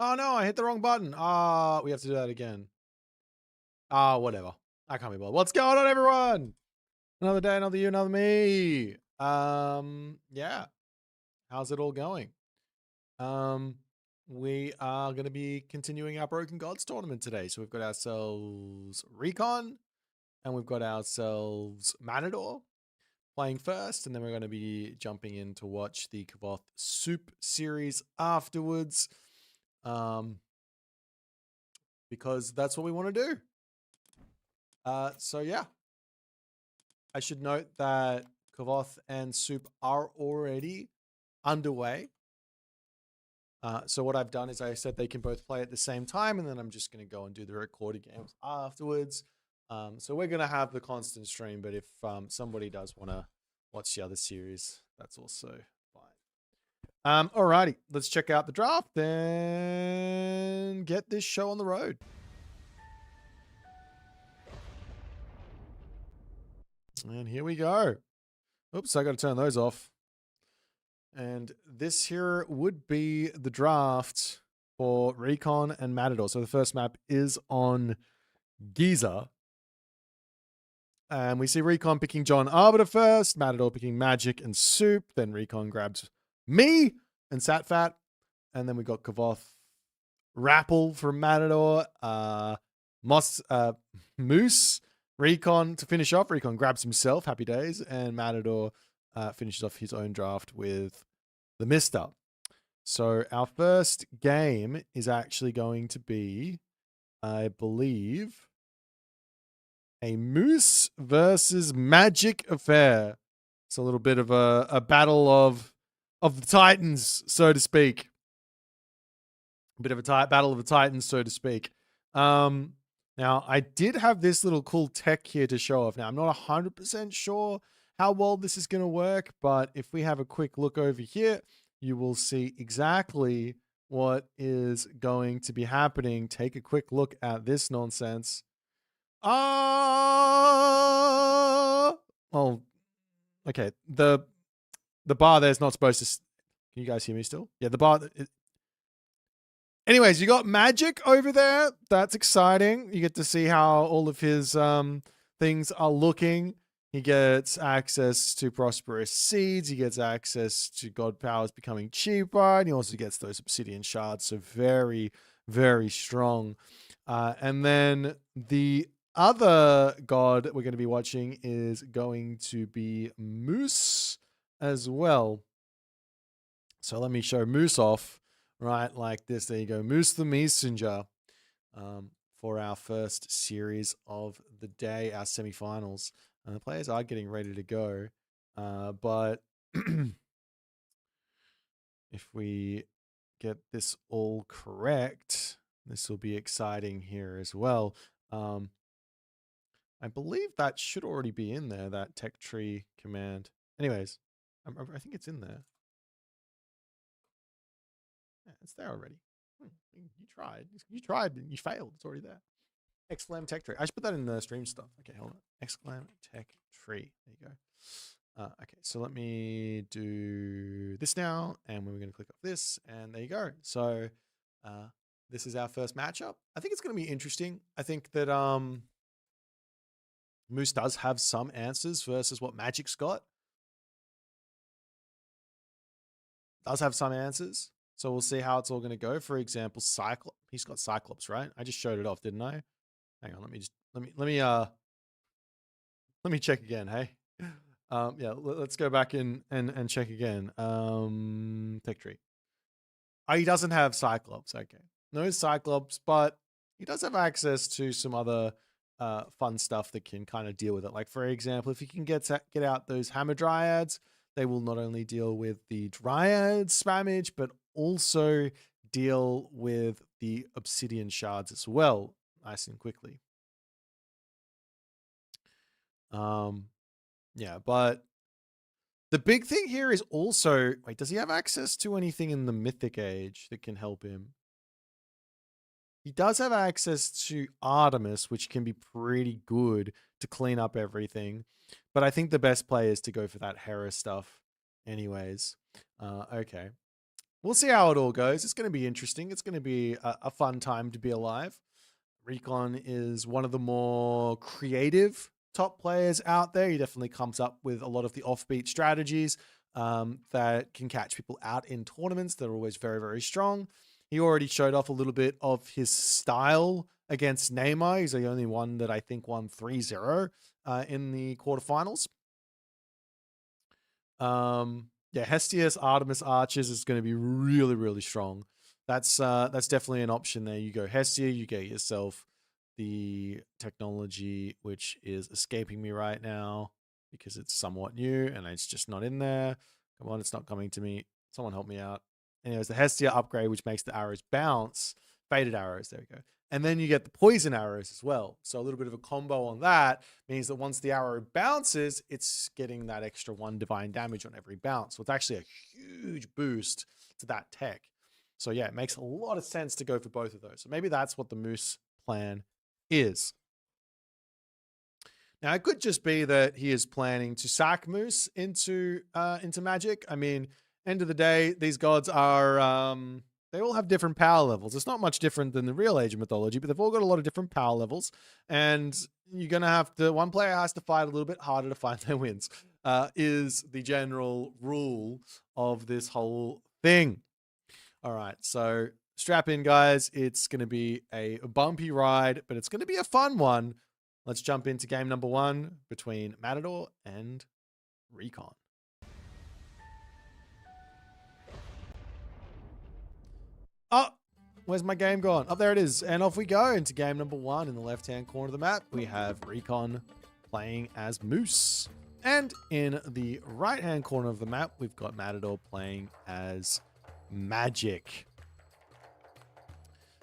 Oh no, I hit the wrong button. We have to do that again. Whatever. I can't be bothered. What's going on, everyone? Another day, another you, another me. Yeah. How's it all going? Um, we are going to be continuing our Broken Gods tournament today. So we've got ourselves Recon and we've got ourselves Matador playing first, and then we're going to be jumping in to watch the Kvoth Soup series afterwards. Because that's what we want to do. So yeah, I should note that Kvoth and Soup are already underway. So what I've done is I said they can both play at the same time, and then I'm just going to go and do the recorded games afterwards. So we're going to have the constant stream, but if somebody does want to watch the other series, that's also fine. Alrighty, let's check out the draft and get this show on the road. And here we go. Oops, I got to turn those off. And this here would be the draft for Recon and Matador. So the first map is on Giza. And we see Recon picking John Arbiter first, Matador picking Magic and Soup. Then Recon grabs me and Satfat. And then we got Kvoth Rapple from Matador. Moose, Recon to finish off. Recon grabs himself, happy days. And Matador finishes off his own draft with the Mister. So our first game is actually going to be, I believe, a Moose versus Magic affair. It's a little bit of a battle of the Titans, so to speak. A bit of a battle of the Titans, so to speak. Now, I did have this little cool tech here to show off. Now, I'm not 100% sure how well this is going to work, but if we have a quick look over here, you will see exactly what is going to be happening. Take a quick look at this nonsense. Oh, okay. The bar there's not supposed to. Can you guys hear me still? Yeah, the bar. Anyways, you got Magic over there. That's exciting. You get to see how all of his things are looking. He gets access to prosperous seeds. He gets access to god powers becoming cheaper. And he also gets those obsidian shards. So very, very strong. And then the other god we're going to be watching is going to be Moose as well. So let me show Moose off. Right, like this. There you go. Moose the Messenger for our first series of the day, our semifinals. And the players are getting ready to go. But if we get this all correct, this will be exciting here as well. I believe that should already be in there, that tech tree command. Anyways, I think it's in there. Yeah, it's there already. You tried. You tried and you failed. It's already there. Exclam tech tree. I should put that in the stream stuff. Okay, hold on. Exclam tech tree. There you go. Okay, so let me do this now. And we're going to click off this. And there you go. So this is our first matchup. I think it's going to be interesting. I think that Moose does have some answers versus what Magic's got. Does have some answers. So we'll see how it's all going to go. For example, Cyclops. He's got Cyclops, right? I just showed it off, didn't I? Hang on, let me check again, hey? Yeah, let's go back in and check again. Tech tree. Oh, he doesn't have Cyclops, okay. No Cyclops, but he does have access to some other fun stuff that can kind of deal with it. Like, for example, if he can get out those Hammer Dryads, they will not only deal with the Dryad spammage, but also deal with the Obsidian Shards as well, nice and quickly. Yeah, but the big thing here is also, wait, does he have access to anything in the Mythic Age that can help him? He does have access to Artemis, which can be pretty good to clean up everything. But I think the best play is to go for that Hera stuff anyways. Okay. we'll see how it all goes. It's going to be interesting. It's going to be a fun time to be alive. Recon is one of the more creative top players out there. He definitely comes up with a lot of the offbeat strategies that can catch people out in tournaments. They're always very, very strong. He already showed off a little bit of his style against Neymar. He's the only one that I think won 3-0 in the quarterfinals. Yeah, Hestius, Artemis Archers is going to be really, really strong. That's definitely an option there. You go Hestia, you get yourself the technology, which is escaping me right now because it's somewhat new and it's just not in there. Come on, it's not coming to me. Someone help me out. Anyways, the Hestia upgrade, which makes the arrows bounce. Faded arrows, there we go. And then you get the poison arrows as well. So a little bit of a combo on that means that once the arrow bounces, it's getting that extra 1 divine damage on every bounce. So it's actually a huge boost to that tech. So yeah, it makes a lot of sense to go for both of those. So maybe that's what the Moose plan is. Now, it could just be that he is planning to sack Moose into Magic. I mean, end of the day, these gods are... they all have different power levels. It's not much different than the real Age of Mythology, but they've all got a lot of different power levels. And you're going to have to... One player has to fight a little bit harder to find their wins, is the general rule of this whole thing. All right, so strap in, guys. It's going to be a bumpy ride, but it's going to be a fun one. Let's jump into game number 1 between Matador and Recon. Oh, where's my game gone? Oh, there it is. And off we go into game number 1. In the left-hand corner of the map, we have Recon playing as Moose. And in the right-hand corner of the map, we've got Matador playing as Magic.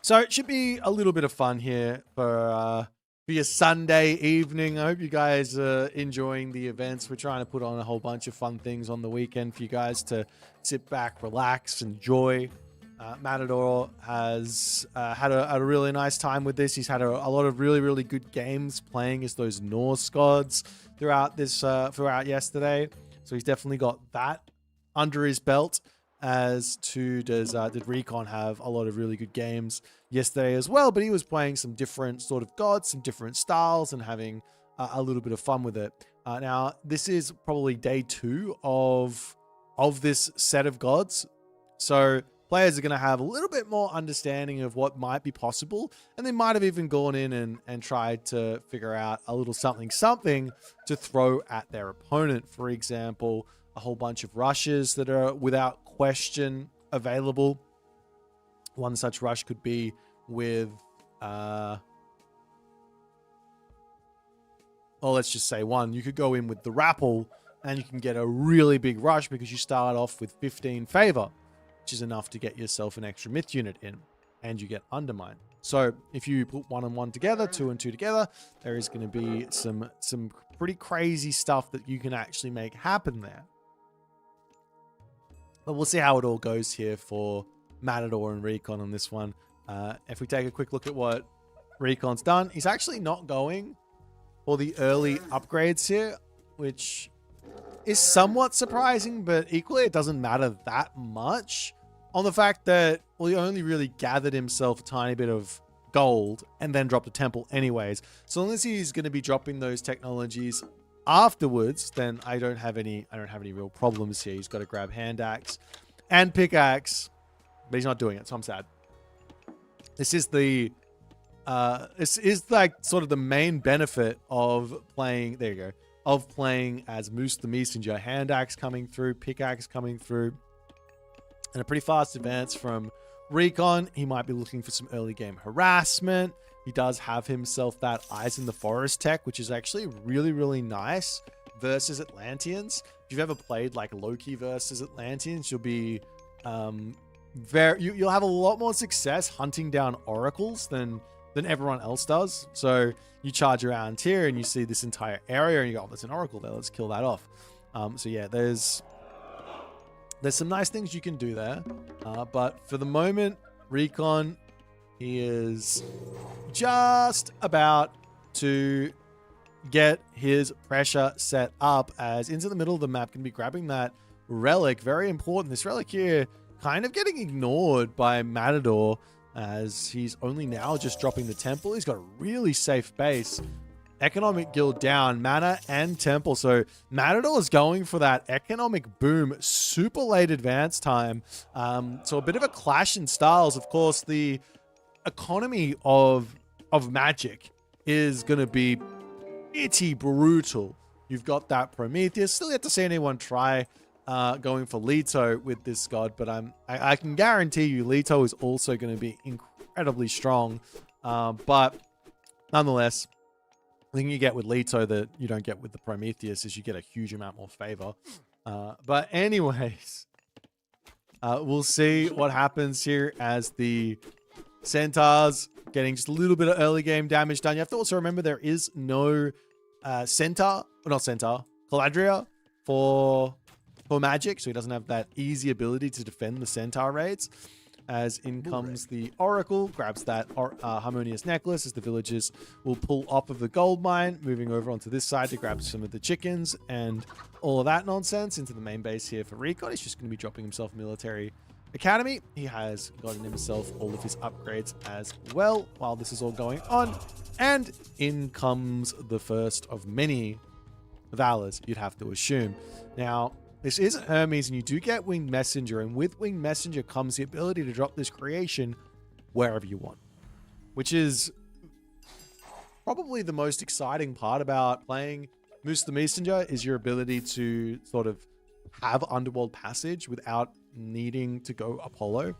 So it should be a little bit of fun here for your Sunday evening. I hope you guys are enjoying the events. We're trying to put on a whole bunch of fun things on the weekend for you guys to sit back, relax, enjoy. Matador has had a really nice time with this. He's had a lot of really, really good games playing as those Norse gods throughout yesterday. So he's definitely got that under his belt. As to did Recon have a lot of really good games yesterday as well, but he was playing some different sort of gods, some different styles, and having a little bit of fun with it. Now, this is probably day 2 of this set of gods, so players are going to have a little bit more understanding of what might be possible, and they might have even gone in and tried to figure out a little something to throw at their opponent. For example, a whole bunch of rushes that are without question available. One such rush could be with let's just say one. You could go in with the Rapple and you can get a really big rush because you start off with 15 favor, which is enough to get yourself an extra myth unit in, and you get Undermine. So if you put 1 and 1 together, 2 and 2 together, there is going to be some pretty crazy stuff that you can actually make happen there. But we'll see how it all goes here for Matador and Recon on this one. If we take a quick look at what Recon's done, he's actually not going for the early upgrades here, which is somewhat surprising, but equally it doesn't matter that much on the fact that, well, he only really gathered himself a tiny bit of gold and then dropped a temple anyways. So unless he's going to be dropping those technologies afterwards, then I don't have any real problems here. He's got to grab hand axe and pickaxe, but he's not doing it, so I'm sad. This is like sort of the main benefit of playing, there you go, of playing as Moose the Messenger. Hand axe coming through, pickaxe coming through, and a pretty fast advance from Recon. He might be looking for some early game harassment. He does have himself that Eyes in the Forest tech, which is actually really, really nice versus Atlanteans. If you've ever played like Loki versus Atlanteans, you'll be you'll have a lot more success hunting down oracles than everyone else does. So you charge around here and you see this entire area and you go, oh, there's an oracle there, let's kill that off. So yeah, there's some nice things you can do there. But for the moment, Recon, he is just about to get his pressure set up as into the middle of the map, can be grabbing that relic. Very important. This relic here kind of getting ignored by Matador, as he's only now just dropping the temple. He's got a really safe base. Economic guild down, mana and temple. So Matador is going for that economic boom, super late advance time. So a bit of a clash in styles. Of course, the economy of Magic is going to be pretty brutal. You've got that Prometheus. Still yet to see anyone try going for Leto with this god, but I can guarantee you Leto is also going to be incredibly strong. But nonetheless, the thing you get with Leto that you don't get with the Prometheus is you get a huge amount more favor. But anyways, we'll see what happens here as the Centaurs getting just a little bit of early game damage done. You have to also remember there is no Caladria for Magic, so he doesn't have that easy ability to defend the Centaur raids. As in comes the Oracle, grabs that Harmonious Necklace as the villagers will pull off of the gold mine, moving over onto this side to grab some of the chickens and all of that nonsense into the main base here for Recon. He's just going to be dropping himself Military Academy. He has gotten himself all of his upgrades as well while this is all going on. And in comes the first of many Valors, you'd have to assume. Now, this is Hermes, and you do get Winged Messenger, and with Winged Messenger comes the ability to drop this creation wherever you want, which is probably the most exciting part about playing Moose the Messenger, is your ability to sort of have Underworld Passage without needing to go Apollo.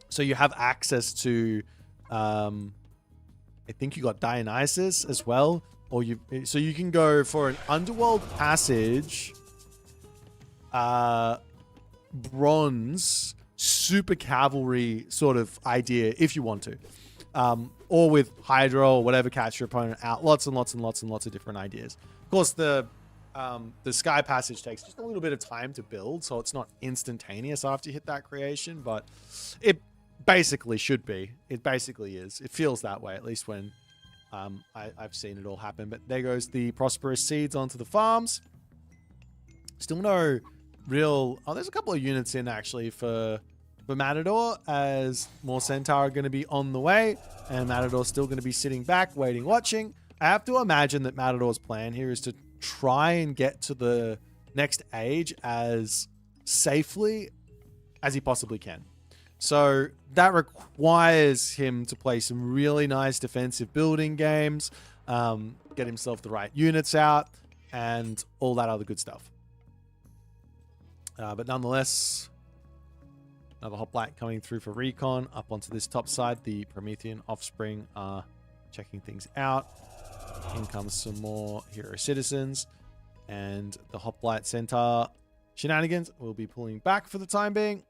So you have access to, I think you got Dionysus as well, or so you can go for an Underworld Passage, bronze super cavalry sort of idea if you want to, or with Hydra or whatever, catch your opponent out. Lots and lots and lots and lots of different ideas. Of course, the Sky Passage takes just a little bit of time to build, so it's not instantaneous after you hit that creation, but it basically should be. It basically is. It feels that way, at least when I've seen it all happen. But there goes the Prosperous Seeds onto the farms. Still no real... Oh, there's a couple of units in, actually, for Matador, as more Centaur are going to be on the way, and Matador's still going to be sitting back, waiting, watching. I have to imagine that Matador's plan here is to try and get to the next age as safely as he possibly can. So that requires him to play some really nice defensive building games, get himself the right units out, and all that other good stuff. But nonetheless, another hoplite coming through for Recon. Up onto this top side, the Promethean offspring are checking things out. In comes some more hero citizens, and the hoplite Centaur shenanigans will be pulling back for the time being.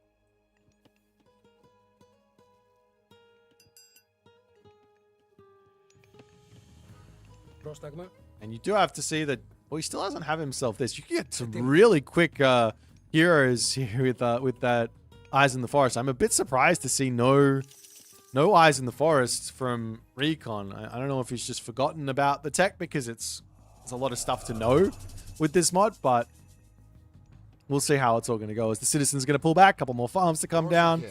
And you do have to see that, well, he still doesn't have himself this. You can get some really quick heroes here with that Eyes in the Forest. I'm a bit surprised to see no Eyes in the Forest from Recon. I don't know if he's just forgotten about the tech, because there's a lot of stuff to know with this mod, but we'll see how it's all going to go as the citizens going to pull back. A couple more farms to come down.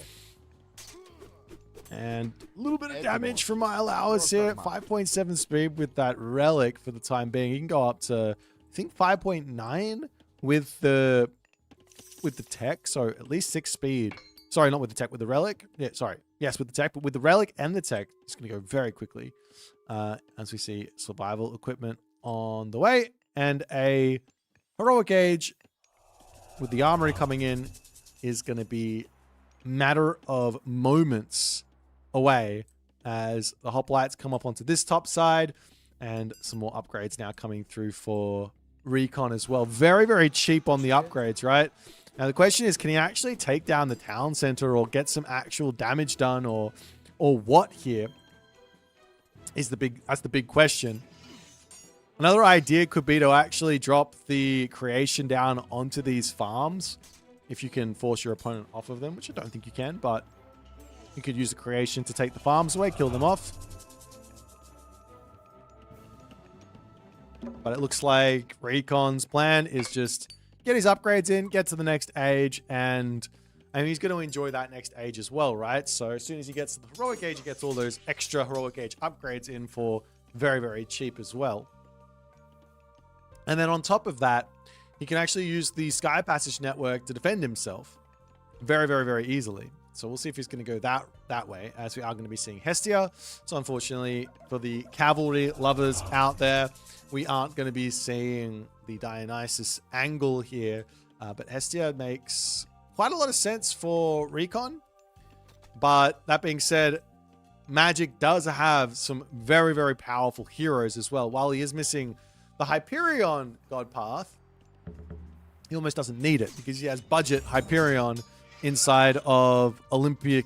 And a little bit of damage from Mile Hours here. 5.7 speed with that relic for the time being. You can go up to, I think, 5.9 with the tech. So at least 6 speed. Sorry, not with the tech, with the relic. Yeah, sorry. Yes, with the tech, but with the relic and the tech, it's going to go very quickly. As we see survival equipment on the way. And a heroic age with the armory coming in is going to be matter of moments away, as the hoplites come up onto this top side, and some more upgrades now coming through for Recon as well. Very, very cheap on the upgrades, right? Now the question is, can he actually take down the town center or get some actual damage done, or what here is that's the big question. Another idea could be to actually drop the creation down onto these farms, if you can force your opponent off of them, which I don't think you can, but you could use the creation to take the farms away, kill them off. But it looks like Recon's plan is just get his upgrades in, get to the next age, and and he's going to enjoy that next age as well, right? So as soon as he gets to the heroic age, he gets all those extra heroic age upgrades in for very, very cheap as well. And then on top of that, he can actually use the Sky Passage network to defend himself very, very, very easily. So we'll see if he's going to go that way, as we are going to be seeing Hestia. So unfortunately, for the cavalry lovers out there, we aren't going to be seeing the Dionysus angle here. But Hestia makes quite a lot of sense for Recon. But that being said, Magic does have some very, very powerful heroes as well. While he is missing the Hyperion God Path, he almost doesn't need it because he has budget Hyperion inside of Olympic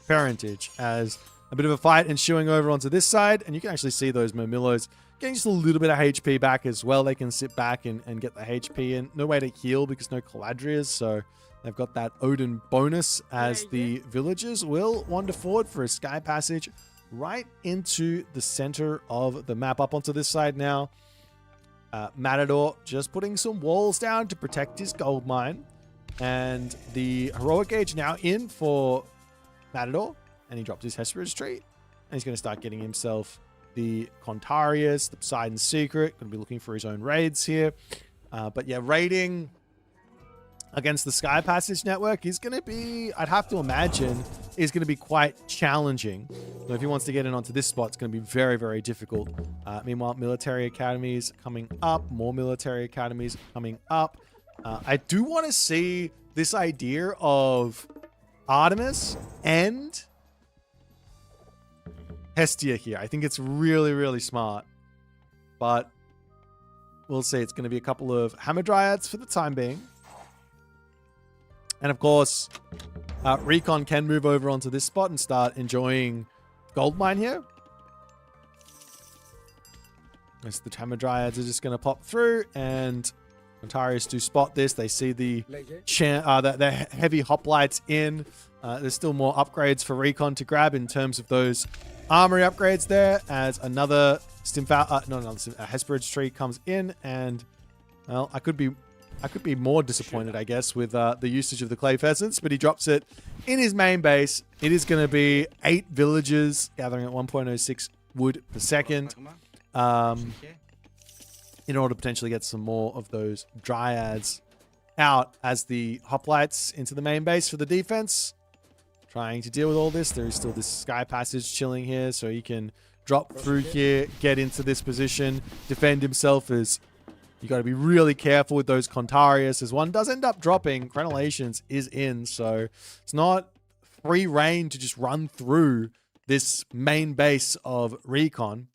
parentage as a bit of a fight ensuing over onto this side. And you can actually see those Murmillos getting just a little bit of HP back as well. They can sit back and get the HP in. No way to heal because no Caladrias, so they've got that Odin bonus as the villagers will wander forward for a Sky Passage right into the center of the map. Up onto this side now. Matador just putting some walls down to protect his gold mine. And the heroic age now in for Matador. And he dropped his Hesperus tree. And he's going to start getting himself the Contarius, the Poseidon's Secret. Going to be looking for his own raids here. But yeah, raiding against the Sky Passage network is going to be, I'd have to imagine, is going to be quite challenging. So if he wants to get in onto this spot, it's going to be very, very difficult. Meanwhile, military academies coming up. More military academies coming up. I do want to see this idea of Artemis and Hestia here. I think it's really, really smart. But we'll see. It's going to be a couple of Hamadryads for the time being. And of course, Recon can move over onto this spot and start enjoying gold mine here. As the Hamadryads are just going to pop through, and Ontarius do spot this. They see the heavy hoplites in. There's still more upgrades for Recon to grab in terms of those armory upgrades there, as another Hesperus tree comes in, and well, I could be more disappointed, I guess, with the usage of the clay pheasants, but he drops it in his main base. It is going to be 8 villages gathering at 1.06 wood per second in order to potentially get some more of those dryads out as the hoplites into the main base for the defense. Trying to deal with all this. There is still this Sky Passage chilling here, so he can drop through here, get into this position, defend himself. As you got to be really careful with those Contarius, as one does end up dropping. Crenellations is in, so it's not free reign to just run through this main base of Recon.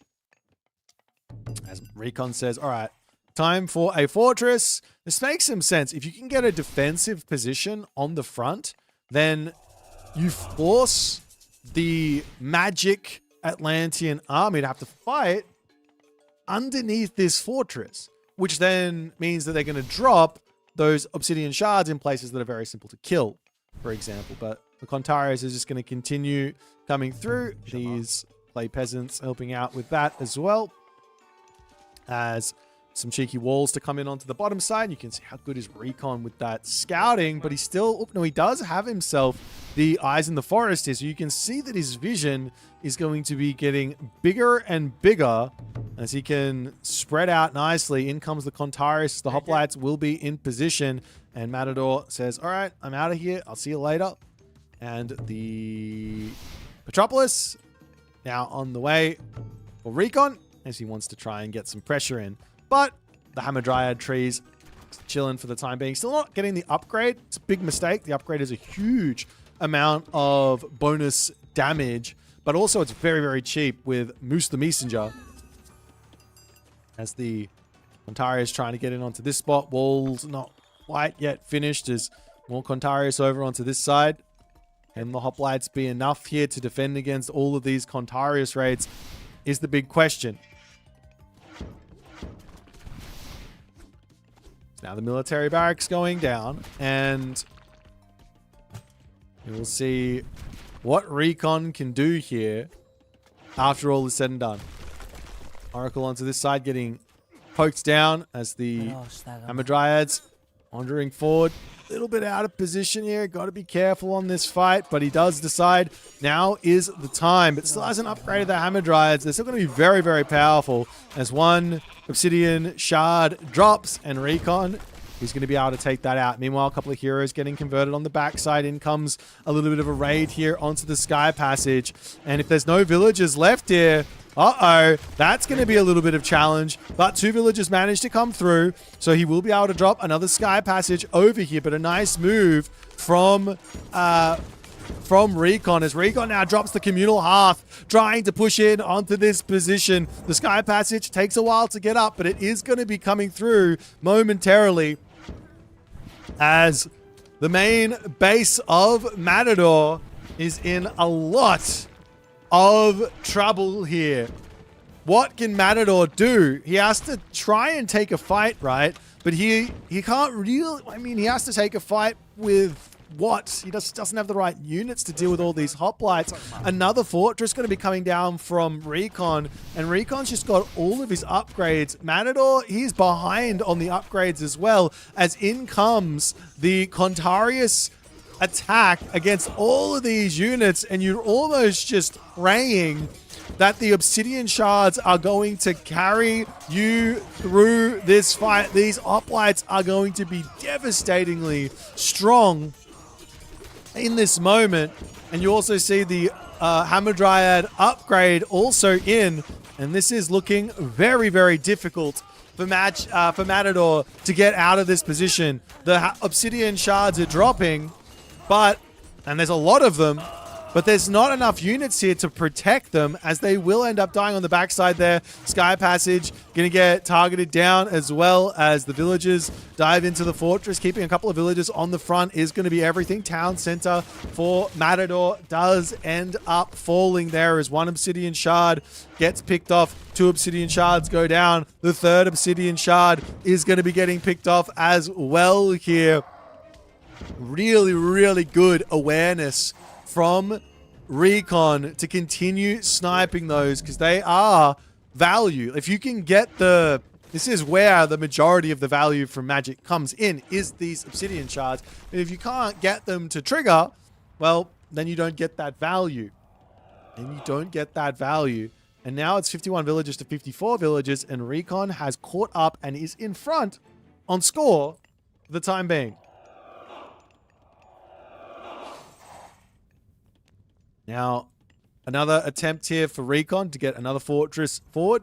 As Recon says, all right, time for a fortress. This makes some sense. If you can get a defensive position on the front, then you force the magic Atlantean army to have to fight underneath this fortress, which then means that they're going to drop those obsidian shards in places that are very simple to kill, for example. But the Contarius is just going to continue coming through. These clay peasants helping out with that as well, as some cheeky walls to come in onto the bottom side. You can see how good is Recon with that scouting, but he's still, oh, no, he does have himself the eyes in the forest here. So you can see that his vision is going to be getting bigger and bigger as he can spread out nicely. In comes the Contarius. The hoplites will be in position, and Matador says, all right, I'm out of here. I'll see you later. And the Metropolis now on the way for Recon as he wants to try and get some pressure in. But the Hamadryad trees chilling for the time being. Still not getting the upgrade. It's a big mistake. The upgrade is a huge amount of bonus damage, but also it's very, very cheap with Moose the Messenger. As the Contarius is trying to get in onto this spot. Walls not quite yet finished, as more Contarius over onto this side. Can the hoplites be enough here to defend against all of these Contarius raids is the big question. Now the military barracks going down, and we'll see what Recon can do here after all is said and done. Oracle onto this side getting poked down as the Hamadryads wandering forward. little bit out of position here. Got to be careful on this fight, but he does decide now is the time. But still hasn't upgraded the Hammer Dryads. They're still going to be very, very powerful as one Obsidian Shard drops and Recon, he's going to be able to take that out. Meanwhile, a couple of heroes getting converted on the backside. In comes a little bit of a raid here onto the Sky Passage. And if there's no villagers left here, that's going to be a little bit of challenge. But 2 villagers managed to come through, so he will be able to drop another Sky Passage over here. But a nice move from Recon, as Recon now drops the Communal Hearth, trying to push in onto this position. The Sky Passage takes a while to get up, but it is going to be coming through momentarily, as the main base of Matador is in a lot of trouble here. What can Matador do? He has to try and take a fight, right? But he can't really, I mean, he has to take a fight with what? He just doesn't have the right units to deal with all these hoplites. Another fortress going to be coming down from Recon, and Recon's just got all of his upgrades. Matador, he's behind on the upgrades as well, as in comes the Contarius attack against all of these units, and you're almost just praying that the Obsidian Shards are going to carry you through this fight. These hoplites are going to be devastatingly strong in this moment. And you also see the Hammer Dryad upgrade also in, and this is looking very, very difficult for Matador to get out of this position. The Obsidian Shards are dropping, and there's a lot of them, but there's not enough units here to protect them, as they will end up dying on the backside there. Sky Passage going to get targeted down, as well as the villagers dive into the fortress. Keeping a couple of villagers on the front is going to be everything. Town center for Matador does end up falling there, as one Obsidian Shard gets picked off. 2 Obsidian Shards go down. The 3rd Obsidian Shard is going to be getting picked off as well here. Really, really good awareness from Recon to continue sniping those, because they are value. If you can get this is where the majority of the value from Magic comes in, is these Obsidian Shards. And if you can't get them to trigger, well, then you don't get that value. And now it's 51 villagers to 54 villagers, and Recon has caught up and is in front on score for the time being. Now, another attempt here for Recon to get another fortress forward.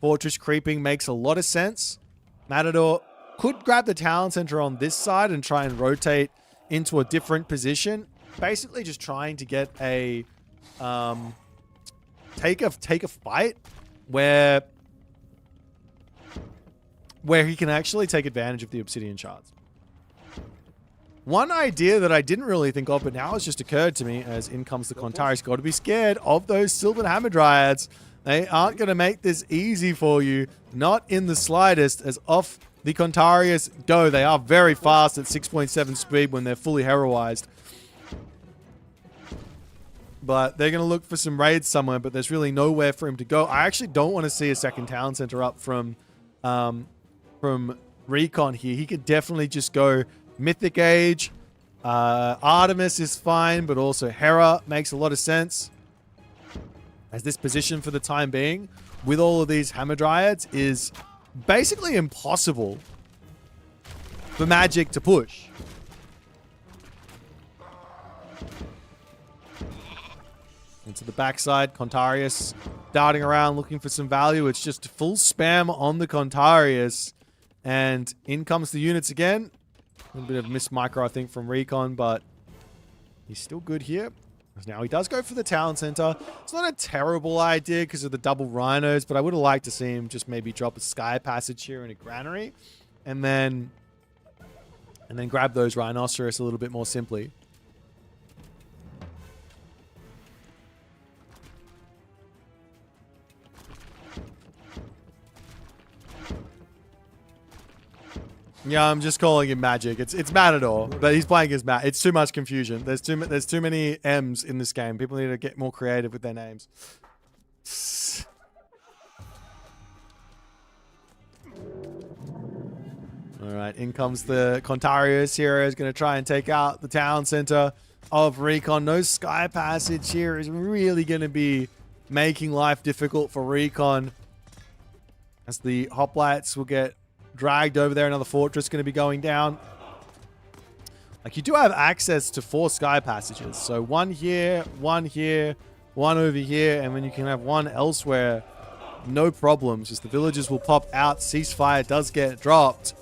Fortress creeping makes a lot of sense. Matador could grab the town center on this side and try and rotate into a different position. Basically just trying to get a take a fight where he can actually take advantage of the Obsidian Shards. One idea that I didn't really think of, but now has just occurred to me, as in comes the Contarius. Got to be scared of those Sylvan Hammer Dryads. They aren't going to make this easy for you. Not in the slightest, as off the Contarius go. They are very fast at 6.7 speed when they're fully heroized. But they're going to look for some raids somewhere, but there's really nowhere for him to go. I actually don't want to see a second town center up from Recon here. He could definitely just go Mythic Age. Artemis is fine, but also Hera makes a lot of sense, as this position for the time being with all of these Hammer Dryads is basically impossible for Magic to push. Into the backside, Contarius darting around looking for some value. It's just full spam on the Contarius, and in comes the units again. A little bit of miss micro, I think, from Recon, but he's still good here. Now he does go for the town center. It's not a terrible idea because of the double rhinos, but I would have liked to see him just maybe drop a Sky Passage here in a granary, and then grab those rhinoceros a little bit more simply. Yeah, I'm just calling him Magic. It's Matador, but he's playing as Matt. It's too much confusion. There's too many M's in this game. People need to get more creative with their names. All right, in comes the Contarius hero. Is going to try and take out the town center of Recon. No Sky Passage here is really going to be making life difficult for Recon, as the hoplites will get dragged over there. Another fortress going to be going down. Like, you do have access to 4 Sky Passages. So one here, one over here, and then you can have one elsewhere. No problems. Just the villagers will pop out. Ceasefire does get dropped.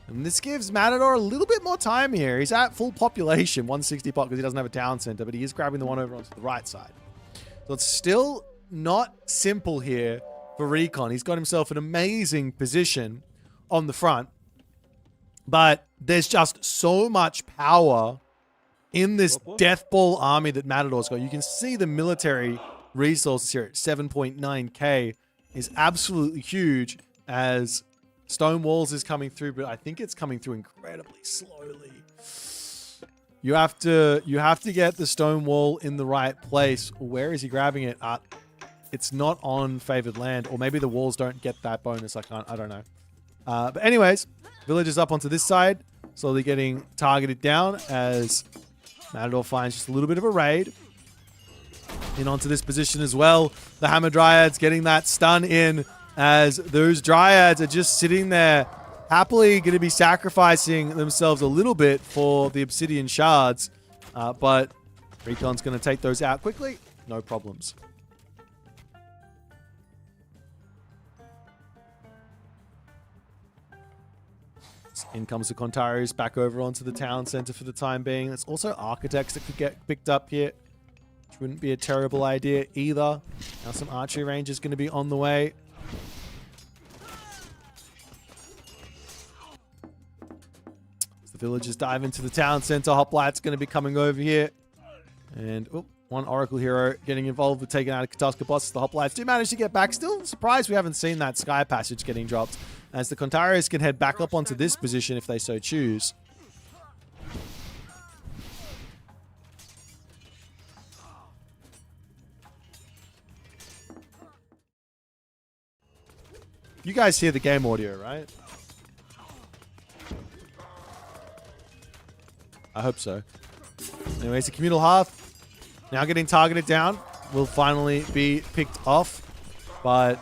And this gives Matador a little bit more time here. He's at full population, 160 pop, because he doesn't have a town center, but he is grabbing the one over onto the right side. So it's still not simple here for Recon. He's got himself an amazing position on the front, but there's just so much power in this Deathball army that Matador's got. You can see the military resources here at 7.9k is absolutely huge, as Stone Walls is coming through, but I think it's coming through incredibly slowly. You have to get the stone wall in the right place. Where is he grabbing it? It's not on favored land, or maybe the walls don't get that bonus. I don't know. But anyways, villagers up onto this side, slowly getting targeted down as Matador finds just a little bit of a raid. In onto this position as well. The Hammer Dryads getting that stun in, as those Dryads are just sitting there, happily going to be sacrificing themselves a little bit for the Obsidian Shards. But Recon's going to take those out quickly. No problems. In comes the Contarius back over onto the town center for the time being. There's also Architects that could get picked up here, which wouldn't be a terrible idea either. Now some archery range is going to be on the way. Villagers dive into the town center. Hoplight's going to be coming over here. And one Oracle hero getting involved with taking out a Katuska boss. The Hoplites do manage to get back. Still surprised we haven't seen that Sky Passage getting dropped, as the Contarius can head back up onto this position if they so choose. You guys hear the game audio, right? I hope so. Anyways, the Communal Hearth now getting targeted down will finally be picked off, but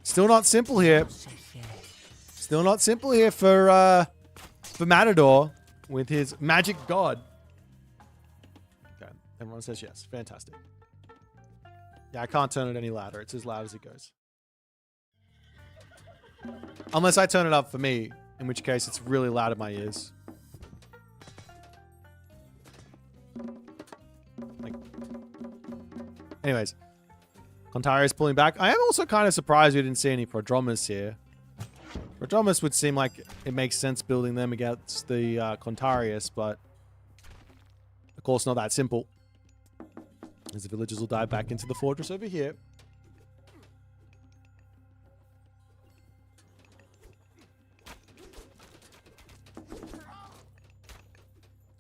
still not simple here. Still not simple here for Matador with his Magic God. Okay, everyone says yes. Fantastic. Yeah, I can't turn it any louder. It's as loud as it goes. Unless I turn it up for me, in which case it's really loud in my ears. Anyways, Contarius pulling back. I am also kind of surprised we didn't see any Prodromus here. Prodromus would seem like it makes sense building them against the Contarius, but of course not that simple, as the villagers will dive back into the fortress over here.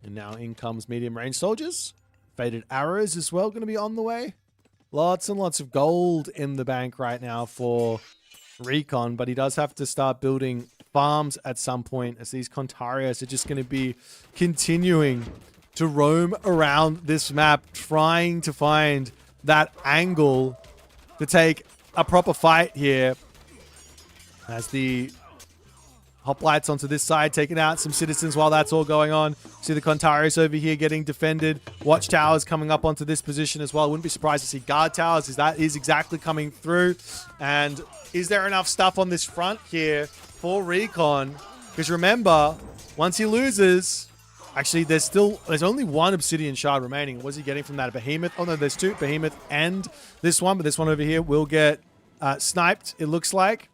And now in comes medium range soldiers. Faded arrows as well going to be on the way. Lots and lots of gold in the bank right now for Recon, but he does have to start building farms at some point, as these Contarius are just going to be continuing to roam around this map, trying to find that angle to take a proper fight here. As the Hoplites onto this side, taking out some citizens while that's all going on. See the Contarius over here getting defended. Watchtowers coming up onto this position as well. Wouldn't be surprised to see guard towers, as that is exactly coming through. And is there enough stuff on this front here for Recon? Because remember, once he loses, actually there's only one Obsidian Shard remaining. What's he getting from that? A Behemoth? Oh no, there's two. Behemoth and this one, but this one over here will get sniped, it looks like.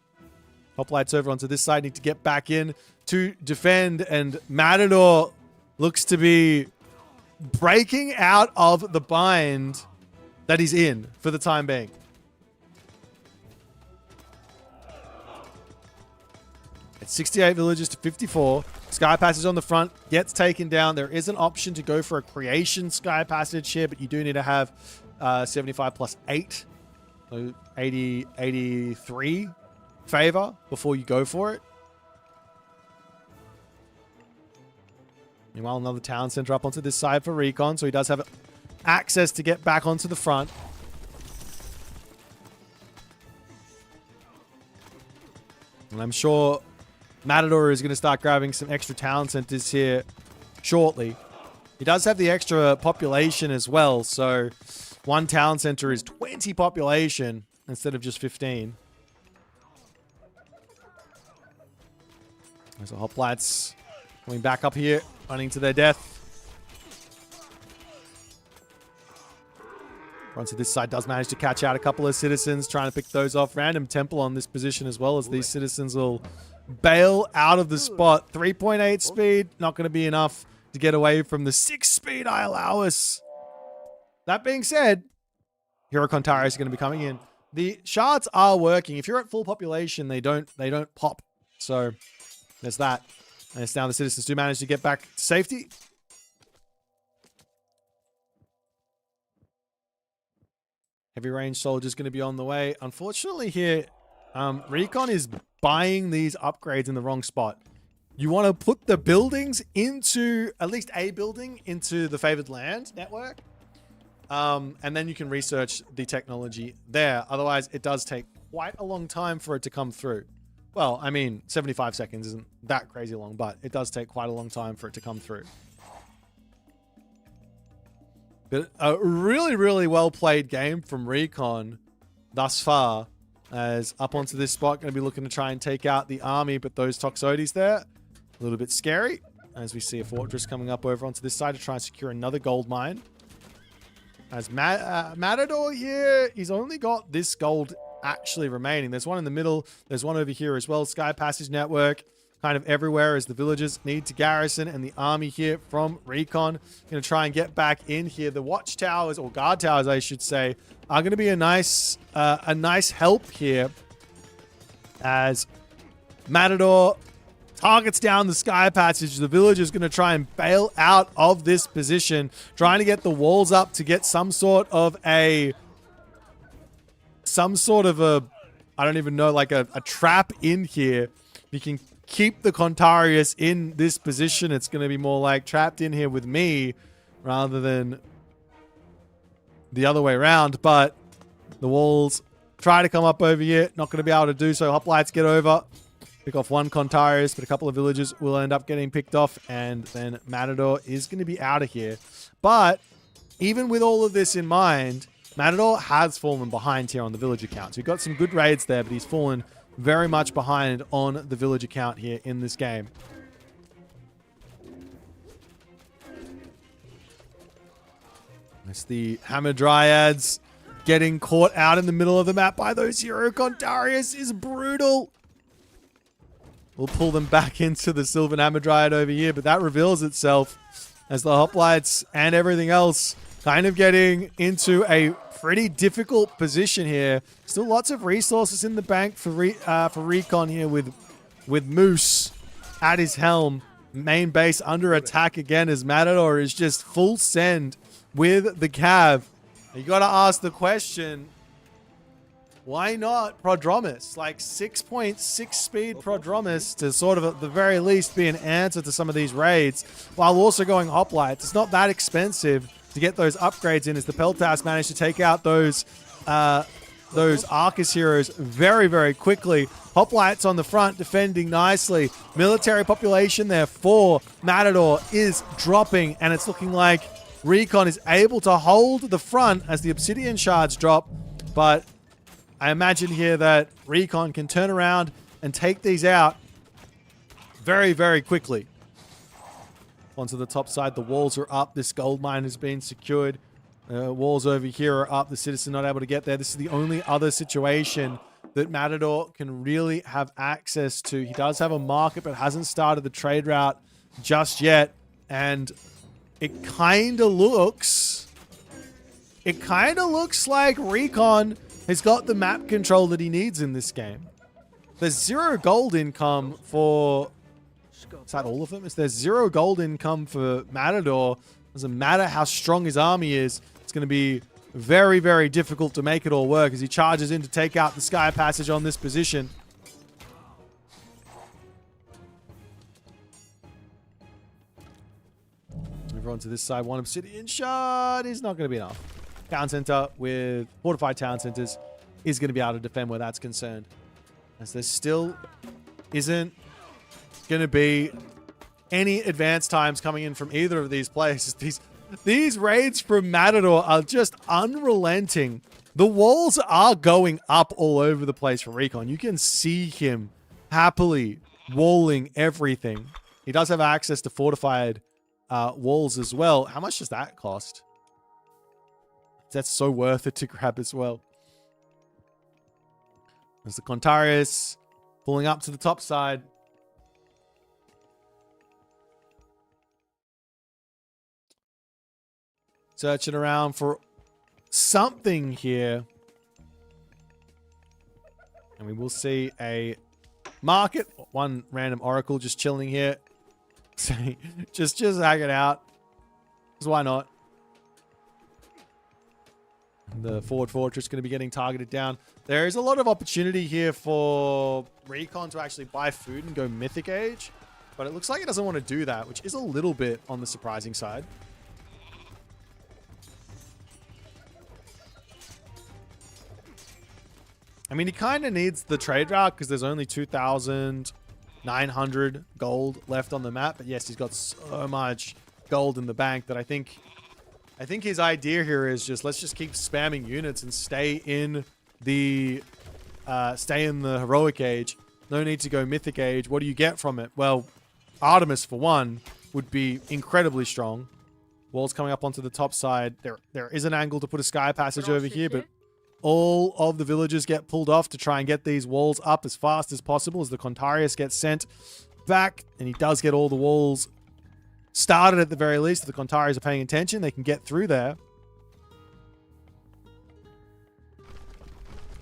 Hoplites over onto this side, need to get back in to defend, and Matador looks to be breaking out of the bind that he's in for the time being. It's 68 villagers to 54. Sky Passage on the front gets taken down. There is an option to go for a creation Sky Passage here, but you do need to have 75 plus 8. So 83 favor before you go for it. Meanwhile, another town center up onto this side for Recon, so he does have access to get back onto the front. And I'm sure Matador is going to start grabbing some extra town centers here shortly. He does have the extra population as well, so one town center is 20 population instead of just 15. There's the hoplites coming back up here, running to their death. Runs to this side, does manage to catch out a couple of citizens, trying to pick those off. Random temple on this position as well, as these citizens will bail out of the spot. 3.8 speed, not going to be enough to get away from the 6 speed I allow us. That being said, Hero Contarius is going to be coming in. The shards are working. If you're at full population, they don't pop. So there's that. And it's now the citizens do manage to get back to safety. Heavy range soldiers going to be on the way. Unfortunately here, Recon is buying these upgrades in the wrong spot. You want to put the buildings into, at least a building, into the favored land network. And then you can research the technology there. Otherwise, it does take quite a long time for it to come through. Well, I mean, 75 seconds isn't that crazy long, but it does take quite a long time for it to come through. But a really, really well-played game from Recon thus far. As up onto this spot, going to be looking to try and take out the army, but those Toxotes there, a little bit scary. As we see a fortress coming up over onto this side to try and secure another gold mine. As Matador here, he's only got this gold actually remaining. There's one in the middle. There's one over here as well. Sky Passage Network kind of everywhere as the villagers need to garrison, and the army here from Recon going to try and get back in here. The watchtowers, or guard towers I should say, are going to be a nice help here as Matador targets down the Sky Passage. The villagers going to try and bail out of this position, trying to get the walls up to get some sort of a I don't even know, like a trap in here. You can keep the Contarius in this position. It's going to be more like trapped in here with me rather than the other way around. But the walls try to come up over here. Not going to be able to do so. Hoplites get over. Pick off one Contarius, but a couple of villagers will end up getting picked off. And then Matador is going to be out of here. But even with all of this in mind, Matador has fallen behind here on the villager count. So he got some good raids there, but he's fallen very much behind on the villager count here in this game. It's the Hammer Dryads getting caught out in the middle of the map by those Hero Contarius is brutal. We'll pull them back into the Sylvan Hammer Dryad over here, but that reveals itself as the hoplites and everything else kind of getting into a pretty difficult position here. Still lots of resources in the bank for Recon here with Moose at his helm. Main base under attack again as Matador is just full send with the Cav. You got to ask the question, why not Prodromus? Like 6.6 speed Prodromus to sort of at the very least be an answer to some of these raids while also going hoplites. It's not that expensive to get those upgrades in as the Peltas managed to take out those Arcus heroes very, very quickly. Hoplites on the front defending nicely. Military population there for Matador is dropping, and it's looking like Recon is able to hold the front as the Obsidian shards drop, but I imagine here that Recon can turn around and take these out very, very quickly. Onto the top side, the walls are up. This gold mine has been secured. Walls over here are up. The citizen not able to get there. This is the only other situation that Matador can really have access to. He does have a market, but hasn't started the trade route just yet. And it kind of looks like Recon has got the map control that he needs in this game. There's 0 gold income for... Is that all of them? There's 0 gold income for Matador. Doesn't matter how strong his army is. It's going to be very, very difficult to make it all work as he charges in to take out the Sky Passage on this position. over onto this side. One obsidian shot is not going to be enough. Town center with fortified town centers is going to be able to defend where that's concerned. As there still isn't going to be any advance times coming in from either of these places. These raids from Matador are just unrelenting. The walls are going up all over the place for Recon. You can see him happily walling everything. He does have access to fortified walls as well. How much does that cost? That's so worth it to grab as well. There's the Contarius pulling up to the top side. Searching around for something here. And we will see a market. One random oracle just chilling here. just hanging out. Because why not? The forward fortress going to be getting targeted down. There is a lot of opportunity here for Recon to actually buy food and go Mythic Age. But it looks like he doesn't want to do that, which is a little bit on the surprising side. I mean, he kind of needs the trade route because there's only 2,900 gold left on the map. But yes, he's got so much gold in the bank that I think his idea here is just let's just keep spamming units and stay in the heroic age. No need to go mythic age. What do you get from it? Well, Artemis for one would be incredibly strong. Walls coming up onto the top side. There is an angle to put a sky passage over here, but all of the villagers get pulled off to try and get these walls up as fast as possible as the Contarius gets sent back, and he does get all the walls started at the very least. If the Contarius are paying attention, they can get through there.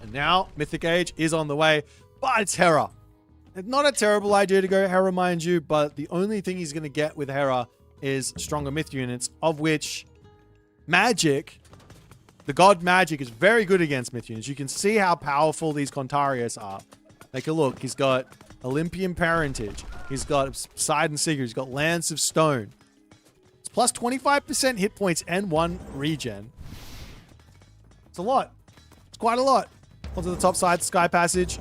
And now Mythic Age is on the way, but it's Hera. It's not a terrible idea to go Hera, mind you, but the only thing he's going to get with Hera is stronger myth units, of which magic, the god magic, is very good against myth units. You can see how powerful these Contarius are. Take a look. He's got Olympian Parentage. He's got Poseidon Seeker. He's got Lance of Stone. It's plus 25% hit points and 1 regen. It's a lot. It's quite a lot. Onto the top side, Sky Passage.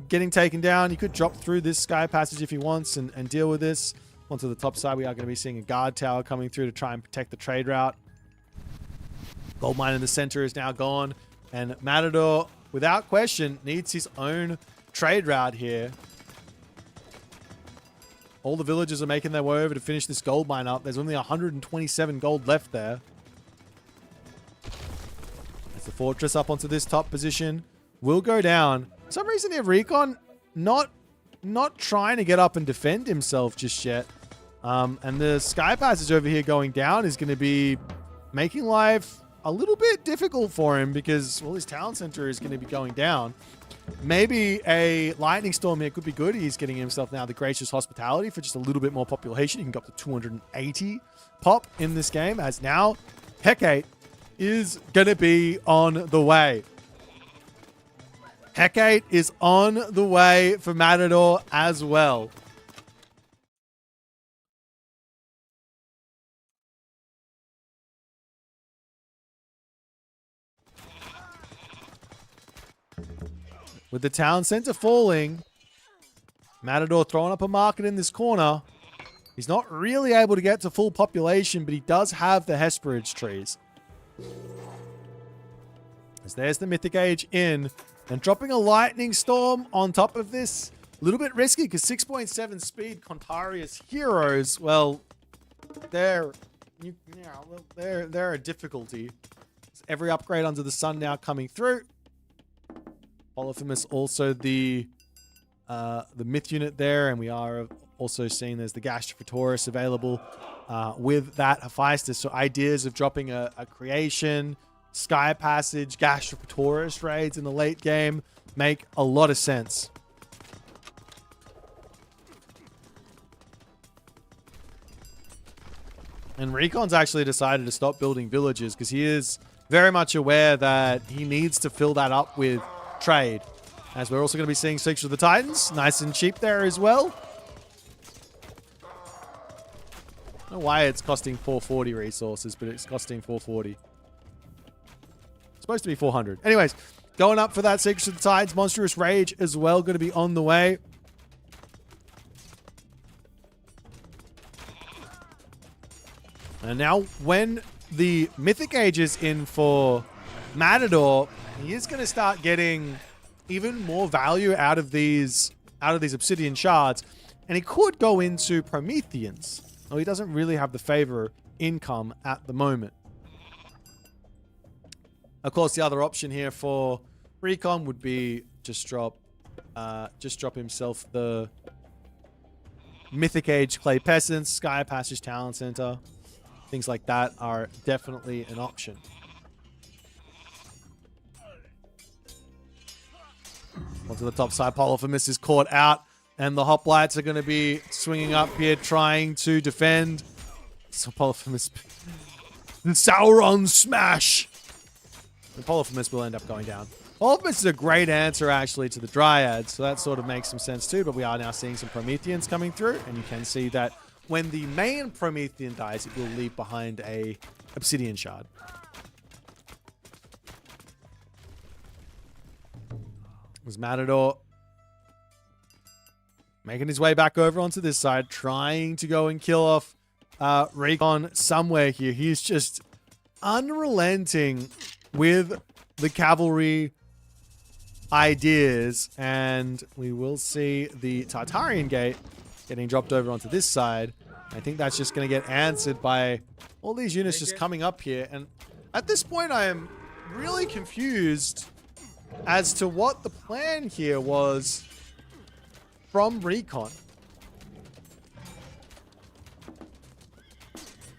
Getting taken down. He could drop through this Sky Passage if he wants and deal with this. Onto the top side, we are going to be seeing a guard tower coming through to try and protect the trade route. Gold mine in the center is now gone. And Matador, without question, needs his own trade route here. All the villagers are making their way over to finish this gold mine up. There's only 127 gold left there. As the fortress up onto this top position will go down. For some reason here, Recon not trying to get up and defend himself just yet. And the Sky Passage over here going down is going to be making life a little bit difficult for him because, well, his town center is going to be going down. Maybe a lightning storm here could be good. He's getting himself now the Gracious Hospitality for just a little bit more population. He can go up to 280 pop in this game, as now Hecate is going to be on the way. Hecate is on the way for Matador as well. With the town center falling, Matador throwing up a market in this corner. He's not really able to get to full population, but he does have the Hesperage trees. As there's the Mythic Age in, and dropping a lightning storm on top of this, a little bit risky because 6.7 speed Contarius heroes, well, they're a difficulty. There's every upgrade under the sun now coming through. Polyphemus also the myth unit there, and we are also seeing there's the Gastrophotores available with that Hephaestus. So ideas of dropping a creation, Sky Passage, Gastrophotores raids in the late game make a lot of sense. And Recon's actually decided to stop building villages because he is very much aware that he needs to fill that up with trade. As we're also going to be seeing Secret of the Titans. Nice and cheap there as well. I don't know why it's costing 440 resources, but it's costing 440. It's supposed to be 400. Anyways, going up for that Secrets of the Tides. Monstrous Rage as well, going to be on the way. And now when the Mythic Age is in for Matador, he is going to start getting even more value out of these Obsidian Shards. And he could go into Prometheans. Well, he doesn't really have the favor income at the moment. Of course, the other option here for Recon would be just drop himself the Mythic Age Clay Peasants, Sky Passage Talent Center. Things like that are definitely an option. Onto the top side, Polyphemus is caught out. And the Hoplites are going to be swinging up here, trying to defend. So Polyphemus... The Sauron Smash! And Polyphemus will end up going down. Polyphemus is a great answer, actually, to the Dryads. So that sort of makes some sense, too. But we are now seeing some Prometheans coming through. And you can see that when the main Promethean dies, it will leave behind a Obsidian Shard. There's Matador making his way back over onto this side, trying to go and kill off Recon somewhere here. He's just unrelenting with the cavalry ideas, and we will see the Tartarian Gate getting dropped over onto this side. I think that's just going to get answered by all these units just coming up here, and at this point I am really confused as to what the plan here was from Recon.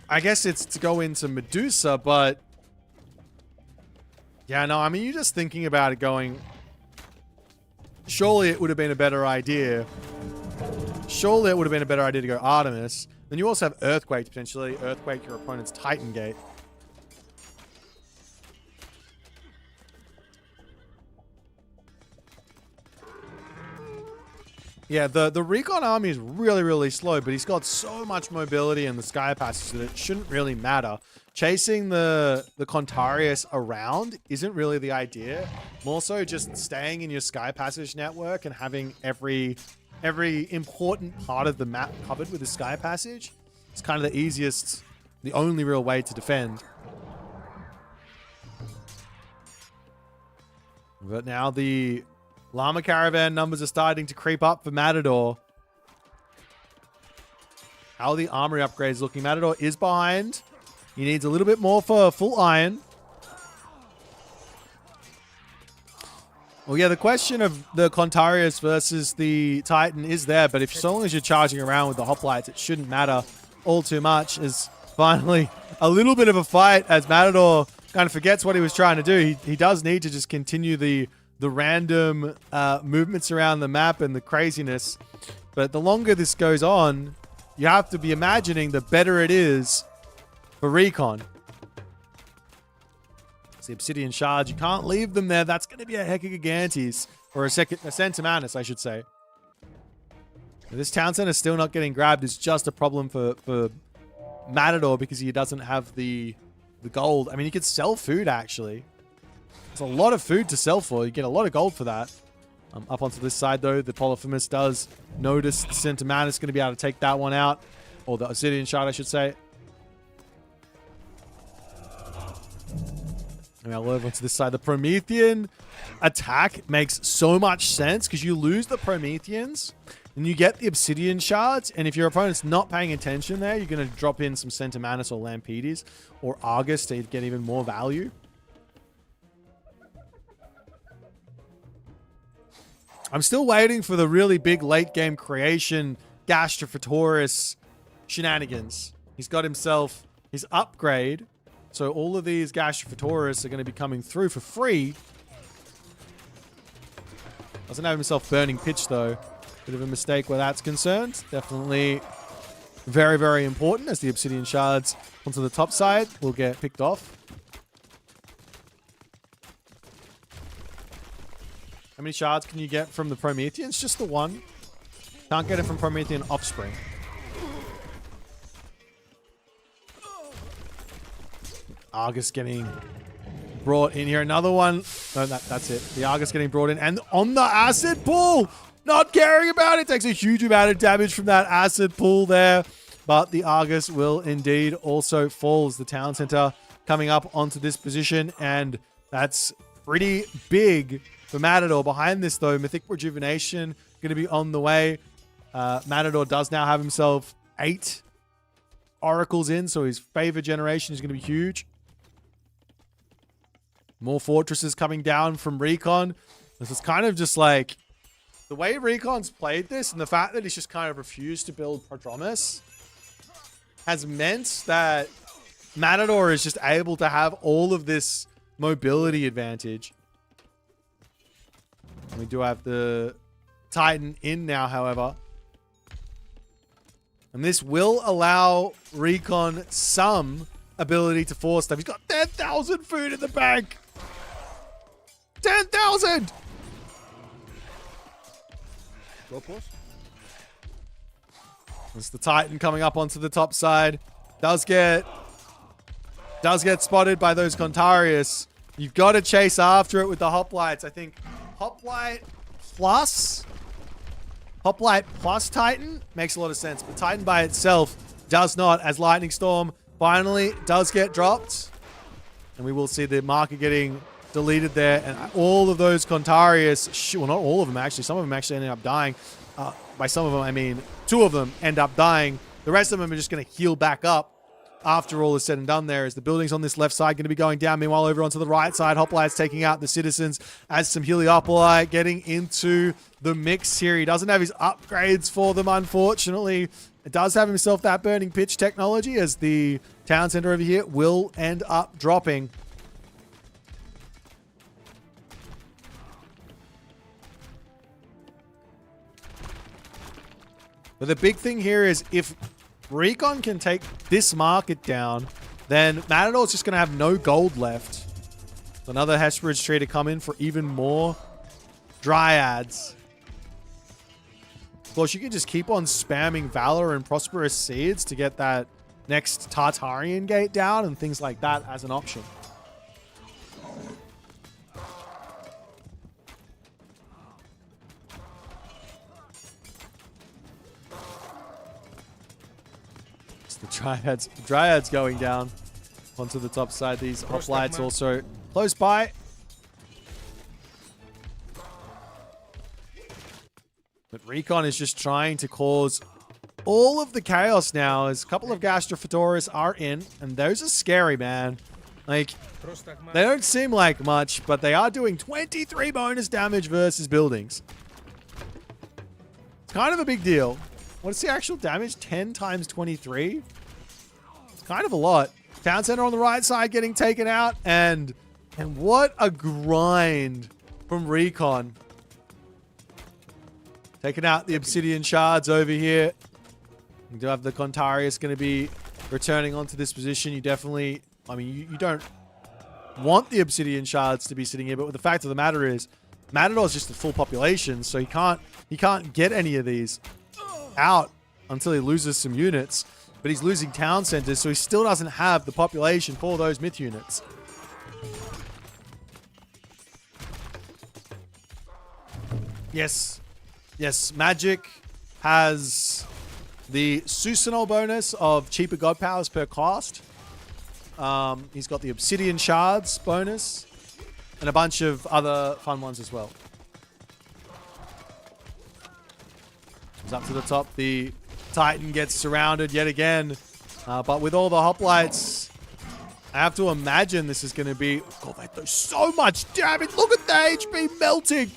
I guess it's to go into Medusa, but yeah, no, I mean, you're just thinking about it going, surely it would have been a better idea. Surely it would have been a better idea to go Artemis. Then you also have Earthquake, potentially. Earthquake your opponent's Titan Gate. Yeah, the Recon army is really, really slow, but he's got so much mobility in the Sky Passage that it shouldn't really matter. Chasing the Contarius around isn't really the idea. More so just staying in your Sky Passage network and having every important part of the map covered with the Sky Passage. It's kind of the easiest, the only real way to defend. But now the Llama Caravan numbers are starting to creep up for Matador. How are the armory upgrades looking? Matador is behind. He needs a little bit more for full iron. Well, yeah, the question of the Contarius versus the Titan is there, but if so long as you're charging around with the Hoplites, it shouldn't matter all too much. Is finally a little bit of a fight as Matador kind of forgets what he was trying to do. He does need to just continue the random movements around the map and the craziness. But the longer this goes on, you have to be imagining the better it is for Recon. It's the Obsidian Shards. You can't leave them there. That's going to be a heck of a Gigantes. Or a Centimanus, I should say. This town center still not getting grabbed is just a problem for Matador because he doesn't have the gold. I mean, he could sell food, actually. There's a lot of food to sell for. You get a lot of gold for that. Up onto this side, though, the Polyphemus does notice the Centimanus is going to be able to take that one out. Or the Obsidian Shard, I should say. And now over onto this side. The Promethean attack makes so much sense because you lose the Prometheans and you get the Obsidian Shards. And if your opponent's not paying attention there, you're going to drop in some Centimanus or Lampedes or Argus to get even more value. I'm still waiting for the really big late game creation Gastrophotorus shenanigans. He's got himself his upgrade. So all of these Gastrophotorus are going to be coming through for free. Doesn't have himself Burning Pitch, though. Bit of a mistake where that's concerned. Definitely very, very important as the Obsidian Shards onto the top side will get picked off. How many shards can you get from the Prometheans? Just the one. Can't get it from Promethean Offspring. Argus getting brought in here. Another one. No, that's it. The Argus getting brought in. And on the acid pool, not caring about it. Takes a huge amount of damage from that acid pool there. But the Argus will indeed also falls. The town center coming up onto this position. And that's pretty big for Matador. Behind this, though, Mythic Rejuvenation going to be on the way. Matador does now have himself 8 oracles in, so his favor generation is going to be huge. More fortresses coming down from Recon. This is kind of just like the way Recon's played this, and the fact that he's just kind of refused to build Prodromus has meant that Matador is just able to have all of this mobility advantage. We do have the Titan in now, however. And this will allow Recon some ability to force stuff. He's got 10,000 food in the bank. 10,000! There's the Titan coming up onto the top side. Does get spotted by those Contarius. You've got to chase after it with the Hoplites. I think Hoplite plus Titan makes a lot of sense, but Titan by itself does not, as Lightning Storm finally does get dropped. And we will see the marker getting deleted there, and all of those Contarius, well, not all of them actually, some of them actually ended up dying. By some of them, I mean 2 of them end up dying. The rest of them are just going to heal back up after all is said and done there, as the buildings on this left side going to be going down. Meanwhile, over onto the right side, Hoplites taking out the citizens as some Heliopolite getting into the mix here. He doesn't have his upgrades for them, unfortunately. It does have himself that burning pitch technology, as the town center over here will end up dropping. But the big thing here is if Recon can take this market down, then Matador's just going to have no gold left. So another Hesperid's tree to come in for even more Dryads. Of course, you can just keep on spamming Valor and Prosperous Seeds to get that next Tartarian gate down and things like that as an option. The Dryads going down onto the top side. These Hoplites also close by. But Recon is just trying to cause all of the chaos now, as a couple of Gastrophotoris are in, and those are scary, man. Like, they don't seem like much, but they are doing 23 bonus damage versus buildings. It's kind of a big deal. What's the actual damage? 10 times 23? It's kind of a lot. Town center on the right side getting taken out, and what a grind from Recon. Taking out the Obsidian Shards over here. We do have the Contarius going to be returning onto this position. You definitely, I mean, you don't want the Obsidian Shards to be sitting here, but the fact of the matter is, Matador is just a full population, so he can't get any of these out until he loses some units. But he's losing town centers, so he still doesn't have the population for those myth units. Yes. Yes, Magic has the Susanol bonus of cheaper god powers per cost. He's got the Obsidian Shards bonus and a bunch of other fun ones as well. Comes up to the top. The Titan gets surrounded yet again. But with all the Hoplites, I have to imagine this is going to be... God, they do so much damage. Look at the HP melting.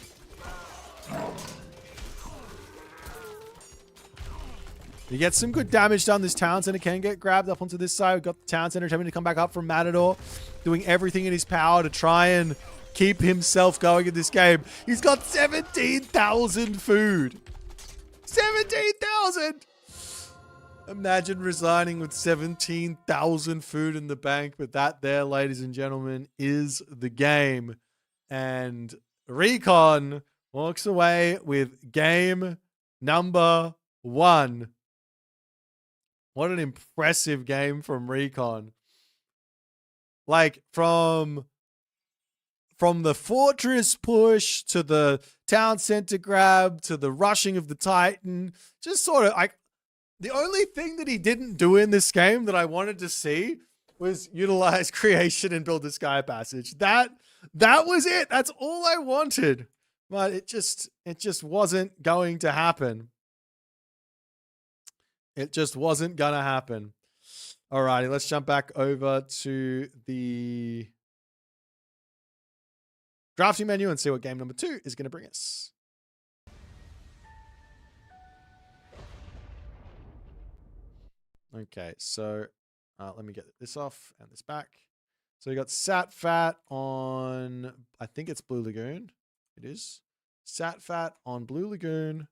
You get some good damage done. This town center can get grabbed up onto this side. We've got the town center having to come back up from Matador, doing everything in his power to try and keep himself going in this game. He's got 17,000 food. 17,000! Imagine resigning with 17,000 food in the bank. But that there, ladies and gentlemen, is the game. And Recon walks away with game number 1. What an impressive game from Recon. Like from the fortress push to the town center grab to the rushing of the Titan, just sort of like the only thing that he didn't do in this game that I wanted to see was utilize creation and build the sky passage. That was it. That's all I wanted. But it just wasn't going to happen. It just wasn't gonna happen. Alrighty, let's jump back over to the drafting menu and see what game number 2 is going to bring us. Okay, so let me get this off and this back. So we got Sat Fat on, I think it's Blue Lagoon. It is. Sat Fat on Blue Lagoon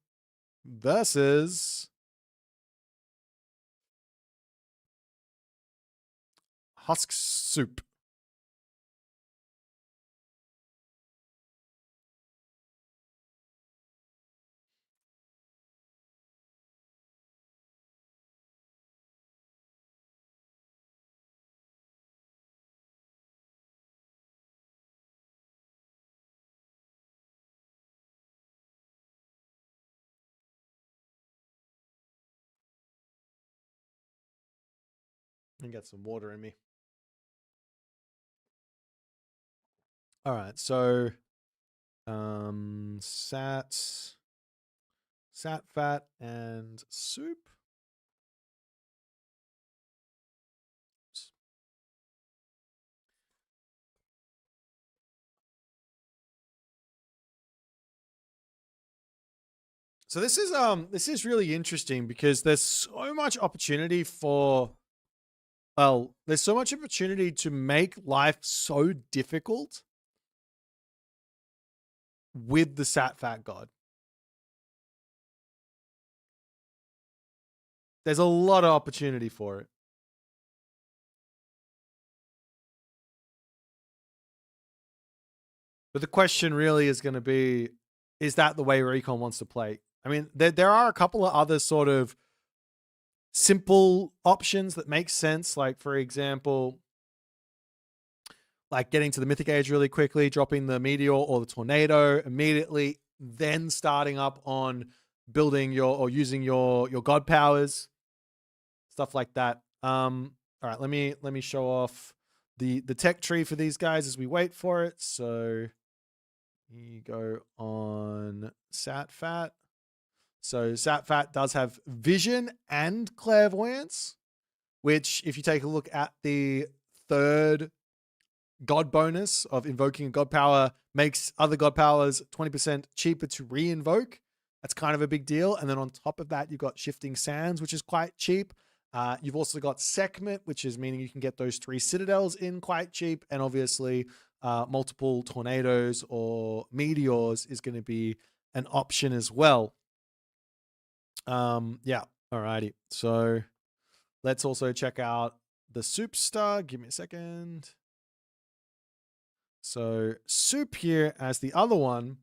versus Husk Soup. And get some water in me. All right, so Sat Fat and Soup. So this is really interesting because there's so much opportunity for there's so much opportunity to make life so difficult with the Sat Fat God. There's a lot of opportunity for it. But the question really is going to be, is that the way Recon wants to play? I mean, there are a couple of other sort of simple options that make sense. Like, for example, like getting to the Mythic Age really quickly, dropping the Meteor or the Tornado immediately, then starting up on building or using your God powers, stuff like that. All right, let me show off the tech tree for these guys as we wait for it. So you go on Sat Fat. So Sat Fat does have vision and clairvoyance, which if you take a look at the third god bonus of invoking a god power, makes other god powers 20% cheaper to re-invoke. That's kind of a big deal. And then on top of that, you've got Shifting Sands, which is quite cheap. You've also got Sekhmet, which is meaning you can get those 3 citadels in quite cheap. And obviously, multiple tornadoes or meteors is going to be an option as well. Yeah, alrighty. So let's also check out the Soup Star. Give me a second. So Soup here as the other one.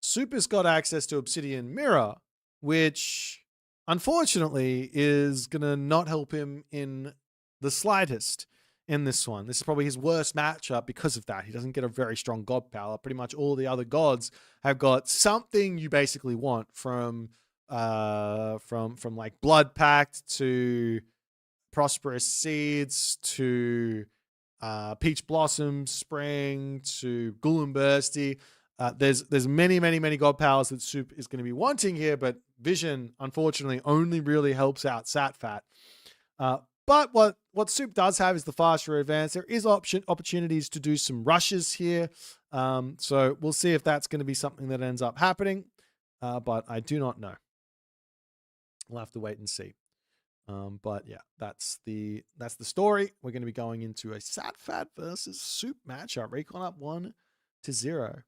Soup has got access to Obsidian Mirror, which unfortunately is going to not help him in the slightest in this one. This is probably his worst matchup because of that. He doesn't get a very strong god power. Pretty much all the other gods have got something you basically want from like Blood Pact to Prosperous Seeds to Peach Blossom Spring to Ghoul and Bursty. There's many god powers that Soup is going to be wanting here, but Vision unfortunately only really helps out Sat Fat. But what Soup does have is the faster advance. There is opportunities to do some rushes here, so we'll see if that's going to be something that ends up happening. But I do not know. We'll have to wait and see. But yeah, that's the story. We're going to be going into a Sat Fat versus Soup matchup. Recon up 1-0.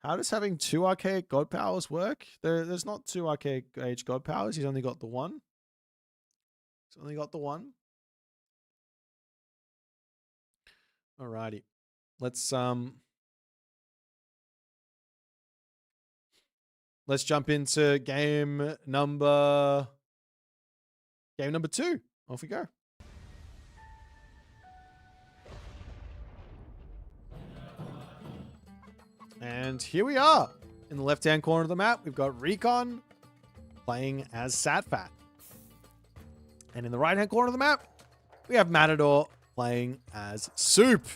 How does having 2 archaic god powers work? There's not 2 archaic age god powers. He's only got the 1. He's only got the 1. Alrighty. Let's jump into game number Game number 2. Off we go. And here we are. In the left-hand corner of the map, we've got Recon playing as Satfat. And in the right-hand corner of the map, we have Matador playing as Soup.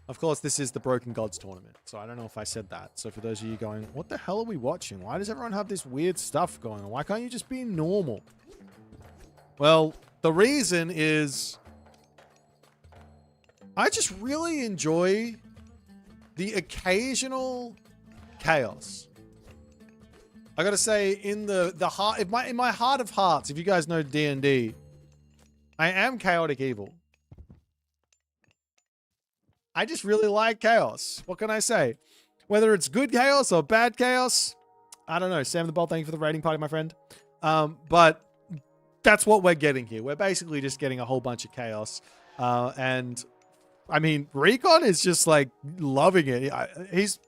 Of course, this is the Broken Gods tournament, so I don't know if I said that. So for those of you going, what the hell are we watching? Why does everyone have this weird stuff going on? Why can't you just be normal? Well, the reason is I just really enjoy the occasional chaos. I gotta say, in the heart, in my heart of hearts, if you guys know D&D, I am chaotic evil. I just really like chaos. What can I say? Whether it's good chaos or bad chaos, I don't know. Sam the Bolt, thank you for the rating party, my friend. But that's what we're getting here. We're basically just getting a whole bunch of chaos. And I mean, Recon is just like loving it. He's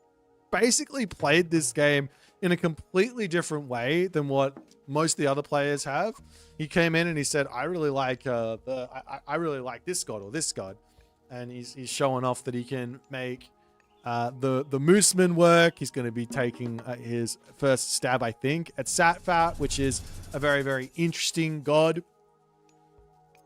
basically played this game in a completely different way than what most of the other players have. He came in and he said, I really like I really like this god or this god. And he's showing off that he can make the Mooseman work. He's going to be taking his first stab, I think, at Satfat, which is a very, very interesting god.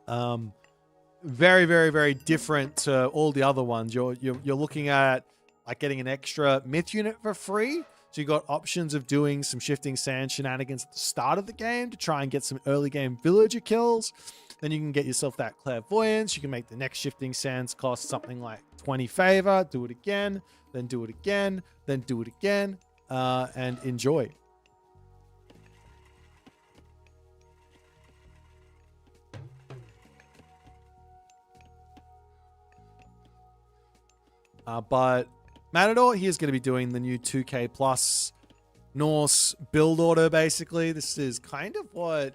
Very, very, very different to all the other ones. You're looking at like getting an extra myth unit for free. So you got options of doing some shifting sand shenanigans at the start of the game to try and get some early game villager kills. Then you can get yourself that clairvoyance. You can make the next shifting sands cost something like 20 favor. Do it again, then do it again, then do it again, and enjoy. But Matador, he is going to be doing the new 2K plus Norse build order, basically. This is kind of what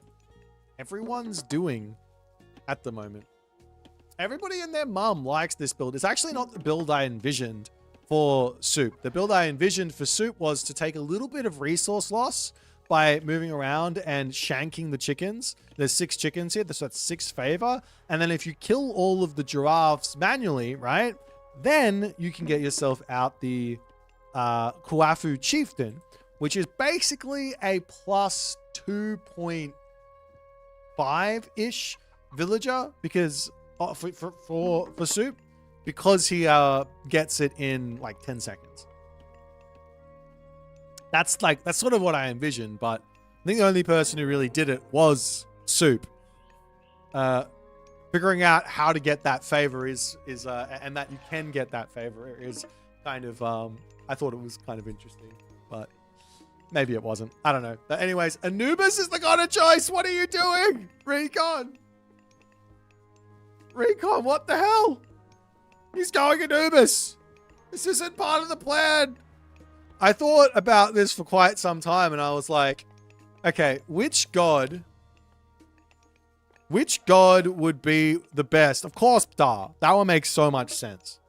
everyone's doing at the moment. Everybody and their mum likes this build. It's actually not the build I envisioned for Soup. The build I envisioned for Soup was to take a little bit of resource loss by moving around and shanking the chickens. There's 6 chickens here, so that's 6 favor. And then if you kill all of the giraffes manually, right, then you can get yourself out the Kuafu Chieftain, which is basically a plus 2.5-ish villager, because for Soup, because he gets it in like 10 seconds. That's sort of what I envisioned, but I think the only person who really did it was Soup. Figuring out how to get that favor is and that you can get that favor is kind of I thought it was kind of interesting, but maybe it wasn't. I don't know. But anyways, Anubis is the god of choice. What are you doing, Recon? Recon, what the hell? He's going Anubis. This isn't part of the plan. I thought about this for quite some time, and I was like, okay, which god would be the best? Of course, Ptah. That one makes so much sense.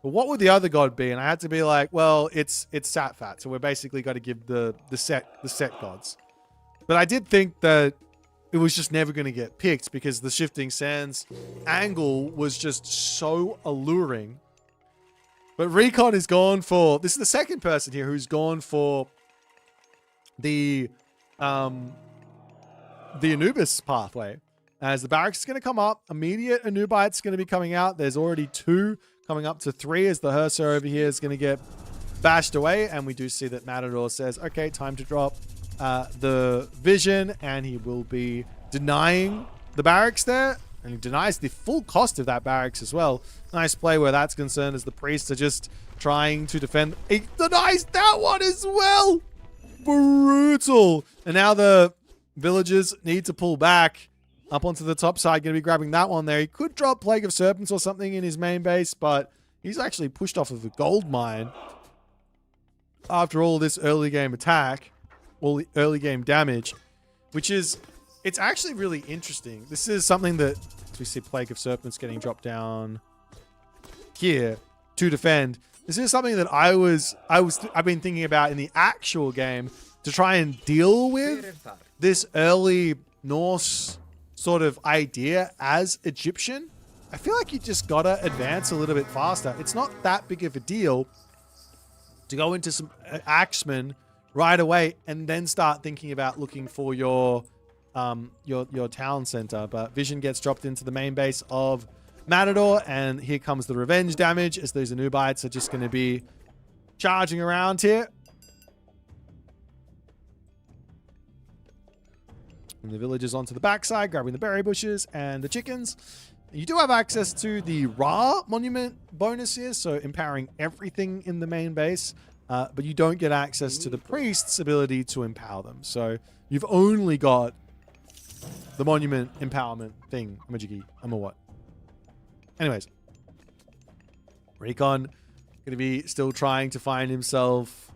But what would the other god be? And I had to be like, well, it's Satfat. So we're basically got to give the set gods. But I did think that it was just never going to get picked because the shifting sands angle was just so alluring. But Recon is gone for, this is the second person here who's gone for the Anubis pathway. As the barracks is going to come up, immediate Anubites going to be coming out. There's already 2 coming up to 3 as the Hersar over here is going to get bashed away. And we do see that Matador says, okay, time to drop the vision. And he will be denying the barracks there. And he denies the full cost of that barracks as well. Nice play where that's concerned as the priests are just trying to defend. He denies that one as well. Brutal. And now the villagers need to pull back. Up onto the top side, going to be grabbing that one there. He could drop Plague of Serpents or something in his main base, but he's actually pushed off of the gold mine after all this early game attack, all the early game damage, which is, it's actually really interesting. This is something that, as we see Plague of Serpents getting dropped down here to defend. This is something that I've been thinking about in the actual game to try and deal with this early Norse sort of idea as Egyptian, I feel like you just gotta advance a little bit faster. It's not that big of a deal to go into some axemen right away and then start thinking about looking for your town center. But vision gets dropped into the main base of Matador, and here comes the revenge damage as those Anubites are just going to be charging around here. And the villagers onto the backside, grabbing the berry bushes and the chickens. You do have access to the Ra monument bonus here, so empowering everything in the main base, but you don't get access to the priest's ability to empower them. So you've only got the monument empowerment thing, Majiki, what. Anyways, Recon going to be still trying to find himself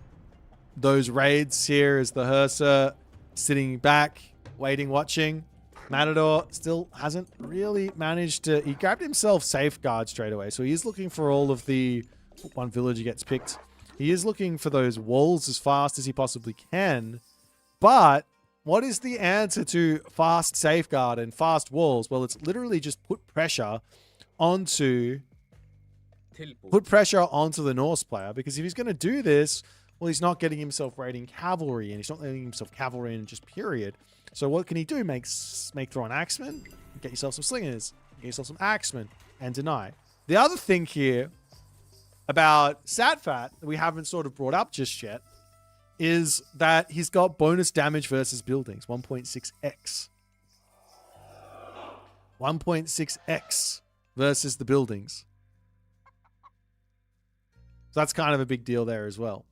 those raids here as the Hersa sitting back, waiting, watching. Matador still hasn't really managed to... He grabbed himself safeguard straight away, so he is looking for all of the... One villager gets picked. He is looking for those walls as fast as he possibly can, but what is the answer to fast safeguard and fast walls? Well, it's literally just put pressure onto the Norse player, because if he's going to do this, well, he's not getting himself raiding cavalry, and he's not letting himself cavalry in just period. So what can he do? Make throw an axeman, get yourself some slingers, get yourself some axemen, and deny. The other thing here about Satfat that we haven't sort of brought up just yet is that he's got bonus damage versus buildings, 1.6x. 1.6x versus the buildings. So that's kind of a big deal there as well.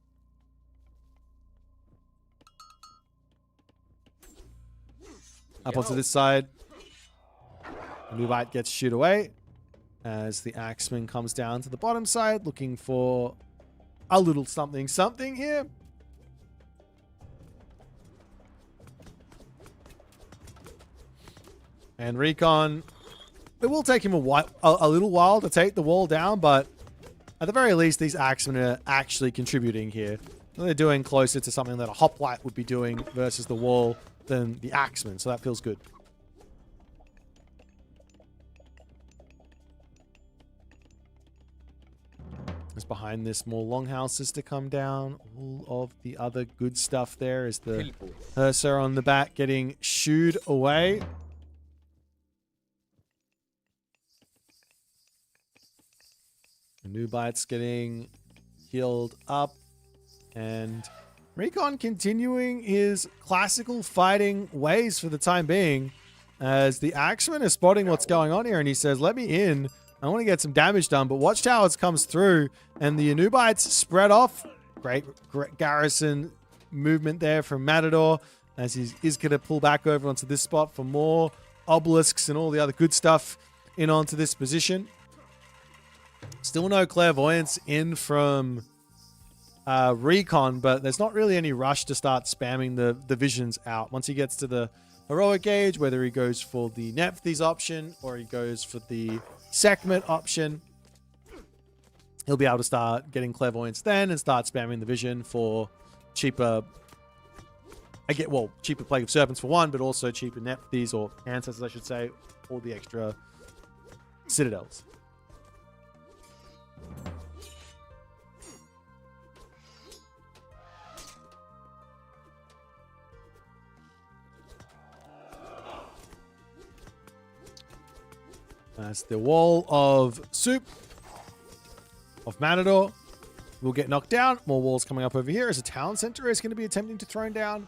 Up onto this side. Luvite gets shooed away as the axeman comes down to the bottom side looking for a little something here. And Recon, it will take him a little while to take the wall down, but at the very least, these axemen are actually contributing here. They're doing closer to something that a hoplite would be doing versus the wall than the axemen, so that feels good. As behind this, more longhouses to come down. All of the other good stuff there is the Hersa on the back getting shooed away. Nubite's getting healed up. And Recon continuing his classical fighting ways for the time being. As the Axeman is spotting what's going on here, and he says, let me in. I want to get some damage done, but Watchtowers comes through, and the Anubites spread off. Great garrison movement there from Matador, as he is going to pull back over onto this spot for more obelisks and all the other good stuff in onto this position. Still no clairvoyance in from Recon, but there's not really any rush to start spamming the visions out. Once he gets to the heroic gauge, whether he goes for the Nephthys option or he goes for the Sekhmet option, he'll be able to start getting clairvoyance then and start spamming the vision for cheaper, cheaper Plague of Serpents for one, but also cheaper Nephthys, or Ancestors I should say, or the extra Citadels. As the wall of Suppe of Matador will get knocked down. More walls coming up over here as a town center is going to be attempting to throw down.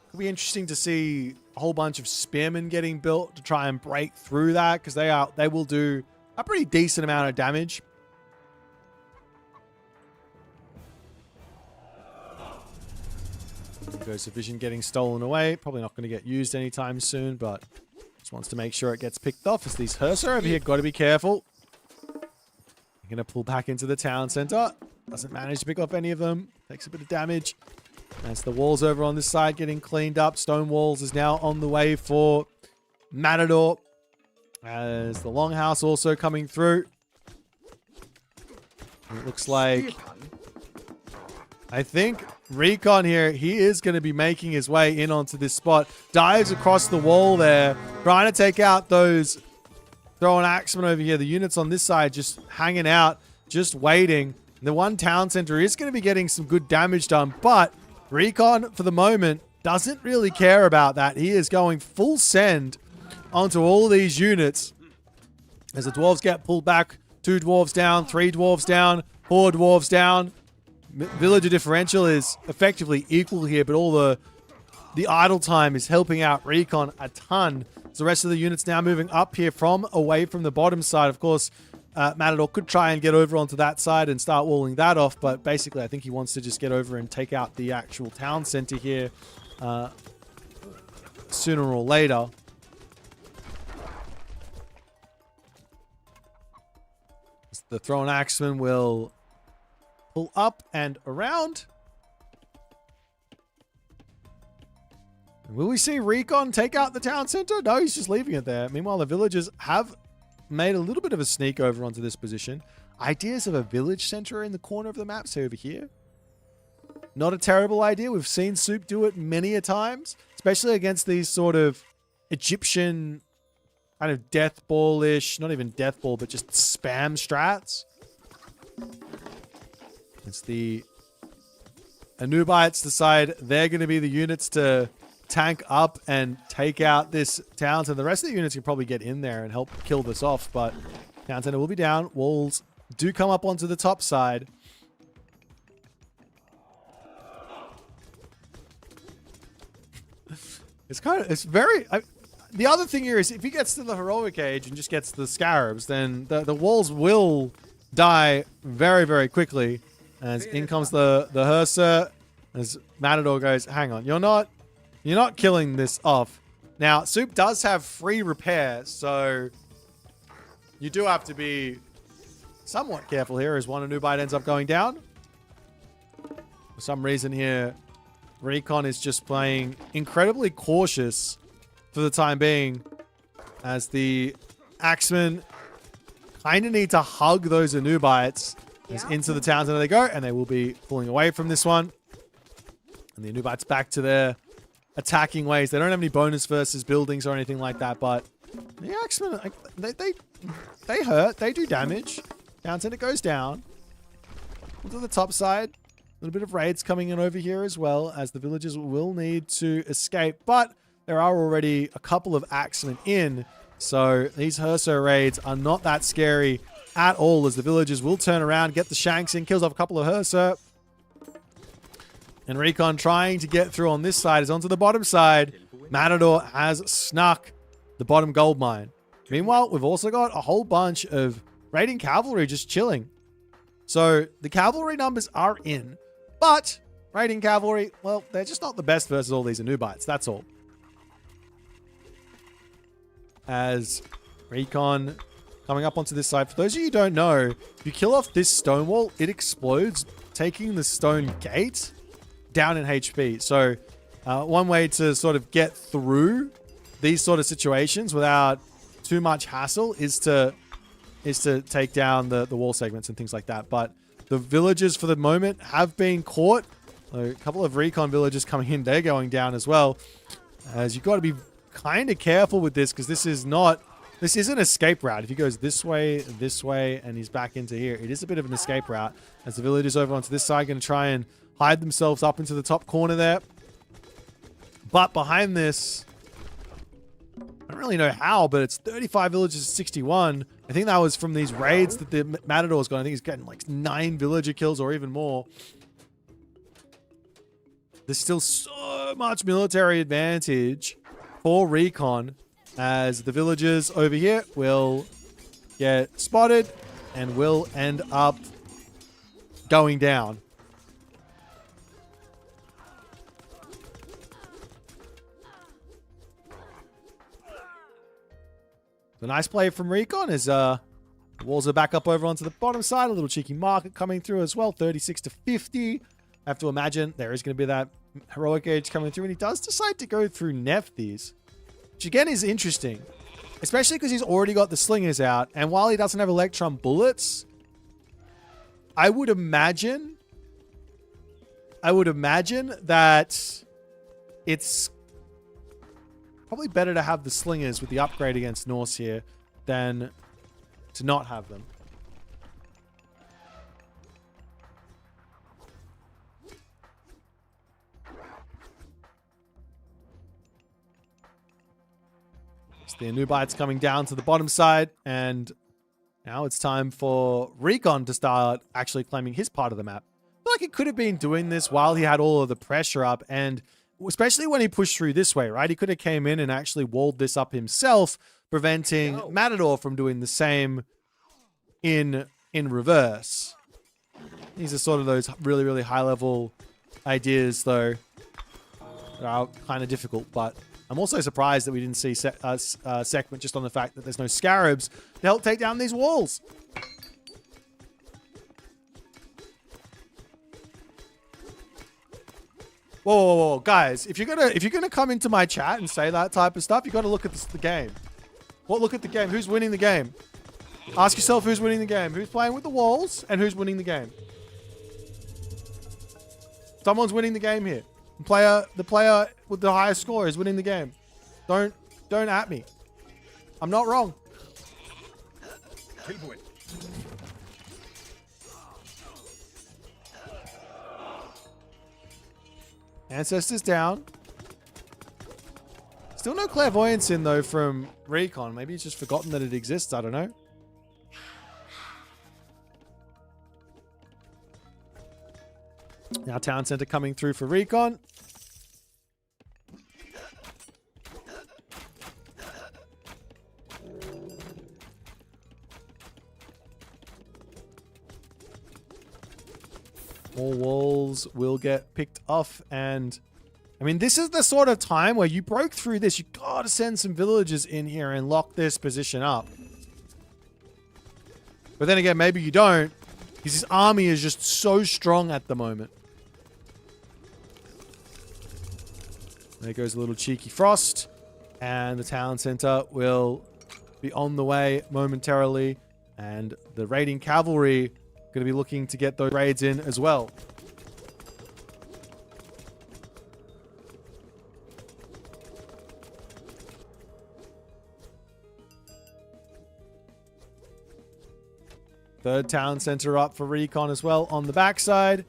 It'll be interesting to see a whole bunch of spearmen getting built to try and break through that, because they will do a pretty decent amount of damage. Goes to vision getting stolen away. Probably not going to get used anytime soon, but just wants to make sure it gets picked off. As these Hersa over here, got to be careful. You're going to pull back into the town center. Doesn't manage to pick off any of them. Takes a bit of damage. As the walls over on this side getting cleaned up. Stone walls is now on the way for Matador. As the Longhouse also coming through. And it looks like I think Recon here, he is going to be making his way in onto this spot. Dives across the wall there, trying to take out those throwing axemen over here. The units on this side just hanging out, just waiting. The one town center is going to be getting some good damage done, but Recon, for the moment, doesn't really care about that. He is going full send onto all these units as the dwarves get pulled back. 2 dwarves down, 3 dwarves down, 4 dwarves down. Villager differential is effectively equal here, but all the idle time is helping out Recon a ton. So the rest of the units now moving up here from away from the bottom side. Of course, Matador could try and get over onto that side and start walling that off, but basically I think he wants to just get over and take out the actual town center here sooner or later. The thrown axeman will pull up and around. Will we see Recon take out the town center? No, he's just leaving it there. Meanwhile, the villagers have made a little bit of a sneak over onto this position. Ideas of a village center in the corner of the map, so over here. Not a terrible idea. We've seen Suppe do it many a times, especially against these sort of Egyptian kind of death ball-ish, not even death ball, but just spam strats. It's the Anubites decide they're going to be the units to tank up and take out this town. So the rest of the units can probably get in there and help kill this off, but town center will be down. Walls do come up onto the top side. It's very... the other thing here is if he gets to the heroic age and just gets the scarabs, then the walls will die very, very quickly. As in comes the Hersa, as Matador goes, hang on, you're not killing this off. Now, Suppe does have free repair, so you do have to be somewhat careful here as one Anubite ends up going down. For some reason here, Recon is just playing incredibly cautious for the time being, as the Axemen kind of need to hug those Anubites as into the town center they go, and they will be pulling away from this one. And the Anubites back to their attacking ways. They don't have any bonus versus buildings or anything like that, but the Axemen, they hurt. They do damage. Town center goes down. Onto the top side. A little bit of raids coming in over here as well, as the villagers will need to escape, but there are already a couple of Axemen in, so these Herso raids are not that scary at all, as the villagers will turn around, get the shanks in, kills off a couple of Herso. And Recon trying to get through on this side is onto the bottom side. Matador has snuck the bottom gold mine. Meanwhile, we've also got a whole bunch of raiding cavalry just chilling. So the cavalry numbers are in, but raiding cavalry, well, they're just not the best versus all these Anubites, that's all. As Recon coming up onto this side. For those of you who don't know, if you kill off this stone wall, it explodes, taking the stone gate down in HP. So one way to sort of get through these sort of situations without too much hassle is to take down the wall segments and things like that. But the villagers for the moment have been caught. A couple of Recon villagers coming in, they're going down as well. As you've got to be kind of careful with this, because this is an escape route. If he goes this way, and he's back into here, it is a bit of an escape route. As the villagers over onto this side going to try and hide themselves up into the top corner there. But behind this, I don't really know how, but it's 35 villages to 61. I think that was from these raids that the Matador's got. I think he's getting like 9 villager kills or even more. There's still so much military advantage for Recon, as the villagers over here will get spotted and will end up going down. The nice play from Recon is the walls are back up over onto the bottom side. A little cheeky market coming through as well, 36 to 50. I have to imagine there is going to be that heroic age coming through, and he does decide to go through Nephthys, which again is interesting, especially because he's already got the slingers out, and while he doesn't have electron bullets, I would imagine I would imagine that it's probably better to have the slingers with the upgrade against Norse here than to not have them. So the Anubites coming down to the bottom side, and now it's time for Recon to start actually claiming his part of the map. I feel like he could have been doing this while he had all of the pressure up, and especially when he pushed through this way, right? He could have came in and actually walled this up himself, preventing Matador from doing the same in reverse. These are sort of those really, really high-level ideas, though, that are kind of difficult, but I'm also surprised that we didn't see Segment just on the fact that there's no Scarabs to help take down these walls. Whoa, whoa, whoa, guys! If you're gonna come into my chat and say that type of stuff, you got to look at the game. What? Look at the game. Who's winning the game? Ask yourself who's winning the game. Who's playing with the walls and who's winning the game? Someone's winning the game here. The player with the highest score is winning the game. Don't at me. I'm not wrong. Kill Boit. Ancestors down. Still no clairvoyance in though from Recon. Maybe he's just forgotten that it exists. I don't know. Now Town Center coming through for Recon. More walls will get picked off, and I mean, this is the sort of time where you broke through this. You gotta send some villagers in here and lock this position up. But then again, maybe you don't, because his army is just so strong at the moment. There goes a little cheeky frost, and the town center will be on the way momentarily, and the raiding cavalry going to be looking to get those raids in as well. Third town center up for Recon as well on the backside.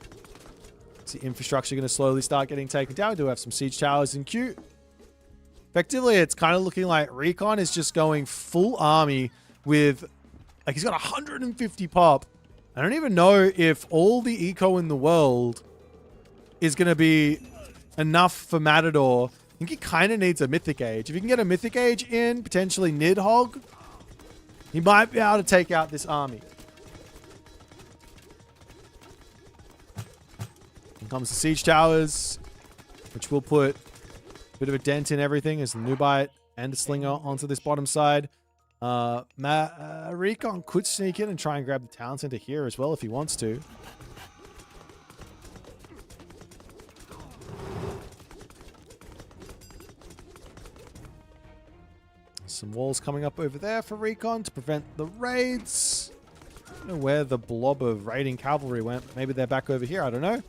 See infrastructure going to slowly start getting taken down. We do have some siege towers in queue. Effectively, it's kind of looking like Recon is just going full army with, like, he's got 150 pop. I don't even know if all the eco in the world is going to be enough for Matador. I think he kind of needs a Mythic Age. If you can get a Mythic Age in, potentially Nidhogg, he might be able to take out this army. Here comes the Siege Towers, which will put a bit of a dent in everything as the Nubite and the Slinger onto this bottom side. Recon could sneak in and try and grab the town center here as well if he wants to. Some walls coming up over there for Recon to prevent the raids. I don't know where the blob of raiding cavalry went. Maybe they're back over here. I don't know.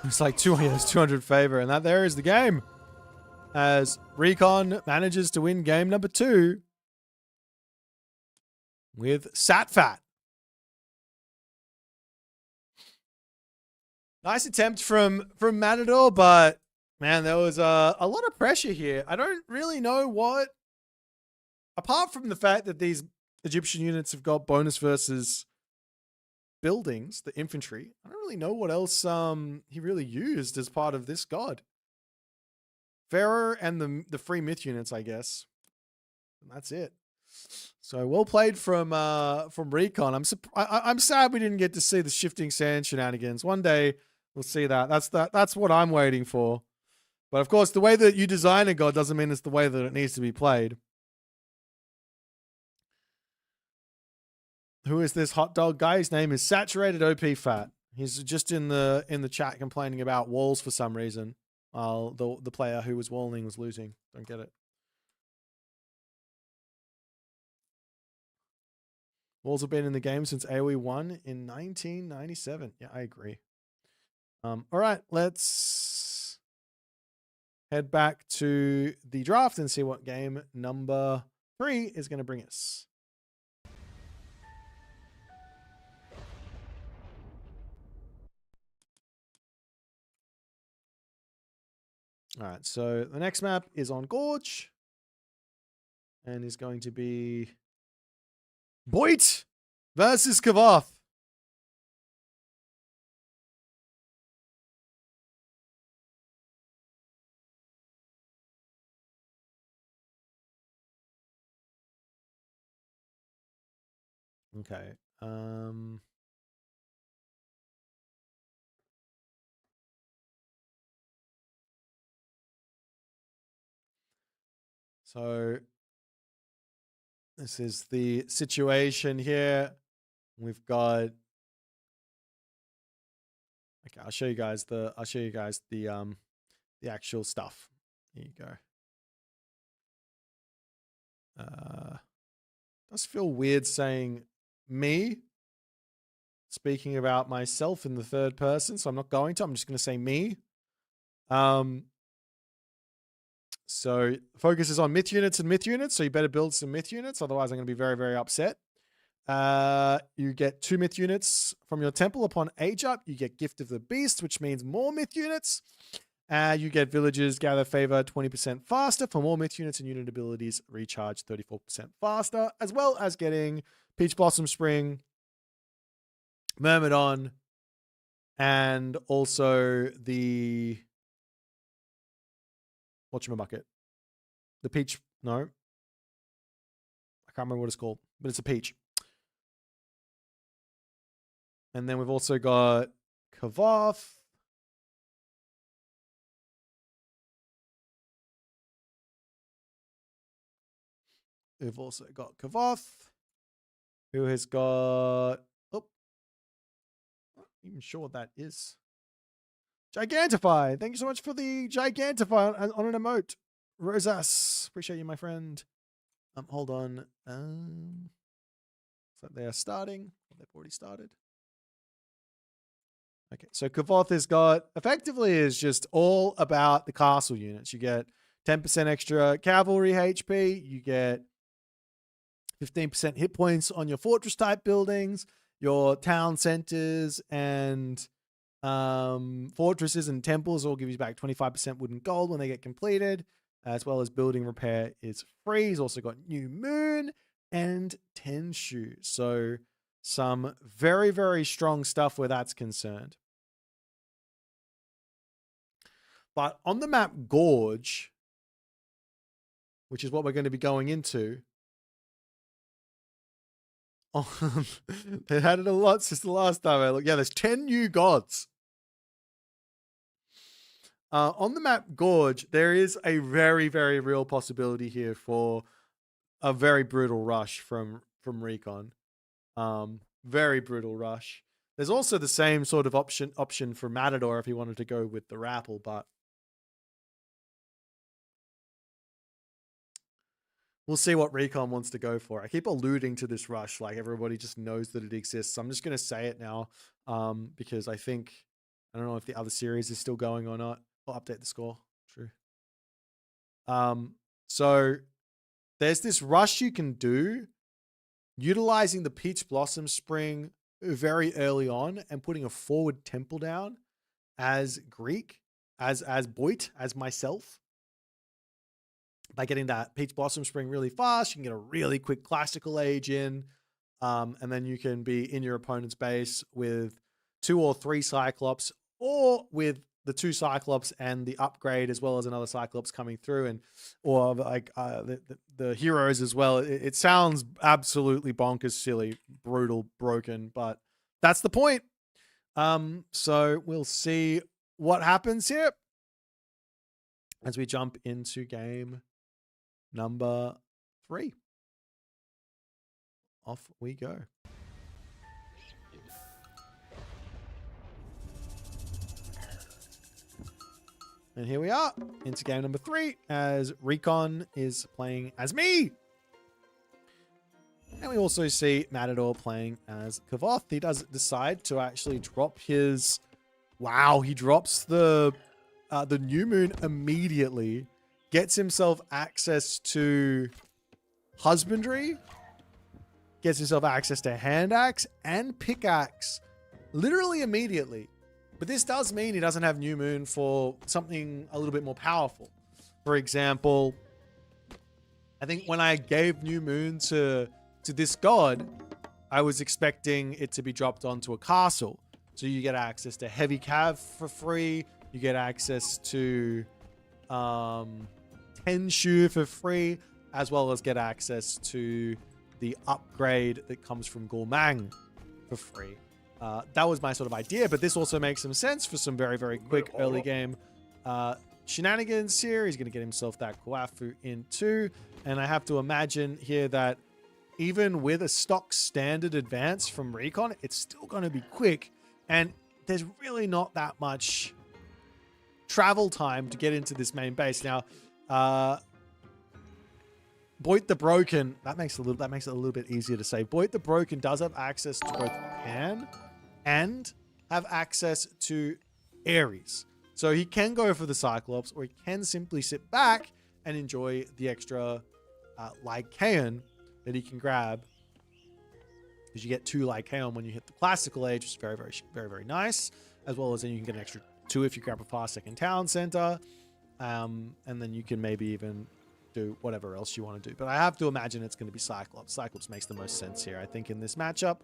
It's like 200 favor, and that there is the game. As Recon manages to win game number 2 with Satfat. Nice attempt from Matador, but man, there was a lot of pressure here. I don't really know what, apart from the fact that these Egyptian units have got bonus versus buildings, the infantry. I don't really know what else he really used as part of this god. Pharaoh and the free myth units, I guess. And that's it. So well played from Recon. I'm sad we didn't get to see the shifting sand shenanigans. One day we'll see that. That's what I'm waiting for. But of course, the way that you design a god doesn't mean it's the way that it needs to be played. Who is this hot dog guy? His name is Saturated OP Fat. He's just in the chat complaining about walls for some reason. The player who was walling was losing. Don't get it. Walls have been in the game since AoE 1 in 1997. Yeah, I agree. All right, let's head back to the draft and see what game number 3 is going to bring us. All right, so the next map is on Gorge and is going to be Boit versus Kvoth. Okay. So this is the situation here. We've got. Okay, I'll show you guys the actual stuff. Here you go. Does feel weird saying me, speaking about myself in the third person, so I'm not going to. I'm just going to say me. So focus is on myth units and myth units, so you better build some myth units, otherwise I'm going to be very, very upset. You get 2 myth units from your temple upon age up. You get Gift of the Beast, which means more myth units. You get villagers gather favor 20% faster for more myth units, and unit abilities recharge 34% faster, as well as getting Peach Blossom Spring, Myrmidon, and also the whatchamacallit. The peach, no. I can't remember what it's called, but it's a peach. And then we've also got Kvoth. We've also got Kvoth, who has got, oh, not even sure what that is. Gigantify. Thank you so much for the Gigantify on an emote. Rosas. Appreciate you, my friend. Hold on. So they are starting. They've already started. Okay, so Kvoth has got, effectively is just all about the castle units. You get 10% extra cavalry HP. You get 15% hit points on your fortress type buildings, your town centers, and fortresses and temples all give you back 25% wood and gold when they get completed, as well as building repair is free. He's also got New Moon and Tenshu. So some very, very strong stuff where that's concerned. But on the map Gorge, which is what we're going to be going into, they had it a lot since the last time I looked. Yeah, there's 10 new gods. On the map Gorge, there is a very, very real possibility here for a very brutal rush from Recon. Very brutal rush. There's also the same sort of option for Matador if he wanted to go with the Rappel, but we'll see what Recon wants to go for. I keep alluding to this rush like everybody just knows that it exists. I'm just going to say it now because I don't know if the other series is still going or not. I'll update the score. True. So there's this rush you can do utilizing the Peach Blossom Spring very early on and putting a forward temple down as Greek, as Boit, as myself. By getting that Peach Blossom Spring really fast, you can get a really quick classical age in, and then you can be in your opponent's base with 2 or 3 Cyclops, or with the 2 Cyclops and the upgrade, as well as another Cyclops coming through, and or like the heroes as well. It sounds absolutely bonkers, silly, brutal, broken, but that's the point. So we'll see what happens here as we jump into game number 3. Off we go. And here we are into game number 3 as Recon is playing as me. And we also see Matador playing as Kvoth. He does decide to actually drop his... Wow, he drops the new moon immediately. Gets himself access to husbandry. Gets himself access to hand axe and pickaxe. Literally immediately. But this does mean he doesn't have new moon for something a little bit more powerful. For example, I think when I gave new moon to this god, I was expecting it to be dropped onto a castle. So you get access to heavy cav for free. You get access to Tenshu for free, as well as get access to the upgrade that comes from Gormang for free. That was my sort of idea, but this also makes some sense for some very, very quick early game shenanigans here. He's going to get himself that Kwafu in too. And I have to imagine here that even with a stock standard advance from Recon, it's still going to be quick. And there's really not that much travel time to get into this main base. Now, Boit the Broken, that makes it a little bit easier to say. Boit the Broken does have access to both Pan and have access to Ares. So he can go for the Cyclops, or he can simply sit back and enjoy the extra Lycaon that he can grab. Because you get 2 Lycaon when you hit the classical age, which is very, very, very, very nice. As well as then you can get an extra 2 if you grab a fast second town center. And then you can maybe even do whatever else you want to do. But I have to imagine it's going to be Cyclops. Cyclops makes the most sense here, I think, in this matchup.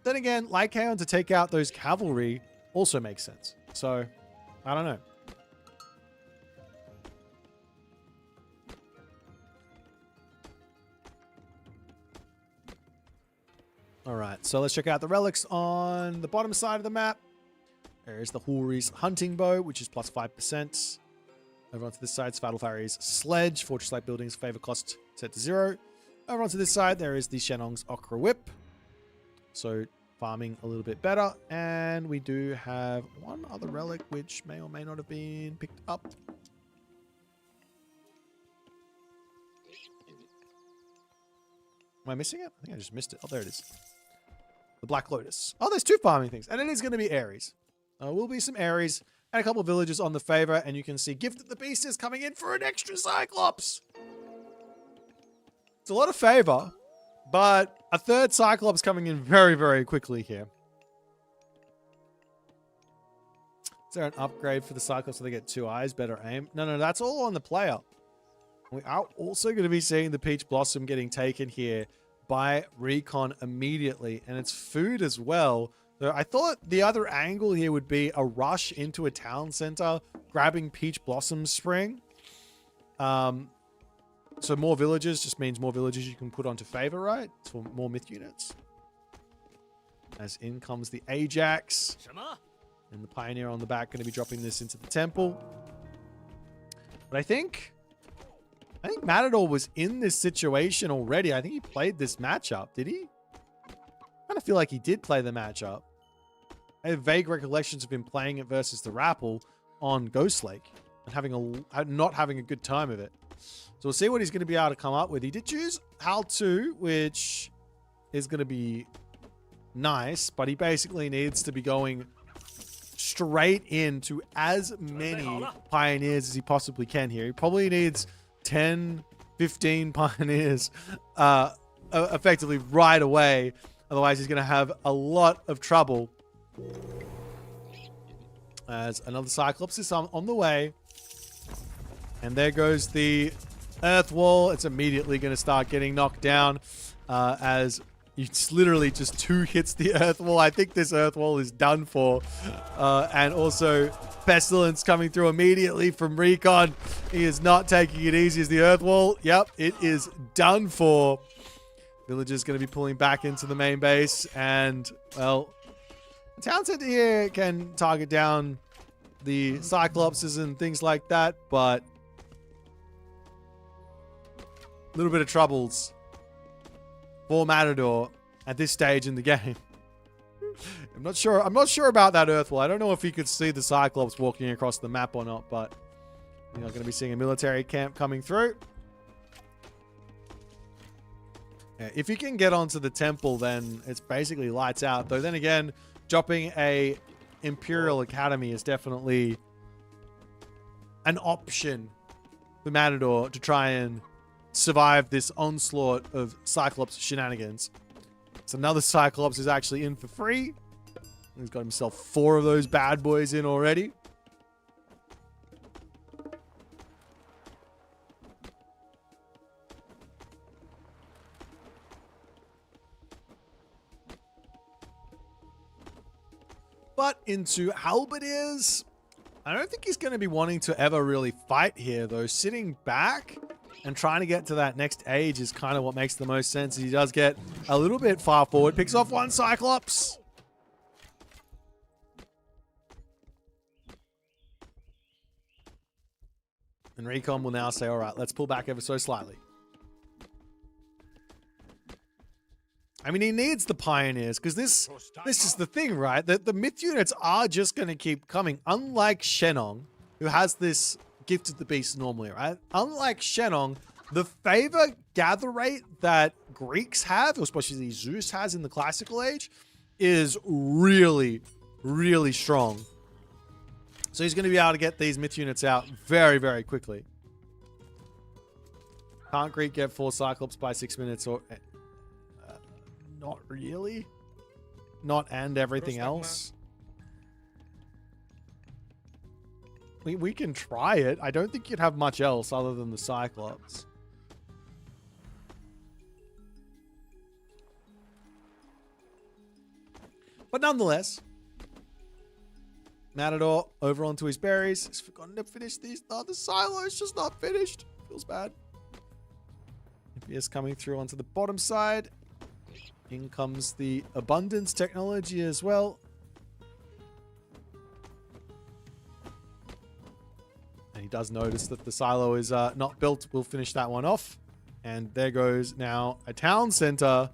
Then again, Lycaon to take out those cavalry also makes sense. So, I don't know. All right, so let's check out the relics on the bottom side of the map. There's the Hori's hunting bow, which is plus 5%. Over onto this side, Fatal Farry's sledge, fortress-like buildings, favor cost set to 0. Over onto this side, there is the Shenong's Okra whip. So farming a little bit better. And we do have one other relic, which may or may not have been picked up. Am I missing it? I think I just missed it. Oh, there it is. The Black Lotus. Oh, there's 2 farming things. And it is going to be Ares. Will be some Ares and a couple of villages on the favor. And you can see Gift of the Beast is coming in for an extra Cyclops. It's a lot of favor, but a 3rd Cyclops coming in very, very quickly here. Is there an upgrade for the Cyclops so they get 2 eyes, better aim? No, that's all on the player. We are also going to be seeing the Peach Blossom getting taken here by Recon immediately. And it's food as well. So I thought the other angle here would be a rush into a town center, grabbing Peach Blossom Spring. So more villages just means more villages you can put onto favor, right? It's for more myth units. As in comes the Ajax. And the Pioneer on the back going to be dropping this into the temple. But I think Matador was in this situation already. I think he played this matchup. Did he? I kind of feel like he did play the matchup. I have vague recollections of him playing it versus the Rapple on Ghost Lake and not having a good time of it. So we'll see what he's going to be able to come up with. He did choose HAL 2, which is going to be nice, but he basically needs to be going straight into as many Pioneers as he possibly can here. He probably needs 10, 15 Pioneers effectively right away. Otherwise, he's going to have a lot of trouble. As another Cyclops is on the way. And there goes the Earth Wall. It's immediately going to start getting knocked down as it's literally just 2 hits the Earth Wall. I think this Earth Wall is done for. And also Pestilence coming through immediately from Recon. He is not taking it easy as the Earth Wall. Yep, it is done for. Villagers going to be pulling back into the main base. And, well, the town center here can target down the Cyclopses and things like that. But a little bit of troubles for Matador at this stage in the game. I'm not sure. I'm not sure about that Earthwall. I don't know if he could see the Cyclops walking across the map or not, but you're not going to be seeing a military camp coming through. Yeah, if you can get onto the temple, then it's basically lights out. Though then again, dropping a Imperial Academy is definitely an option for Matador to try and survive this onslaught of Cyclops shenanigans. So another Cyclops is actually in for free. He's got himself 4 of those bad boys in already. But into Halberdiers, I don't think he's going to be wanting to ever really fight here, though. Sitting back and trying to get to that next age is kind of what makes the most sense. He does get a little bit far forward. Picks off 1 Cyclops. And Recon will now say, all right, let's pull back ever so slightly. I mean, he needs the Pioneers because this is the thing, right? The myth units are just going to keep coming. Unlike Shenong, who has this Gift of the Beast normally, right? Unlike Shenong, the favor gather rate that Greeks have, or especially Zeus has in the classical age, is really, really strong. So he's going to be able to get these myth units out very, very quickly. Can't Greek get 4 Cyclops by 6 minutes or... not really. Not and everything else. We can try it. I don't think you'd have much else other than the Cyclops. But nonetheless, Matador over onto his berries. He's forgotten to finish these. Oh, the silo is just not finished. Feels bad. FPS coming through onto the bottom side. In comes the abundance technology as well. And he does notice that the silo is not built. We'll finish that one off. And there goes now a town center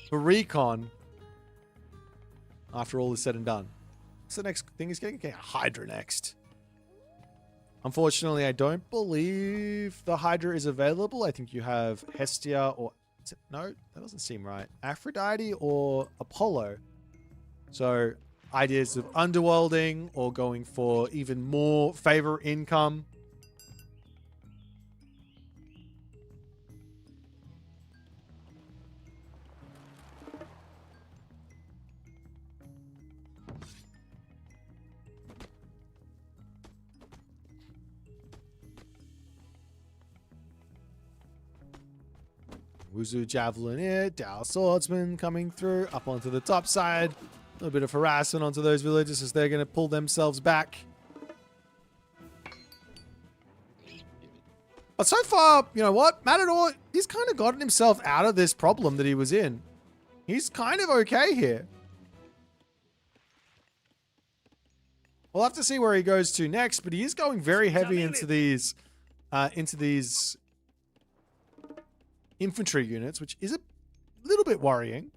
for Recon. After all is said and done. What's the next thing he's getting? Okay, Hydra next. Unfortunately, I don't believe the Hydra is available. I think you have Hestia or... No, that doesn't seem right. Aphrodite or Apollo. So ideas of underworlding or going for even more favor income. Wuzu Javelin here, Dao Swordsman coming through, up onto the top side. A little bit of harassment onto those villagers as they're going to pull themselves back. But so far, you know what? Matador, he's kind of gotten himself out of this problem that he was in. He's kind of okay here. We'll have to see where he goes to next, but he is going very heavy into these infantry units, which is a little bit worrying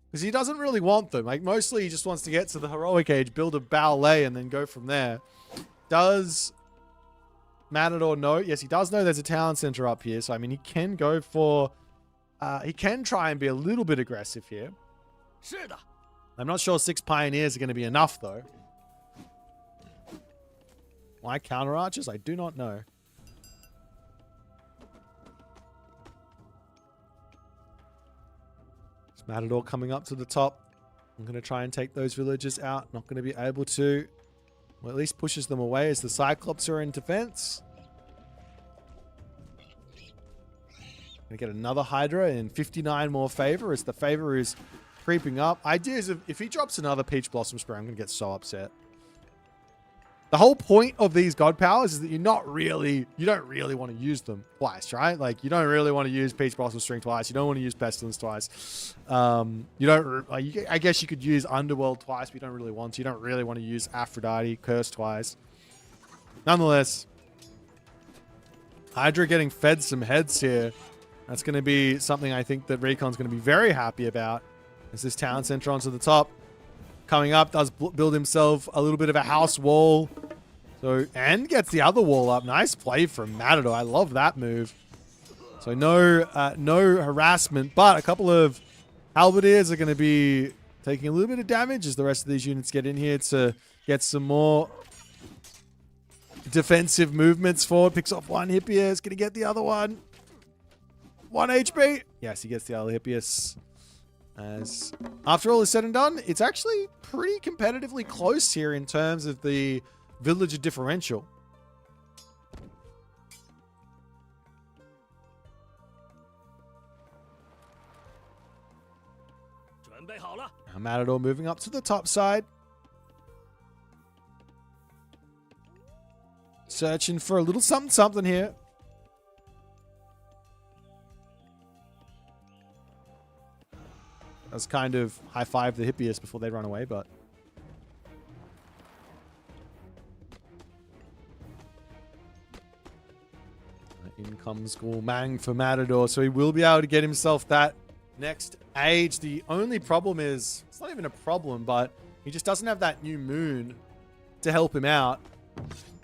because he doesn't really want them. Like, mostly he just wants to get to the heroic age, build a ballet, and then go from there. Does Matador know? Yes, he does know there's a town center up here. So, I mean, he can go for... he can try and be a little bit aggressive here. I'm not sure 6 Pioneers are going to be enough, though. Why counter archers? I do not know. Matador coming up to the top. I'm going to try and take those villagers out. Not going to be able to. Well, at least pushes them away as the Cyclops are in defense. Going to get another Hydra and 59 more favor as the favor is creeping up. Ideas of if he drops another Peach Blossom Spray, I'm going to get so upset. The whole point of these god powers is that you don't really want to use them twice, right? Like, you don't really want to use Peach Blossom String twice. You don't want to use Pestilence twice. I guess you could use Underworld twice, but you don't really want to. You don't really want to use Aphrodite, Curse twice. Nonetheless, Hydra getting fed some heads here. That's going to be something I think that Recon's going to be very happy about. As this town center onto the top. coming up, does build himself a little bit of a house wall. So, and gets the other wall up. Nice play from Matador. I love that move. So no harassment, but a couple of halberdiers are going to be taking a little bit of damage as the rest of these units get in here to get some more defensive movements forward. Picks off one Hippias. Going to get the other one. 1 HP. Yes, he gets the other Hippias. As after all is said and done, it's actually pretty competitively close here in terms of the villager differential. Now Matador moving up to the top side. Searching for a little something here. That's kind of high-five the Hippias before they run away, but... In comes Gourmand for Matador, so he will be able to get himself that next age. The only problem is, it's not even a problem, but he just doesn't have that new moon to help him out.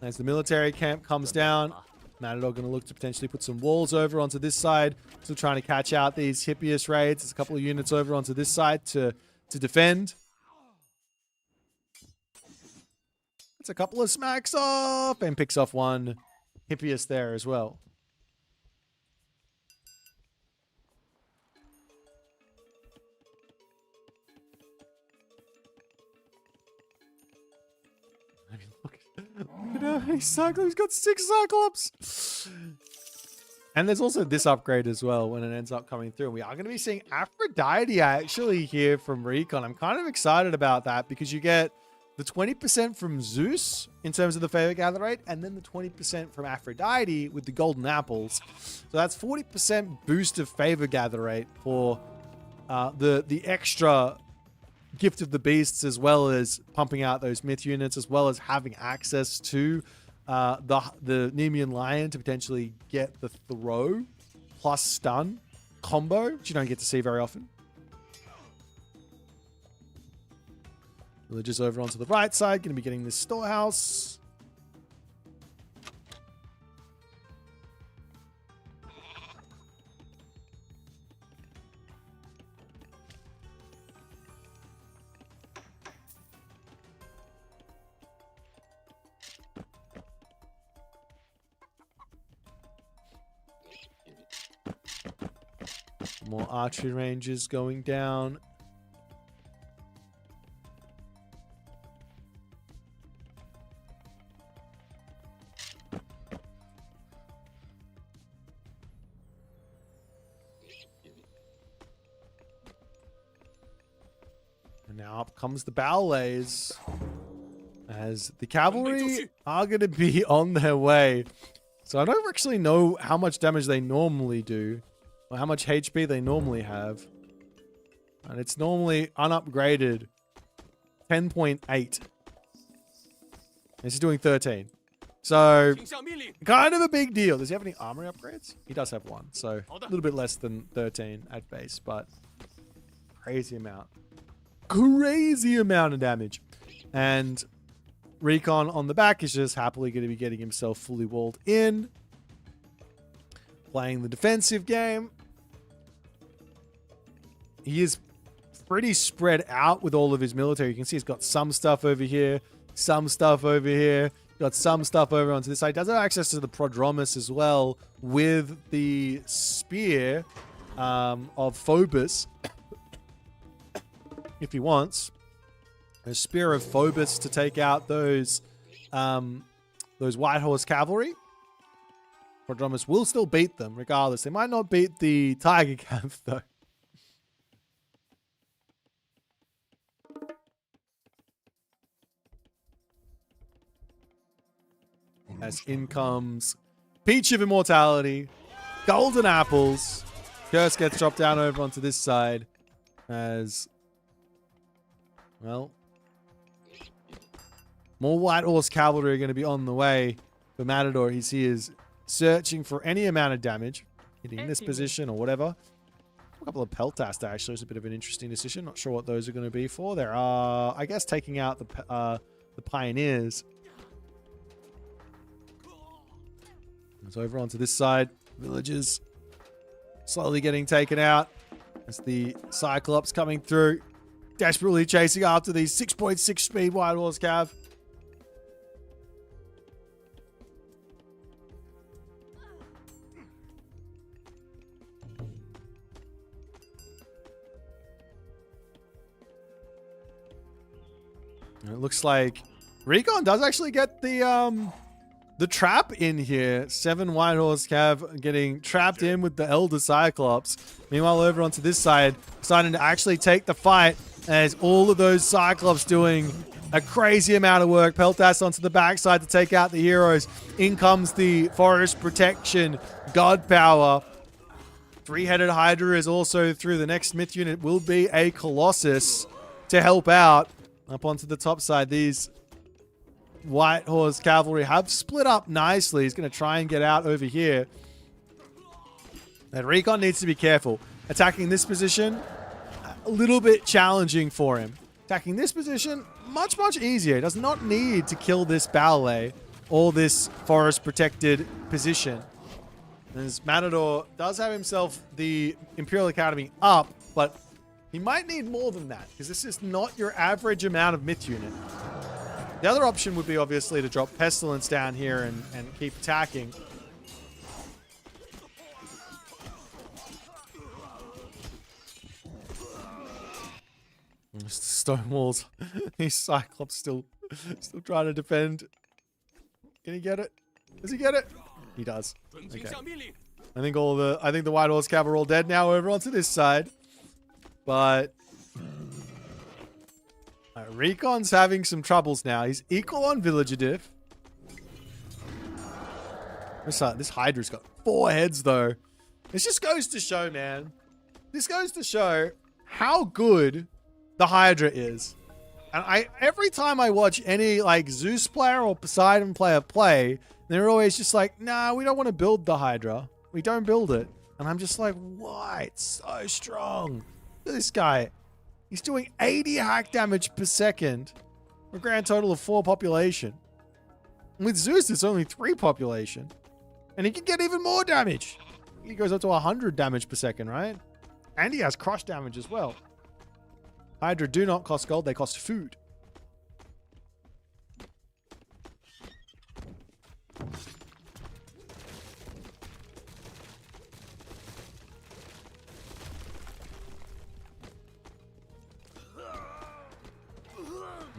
As the military camp comes down, Matador going to look to potentially put some walls over onto this side. Still trying to catch out these Hippias raids. There's a couple of units over onto this side to defend. It's a couple of smacks off and picks off one Hippias there as well. Look at how many Cyclops. He's got 6 Cyclops. And there's also this upgrade as well when it ends up coming through. We are going to be seeing Aphrodite actually here from Recon. I'm kind of excited about that because you get the 20% from Zeus in terms of the favor gather rate, and then the 20% from Aphrodite with the golden apples. So that's 40% boost of favor gather rate for the extra Gift of the Beasts, as well as pumping out those myth units, as well as having access to the Nemean Lion to potentially get the throw plus stun combo, which you don't get to see very often. Villagers over onto the right side, going to be getting this storehouse. More archery ranges going down. And now up comes the bowlays, as the cavalry are going to be on their way. So I don't actually know how much damage they normally do, or how much HP they normally have. And it's normally unupgraded 10.8. This is doing 13. So, kind of a big deal. Does he have any armory upgrades? He does have one. So, a little bit less than 13 at base, but crazy amount. Crazy amount of damage. And Recon on the back is just happily going to be getting himself fully walled in. Playing the defensive game. He is pretty spread out with all of his military. You can see he's got some stuff over here, some stuff over here, got some stuff over onto this side. He does have access to the Prodromus as well with the spear of Phobos, if he wants. A spear of Phobos to take out those White Horse cavalry. Prodromus will still beat them regardless. They might not beat the Tiger Camp though. As in comes Peach of Immortality, Golden Apples. Curse gets dropped down over onto this side. As, well, more White Horse Cavalry are going to be on the way for Matador. He is searching for any amount of damage, hitting this position or whatever. A couple of Peltast actually is a bit of an interesting decision. Not sure what those are going to be for. There are, I guess, taking out the Pioneers. It's over onto this side. Villagers slowly getting taken out as the Cyclops coming through, desperately chasing after these 6.6 speed White Horse Cav. And it looks like Recon does actually get the trap in here. 7 White Horse Cav getting trapped in with the Elder Cyclops. Meanwhile, over onto this side, starting to actually take the fight as all of those Cyclops doing a crazy amount of work. Peltas onto the backside to take out the heroes. In comes the Forest Protection God Power. 3-headed Hydra is also through. The next Myth unit will be a Colossus to help out. Up onto the top side, these White Horse Cavalry have split up nicely. He's going to try and get out over here. And Recon needs to be careful. Attacking this position, a little bit challenging for him. Attacking this position, much, much easier. He does not need to kill this ballet or this forest-protected position. As Matador does have himself the Imperial Academy up, but he might need more than that, because this is not your average amount of Myth unit. The other option would be obviously to drop Pestilence down here and keep attacking. Stone walls. These Cyclops still trying to defend. Can he get it? Does he get it? He does. Okay. I think the White Horse Cav are all dead now over onto this side. But Recon's having some troubles now. He's equal on Villager diff. This Hydra's got 4 heads though. This just goes to show, man. This goes to show how good the Hydra is. And every time I watch any like Zeus player or Poseidon player play, they're always just like, nah, we don't want to build the Hydra. We don't build it. And I'm just like, why? It's so strong. Look at this guy. He's doing 80 hack damage per second. A grand total of 4 population. With Zeus, it's only 3 population. And he can get even more damage. He goes up to 100 damage per second, right? And he has crush damage as well. Hydra do not cost gold, they cost food.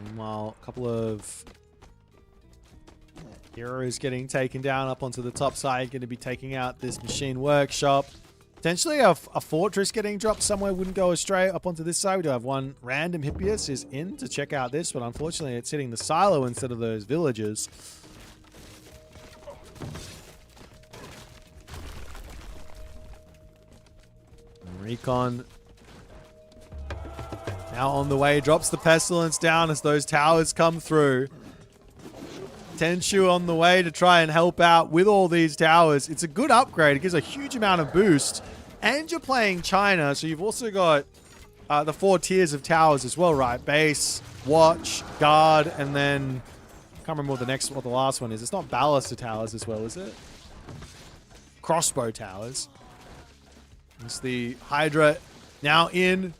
Meanwhile, a couple of heroes getting taken down up onto the top side. Going to be taking out this machine workshop. Potentially a fortress getting dropped somewhere wouldn't go astray. Up onto this side, we do have one random Hippias is in to check out this, but unfortunately it's hitting the silo instead of those villagers. Recon now on the way, drops the Pestilence down as those towers come through. Tenshu on the way to try and help out with all these towers. It's a good upgrade. It gives a huge amount of boost. And you're playing China, so you've also got the 4 tiers of towers as well, right? Base, watch, guard, and then I can't remember what the last one is. It's not baluster towers as well, is it? Crossbow towers. It's the Hydra now in,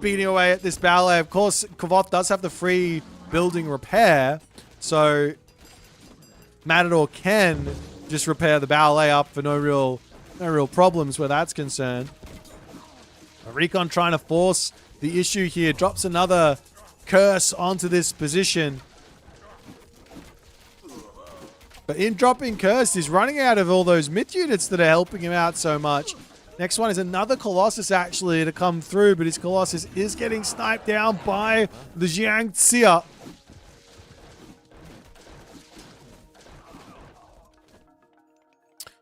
beating away at this ballet. Of course, Kvoth does have the free building repair, so Matador can just repair the ballet up for no real problems where that's concerned. Recon trying to force the issue here. Drops another curse onto this position. But in dropping curse, he's running out of all those Myth units that are helping him out so much. Next one is another Colossus actually to come through, but his Colossus is getting sniped down by the Jiangxia.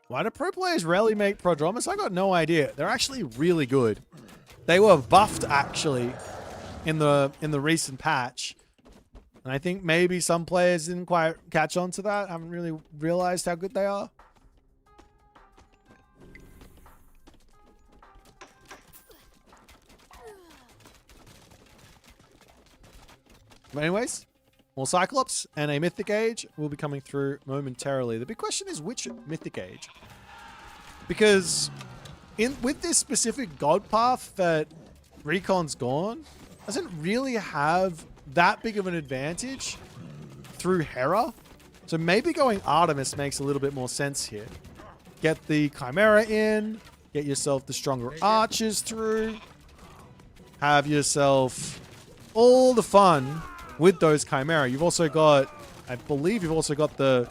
Why do pro players rarely make Prodromus? I got no idea. They're actually really good. They were buffed actually in the recent patch. And I think maybe some players didn't quite catch on to that. Haven't really realized how good they are. But anyways, more Cyclops and a Mythic Age will be coming through momentarily. The big question is which Mythic Age? Because with this specific God path that Recon's gone, doesn't really have that big of an advantage through Hera. So maybe going Artemis makes a little bit more sense here. Get the Chimera in, get yourself the stronger archers through, have yourself all the fun with those Chimera. You've also got, I believe you've also got the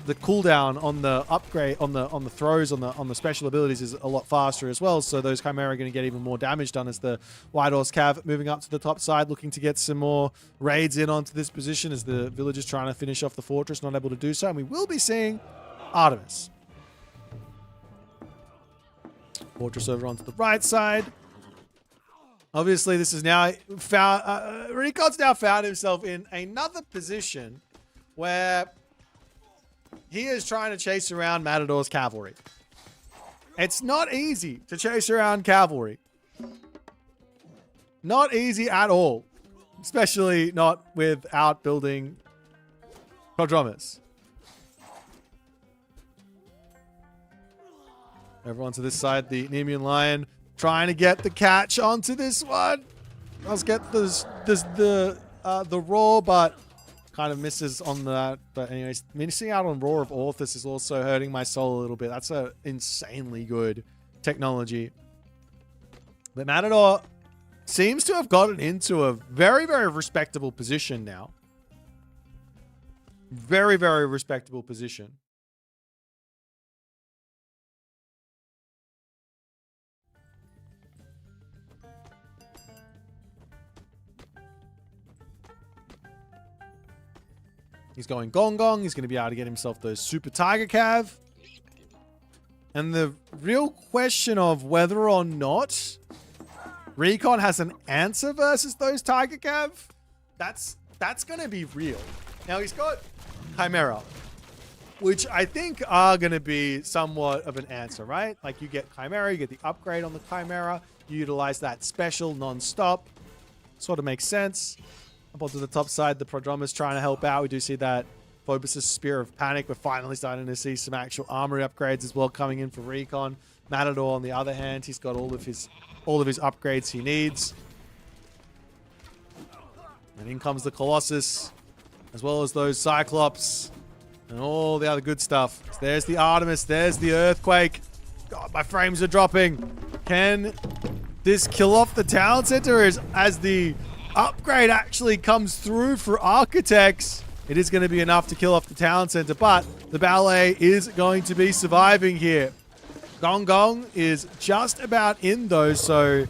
cooldown on the upgrade, on the throws, on the special abilities is a lot faster as well. So those Chimera are going to get even more damage done as the White Horse Cav moving up to the top side, looking to get some more raids in onto this position as the villagers trying to finish off the fortress, not able to do so. And we will be seeing Artemis. Fortress over onto the right side. Obviously, this is now found. Recon's now found himself in another position where he is trying to chase around Matador's cavalry. It's not easy to chase around cavalry. Not easy at all. Especially not without building Prodromus. Everyone to this side, the Nemean Lion trying to get the catch onto this one. Let's get the roar, but kind of misses on that. But anyways, missing out on Roar of Orthus is also hurting my soul a little bit. That's a insanely good technology. But Matador seems to have gotten into a very, very respectable position now. Very, very respectable position. He's going Gong Gong. He's going to be able to get himself those Super Tiger Cav. And the real question of whether or not Recon has an answer versus those Tiger Cav, that's going to be real. Now, he's got Chimera, which I think are going to be somewhat of an answer, right? Like, you get Chimera, you get the upgrade on the Chimera, you utilize that special non-stop. Sort of makes sense. Up onto the top side, the Prodromus trying to help out. We do see that Phobos' Spear of Panic. We're finally starting to see some actual armory upgrades as well coming in for Recon. Matador, on the other hand, he's got all of his upgrades he needs. And in comes the Colossus, as well as those Cyclops and all the other good stuff. So there's the Artemis. There's the Earthquake. God, my frames are dropping. Can this kill off the town center as the upgrade actually comes through for Architects? It is going to be enough to kill off the town center, but the ballet is going to be surviving here. Gong Gong is just about in though, so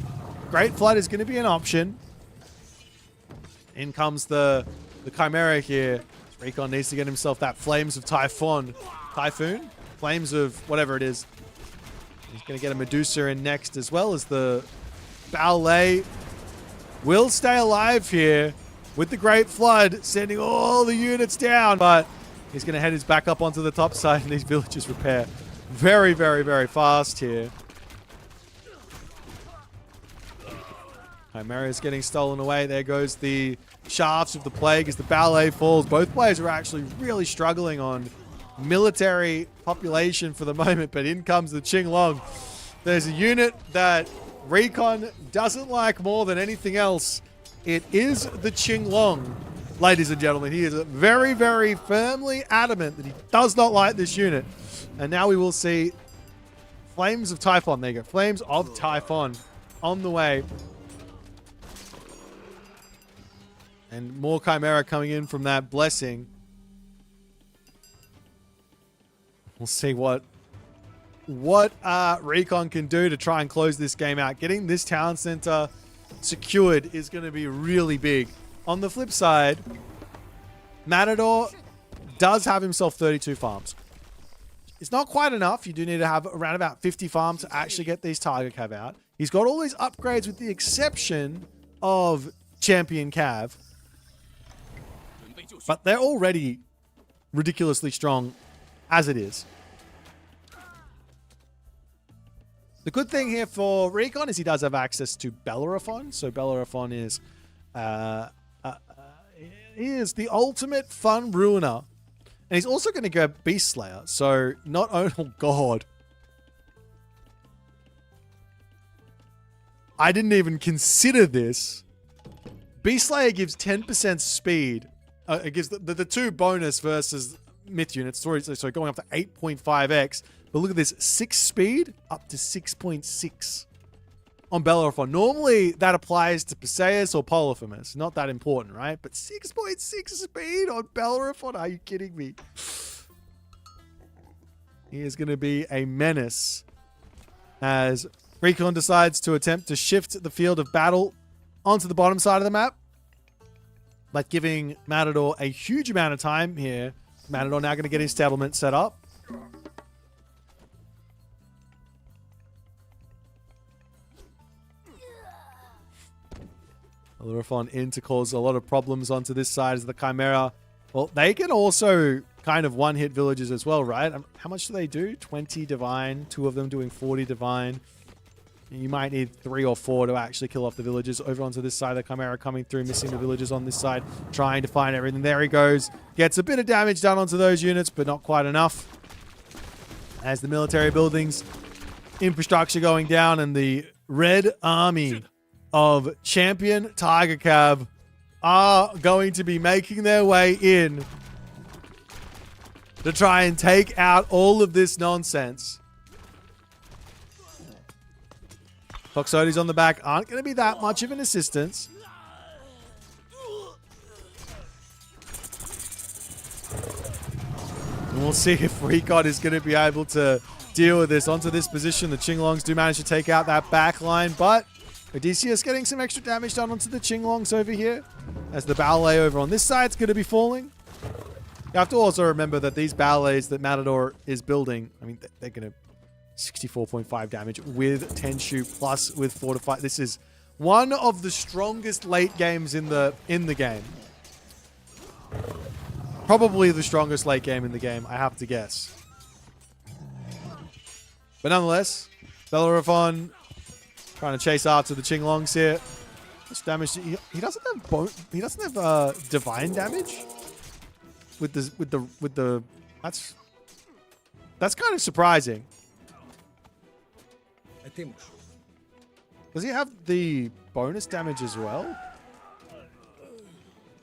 Great Flood is going to be an option. In comes the Chimera here. Recon needs to get himself that Flames of Typhoon? Flames of whatever it is. He's going to get a Medusa in next, as well as the ballet will stay alive here with the Great Flood, sending all the units down, but he's going to head his back up onto the top side, and these villages repair very, very, very fast here. Chimera is getting stolen away. There goes the Shafts of the Plague as the ballet falls. Both players are actually really struggling on military population for the moment, but in comes the Qinglong. There's a unit that Recon doesn't like more than anything else. It is the Qinglong, ladies and gentlemen. He is very, very firmly adamant that he does not like this unit. And now we will see Flames of Typhon. There you go. Flames of Typhon on the way. And more Chimera coming in from that blessing. We'll see what Recon can do to try and close this game out. Getting this town center secured is going to be really big. On the flip side, Matador does have himself 32 farms. It's not quite enough. You do need to have around about 50 farms to actually get these Tiger Cav out. He's got all these upgrades with the exception of Champion Cav. But they're already ridiculously strong as it is. The good thing here for Recon is he does have access to Bellerophon. So Bellerophon is He is the ultimate fun ruiner. And he's also going to go Beast Slayer. So not only... Oh, God. I didn't even consider this. Beast Slayer gives 10% speed. It gives the 2 bonus versus myth units. So going up to 8.5x. But look at this. 6 speed up to 6.6 on Bellerophon. Normally, that applies to Perseus or Polyphemus. Not that important, right? But 6.6 speed on Bellerophon? Are you kidding me? He is going to be a menace as Recon decides to attempt to shift the field of battle onto the bottom side of the map, but giving Matador a huge amount of time here. Matador now going to get his settlement set up. Bellerophon in to cause a lot of problems onto this side as the Chimera. Well, they can also kind of one-hit villages as well, right? How much do they do? 20 divine, 2 of them doing 40 divine. You might need 3 or 4 to actually kill off the villagers. Over onto this side, the Chimera coming through, missing the villagers on this side, trying to find everything. There he goes. Gets a bit of damage done onto those units, but not quite enough. As the military buildings, infrastructure going down, and the Red Army of Champion Tiger Cab are going to be making their way in to try and take out all of this nonsense. Toxotes on the back aren't going to be that much of an assistance. And we'll see if Recon is going to be able to deal with this. Onto this position, the Qinglongs do manage to take out that back line, but Odysseus getting some extra damage done onto the Qinglongs over here. As the ballet over on this side is going to be falling. You have to also remember that these ballets that Matador is building, I mean, they're going to 64.5 damage with 10 shoot plus with Fortify. This is one of the strongest late games in the game. Probably the strongest late game in the game, I have to guess. But nonetheless, Bellerophon trying to chase after the Qinglongs here. Much damage. He doesn't have he doesn't have divine damage with the that's kind of surprising. Does he have the bonus damage as well?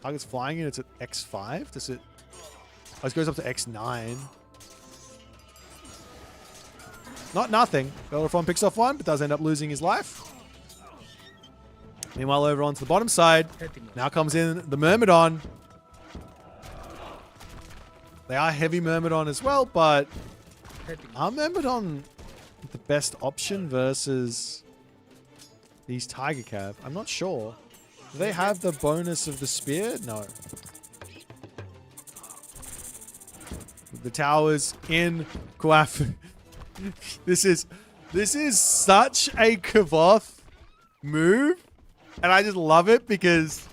Target's flying units at X5. Does it? Oh, it goes up to X9. Not nothing. Bellerophon picks off one, but does end up losing his life. Meanwhile, over onto the bottom side, now comes in the Myrmidon. They are heavy Myrmidon as well, but are Myrmidon the best option versus these Tiger Cav? I'm not sure. Do they have the bonus of the spear? No. The towers in Kvoth. This is such a Kvoth move, and I just love it because,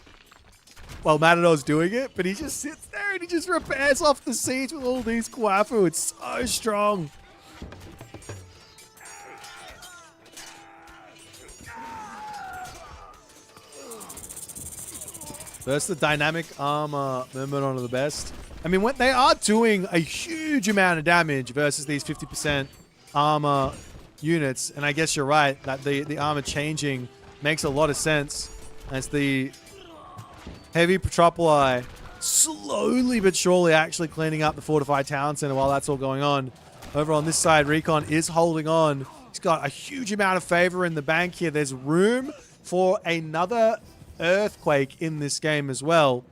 well, Matador's doing it, but he just sits there and he just repairs off the siege with all these Kvafu. It's so strong. First, the dynamic armor Myrmidon are the best. I mean, when they are doing a huge amount of damage versus these 50% armor units, and I guess you're right that the armor changing makes a lot of sense as the heavy Petropoli slowly but surely actually cleaning up the fortified town center while that's all going on. Over on this side, Recon is holding on. He's got a huge amount of favor in the bank here. There's room for another earthquake in this game as well.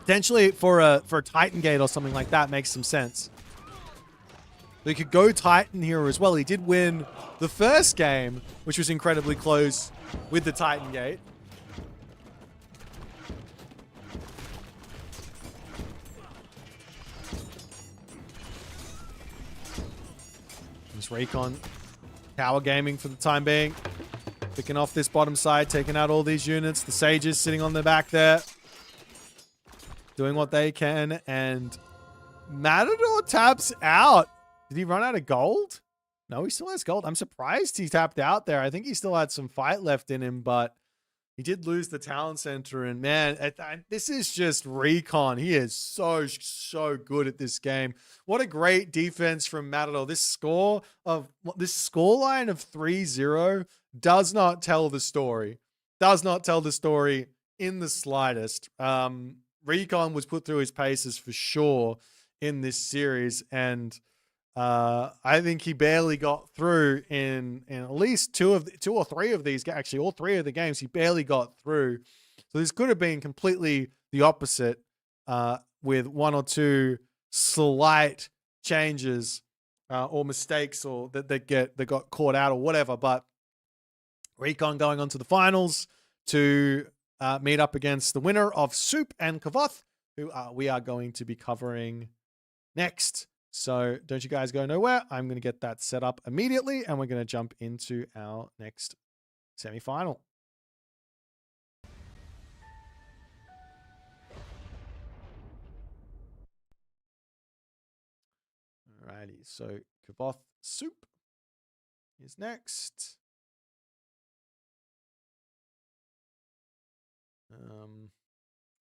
Potentially for a Titan Gate or something like that makes some sense. They could go Titan here as well. He did win the first game, which was incredibly close with the Titan Gate. This Recon tower gaming for the time being. Picking off this bottom side, taking out all these units. The Sages sitting on the back there, doing what they can, and Matador taps out. Did he run out of gold? No, he still has gold. I'm surprised he tapped out there. I think he still had some fight left in him, but He did lose the talent center, and man, this is just Recon. He is so good at this game. What a great defense from Matador. This scoreline of 3-0 does not tell the story. Does not tell the story in the slightest. Recon was put through his paces for sure in this series, and I think he barely got through in at least two or three of these. Actually, all three of the games he barely got through. So this could have been completely the opposite, with one or two slight changes or mistakes, or that got caught out or whatever. But Recon going on to the finals to meet up against the winner of Suppe and Kvoth, who we are going to be covering next. So don't you guys go nowhere. I'm going to get that set up immediately, and we're going to jump into our next semifinal. Alrighty, so Kvoth Suppe is next.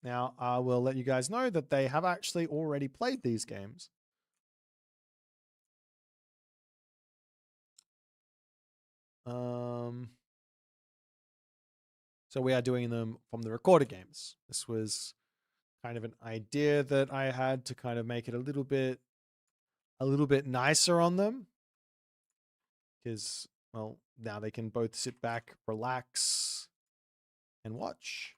Now, I will let you guys know that they have actually already played these games. So we are doing them from the recorded games. This was kind of an idea that I had to kind of make it a little bit nicer on them, because, well, now they can both sit back, relax, and watch.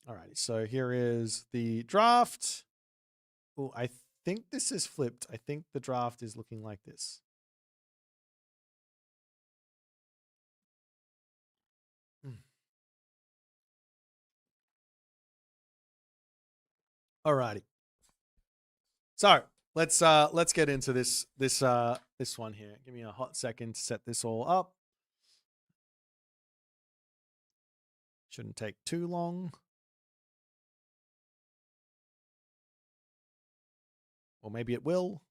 Alrighty, so here is the draft. Oh, I think this is flipped. I think the draft is looking like this. Alrighty. So let's get into this one here. Give me a hot second to set this all up. Shouldn't take too long. Or maybe it will.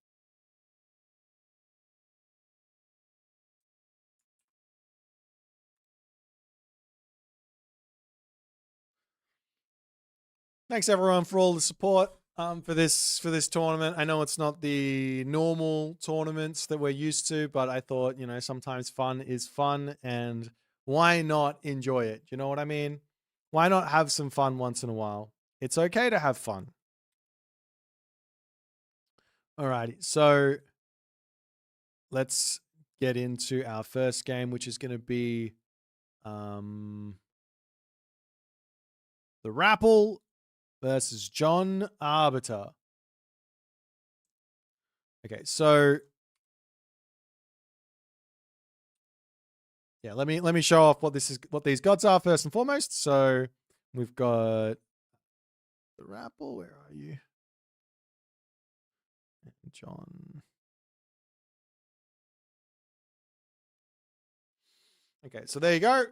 Thanks everyone for all the support for this tournament. I know it's not the normal tournaments that we're used to, but I thought, sometimes fun is fun, and why not enjoy it? You know what I mean? Why not have some fun once in a while? It's okay to have fun. Alrighty, so let's get into our first game, which is going to be the Rapple versus John Arbiter. Okay, so yeah, let me show off what these gods are first and foremost. So we've got the Rapple. Where are you, John? Okay, so there you go.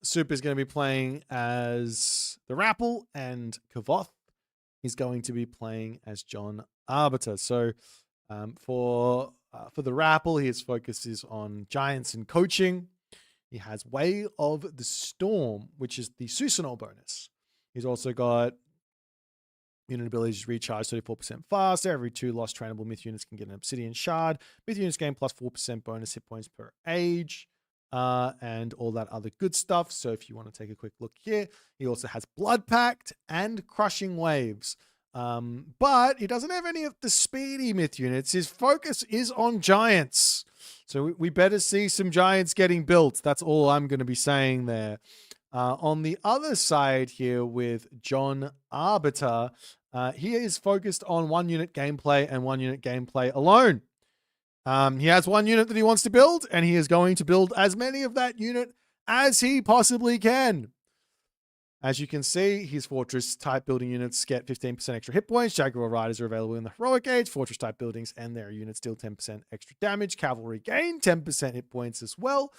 Suppe is going to be playing as the Rapple, and Kvoth is going to be playing as John Arbiter. So for the Rapple, his focus is on giants and coaching. He has Way of the Storm, which is the Susanol bonus. He's also got unit abilities to recharge 34% faster. Every 2 lost trainable myth units can get an obsidian shard. Myth units gain plus 4% bonus hit points per age. And all that other good stuff. So if you want to take a quick look here, he also has Blood Pact and Crushing Waves. But he doesn't have any of the speedy myth units. His focus is on giants. So we better see some giants getting built. That's all I'm going to be saying there. On the other side here with John Arbiter, he is focused on 1 unit gameplay and 1 unit gameplay alone. He has 1 unit that he wants to build, and he is going to build as many of that unit as he possibly can. As you can see, his fortress type building units get 15% extra hit points. Jaguar riders are available in the heroic age. Fortress type buildings and their units deal 10% extra damage. Cavalry gain 10% hit points as well.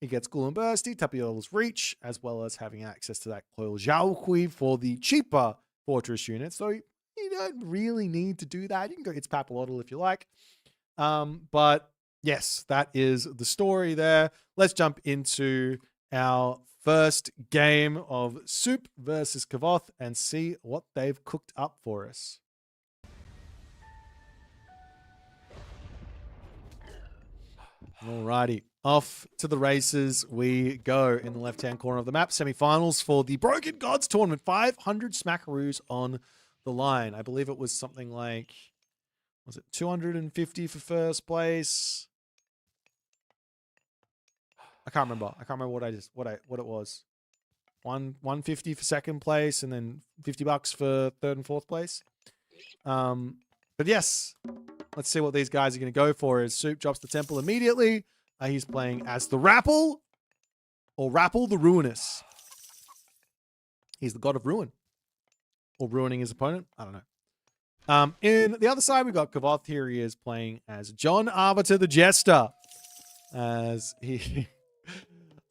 He gets Ghoul and Bursty, Tapiola's Reach, as well as having access to that Coil Xiaoqui for the cheaper fortress units. So you don't really need to do that. You can go It's Papalotl if you like. But Yes, that is the story there. Let's jump into our first game of Suppe versus Kvoth and see what they've cooked up for us. Alrighty, off to the races we go in the left-hand corner of the map. Semi-finals for the Broken Gods tournament. 500 smackaroos on the line. I believe it was something like, was it 250 for first place? I can't remember. I can't remember what it was. 150 for second place, and then $50 for third and fourth place. But yes, let's see what these guys are going to go for. As Suppe drops the temple immediately. He's playing as the Rapple, or Rapple the Ruinous. He's the god of ruin, or ruining his opponent. I don't know. In the other side, we've got Kvoth. Here he is playing as John Arbiter the Jester. As he...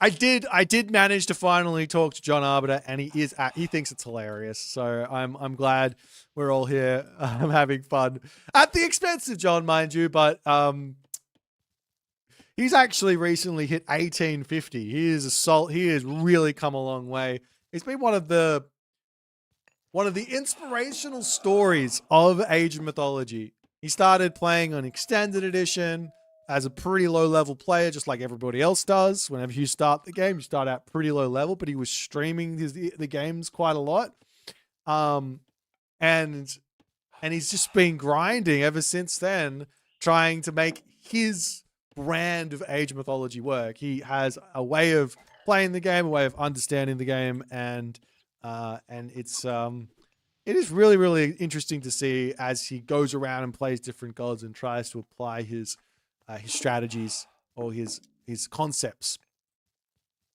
I did manage to finally talk to John Arbiter, and he thinks it's hilarious. So I'm glad we're all here having fun at the expense of John, mind you. But he's actually recently hit 1850. He has really come a long way. He's been one of the inspirational stories of Age of Mythology. He started playing on Extended Edition as a pretty low-level player, just like everybody else does. Whenever you start the game, you start out pretty low level, but he was streaming the games quite a lot. And he's just been grinding ever since then, trying to make his brand of Age of Mythology work. He has a way of playing the game, a way of understanding the game, and it is really, really interesting to see as he goes around and plays different gods and tries to apply his strategies or his concepts.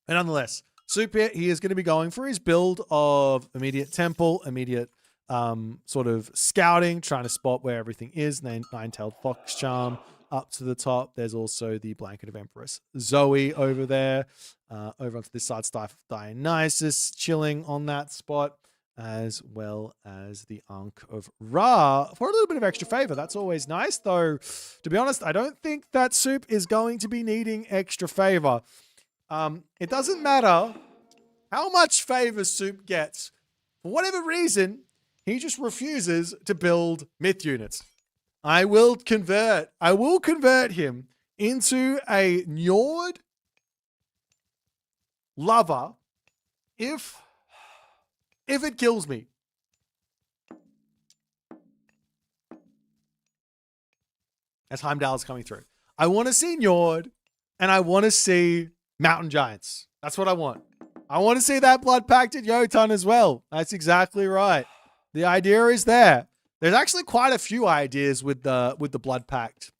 And nonetheless, Suppe, he is going to be going for his build of immediate temple, immediate sort of scouting, trying to spot where everything is. Nine-tailed fox charm up to the top. There's also the blanket of Empress Zoe over there. Over onto this side, Dionysus chilling on that spot, as well as the Ankh of Ra for a little bit of extra favor. That's always nice, though. To be honest, I don't think that Suppe is going to be needing extra favor. It doesn't matter how much favor Suppe gets. For whatever reason, he just refuses to build myth units. I will convert him into a Njord lover if it kills me. As Heimdall's coming through. I want to see Njord, and I want to see Mountain Giants. That's what I want. I want to see that Blood Pact at Jotun as well. That's exactly right. The idea is there. There's actually quite a few ideas with the Blood Pact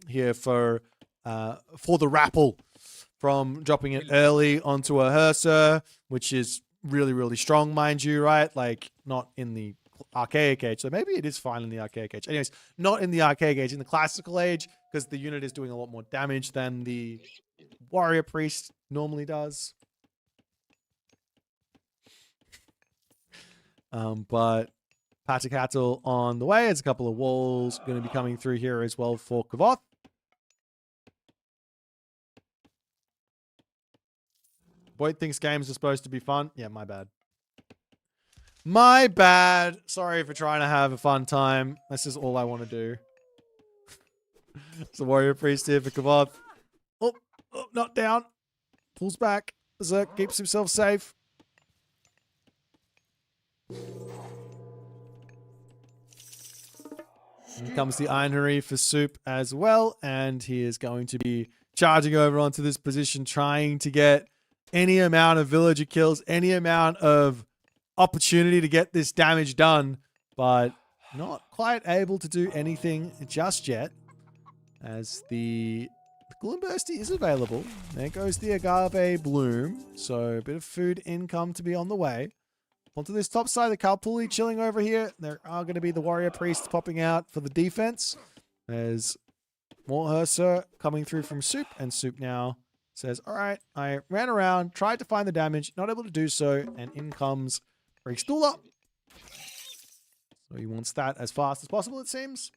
here for the Rapple, from dropping it early onto a Hearser, which is really, really strong, mind you, right? Like, not in the Archaic Age. So maybe it is fine in the Archaic Age. Anyways, not in the Archaic Age, in the Classical Age, because the unit is doing a lot more damage than the Warrior Priest normally does. But Patakatl on the way. There's a couple of walls going to be coming through here as well for Kvoth. Boit thinks games are supposed to be fun. Yeah, my bad. My bad. Sorry for trying to have a fun time. This is all I want to do. It's the Warrior Priest here for Kvoth. Oh, not down. Pulls back. Berserk keeps himself safe. Here comes the Einherry for Suppe as well. And he is going to be charging over onto this position, trying to get any amount of villager kills, any amount of opportunity to get this damage done, but not quite able to do anything just yet, as the Gloombursty is available. There goes the Agave Bloom, so a bit of food income to be on the way. Onto this top side, the Kalpuli chilling over here. There are going to be the Warrior Priests popping out for the defense. There's more Hearser coming through from Suppe, and Suppe now says, all right, I ran around, tried to find the damage, not able to do so, and in comes Rickstula. So he wants that as fast as possible, it seems.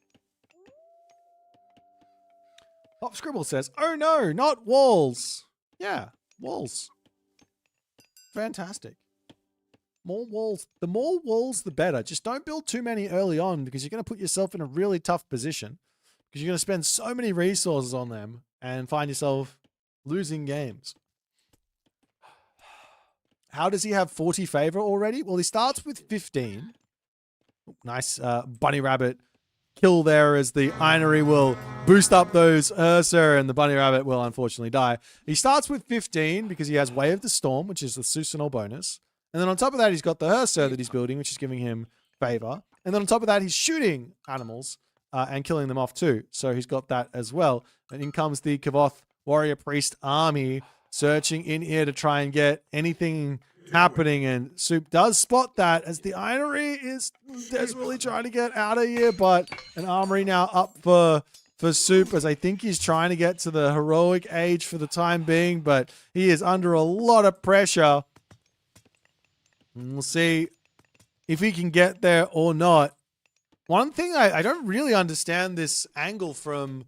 Pop Scribble says, oh no, not walls. Yeah, walls. Fantastic. More walls. The more walls, the better. Just don't build too many early on because you're going to put yourself in a really tough position because you're going to spend so many resources on them and find yourself losing games. How does he have 40 favor already? Well, he starts with 15. Nice bunny rabbit kill there as the Ironry will boost up those Ursa and the bunny rabbit will unfortunately die. He starts with 15 because he has Way of the Storm, which is the Susanol bonus. And then on top of that, he's got the Ursa that he's building, which is giving him favor. And then on top of that, he's shooting animals and killing them off too. So he's got that as well. And in comes the Kvoth Warrior Priest army searching in here to try and get anything happening, and Soup does spot that as the Ironry is desperately trying to get out of here, but an armory now up for Soup as I think he's trying to get to the heroic age for the time being, but he is under a lot of pressure. And we'll see if he can get there or not. One thing I don't really understand this angle from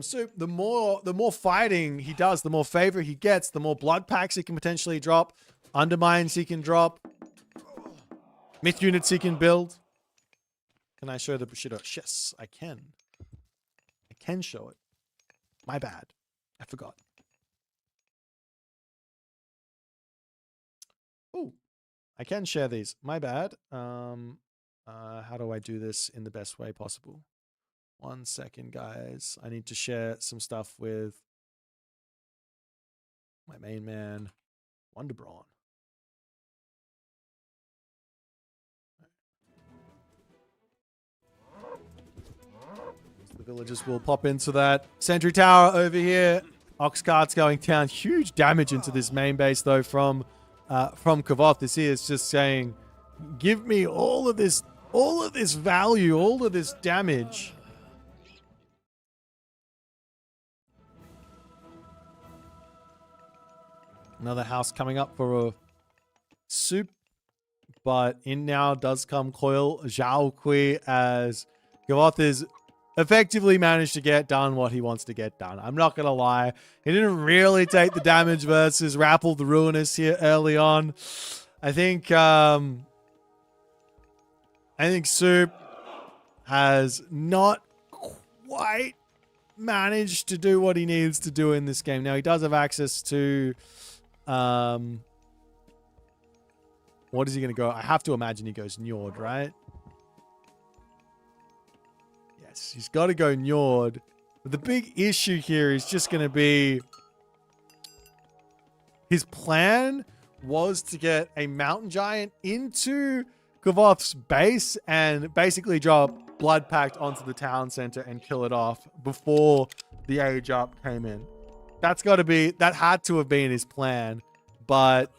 Soup. The more fighting he does, the more favor he gets, the more blood packs he can potentially drop, undermines he can drop, myth units he can build. Can I show the Bushido? Yes, I can. I can show it. My bad. I forgot. Oh, I can share these. My bad. How do I do this in the best way possible? 1 second, guys. I need to share some stuff with my main man, Wonderbrawn. The villagers will pop into that sentry tower over here. Ox cart's going down. Huge damage into this main base, though, from Kvoth. This here is just saying, give me all of this value, all of this damage. Another house coming up for a Soup, but in now does come Coil Zhao Kui as Kvoth is effectively managed to get done what he wants to get done. I'm not going to lie. He didn't really take the damage versus Rappel the Ruinous here early on. I think Soup has not quite managed to do what he needs to do in this game. Now, he does have access to... what is he going to go? I have to imagine he goes Njord, right? Yes, he's got to go Njord. But the big issue here is just going to be... his plan was to get a mountain giant into Kvoth's base and basically drop Blood Pact onto the town center and kill it off before the Age Up came in. That had to have been his plan. But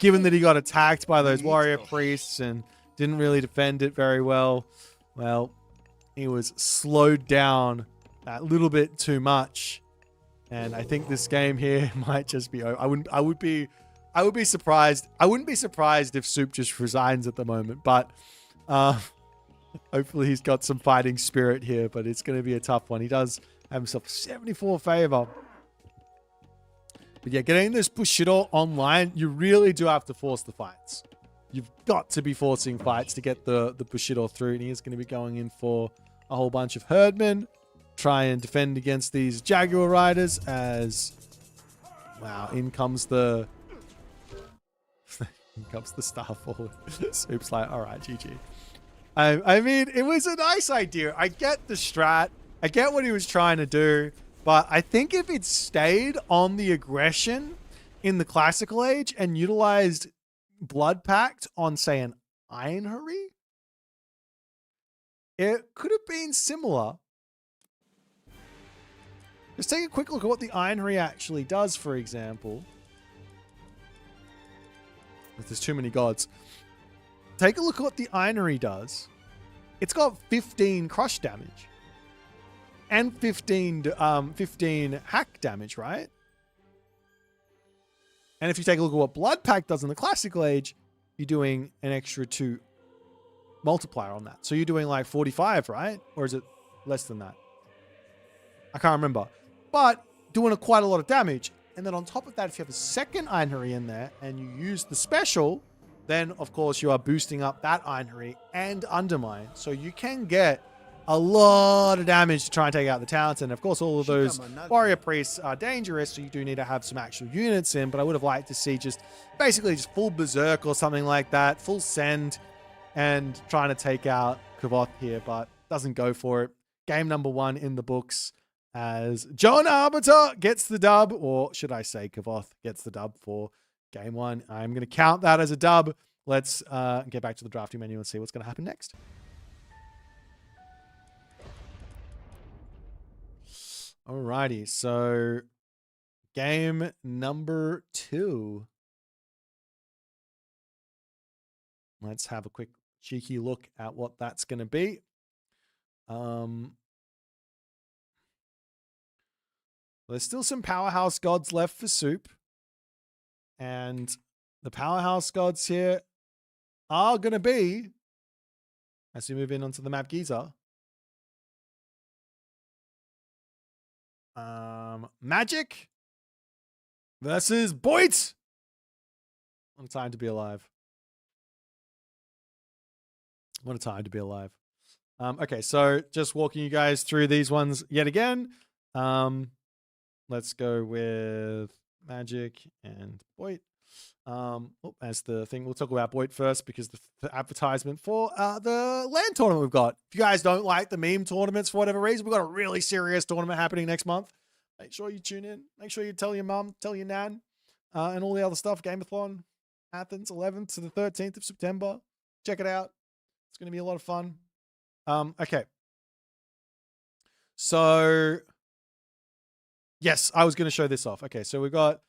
given that he got attacked by those warrior priests and didn't really defend it very well, he was slowed down that little bit too much. And I think this game here might just be over. I would be surprised. I wouldn't be surprised if Soup just resigns at the moment, but hopefully he's got some fighting spirit here, but it's going to be a tough one. He does have himself 74 favor. But yeah, getting this Bushido online, you really do have to force the fights. You've got to be forcing fights to get the Bushido through. And he is going to be going in for a whole bunch of herdmen. Try and defend against these Jaguar riders as... wow, in comes the... in comes the star forward. Soup's like, all right, GG. I mean, it was a nice idea. I get the strat. I get what he was trying to do. But I think if it stayed on the aggression in the classical age and utilized Blood Pact on, say, an Ironry, it could have been similar. Let's take a quick look at what the Ironry actually does, for example. If there's too many gods. Take a look at what the Ironry does. It's got 15 crush damage. And 15 hack damage, right? And if you take a look at what Blood Pact does in the classical age, you're doing an extra 2 multiplier on that. So you're doing like 45, right? Or is it less than that? I can't remember. But doing quite a lot of damage. And then on top of that, if you have a second Einherry in there and you use the special, then of course you are boosting up that Einherry and Undermine. So you can get a lot of damage to try and take out the towns. And of course, all of those warrior priests are dangerous, so you do need to have some actual units in. But I would have liked to see just basically just full berserk or something like that, full send, and trying to take out Kvoth here, but doesn't go for it. Game number 1 in the books as John Arbiter gets the dub, or should I say Kvoth gets the dub for game 1. I'm going to count that as a dub. Let's get back to the drafting menu and see what's going to happen next. Alrighty, so game number 2. Let's have a quick cheeky look at what that's going to be. There's still some powerhouse gods left for Suppe. And the powerhouse gods here are going to be, as we move in onto the map Giza, Magic versus Boit. What a time to be alive. What a time to be alive. Okay, so just walking you guys through these ones yet again. Let's go with Magic and Boit. As the thing, we'll talk about Boit first because the advertisement for the land tournament we've got. If you guys don't like the meme tournaments for whatever reason, we've got a really serious tournament happening next month. Make sure you tune in. Make sure you tell your mum, tell your nan, and all the other stuff. Gameathon, Athens, 11th to the 13th of September. Check it out. It's going to be a lot of fun. Okay. So, yes, I was going to show this off. Okay, so we've got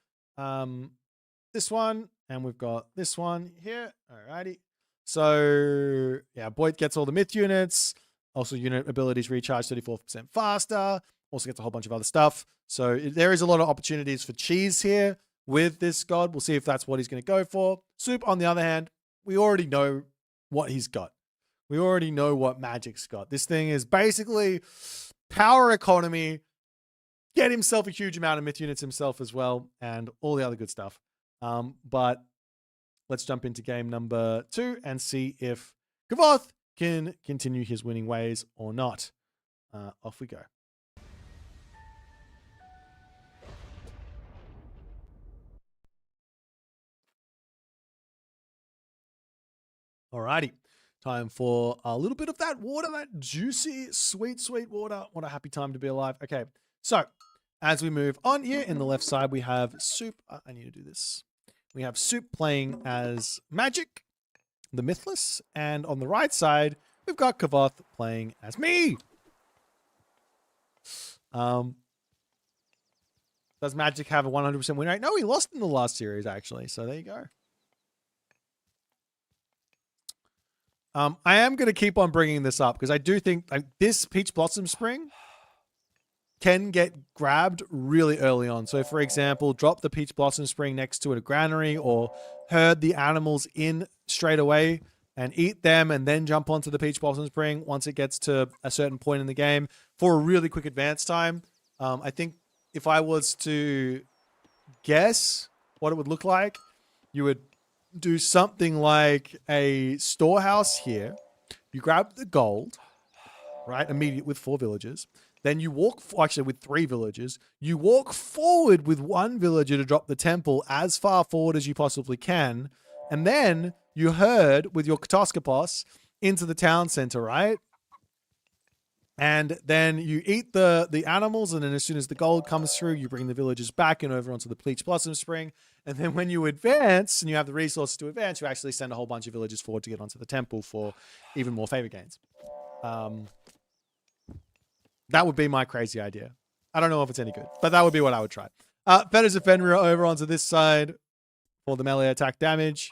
this one, and we've got this one here. Alrighty. So, yeah, Boit gets all the myth units. Also, unit abilities recharge 34% faster. Also gets a whole bunch of other stuff. So, there is a lot of opportunities for cheese here with this god. We'll see if that's what he's going to go for. Suppe, on the other hand, we already know what he's got. We already know what Magic's got. This thing is basically power economy, get himself a huge amount of myth units himself as well, and all the other good stuff. But let's jump into game number 2 and see if Kvoth can continue his winning ways or not. Off we go. Alrighty. Time for a little bit of that water, that juicy, sweet, sweet water. What a happy time to be alive. Okay, so as we move on here, in the left side, we have Suppe. I need to do this. We have Suppe playing as Magic, the Mythless. And on the right side, we've got Kvoth playing as me. Does Magic have a 100% win rate? No, he lost in the last series, actually. So there you go. I am going to keep on bringing this up because I do think this Peach Blossom Spring can get grabbed really early on. So, for example, drop the Peach Blossom Spring next to a granary or herd the animals in straight away and eat them and then jump onto the Peach Blossom Spring once it gets to a certain point in the game for a really quick advance time. I think if I was to guess what it would look like, you would do something like a storehouse here. You grab the gold, right? Immediate with 4 villagers. Then you walk, actually with 3 villagers. You walk forward with 1 villager to drop the temple as far forward as you possibly can. And then you herd with your Katoskopos into the town center, right? And then you eat the animals, and then as soon as the gold comes through, you bring the villagers back and over onto the Peach Blossom Spring. And then when you advance, and you have the resources to advance, you actually send a whole bunch of villagers forward to get onto the temple for even more favor gains. That would be my crazy idea. I don't know if it's any good, but that would be what I would try. Fetters of Fenrir over onto this side for the melee attack damage.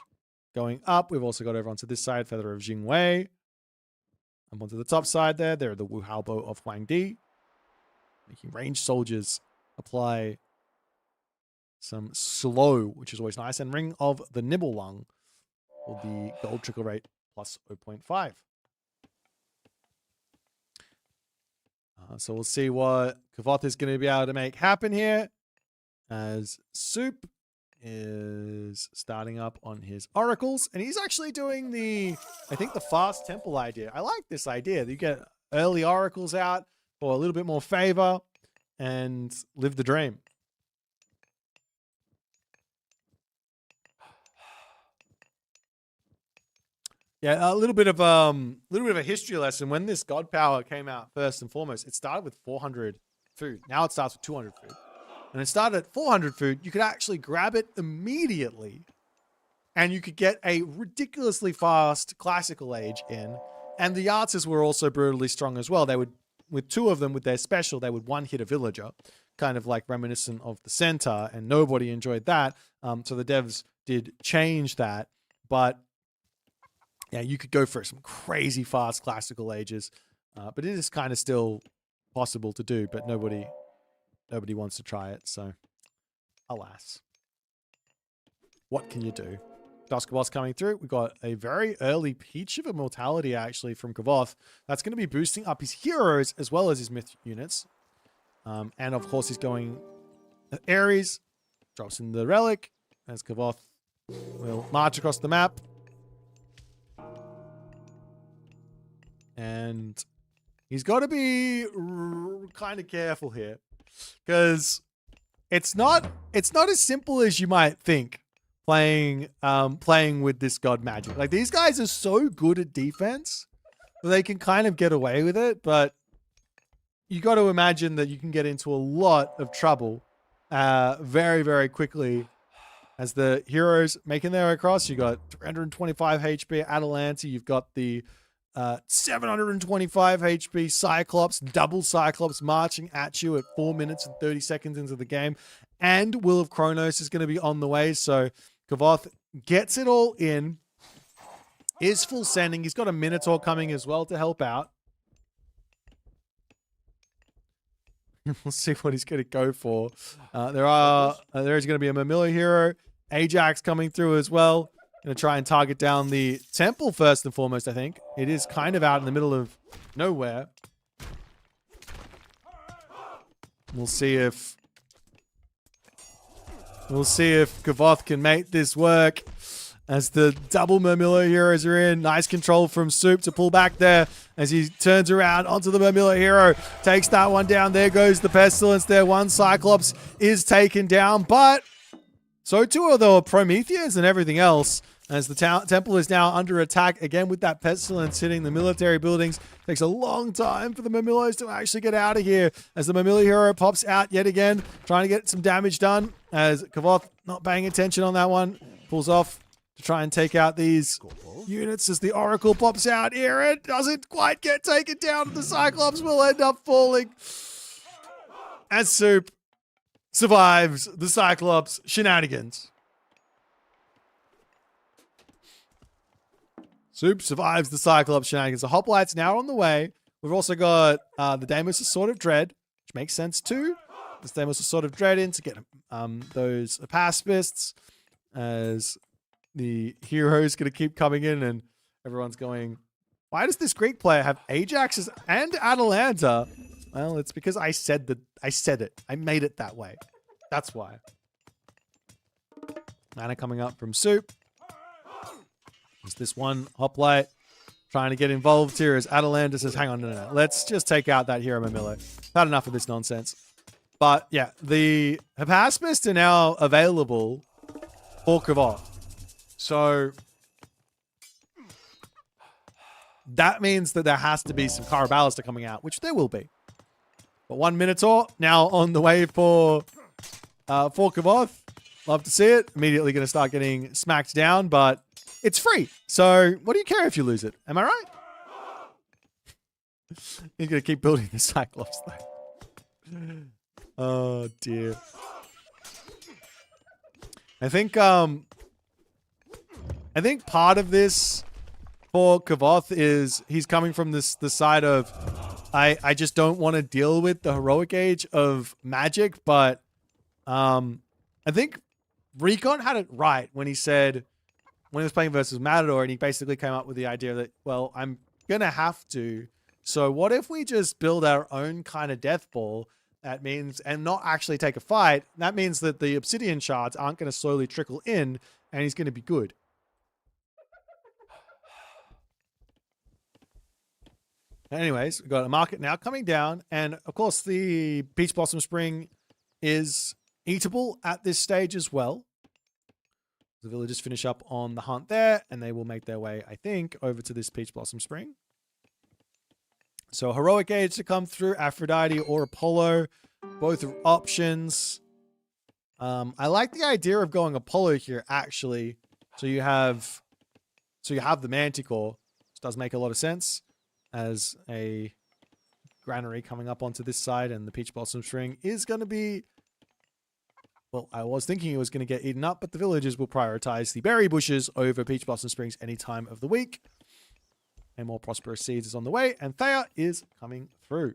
Going up, we've also got over onto this side, Feather of Jingwei. Up onto the top side there, there are the Wu Hao Bow of Huang Di. Making ranged soldiers apply some slow, which is always nice. And Ring of the Nibble Lung will be gold trickle rate plus 0.5. So we'll see what Kvoth is going to be able to make happen here, as Suppe is starting up on his oracles, and he's actually doing I think the fast temple idea. I like this idea that you get early oracles out for a little bit more favor and live the dream. Yeah, a little bit of a history lesson. When this god power came out, first and foremost, it started with 400 food. Now it starts with 200 food. And it started at 400 food. You could actually grab it immediately, and you could get a ridiculously fast classical age in. And the archers were also brutally strong as well. They would, with two of them, with their special, they would one-hit a villager, kind of like reminiscent of the centaur, and nobody enjoyed that. So the devs did change that. But yeah, you could go for some crazy fast classical ages. But it is kind of still possible to do, but nobody wants to try it, so alas. What can you do? Duskabos coming through. We've got a very early peach of immortality, actually, from Kvoth. That's going to be boosting up his heroes as well as his myth units. And, of course, he's going Ares. Drops in the relic as Kvoth will march across the map. And he's got to be kind of careful here, because it's not as simple as you might think playing with this god magic. Like, these guys are so good at defense that they can kind of get away with it, but you got to imagine that you can get into a lot of trouble very, very quickly as the heroes making their way across. You got 325 HP Atalanta. You've got the 725 HP Cyclops, double Cyclops marching at you at 4 minutes and 30 seconds into the game. And Will of Kronos is going to be on the way. So Kvoth gets it all in, is full sending. He's got a Minotaur coming as well to help out. We'll see what he's going to go for. There is going to be a Mamilla hero. Ajax coming through as well. Going to try and target down the temple first and foremost, I think. It is kind of out in the middle of nowhere. We'll see if Kvoth can make this work as the double Mamilla heroes are in. Nice control from Suppe to pull back there as he turns around onto the Mamilla hero. Takes that one down. There goes the Pestilence there. One Cyclops is taken down, but so too are the Prometheans and everything else, as the temple is now under attack again with that Pestilence hitting the military buildings. Takes a long time for the Mamillos to actually get out of here as the Mamilla hero pops out yet again, trying to get some damage done as Kvoth not paying attention on that one. Pulls off to try and take out these units as the Oracle pops out here. It doesn't quite get taken down. The Cyclops will end up falling as Suppe survives the Cyclops shenanigans. Suppe survives the Cyclops shenanigans. The Hoplites now on the way. We've also got the Deimos of Sword of Dread, which makes sense too. This Deimos of Sword of Dread in to get those pacifists, as the hero is going to keep coming in, and everyone's going, why does this Greek player have Ajaxes and Atalanta? Well, it's because I said it. I made it that way. That's why. Mana coming up from Suppe. There's this one hoplite trying to get involved here as Atalanta says, hang on, no. Let's just take out that hero Mamillo. I've had enough of this nonsense. But yeah, the Hypaspists are now available for Kvoth. So that means that there has to be some Caraballister coming out, which there will be. But one Minotaur now on the way for Kvoth. Love to see it. Immediately going to start getting smacked down, but it's free. So what do you care if you lose it? Am I right? He's going to keep building the Cyclops though. Oh dear. I think part of this for Kvoth is he's coming from the side of I just don't want to deal with the heroic age of magic, but I think Recon had it right when he said, when he was playing versus Matador, and he basically came up with the idea that, well, I'm going to have to So what if we just build our own kind of death ball? That means, and not actually take a fight. That means that the obsidian shards aren't going to slowly trickle in, and he's going to be good. Anyways, we've got a market now coming down, and of course the Peach Blossom Spring is eatable at this stage as well. The villagers finish up on the hunt there, and they will make their way, I think, over to this Peach Blossom Spring. So Heroic Age to come through, Aphrodite or Apollo, both are options. I like the idea of going Apollo here, actually. So you have the Manticore, which does make a lot of sense as a granary coming up onto this side, and the Peach Blossom Spring is going to be, well, I was thinking it was going to get eaten up, but the villagers will prioritize the berry bushes over Peach Blossom Springs any time of the week. And more prosperous seeds is on the way, and Thea is coming through.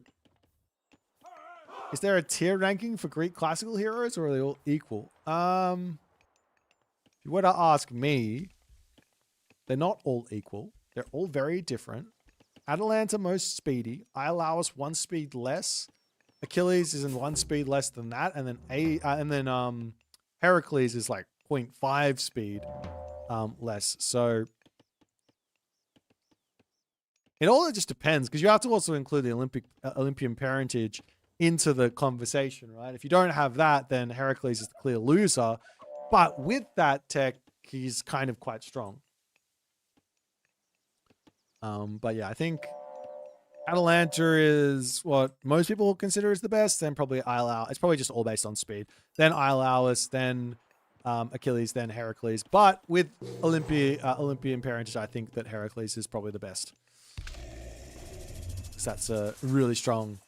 Is there a tier ranking for Greek classical heroes, or are they all equal? If you were to ask me, they're not all equal. They're all very different. Atalanta most speedy. Iolaus 1 speed less. Achilles is in 1 speed less than that, and then Heracles is like 0.5 speed less. So it all just depends, because you have to also include the Olympian parentage into the conversation, right? If you don't have that, then Heracles is the clear loser. But with that tech, he's kind of quite strong. But yeah, I think Atalanta is what most people consider as the best. Then probably Iolaus. It's probably just all based on speed. Then Iolaus, then Achilles, then Heracles. But with Olympian parentage, I think that Heracles is probably the best. So that's a really strong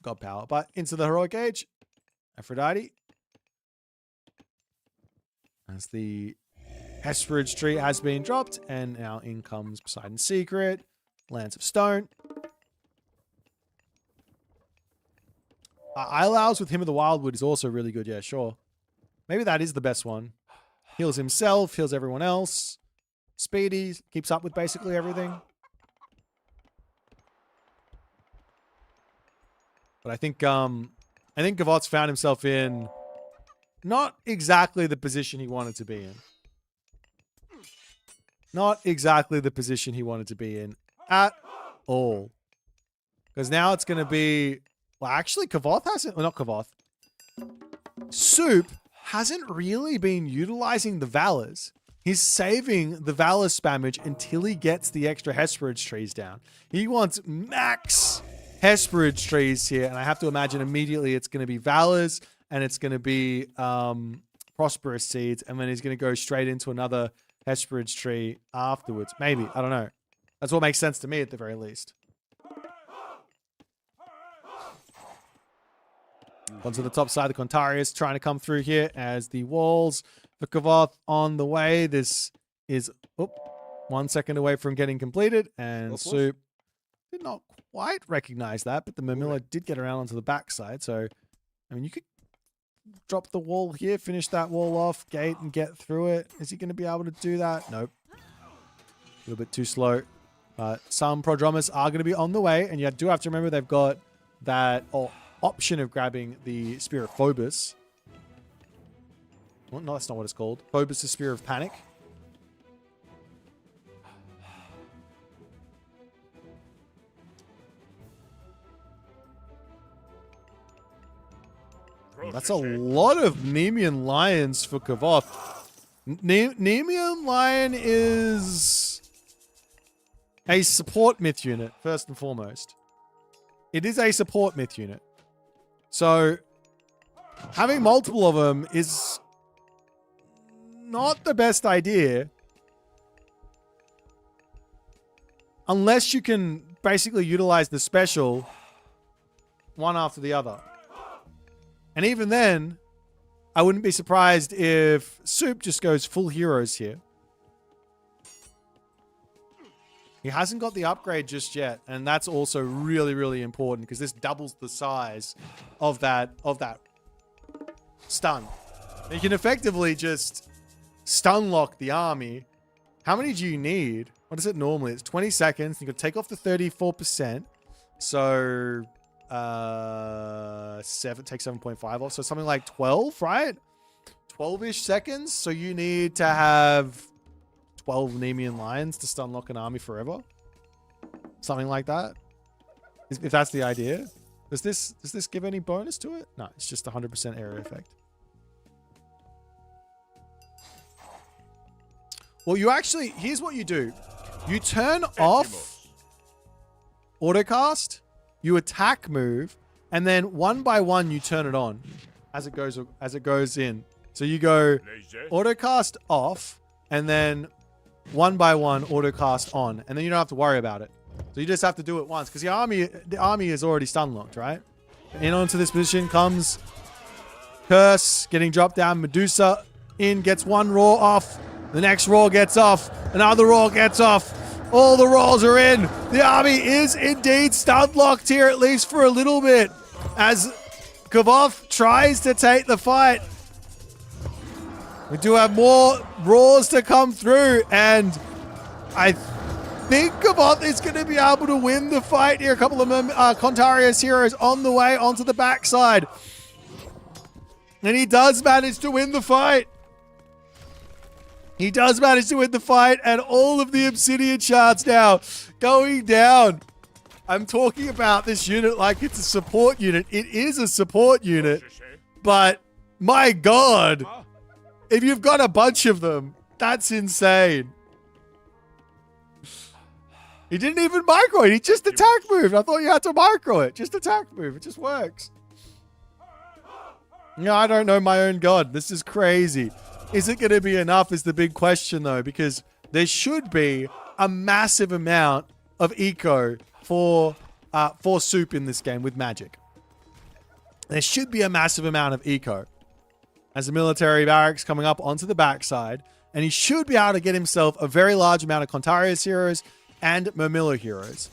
god power. But into the Heroic Age, Aphrodite. As the Hesperid's tree has been dropped, and now in comes Poseidon's Secret, Lands of Stone. Iolaus with Hymn of the Wildwood is also really good, yeah, sure. Maybe that is the best one. Heals himself, heals everyone else. Speedy, keeps up with basically everything. But I think Kvoth's found himself in not exactly the position he wanted to be in. Not exactly the position he wanted to be in at all. Because now it's going to be... Well, actually, Kvoth hasn't... Well, not Kvoth. Suppe hasn't really been utilizing the Valors. He's saving the Valor spammage until he gets the extra Hesperid's trees down. He wants max Hesperid's trees here, and I have to imagine immediately it's going to be Valors, and it's going to be Prosperous Seeds, and then he's going to go straight into another Hesperid's tree afterwards. Maybe. I don't know. That's what makes sense to me at the very least. Onto the top side, the Contarius trying to come through here as the walls for Kvoth on the way. This is 1 second away from getting completed, and Suppe did not quite recognize that, but the Mamilla did get around onto the backside. So, I mean, you could drop the wall here, finish that wall off, gate, and get through it. Is he going to be able to do that? Nope. A little bit too slow. But some Prodromus are going to be on the way, and you do have to remember they've got that option of grabbing the Spear of Phobos. Well, no, that's not what it's called. Phobos is Spear of Panic. That's a lot of Nemean Lions for Kvoth. Nemean Lion is a support myth unit, first and foremost. It is a support myth unit. So, having multiple of them is not the best idea. Unless you can basically utilize the special one after the other. And even then, I wouldn't be surprised if Suppe just goes full heroes here. He hasn't got the upgrade just yet, and that's also really, really important because this doubles the size of that stun. You can effectively just stun lock the army. How many do you need? What is it normally? It's 20 seconds. You can take off the 34%. So, take 7.5 off. So something like 12, right? 12-ish seconds. So you need to have 12 Nemean lions to stun lock an army forever. Something like that. If that's the idea. Does this give any bonus to it? No, it's just 100% area effect. Well, you actually, here's what you do. You turn off autocast, you attack move, and then one by one you turn it on as it goes in. So you go autocast off, and then one by one autocast on, and then you don't have to worry about it. So you just have to do it once, because the army is already stun locked, right? In onto this position comes Curse, getting dropped down. Medusa in, gets one roar off. The next roar gets off. Another roar gets off. All the rolls are in. The army is indeed stun locked here, at least for a little bit, as Kvoth tries to take the fight. We do have more roars to come through, and I think Kvoth is going to be able to win the fight here. A couple of Contarius heroes on the way onto the backside. And he does manage to win the fight. He does manage to win the fight, and all of the Obsidian shards now going down. I'm talking about this unit like it's a support unit. It is a support unit, but my God, if you've got a bunch of them, that's insane. He didn't even micro it. He just attack moved. I thought you had to micro it. Just attack move. It just works. No, I don't know my own God. This is crazy. Is it going to be enough is the big question, though, because there should be a massive amount of eco for Suppe in this game with magic. There should be a massive amount of eco as the military barracks coming up onto the backside, and he should be able to get himself a very large amount of Contarius heroes and Murmillo heroes.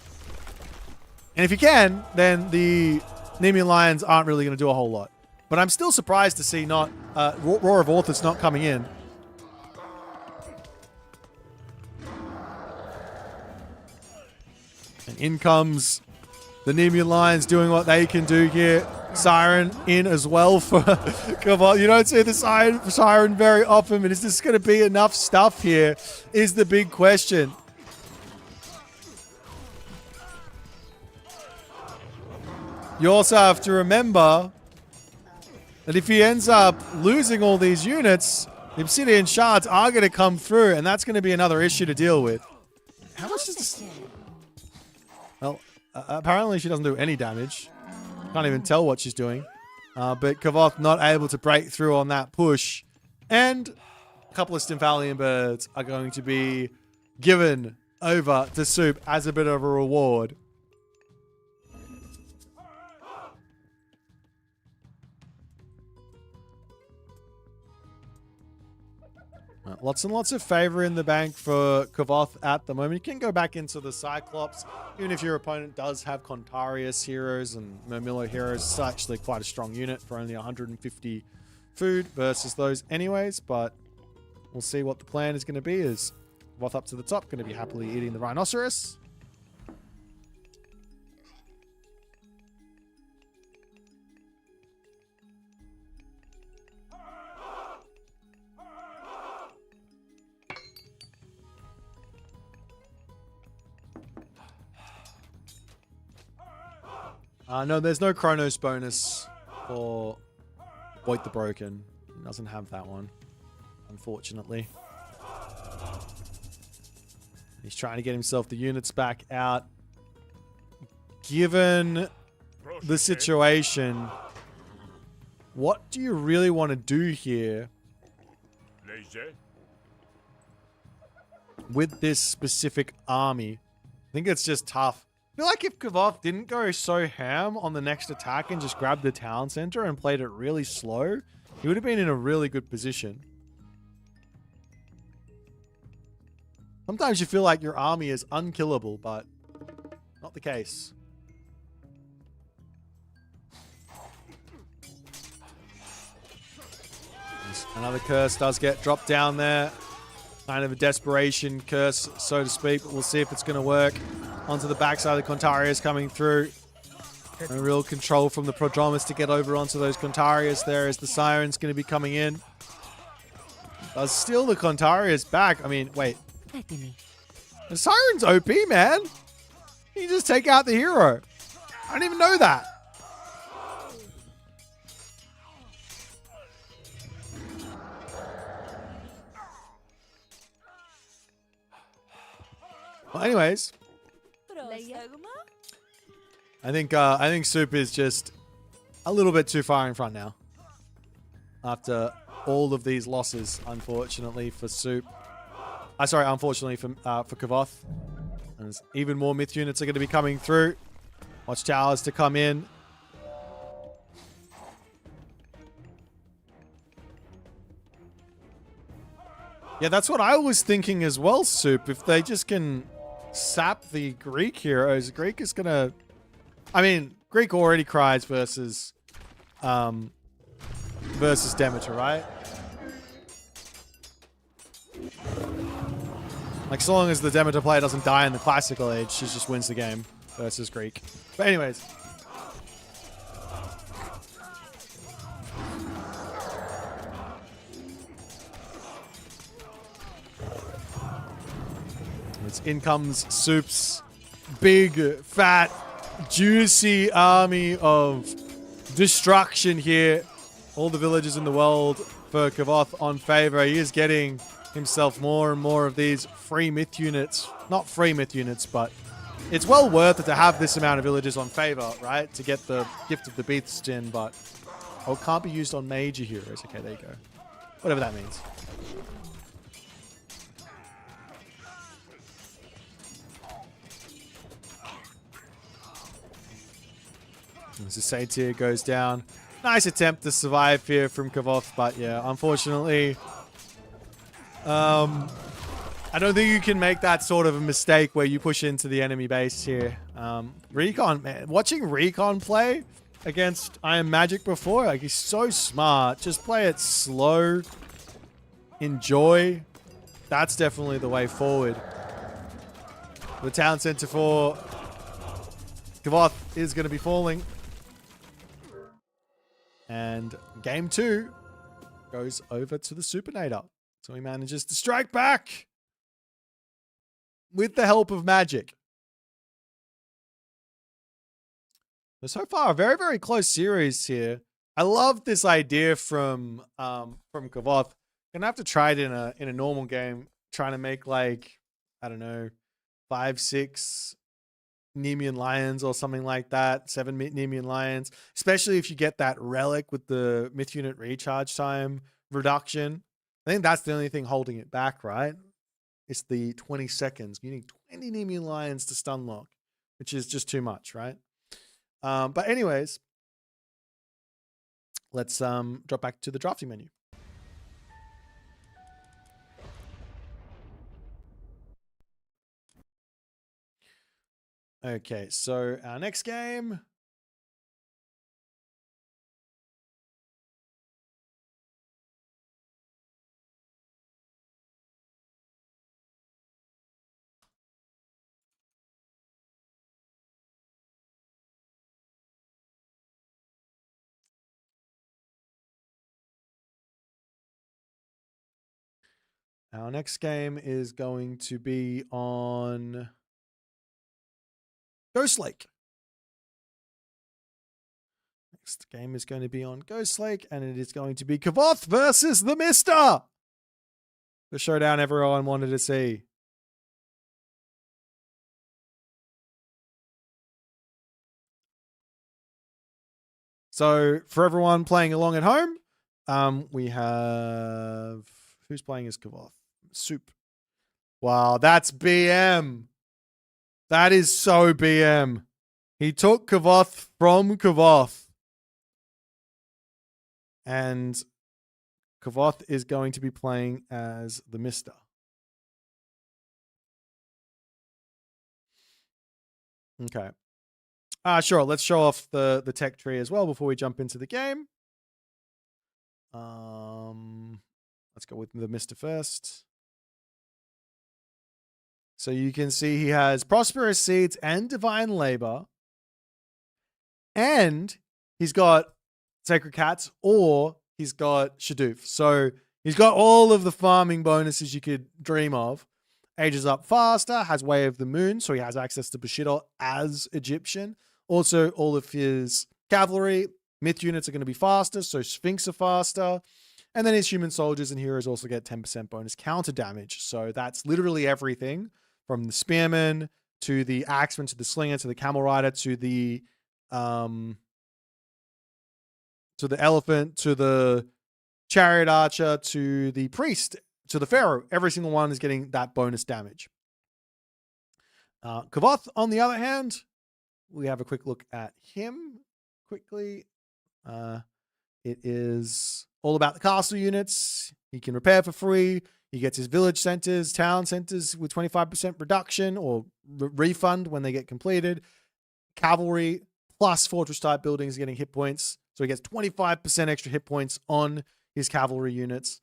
And if he can, then the Nemean Lions aren't really going to do a whole lot. But I'm still surprised to see not Roar of Orthus not coming in. And in comes the Nemean Lions doing what they can do here. Siren in as well for Kvoth. You don't see the Siren very often, but is this going to be enough stuff here is the big question. You also have to remember that if he ends up losing all these units, the Obsidian shards are going to come through, and that's going to be another issue to deal with. How much does this... Well, apparently she doesn't do any damage. Can't even tell what she's doing. But Kvoth not able to break through on that push. And a couple of Stymphalian birds are going to be given over to Suppe as a bit of a reward. Lots and lots of favor in the bank for Kvoth at the moment. You can go back into the Cyclops, even if your opponent does have Contarius heroes and Murmillo heroes. It's actually quite a strong unit for only 150 food versus those anyways, but we'll see what the plan is going to be. Is Kvoth up to the top, going to be happily eating the Rhinoceros. No, there's no Chronos bonus for Boit the Broken. It doesn't have that one, unfortunately. He's trying to get himself the units back out. Given the situation, what do you really want to do here with this specific army? I think it's just tough. I feel like if Kvoth didn't go so ham on the next attack and just grabbed the town center and played it really slow, he would have been in a really good position. Sometimes you feel like your army is unkillable, but not the case. Another curse does get dropped down there. Kind of a desperation curse, so to speak. But we'll see if it's going to work. Onto the backside, the Contarius coming through. A real control from the Prodromus to get over onto those Contarius there as the Siren's going to be coming in. Does steal the Contarius back. I mean, wait. The Siren's OP, man. You just take out the hero. I didn't even know that. Well, anyways, I think Suppe is just a little bit too far in front now. After all of these losses, unfortunately for Suppe. Sorry, unfortunately for Kvoth. And there's even more myth units are going to be coming through. Watch towers to come in. Yeah, that's what I was thinking as well, Suppe. If they just can sap the Greek heroes, Greek is going to... I mean, Greek already cries versus Demeter, right? Like, so long as the Demeter player doesn't die in the classical age, she just wins the game versus Greek. But anyways. In comes Suppe's big, fat, juicy army of destruction here. All the villages in the world for Kvoth on favor. He is getting himself more and more of these free myth units. Not free myth units, but it's well worth it to have this amount of villages on favor, right? To get the Gift of the Beasts in, but... Oh, it can't be used on major heroes. Okay, there you go. Whatever that means. As the Satyr goes down. Nice attempt to survive here from Kvoth, but yeah, unfortunately, I don't think you can make that sort of a mistake where you push into the enemy base here. Recon, man, watching Recon play against Iron Magic before, like, he's so smart. Just play it slow. Enjoy. That's definitely the way forward. The town center for Kvoth is going to be falling. And game 2 goes over to the Supinator. So he manages to strike back with the help of magic. So far, a very, very close series here. I love this idea from Kvoth. Gonna have to try it in a normal game. Trying to make, like, I don't know, 5, 6 Nemean Lions or something like that. 7 Nemean Lions. Especially if you get that relic with the myth unit recharge time reduction. I think that's the only thing holding it back, right? It's the 20 seconds. You need 20 Nemean Lions to stun lock, which is just too much, right? But anyways, let's drop back to the drafting menu. Okay, so our next game. Our next game is going to be on Ghost Lake. Next game is going to be on Ghost Lake, and it is going to be Kvoth versus the Mister. The showdown everyone wanted to see. So for everyone playing along at home, we have... Who's playing as Kvoth? Suppe. Wow, that's BM. That is so BM. He took Kvoth from Kvoth. And Kvoth is going to be playing as the Mister. Okay. Sure, let's show off the tech tree as well before we jump into the game. Let's go with the Mister first. So you can see he has Prosperous Seeds and Divine Labor. And he's got Sacred Cats, or he's got Shadoof. So he's got all of the farming bonuses you could dream of. Ages up faster, has Way of the Moon, so he has access to Bushido as Egyptian. Also, all of his cavalry, myth units are going to be faster, so Sphinx are faster. And then his human soldiers and heroes also get 10% bonus counter damage. So that's literally everything from the spearman to the axeman to the slinger to the camel rider to the elephant to the chariot archer to the priest to the pharaoh. Every single one is getting that bonus damage. Kvoth, on the other hand, we have a quick look at him quickly. It is all about the castle units. He can repair for free. He gets his village centers, town centers with 25% reduction or refund when they get completed. Cavalry plus fortress type buildings getting hit points. So he gets 25% extra hit points on his cavalry units,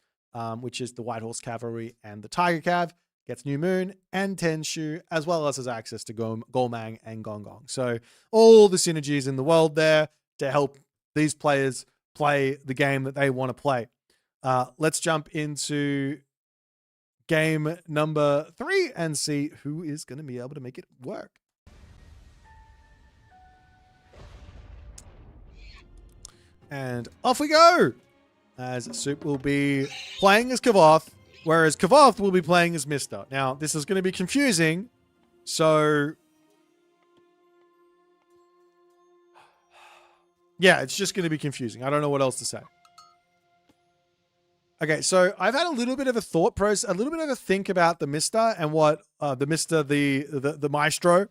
which is the White Horse Cavalry and the Tiger Cav. Gets New Moon and Tenshu, as well as has access to Golmang and Gong Gong. So all the synergies in the world there to help these players play the game that they want to play. Let's jump into game number 3 and see who is going to be able to make it work. And off we go! As Suppe will be playing as Kvoth, whereas Kvoth will be playing as Mister. Now, this is going to be confusing, so yeah, it's just going to be confusing. I don't know what else to say. Okay, so I've had a little bit of a thought process, a little bit of a think about the Mister and what the Mister, the Maestro.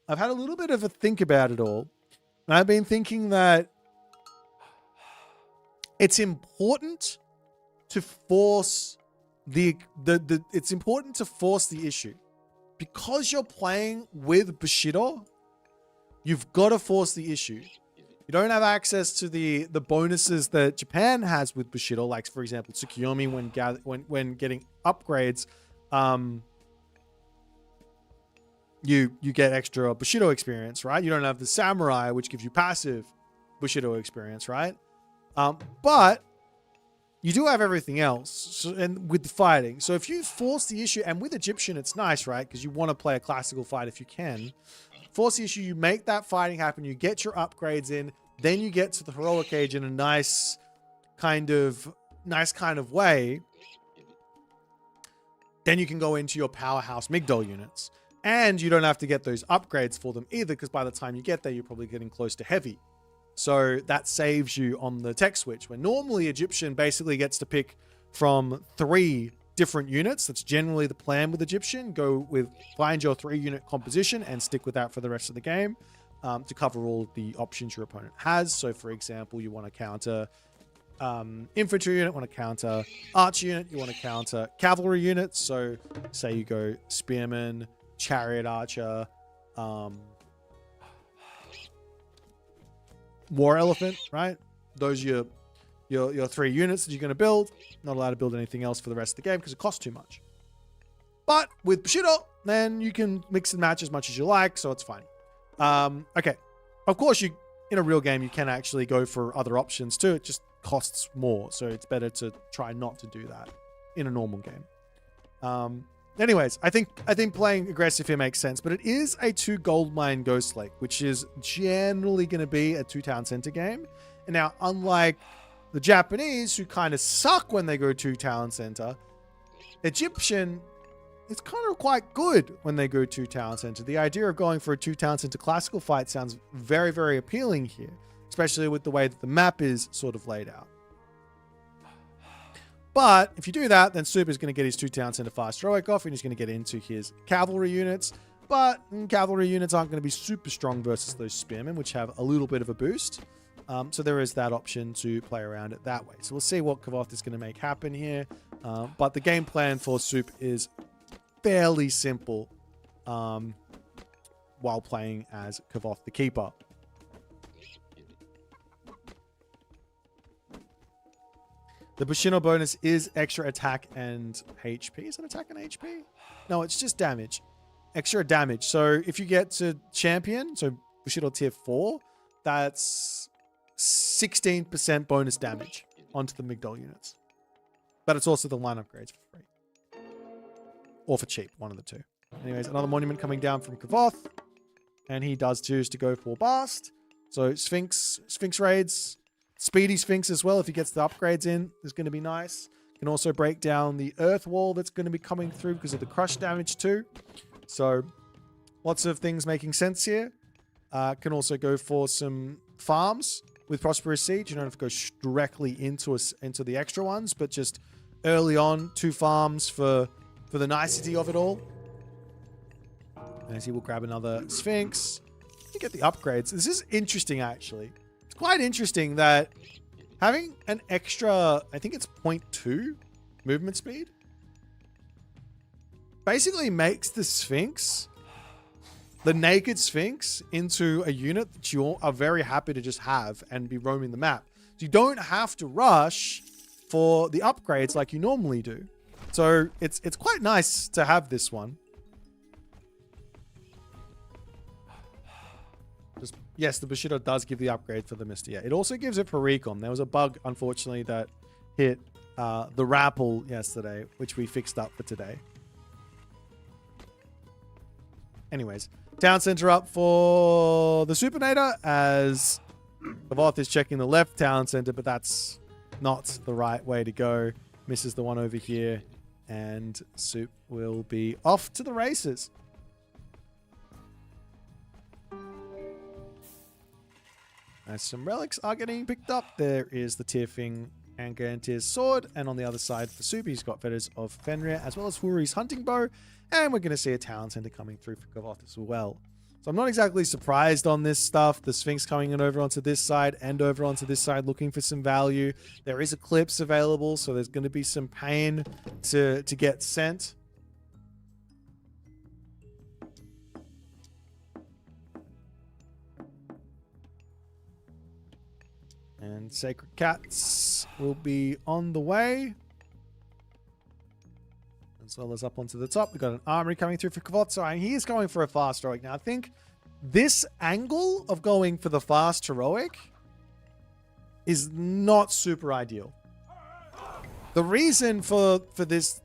I've had a little bit of a think about it all. And I've been thinking that it's important to force it's important to force the issue. Because you're playing with Bushido, you've got to force the issue. You don't have access to the bonuses that Japan has with Bushido, like for example, Tsukuyomi when getting upgrades, you get extra Bushido experience, right? You don't have the Samurai, which gives you passive Bushido experience, right? But you do have everything else, so, and with the fighting. So if you force the issue, and with Egyptian, it's nice, right? Because you want to play a classical fight if you can. Force the issue, you make that fighting happen, you get your upgrades in, then you get to the heroic age in a nice kind of way. Then you can go into your powerhouse Migdol units. And you don't have to get those upgrades for them either, because by the time you get there, you're probably getting close to heavy. So that saves you on the tech switch, where normally Egyptian basically gets to pick from 3 different units. That's generally the plan with Egyptian. Find your 3-unit composition and stick with that for the rest of the game to cover all the options your opponent has. So for example, you want to counter infantry unit, want to counter archer unit, you want to counter cavalry units. So say you go spearman, chariot archer, war elephant, right? Those are your 3 units that you're going to build. Not allowed to build anything else for the rest of the game because it costs too much. But with Bushido, then you can mix and match as much as you like, so it's fine. Okay. Of course, in a real game, you can actually go for other options too. It just costs more, so it's better to try not to do that in a normal game. Anyways, I think playing aggressive here makes sense, but it is a 2 gold mine Ghost Lake, which is generally going to be a 2 town center game. And now, unlike the Japanese, who kind of suck when they go 2 town center, Egyptian is kind of quite good when they go 2 town center. The idea of going for a 2 town center classical fight sounds very, very appealing here, especially with the way that the map is sort of laid out. But if you do that, then Suppe is going to get his 2 town center fast heroic off, and he's going to get into his cavalry units. But cavalry units aren't going to be super strong versus those spearmen, which have a little bit of a boost. So there is that option to play around it that way. So we'll see what Kvoth is going to make happen here. But the game plan for Suppe is fairly simple while playing as Kvoth the Keeper. The Bushido bonus is extra attack and HP. Is it attack and HP? No, it's just damage. extra damage. So if you get to champion, so Bushido tier 4, that's 16% bonus damage onto the Migdol units. But it's also the line upgrades for free. Or for cheap, one of the two. Anyways, another monument coming down from Kvoth. And he does choose to go for Bast. So Sphinx raids. Speedy Sphinx as well, if he gets the upgrades in, is going to be nice. Can also break down the earth wall that's going to be coming through because of the crush damage too. So lots of things making sense here. Can also go for some farms with Prosperous Siege. You don't have to go directly into the extra ones, but just early on, 2 farms for the nicety of it all. As he will grab another Sphinx. You get the upgrades. This is interesting, actually. It's quite interesting that having an extra, I think it's 0.2 movement speed, basically makes the Sphinx, the naked Sphinx, into a unit that you are very happy to just have and be roaming the map. So you don't have to rush for the upgrades like you normally do. So it's quite nice to have this one. Yes, the Bushido does give the upgrade for the Mister. Yeah, it also gives it for Recon. There was a bug, unfortunately, that hit the Rappel yesterday, which we fixed up for today. Anyways, town center up for the Supinator as Kvoth is checking the left town center, but that's not the right way to go. Misses the one over here, and Soup will be off to the races. As some relics are getting picked up, there is the Tearfing and Gantir's sword, and on the other side for Soup, he's got feathers of Fenrir as well as Furi's hunting bow, and we're going to see a town center coming through for Kvoth as well. So I'm not exactly surprised on this stuff. The Sphinx coming in over onto this side and over onto this side looking for some value. There is Eclipse available, so there's going to be some pain to get sent. And Sacred Cats will be on the way. As well as up onto the top. We've got an armory coming through for Kvoth. So he is going for a fast heroic. Now, I think this angle of going for the fast heroic is not super ideal. The reason for this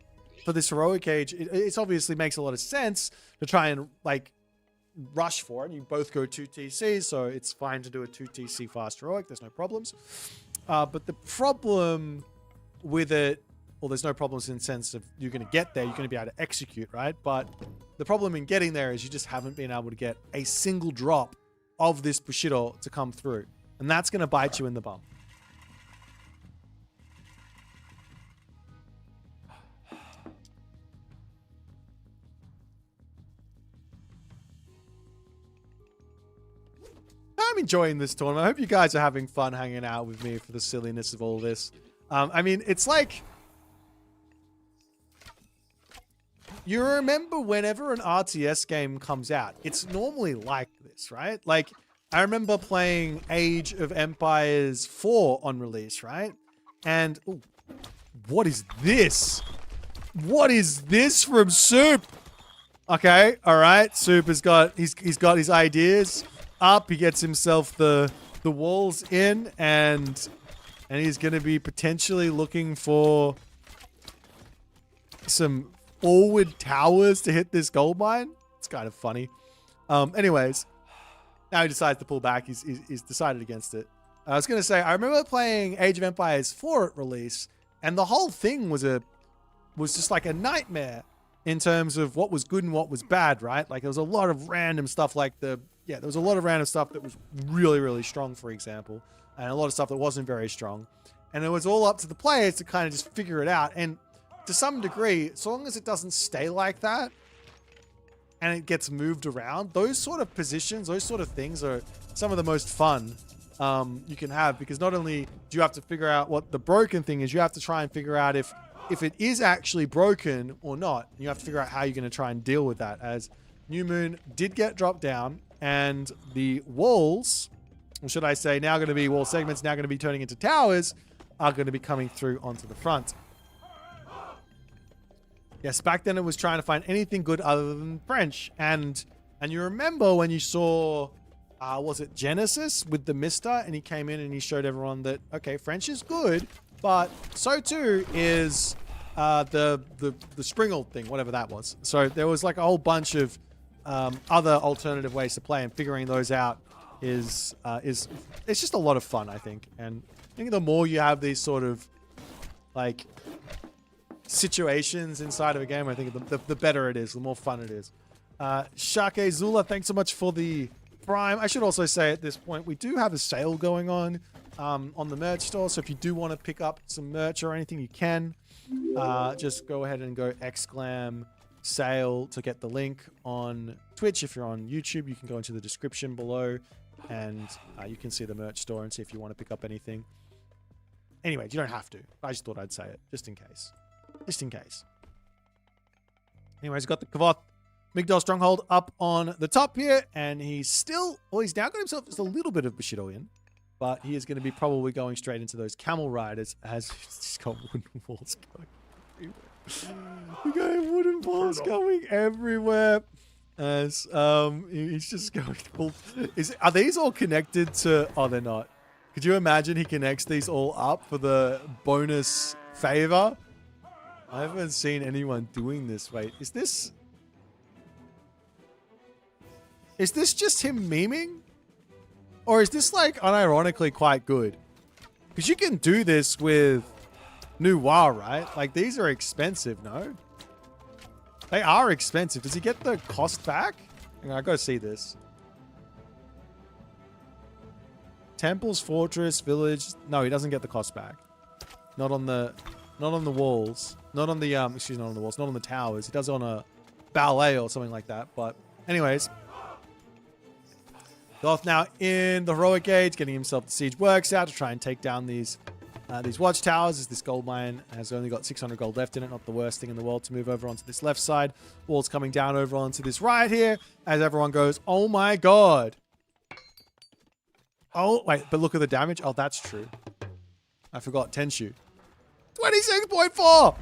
heroic age, it obviously makes a lot of sense to try and like rush for it. You both go 2 TCs, so it's fine to do a 2 TC fast heroic. There's no problems. But the problem with it, well, there's no problems in the sense of you're going to get there, you're going to be able to execute, right? But the problem in getting there is you just haven't been able to get a single drop of this Bushido to come through. And that's going to bite you in the bum. I'm enjoying this tournament. I hope you guys are having fun hanging out with me for the silliness of all this. I mean, it's like, you remember whenever an RTS game comes out, it's normally like this, right? Like, I remember playing Age of Empires 4 on release, right? And, ooh, what is this? What is this from Soup? Okay, all right. Soup has got, he's got his ideas up. He gets himself the walls in, and he's going to be potentially looking for some forward towers to hit this gold mine. It's kind of funny. Anyways, now he decides to pull back. He's decided against it. I was going to say, I remember playing Age of Empires 4 at release, and the whole thing was just like a nightmare in terms of what was good and what was bad, right? Like, there was a lot of random stuff like there was a lot of random stuff that was really, really strong, for example, and a lot of stuff that wasn't very strong. And it was all up to the players to kind of just figure it out. And to some degree, so long as it doesn't stay like that and it gets moved around, those sort of positions, those sort of things are some of the most fun you can have, because not only do you have to figure out what the broken thing is, you have to try and figure out if it is actually broken or not. You have to figure out how you're going to try and deal with that, as New Moon did get dropped down, and the walls, or should I say now going to be wall segments, now going to be turning into towers, are going to be coming through onto the front. Yes, back then it was trying to find anything good other than French. And you remember when you saw, was it Genesis with the Mister? And he came in and he showed everyone that, okay, French is good, but so too is the Springle thing, whatever that was. So there was like a whole bunch of other alternative ways to play, and figuring those out is it's just a lot of fun, I think. And I think the more you have these sort of like situations inside of a game, I think the better it is, the more fun it is. Shake Zula, thanks so much for the Prime. I should also say at this point, we do have a sale going on the merch store. So if you do want to pick up some merch or anything, you can. Just go ahead and go exclam sale to get the link on Twitch. If you're on YouTube, you can go into the description below and you can see the merch store and see if you want to pick up anything. Anyway, you don't have to. I just thought I'd say it just in case. Just in case. Anyways, got the Kvoth Migdal Stronghold up on the top here, and he's still, well, he's now got himself just a little bit of Bushido in, but he is going to be probably going straight into those camel riders as he's got wooden walls going everywhere. We got wooden walls going everywhere as he's just going full. Are these all connected to, oh, they're not. Could you imagine he connects these all up for the bonus favor? I haven't seen anyone doing this. Wait, is this just him memeing? Or is this like unironically quite good? Because you can do this with New WoW, right? Like these are expensive, no? They are expensive. Does he get the cost back? Hang on, I gotta see this. Temples, Fortress, Village. No, he doesn't get the cost back. Not on the walls. Not on the, excuse me, not on the walls. Not on the towers. He does it on a ballet or something like that. But anyways. Kvoth now in the heroic age, getting himself the siege works out to try and take down these watchtowers, as this gold mine has only got 600 gold left in it. Not the worst thing in the world to move over onto this left side. Walls coming down over onto this right here, as everyone goes, oh my god. Oh, wait, but look at the damage. Oh, that's true. I forgot. Tenshu. 26.4!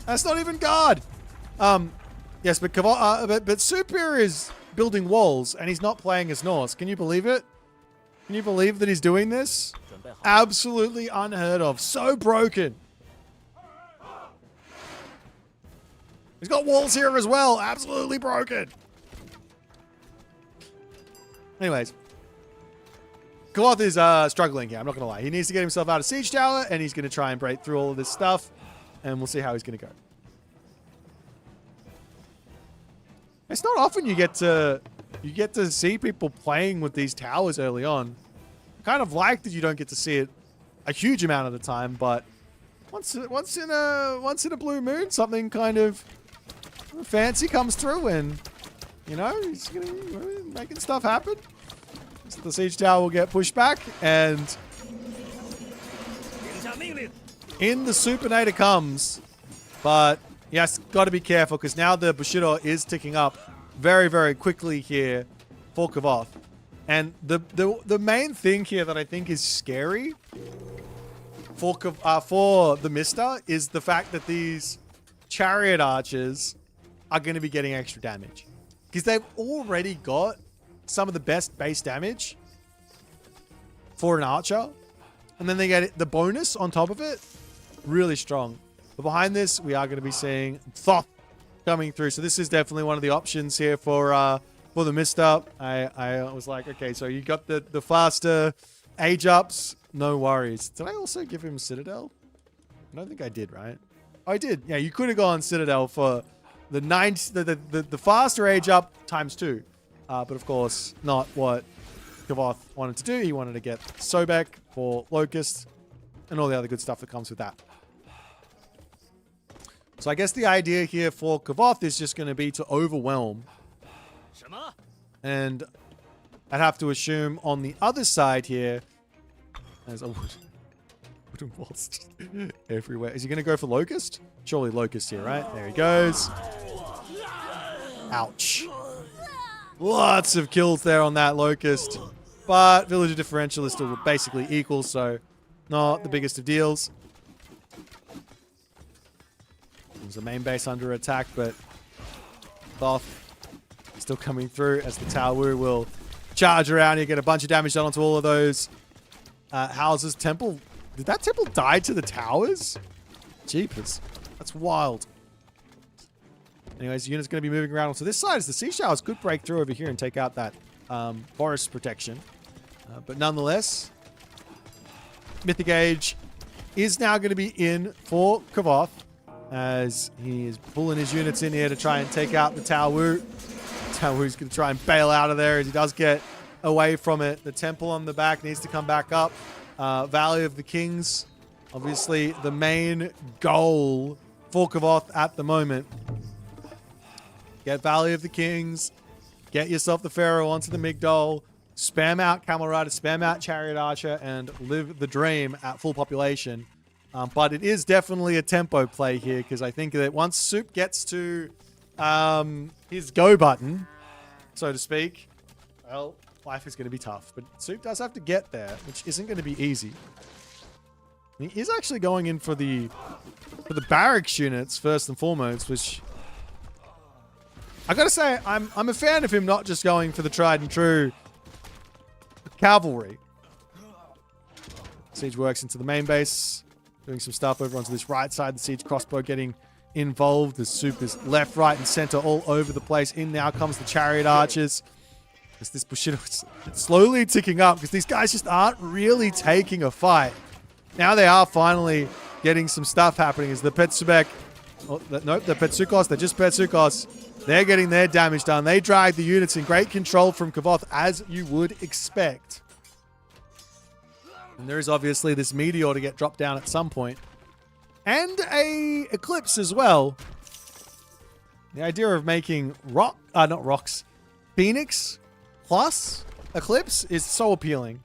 That's not even guard. Yes, but Kvoth, but Suppe is building walls, and he's not playing as Norse. Can you believe it? Can you believe that he's doing this? Absolutely unheard of. So broken. He's got walls here as well. Absolutely broken. Anyways. Kvoth is struggling here. I'm not going to lie. He needs to get himself out of Siege Tower, and he's going to try and break through all of this stuff, and we'll see how he's going to go. It's not often you get to see people playing with these towers early on. I kind of like that you don't get to see it a huge amount of the time, but once in a blue moon, something kind of fancy comes through, and you know he's gonna making stuff happen. So the siege tower will get pushed back, and in the Supinator comes, but yes, got to be careful because now the Bushido is ticking up very, very quickly here for Kvoth. And the main thing here that I think is scary for the Mister is the fact that these chariot archers are going to be getting extra damage. Because they've already got some of the best base damage for an archer. And then they get the bonus on top of it. Really strong. But behind this, we are going to be seeing Kvoth coming through. So this is definitely one of the options here for the Mister. I was like, okay, so you got the faster age ups. No worries. Did I also give him Citadel? I don't think I did, right? Oh, I did. Yeah, you could have gone Citadel for the faster age up ×2. But of course, not what Kvoth wanted to do. He wanted to get Sobek for Locust and all the other good stuff that comes with that. So I guess the idea here for Kvoth is just going to be to overwhelm. And I'd have to assume on the other side here, there's a wooden walls everywhere. Is he going to go for Locust? Surely Locust here, right? There he goes. Ouch. Lots of kills there on that Locust. But Villager differential is still basically equal, so not the biggest of deals. There's the main base under attack, but Kvoth still coming through as the Taowu will charge around here, get a bunch of damage done onto all of those houses. Temple, did that temple die to the towers? Jeepers, that's wild. Anyways, the unit's going to be moving around onto this side as the Sea Showers could break through over here and take out that forest protection. But nonetheless, Mythic Age is now going to be in for Kvoth as he is pulling his units in here to try and take out the Taowu. Taowu's going to try and bail out of there as he does get away from it. The temple on the back needs to come back up. Valley of the Kings, obviously the main goal for Kvoth at the moment. Get Valley of the Kings, get yourself the Pharaoh onto the Migdol, spam out Camel Rider, spam out Chariot Archer, and live the dream at full population. But it is definitely a tempo play here, because I think that once Suppe gets to his go button, so to speak, well, life is going to be tough. But Suppe does have to get there, which isn't going to be easy. And he is actually going in for the barracks units first and foremost, which I gotta say, I'm a fan of him not just going for the tried and true cavalry. Siege works into the main base, doing some stuff over onto this right side. The siege crossbow getting involved. The Suppe is left, right, and center all over the place. In now comes the chariot archers. As this Bushido is slowly ticking up because these guys just aren't really taking a fight. Now they are finally getting some stuff happening as the Petsubek, nope, the Petsukos, they're just Petsukos. They're getting their damage done. They drag the units in great control from Kvoth, as you would expect. And there is obviously this meteor to get dropped down at some point. And a eclipse as well. The idea of making Phoenix plus eclipse is so appealing.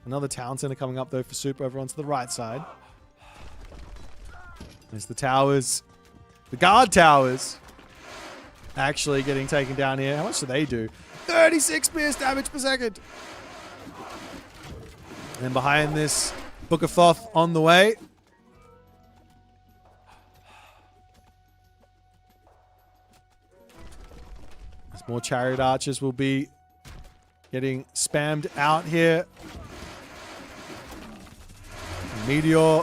Another town center coming up though for Suppe over onto the right side. There's the towers. The guard towers actually getting taken down here. How much do they do? 36 pierce damage per second. And then behind this, Book of Thoth on the way. There's more chariot archers will be getting spammed out here. Meteor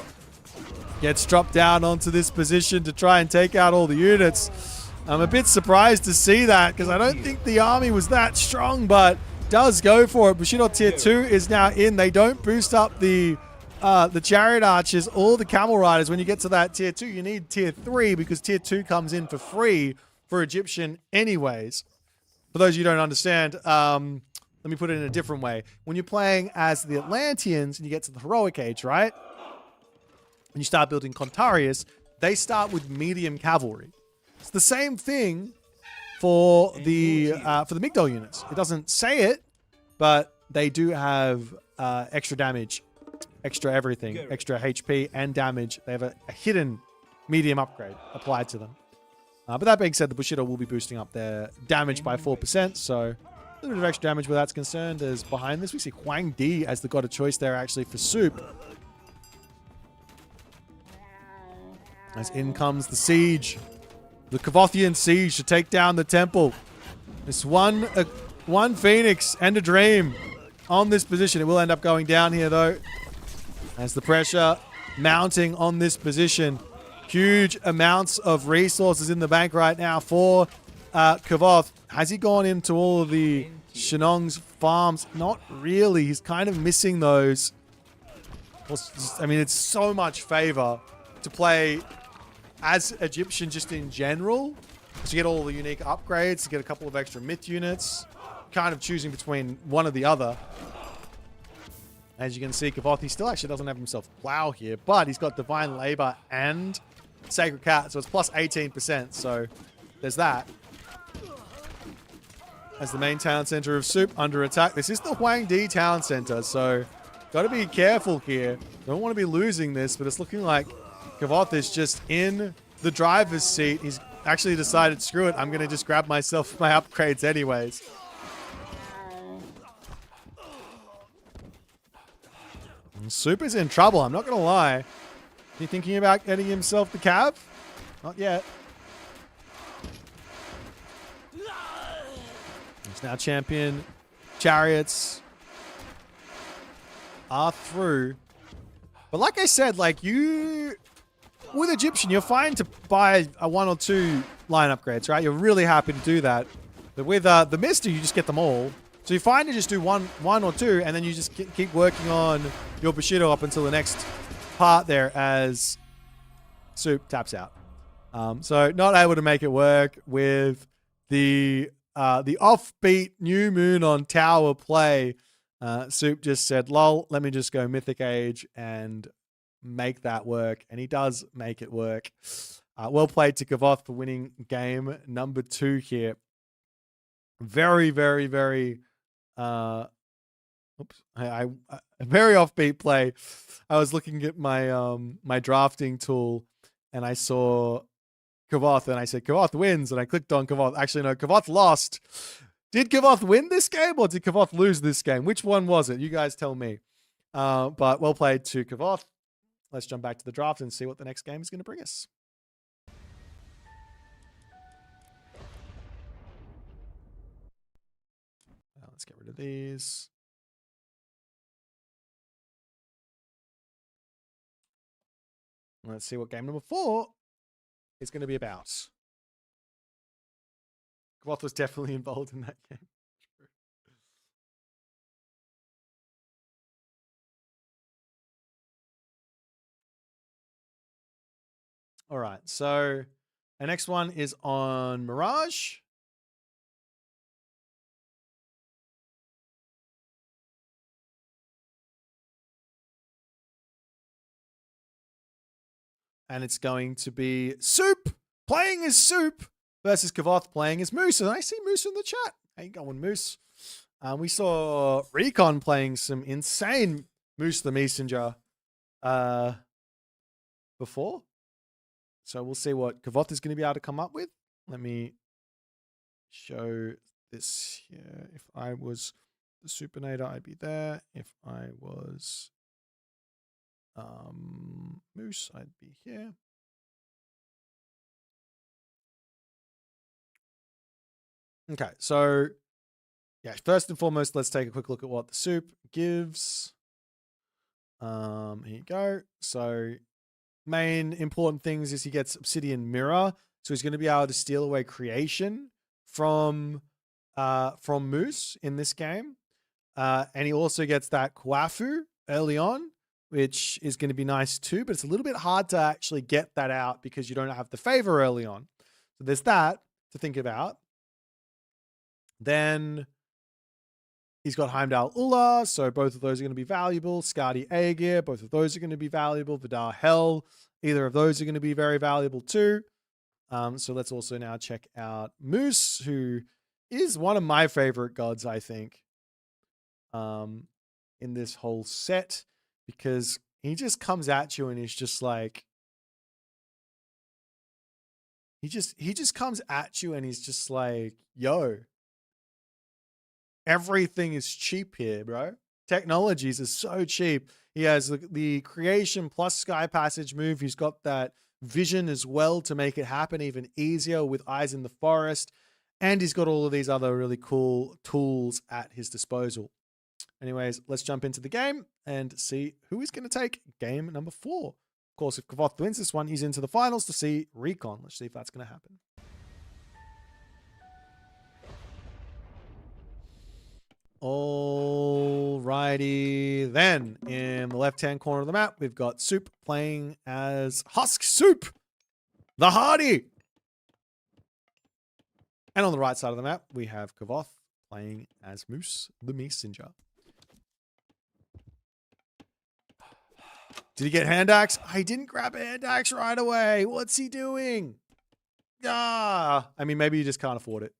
gets dropped down onto this position to try and take out all the units. I'm a bit surprised to see that because I don't think the army was that strong, but does go for it. Bushido tier 2 is now in. They don't boost up the chariot archers or the camel riders. When you get to that tier 2, you need tier 3 because tier 2 comes in for free for Egyptian anyways. For those of you who don't understand, let me put it in a different way. When you're playing as the Atlanteans and you get to the heroic age, right? When you start building Contarius, they start with medium cavalry. It's the same thing for the Migdol units. It doesn't say it, but they do have extra damage, extra everything, extra HP and damage. They have a hidden medium upgrade applied to them. But that being said, the Bushido will be boosting up their damage by 4%, so a little bit of extra damage where that's concerned. As behind this, we see Huang Di as the god of choice there actually for Suppe. As in comes the siege. The Kvothian siege to take down the temple. This one Phoenix and a dream on this position. It will end up going down here though. As the pressure mounting on this position. Huge amounts of resources in the bank right now for Kvoth. Has he gone into all of the Shenong's farms? Not really. He's kind of missing those. I mean, it's so much favor to play as Egyptian just in general. To get all the unique upgrades, to get a couple of extra myth units. Kind of choosing between one or the other. As you can see, Kvoth, he still actually doesn't have himself plow here, but he's got Divine Labor and Sacred Cat, so it's plus 18%, so there's that. As the main town center of Suppe under attack. This is the Huang Di town center, so got to be careful here. Don't want to be losing this, but it's looking like Kvoth is just in the driver's seat. He's actually decided, screw it, I'm going to just grab myself my upgrades anyways. And Suppe's in trouble, I'm not going to lie. He thinking about getting himself the cab? Not yet. It's now champion. Chariots are through. But like I said, like you... With Egyptian, you're fine to buy a 1 or 2 line upgrades, right? You're really happy to do that. But with the Mister, you just get them all. So you're fine to just do one or 2, and then you just keep working on your Bushido up until the next part there as Soup taps out. So not able to make it work with the offbeat new moon on tower play. Soup just said, lol, let me just go Mythic Age and make that work. And he does make it work. Well played to Kvoth for winning game number 2 here. Very, very, very... very offbeat play. I was looking at my my drafting tool and I saw Kvoth and I said Kvoth wins and I clicked on Kvoth. Actually, no, Kvoth lost. Did Kvoth win this game or did Kvoth lose this game? Which one was it? You guys tell me. But well played to Kvoth. Let's jump back to the draft and see what the next game is going to bring us. Let's get rid of these. Let's see what game number 4 is going to be about. Kvoth was definitely involved in that game. All right, so our next one is on Mirage. And it's going to be Soup playing as Soup versus Kvoth playing as Moose. And I see Moose in the chat. How you going, Moose? We saw Recon playing some insane Moose the Messenger before. So we'll see what Kvoth is going to be able to come up with. Let me show this here. If I was the Supinator, I'd be there. If I was Moose, I'd be here. Okay, so yeah, first and foremost, let's take a quick look at what the Soup gives. Here you go. So main important things is he gets Obsidian Mirror, so he's going to be able to steal away creation from Moose in this game, and he also gets that Kwafu early on, which is going to be nice too, but it's a little bit hard to actually get that out because you don't have the favor early on. So there's that to think about. Then he's got Heimdall Ulla, so both of those are going to be valuable. Skadi Aegir, both of those are going to be valuable. Vidar Hell, either of those are going to be very valuable too. So let's also now check out Moose, who is one of my favorite gods, I think, in this whole set, because he just comes at you and he's just like, he just comes at you and he's just like, yo, everything is cheap here, bro. Technologies are so cheap. He has the creation plus Sky Passage move. He's got that vision as well to make it happen even easier with Eyes in the Forest. And he's got all of these other really cool tools at his disposal. Anyways, let's jump into the game and see who is going to take game number 4. Of course, if Kvoth wins this one, he's into the finals to see Recon. Let's see if that's going to happen. Alrighty then. In the left-hand corner of the map, we've got Soup playing as Husk Soup, the Hardy. And on the right side of the map, we have Kvoth playing as Moose, the Messenger. Did he get hand axe? He didn't grab a hand axe right away. What's he doing? I mean, maybe he just can't afford it.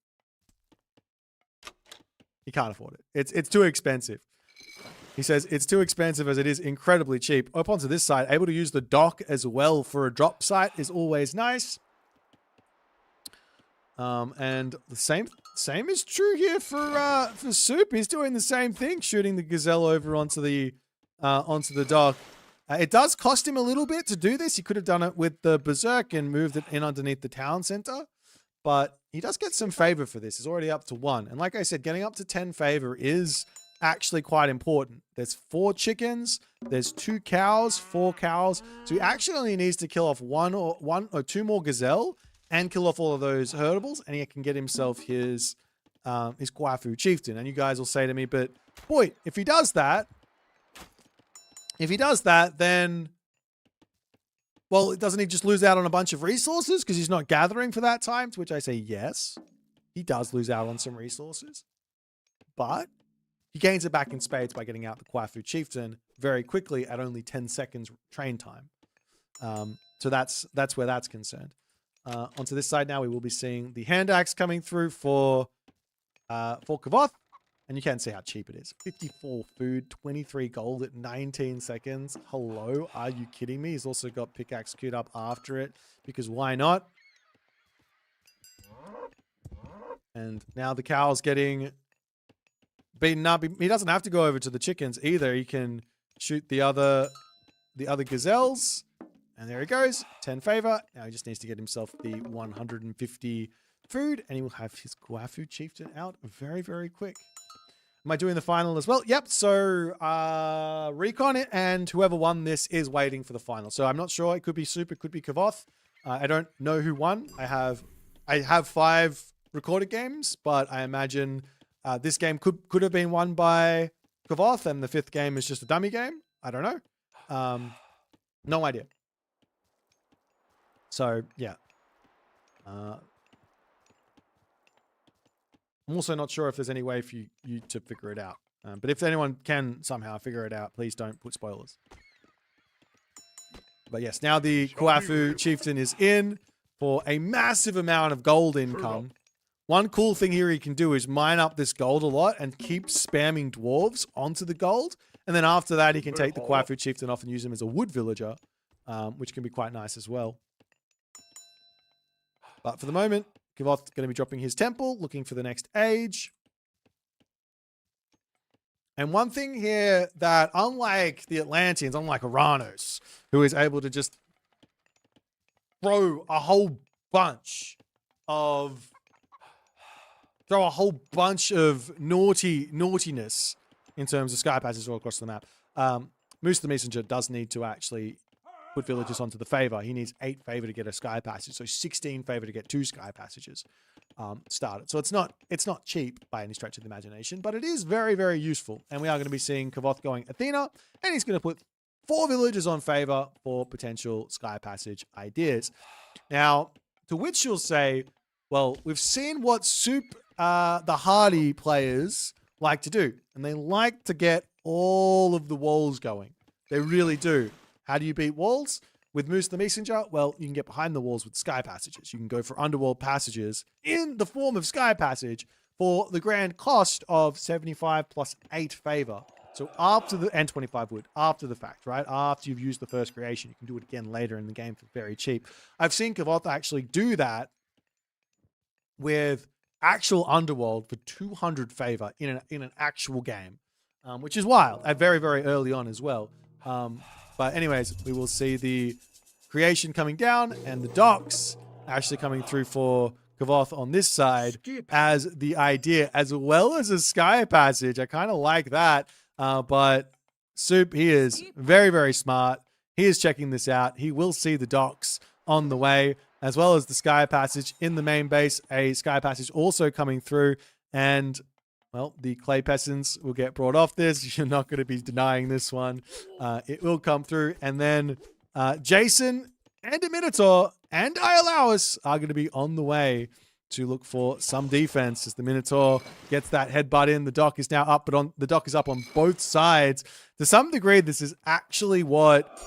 He can't afford it. It's too expensive. He says it's too expensive as it is incredibly cheap. Up onto this side, able to use the dock as well for a drop site is always nice. And the same is true here for Soup. He's doing the same thing, shooting the gazelle over onto the dock It does cost him a little bit to do this. He could have done it with the Berserk and moved it in underneath the town center. But he does get some favor for this. He's already up to 1. And like I said, getting up to 10 favor is actually quite important. There's 4 chickens. There's 2 cows, 4 cows. So he actually only needs to kill off one or 2 more gazelle and kill off all of those herdables. And he can get himself his Kvoth chieftain. And you guys will say to me, but boy, if he does that, then, well, doesn't he just lose out on a bunch of resources because he's not gathering for that time? To which I say, yes, he does lose out on some resources, but he gains it back in spades by getting out the Kvoth chieftain very quickly at only 10 seconds train time. So that's where that's concerned. Onto this side now, we will be seeing the hand axe coming through for Kvoth. And you can see how cheap it is. 54 food, 23 gold at 19 seconds. Hello, are you kidding me? He's also got pickaxe queued up after it because why not? And now the cow's getting beaten up. He doesn't have to go over to the chickens either. He can shoot the other gazelles. And there he goes. 10 favor. Now he just needs to get himself the 150 food. And he will have his Kvoth chieftain out very, very quick. Am I doing the final as well? Yep. So Recon it and whoever won this is waiting for the final. So I'm not sure. It could be Suppe, it could be Kvoth. I don't know who won. I have 5 recorded games, but I imagine this game could have been won by Kvoth, and the 5th game is just a dummy game. I don't know. No idea. So yeah. I'm also not sure if there's any way for you to figure it out. But if anyone can somehow figure it out, please don't put spoilers. But yes, now the Kvoth chieftain is in for a massive amount of gold income. One cool thing here he can do is mine up this gold a lot and keep spamming dwarves onto the gold. And then after that, he can take the Kvoth chieftain off and use him as a wood villager, which can be quite nice as well. But for the moment, Kvoth's going to be dropping his temple, looking for the next age. And one thing here that, unlike the Atlanteans, unlike Uranos, who is able to just throw a whole bunch of naughtiness in terms of sky passes all across the map. Moose the Messenger does need to actually put villagers onto the favor. He needs 8 favor to get a sky passage, so 16 favor to get 2 sky passages started. So it's not cheap by any stretch of the imagination, but it is very, very useful. And we are going to be seeing Kvoth going Athena, and he's going to put 4 villagers on favor for potential sky passage ideas. Now, to which you'll say, well, we've seen what Suppe, the hardy players like to do, and they like to get all of the walls going. They really do. How do you beat walls? With Moose the Messenger, well, you can get behind the walls with sky passages. You can go for underworld passages in the form of sky passage for the grand cost of 75 plus 8 favor. So after and 25 wood, after the fact, right? After you've used the first creation, you can do it again later in the game for very cheap. I've seen Kvoth actually do that with actual underworld for 200 favor in an actual game, which is wild at very, very early on as well. But anyways, we will see the creation coming down and the docks actually coming through for Kvoth on this side as the idea, as well as a sky passage. I kind of like that. But Suppe, he is very, very smart. He is checking this out. He will see the docks on the way, as well as the sky passage in the main base. A sky passage also coming through. And, well, the clay peasants will get brought off this. You're not going to be denying this one. It will come through. And then Jason and a Minotaur and Iolaus are going to be on the way to look for some defense as the Minotaur gets that headbutt in. The dock is now up, but the dock is up on both sides. To some degree, this is actually what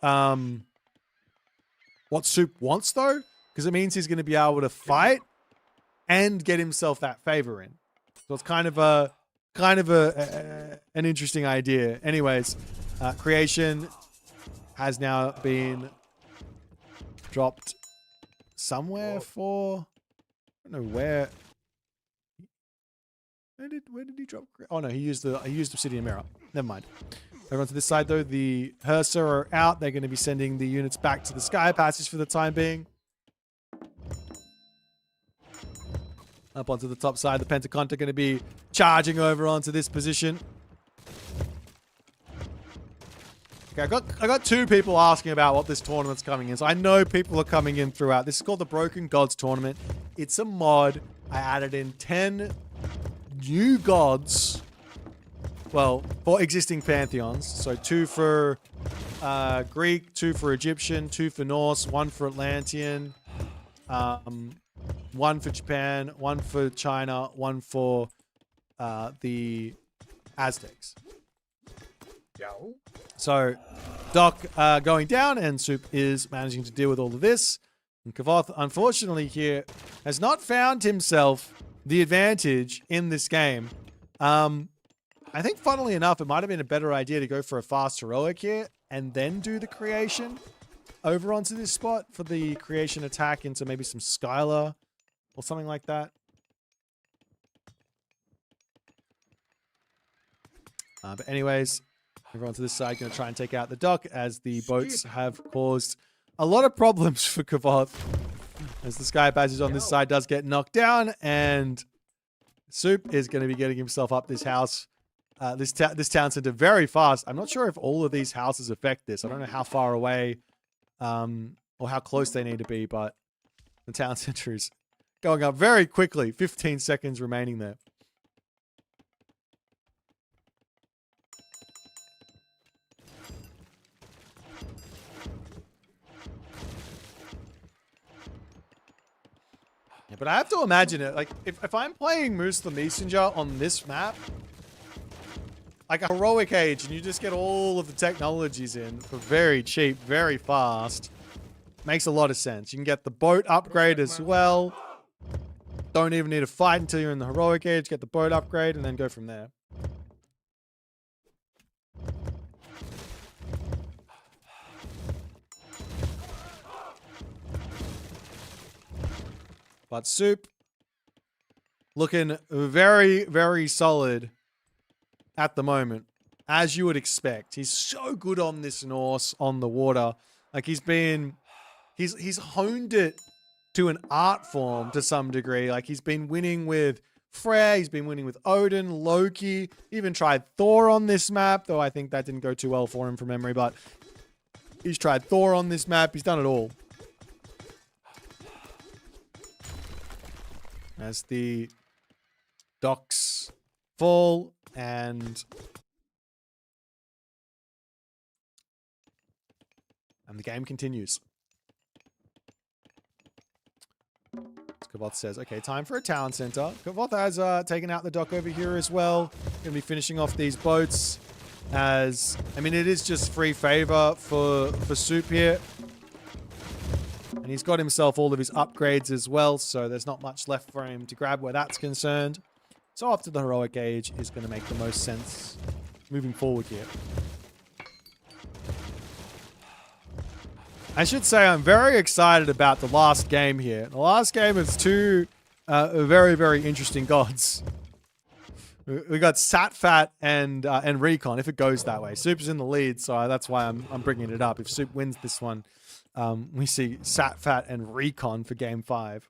Suppe wants, though, because it means he's going to be able to fight and get himself that favor in. So it's kind of an interesting idea. Anyways, creation has now been dropped somewhere for, I don't know where. Where did he drop? Oh no, he used the obsidian mirror. Never mind. Over onto this side, though, the Hersa are out. They're going to be sending the units back to the Sky Passage for the time being. Up onto the top side, the Pentaconta are going to be charging over onto this position. Okay, I got two people asking about what this tournament's coming in. So I know people are coming in throughout. This is called the Broken Gods Tournament. It's a mod. I added in 10 new gods. Well, for existing pantheons. So 2 for Greek, 2 for Egyptian, 2 for Norse, 1 for Atlantean, 1 for Japan, 1 for China, 1 for the Aztecs. So Doc going down, and Suppe is managing to deal with all of this. And Kvoth, unfortunately here, has not found himself the advantage in this game. I think, funnily enough, it might have been a better idea to go for a fast heroic here and then do the creation over onto this spot for the creation attack into maybe some Skylar or something like that. But anyways, over onto this side, going to try and take out the dock as the boats have caused a lot of problems for Kvoth. As the Sky Passage on this side does get knocked down, and Suppe is going to be getting himself up this house. This town center very fast. I'm not sure if all of these houses affect this. I don't know how far away or how close they need to be, but the town center is going up very quickly. 15 seconds remaining there. Yeah, but I have to imagine it. Like, if I'm playing Moose the Messenger on this map, like a heroic age, and you just get all of the technologies in for very cheap, very fast. Makes a lot of sense. You can get the boat upgrade as well. Don't even need to fight until you're in the heroic age. Get the boat upgrade and then go from there. But Suppe looking very, very solid at the moment, as you would expect. He's so good on this Norse on the water. Like he's honed it to an art form to some degree. Like he's been winning with Freyr, he's been winning with Odin, Loki, even tried Thor on this map, though I think that didn't go too well for him from memory, but he's tried Thor on this map. He's done it all. As the docks fall and the game continues. Kvoth says, okay, time for a town center. Kvoth has taken out the dock over here as well. Gonna be finishing off these boats as, I mean, it is just free favor for Suppe here. And he's got himself all of his upgrades as well, so there's not much left for him to grab where that's concerned. So after the heroic age is going to make the most sense moving forward here. I should say I'm very excited about the last game here. The last game is two very, very interesting gods. We got Satfat and Recon, if it goes that way. Suppe's in the lead, so that's why I'm bringing it up. If Suppe wins this one, we see Satfat and Recon for Game 5.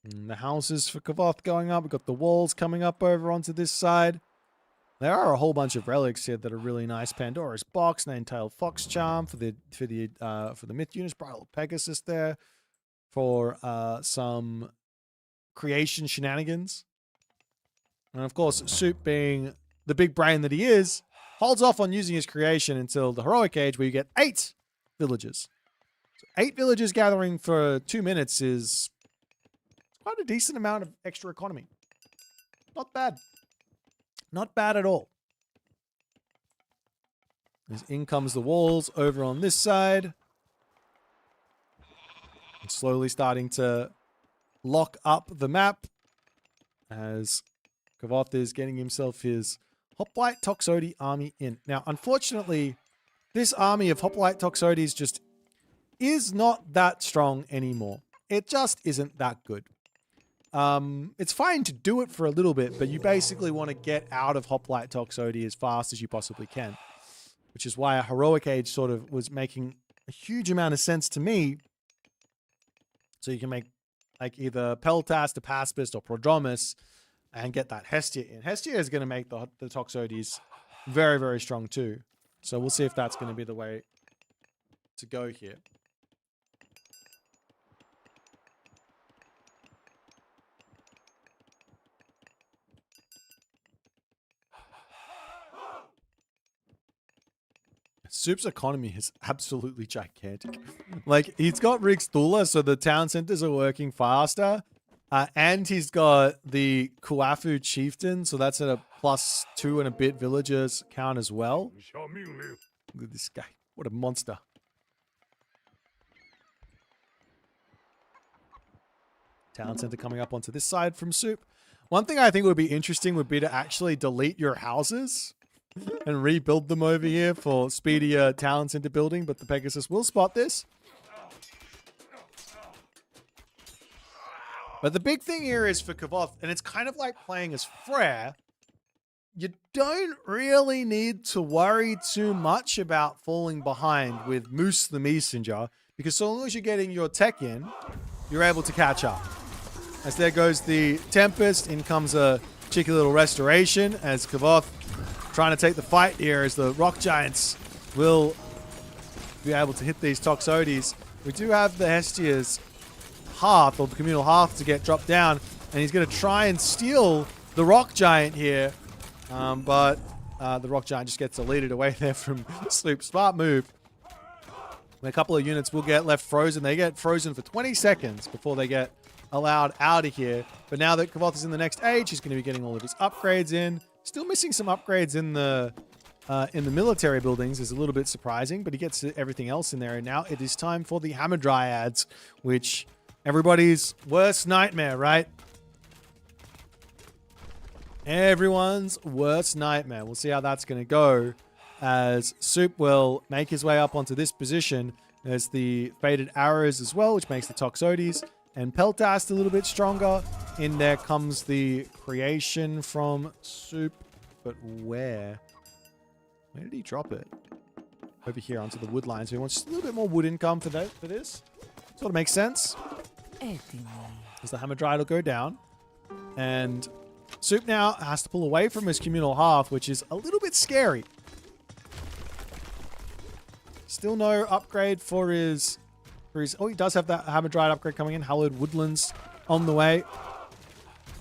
And the houses for Kvoth going up. We've got the walls coming up over onto this side. There are a whole bunch of relics here that are really nice. Pandora's Box, Nine-tailed Fox Charm for the Myth units. Bridal Pegasus there for some creation shenanigans. And of course, Suppe, being the big brain that he is, holds off on using his creation until the heroic age, where you get 8 villages. So 8 villages gathering for 2 minutes is quite a decent amount of extra economy. Not bad. Not bad at all. As in comes the walls over on this side. And slowly starting to lock up the map as Kvoth is getting himself his Hoplite Toxotes army in. Now, unfortunately, this army of Hoplite Toxotes just is not that strong anymore. It just isn't that good. It's fine to do it for a little bit, but you basically want to get out of Hoplite Toxotes as fast as you possibly can, which is why a Heroic Age sort of was making a huge amount of sense to me. So you can make like either Peltast, Apaspist, or Prodromus and get that Hestia in. Hestia is going to make the Toxotes very, very strong too. So we'll see if that's going to be the way to go here. Soup's economy is absolutely gigantic. Like, he's got Rixtula, so the town centers are working faster. And he's got the Kuafu Chieftain, so that's at a +2 and a bit villagers count as well. Look at this guy. What a monster. Town center coming up onto this side from Soup. One thing I think would be interesting would be to actually delete your houses and rebuild them over here for speedier town center building, but the Pegasus will spot this. But the big thing here is for Kvoth, and it's kind of like playing as Freyr, you don't really need to worry too much about falling behind with Moose the Messenger, because so long as you're getting your tech in, you're able to catch up. As there goes the Tempest, in comes a cheeky little Restoration, as Kvoth trying to take the fight here, as the Rock Giants will be able to hit these Toxotes. We do have the Hestia's Hearth, or the Communal Hearth, to get dropped down, and he's going to try and steal the Rock Giant here, but the Rock Giant just gets deleted away there from Sloop. Smart move. And a couple of units will get left frozen. They get frozen for 20 seconds before they get allowed out of here. But now that Kvoth is in the next age, he's going to be getting all of his upgrades in. Still missing some upgrades in the military buildings is a little bit surprising, but he gets everything else in there. And now it is time for the Hammer Dryads, which everybody's worst nightmare, right? Everyone's worst nightmare. We'll see how that's going to go, as Soup will make his way up onto this position. There's the Faded Arrows as well, which makes the Toxotes and Peltast a little bit stronger. In there comes the creation from Soup, but where? Where did he drop it? Over here onto the wood line. So he wants just a little bit more wood income for this. Sort of makes sense. As the Hammer Dryad will go down. And Soup now has to pull away from his Communal Hearth, which is a little bit scary. Still no upgrade for his... Oh, he does have that Hammer Dryad upgrade coming in. Hallowed Woodlands on the way.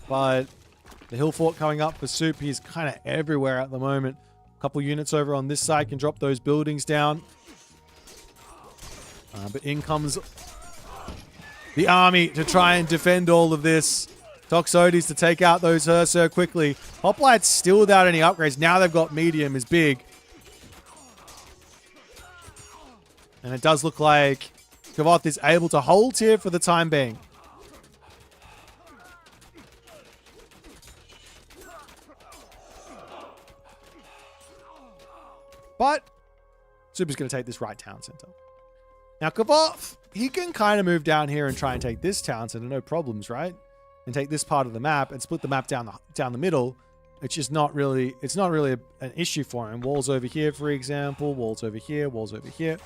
But the Hill Fort coming up for Soup. He's kind of everywhere at the moment. A couple units over on this side can drop those buildings down. But in comes the army to try and defend all of this. Toxotes to take out those Hersir quickly. Hoplites still without any upgrades. Now they've got medium is big. And it does look like Kvoth is able to hold here for the time being. But Soup is going to take this right town center. Now Kvoth, he can kind of move down here and try and take this town center, no problems, right? And take this part of the map and split the map down the middle. It's just not really, an issue for him. Walls over here, for example. Walls over here. Walls over here.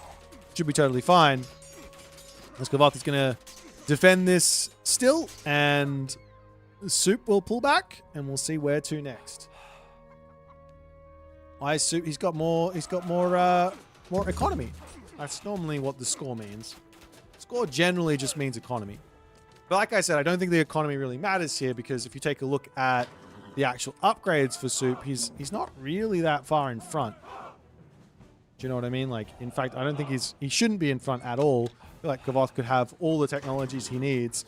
Should be totally fine. As Kvoth is going to defend this still, and Soup will pull back, and we'll see where to next. Why is Soup? He's got more economy. That's normally what the score means. Score generally just means economy. But like I said, I don't think the economy really matters here, because if you take a look at the actual upgrades for Soup, he's not really that far in front. Do you know what I mean? Like, in fact, I don't think he shouldn't be in front at all. I feel like Kvoth could have all the technologies he needs.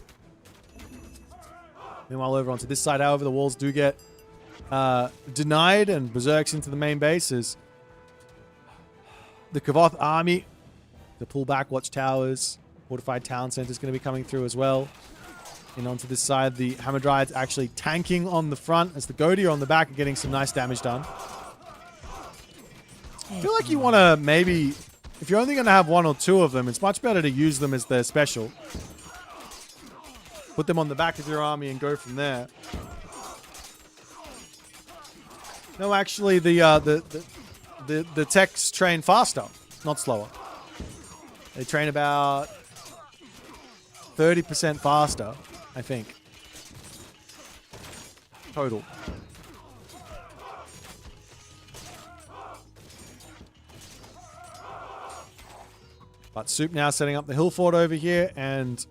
Meanwhile, over onto this side, however, the walls do get denied, and berserks into the main bases. The Kvoth army, the pullback watchtowers, fortified town center is going to be coming through as well. And onto this side, the Hammer Dryads actually tanking on the front, as the Goaty on the back are getting some nice damage done. I feel like you want to maybe, if you're only going to have one or two of them, it's much better to use them as their special. Put them on the back of your army and go from there. No, actually, the techs train faster, not slower. They train about 30% faster, I think. Total. But Suppe now setting up the hill fort over here, and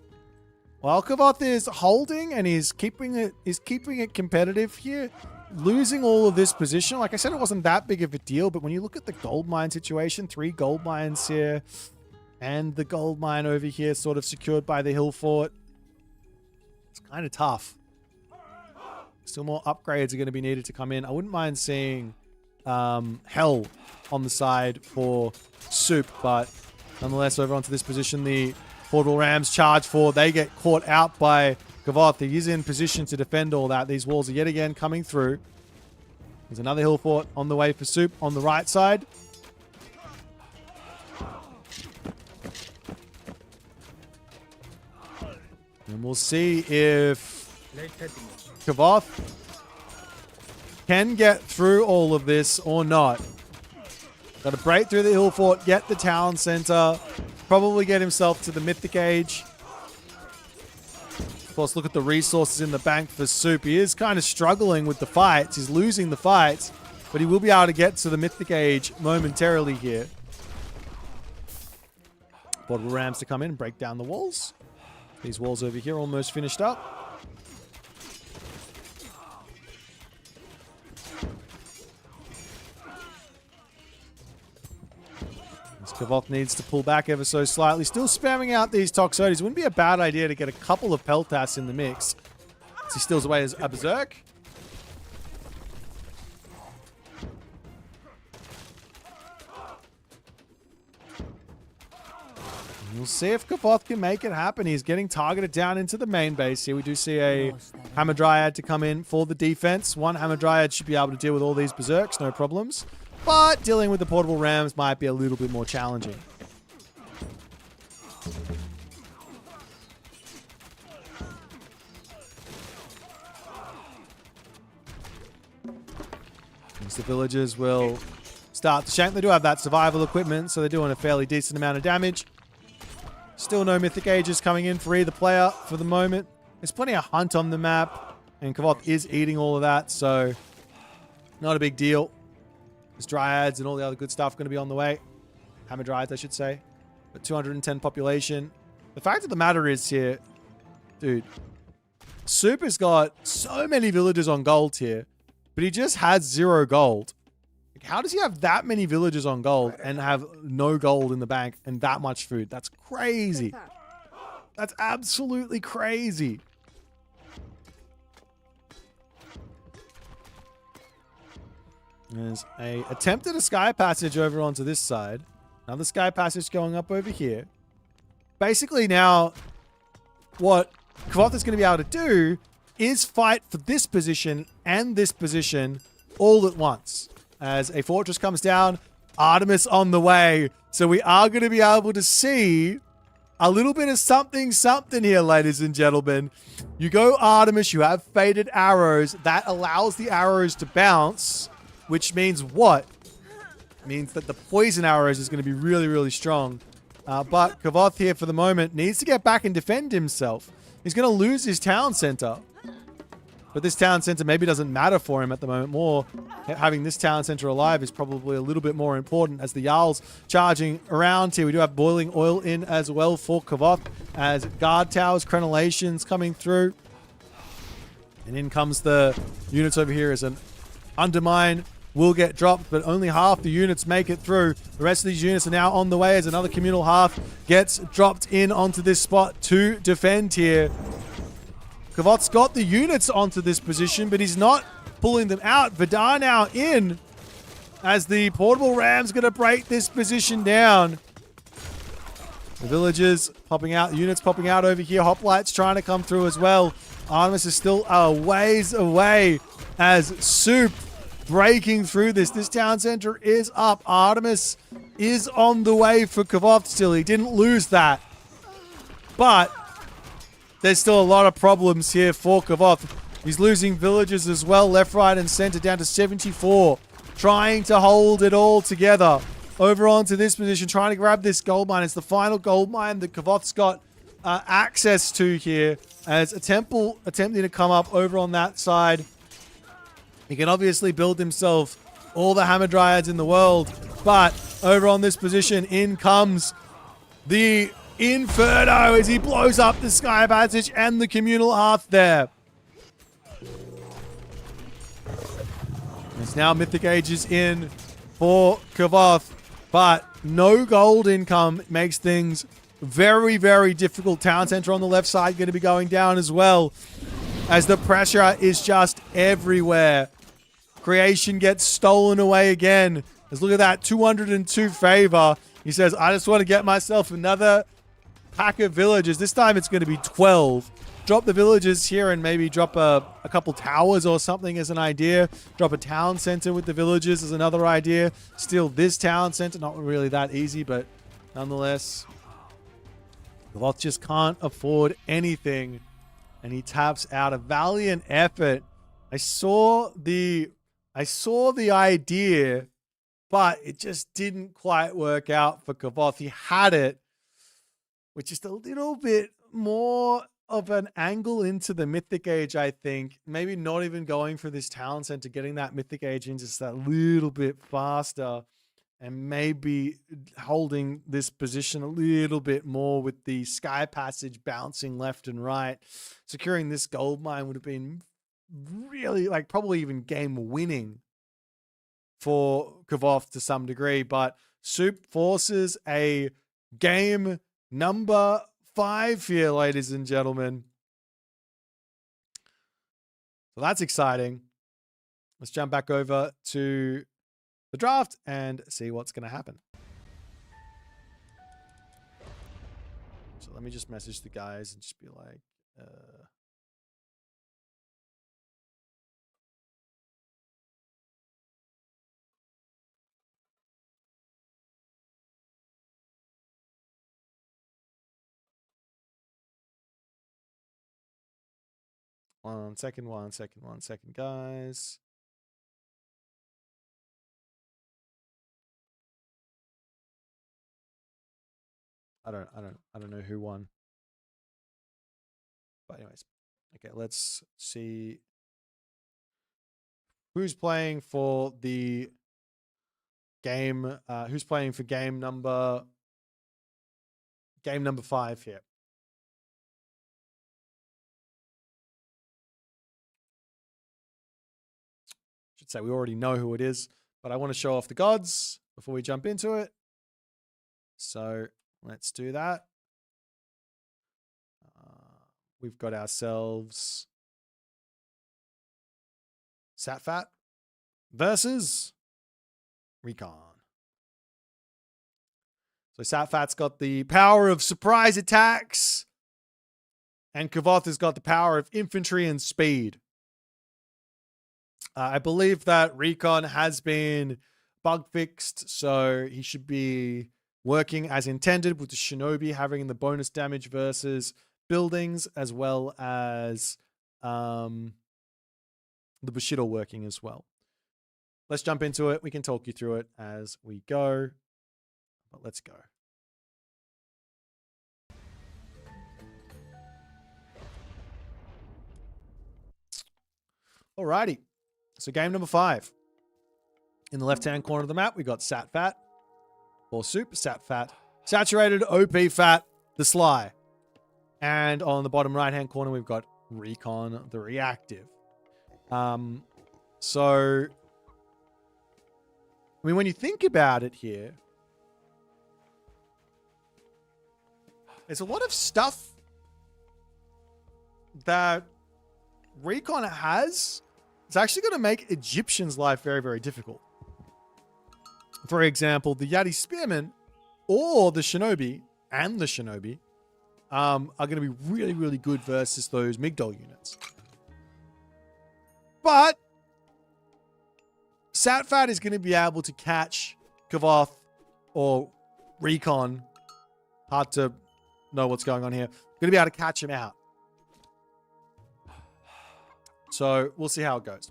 while Kvoth is holding and he's keeping it competitive here, losing all of this position. Like I said, it wasn't that big of a deal, but when you look at the gold mine situation, 3 gold mines here, and the gold mine over here sort of secured by the hill fort, it's kind of tough. Still more upgrades are going to be needed to come in. I wouldn't mind seeing Hell on the side for Suppe, but nonetheless, over onto this position, the Portal Rams charge for. They get caught out by Kvoth. He is in position to defend all that. These walls are yet again coming through. There's another hill fort on the way for Suppe on the right side. And we'll see if Kvoth can get through all of this or not. Got to break through the hill fort, get the town center, probably get himself to the mythic age. Of course, look at the resources in the bank for Suppe. He is kind of struggling with the fights. He's losing the fights, but he will be able to get to the mythic age momentarily here. Portal Rams to come in and break down the walls. These walls over here almost finished up. Kvoth needs to pull back ever so slightly. Still spamming out these Toxotes. Wouldn't be a bad idea to get a couple of Peltas in the mix. As he steals away as a Berserk. We'll see if Kvoth can make it happen. He's getting targeted down into the main base here. We do see a Hammer Dryad to come in for the defense. One Hammer Dryad should be able to deal with all these Berserks, no problems. But dealing with the Portable Rams might be a little bit more challenging. As the villagers will start to shank. They do have that survival equipment, so they're doing a fairly decent amount of damage. Still no Mythic Ages coming in for either player for the moment. There's plenty of hunt on the map, and Kvoth is eating all of that, so not a big deal. There's Dryads and all the other good stuff going to be on the way. Hammer Dryads, I should say. But 210 population. The fact of the matter is here, dude, Suppe has got so many villagers on gold here, but he just has 0 gold. Like, how does he have that many villagers on gold and have no gold in the bank and that much food? That's crazy. That's absolutely crazy. There's a attempt at a sky passage over onto this side. Another sky passage going up over here. Basically now, what Kvoth is going to be able to do is fight for this position and this position all at once. As a fortress comes down, Artemis on the way. So we are going to be able to see a little bit of something here, ladies and gentlemen. You go Artemis, you have faded arrows. That allows the arrows to bounce. Which means what? It means that the poison arrows is going to be really, really strong. But Kvoth here for the moment needs to get back and defend himself. He's going to lose his town center. But this town center maybe doesn't matter for him at the moment. More having this town center alive is probably a little bit more important as the Jarl's charging around here. We do have boiling oil in as well for Kvoth as guard towers, crenellations coming through. And in comes the units over here as an undermine will get dropped, but only half the units make it through. The rest of these units are now on the way as another communal half gets dropped in onto this spot to defend here. Kvoth's got the units onto this position, but he's not pulling them out. Vidar now in as the Portable Ram's going to break this position down. The villagers popping out, the units popping out over here. Hoplites trying to come through as well. Artemis is still a ways away as Suppe breaking through this. This town center is up. Artemis is on the way for Kvoth still. He didn't lose that. But there's still a lot of problems here for Kvoth. He's losing villages as well, left, right, and center, down to 74. Trying to hold it all together. Over onto this position, trying to grab this gold mine. It's the final gold mine that Kvoth's got access to here. As a temple attempting to come up over on that side. He can obviously build himself all the hammer dryads in the world. But over on this position, in comes the Inferno as he blows up the Sky Passage and the communal hearth there. It's now Mythic Ages in for Kvoth, but no gold income makes things very, very difficult. Town center on the left side going to be going down as well, as the pressure is just everywhere. Creation gets stolen away again. Let's look at that, 202 favor. He says, I just want to get myself another pack of villages. This time it's going to be 12. Drop the villages here and maybe drop a couple towers or something as an idea. Drop a town center with the villages as another idea. Steal this town center. Not really that easy, but nonetheless. Kvoth just can't afford anything. And he taps out. A valiant effort. I saw the idea, but it just didn't quite work out for Kvoth. He had it with just a little bit more of an angle into the Mythic Age, I think. Maybe not even going for this town center, getting that Mythic Age in just that little bit faster, and maybe holding this position a little bit more with the Sky Passage bouncing left and right. Securing this gold mine would have been really, like, probably even game winning for Kvoth to some degree, but Suppe forces a game number 5 here, ladies and gentlemen. So that's exciting. Let's jump back over to the draft and see what's going to happen. So let me just message the guys and just be like, one second, guys. I don't know who won. But anyways, okay, let's see who's playing for the game. Who's playing for game number 5 here. Should say we already know who it is, but I want to show off the gods before we jump into it. So let's do that. We've got ourselves Satfat versus Recon. So Satfat's got the power of surprise attacks, and Kvoth has got the power of infantry and speed. I believe that Recon has been bug fixed, so he should be working as intended, with the Shinobi having the bonus damage versus buildings, as well as the Bushido working as well. Let's jump into it. We can talk you through it as we go, but let's go. Alrighty. So game number 5. In the left-hand corner of the map, we got Satfat or Suppe, Satfat, Saturated, OP Fat, the Sly. And on the bottom right-hand corner, we've got Recon, the Reactive. So, I mean, when you think about it here, there's a lot of stuff that Recon has. It's actually going to make Egyptians' life very, very difficult. For example, the Yati Spearmen or the Shinobi and the Shinobi are going to be really, really good versus those Migdol units. But Satfat is going to be able to catch Kvoth or Recon. Hard to know what's going on here. Going to be able to catch him out. So we'll see how it goes.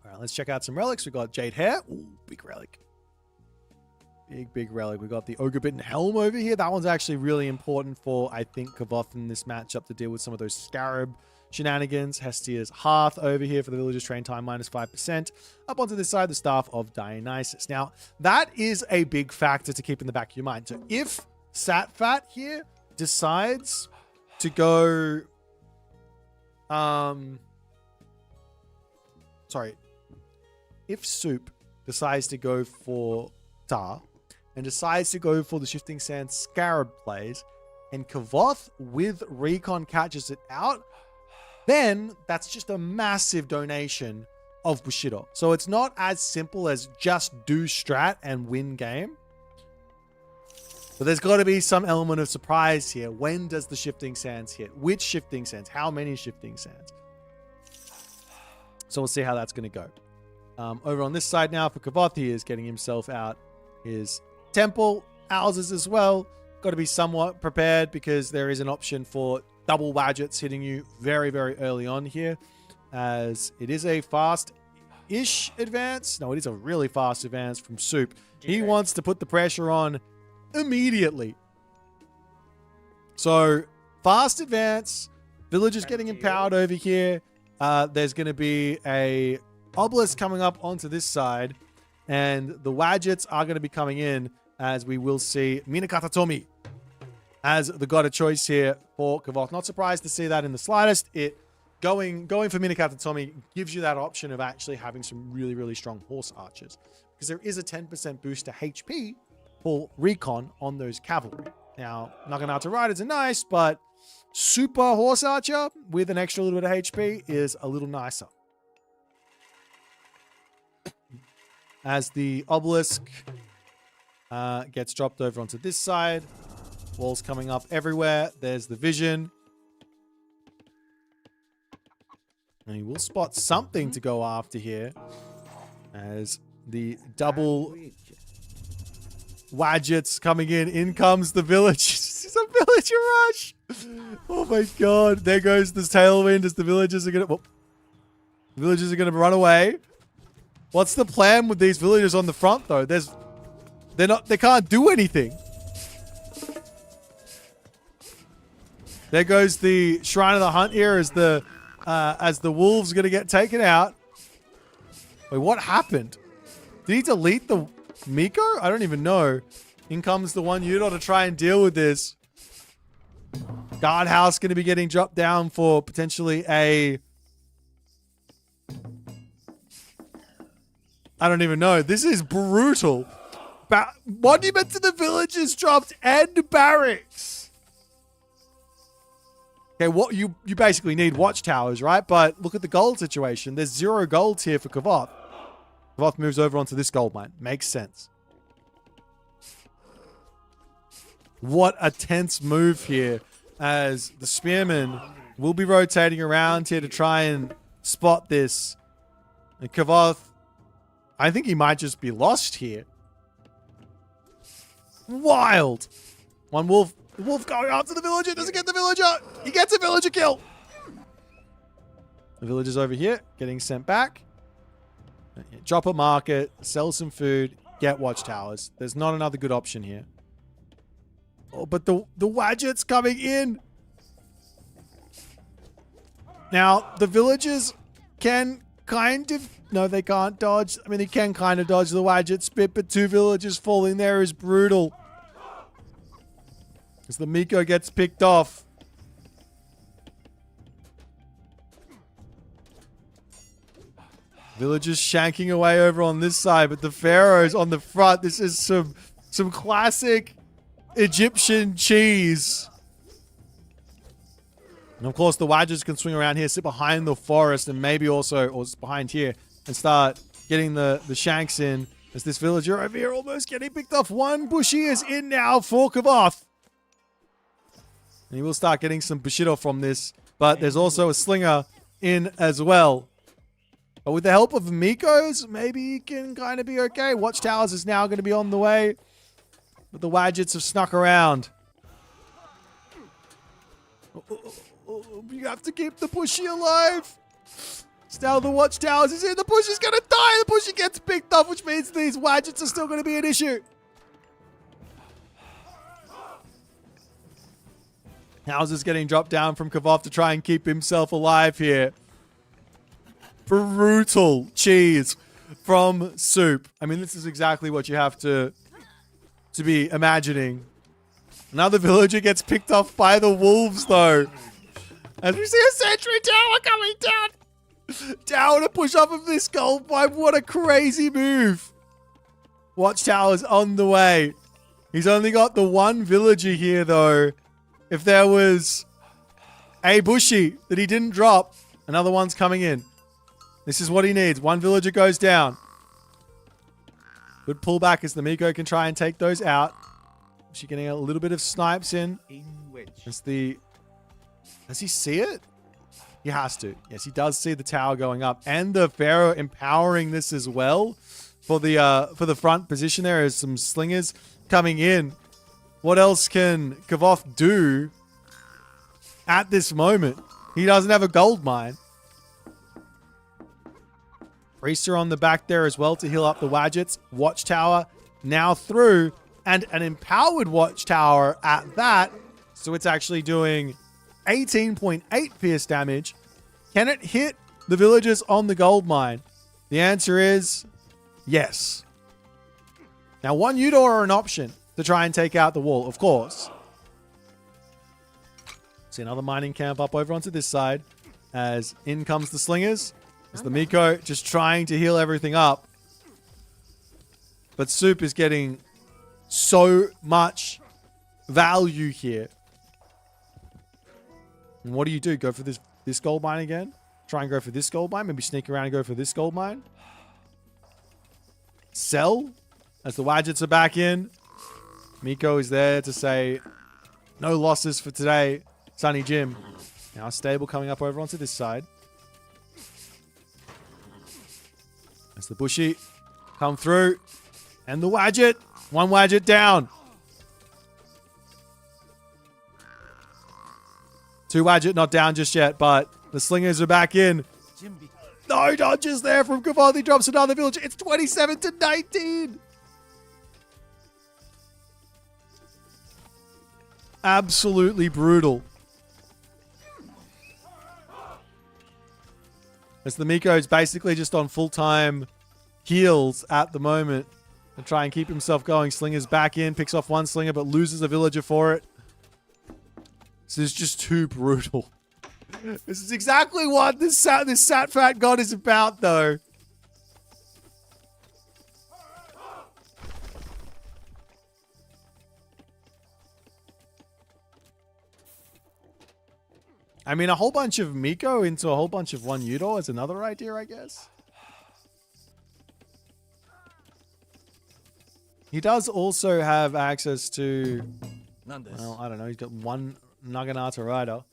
All right, let's check out some relics. We got Jade Hair. Ooh, big relic. Big relic. We got the Ogre Bitten Helm over here. That one's actually really important for, I think, Kvoth in this matchup to deal with some of those Scarab shenanigans. Hestia's Hearth over here for the villagers. Train time minus 5%. Up onto this side, the Staff of Dionysus. Now, that is a big factor to keep in the back of your mind. So if Satfat here decides to go... Sorry. If Soup decides to go for Tar and decides to go for the Shifting Sand Scarab plays, and Kvoth with Recon catches it out, then that's just a massive donation of Bushido. So it's not as simple as just do strat and win game. But there's got to be some element of surprise here. When does the Shifting Sands hit? Which Shifting Sands? How many Shifting Sands? So we'll see how that's going to go. Over on this side now for Kvoth, he is getting himself out his temple. Ours is as well. Got to be somewhat prepared because there is an option for double Wadgets hitting you very, very early on here, as it is a fast-ish advance. No, it is a really fast advance from Soup. He wants to put the pressure on immediately. So, fast advance. Villagers getting empowered over here. There's going to be a obelisk coming up onto this side, and the Wadgets are going to be coming in, as we will see Minakata Tomi as the god of choice here for Kvoth. Not surprised to see that in the slightest. Going for Minakata Tomi gives you that option of actually having some really, really strong horse archers, because there is a 10% boost to HP for Recon on those cavalry. Now, knocking out to riders are nice, but super horse archer with an extra little bit of HP is a little nicer. As the obelisk gets dropped over onto this side, walls coming up everywhere. There's the vision. And he will spot something to go after here, as the double Wadgets coming in. In comes the village. It's a villager rush. Oh my god. There goes this tailwind as the villagers are going to... The villagers are going to run away. What's the plan with these villagers on the front, though? They can't do anything. There goes the Shrine of the Hunt here as the wolves are going to get taken out. Wait, what happened? Did he delete the Miko? I don't even know. In comes the one Yudo to try and deal with this. Guardhouse going to be getting dropped down for potentially a... I don't even know. This is brutal. Monument to the villagers dropped and barracks. Okay, what you basically need watchtowers, right? But look at the gold situation. There's 0 golds here for Kvoth. Kvoth moves over onto this gold mine. Makes sense. What a tense move here, as the spearmen will be rotating around here to try and spot this. And Kvoth, I think he might just be lost here. Wild. One wolf. The wolf going after the villager. Doesn't get the villager. He gets a villager kill. The villager's over here getting sent back. Drop a market. Sell some food. Get watchtowers. There's not another good option here. Oh, but the Wadget's coming in. Now, the villagers can kind of... No, they can't dodge. I mean, they can kind of dodge the Wadget spit, but 2 villagers falling there is brutal. As the Miko gets picked off. Villagers shanking away over on this side, but the Pharaoh's on the front. This is some classic Egyptian cheese. And of course, the Wadgets can swing around here, sit behind the forest, and maybe also, or behind here, and start getting the shanks in. As this villager over here almost getting picked off. 1 Bushi is in now for Kvoth. And he will start getting some Bushido from this. But there's also a Slinger in as well. But with the help of Miko's, maybe he can kind of be okay. Watchtowers is now going to be on the way. But the Wadgets have snuck around. You have to keep the Bushy alive. Still the Watchtowers is in. The Bushy's going to die. The Bushy gets picked off, which means these Wadgets are still going to be an issue. Houses getting dropped down from Kvoth to try and keep himself alive here. Brutal cheese from Soup. I mean, this is exactly what you have to be imagining. Another villager gets picked off by the wolves, though. As we see a sentry tower coming down. Down to push off of this gold mine. What a crazy move. Watchtower's on the way. He's only got the one villager here, though. If there was a bushy that he didn't drop, another one's coming in. This is what he needs. One villager goes down. Good pullback as the Miko can try and take those out. She's getting a little bit of snipes in. Does he see it? He has to. Yes, he does see the tower going up. And the Pharaoh empowering this as well. For the front position there is some slingers coming in. What else can Kvoth do at this moment? He doesn't have a gold mine. Priests are on the back there as well to heal up the Wadgets. Watchtower now through. And an empowered Watchtower at that. So it's actually doing 18.8 pierce damage. Can it hit the villagers on the gold mine? The answer is yes. Now, one Udor are an option to try and take out the wall, of course. See another mining camp up over onto this side. As in comes the slingers. As the Miko just trying to heal everything up. But Soup is getting so much value here. And what do? Go for this gold mine again? Try and go for this gold mine? Maybe sneak around and go for this gold mine? Sell? As the Wadgets are back in. Miko is there to say, no losses for today, Sunny Jim. Now stable coming up over onto this side. As the Bushy come through. And the Wadget. One Wadget down. Two Wadget not down just yet, but the Slingers are back in. No dodges there from Kvoth. He drops another villager. It's 27 to 19. Absolutely brutal. As the Miko is basically just on full-time heals at the moment. And try and keep himself going. Slinger's back in. Picks off one Slinger, but loses a villager for it. This is just too brutal. This is exactly what this Sat Fat God is about, though. I mean, a whole bunch of Miko into a whole bunch of one Udor is another idea, I guess. He does also have access to, well, I don't know, he's got one Naginata Rider.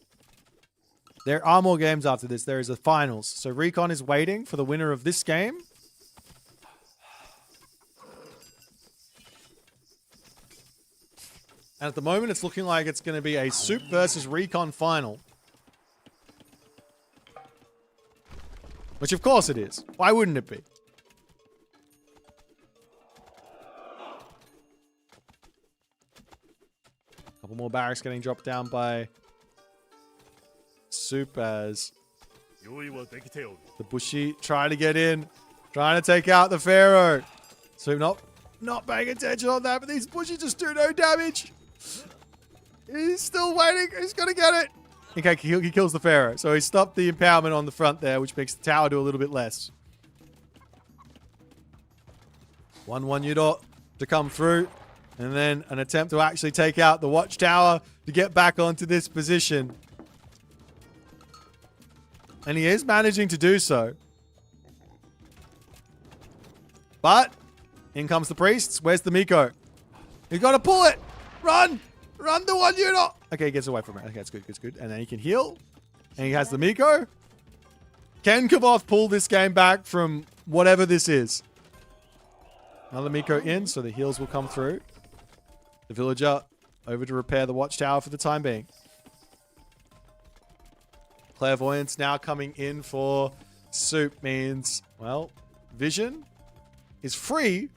There are more games after this. There is a finals. So Recon is waiting for the winner of this game. And at the moment, it's looking like it's going to be a Soup versus Recon final. Which, of course, it is. Why wouldn't it be? Couple more barracks getting dropped down by Soup as the Bushy try to get in. Trying to take out the Pharaoh. Soup not paying attention on that, but these Bushy just do no damage. He's still waiting. He's going to get it. Okay, he kills the Pharaoh. So he stopped the empowerment on the front there, which makes the tower do a little bit less. 1-1 Udor to come through. And then an attempt to actually take out the Watchtower to get back onto this position. And he is managing to do so. But in comes the priests. Where's the Miko? He's got to pull it. Run! Run the one Udor! Okay, he gets away from it. Okay, that's good. That's good. And then he can heal. And he has the Miko. Can Kvoth pull this game back from whatever this is? Another Miko in, so the heals will come through. The villager over to repair the watchtower for the time being. Clairvoyance now coming in for Suppe means, well, vision is free.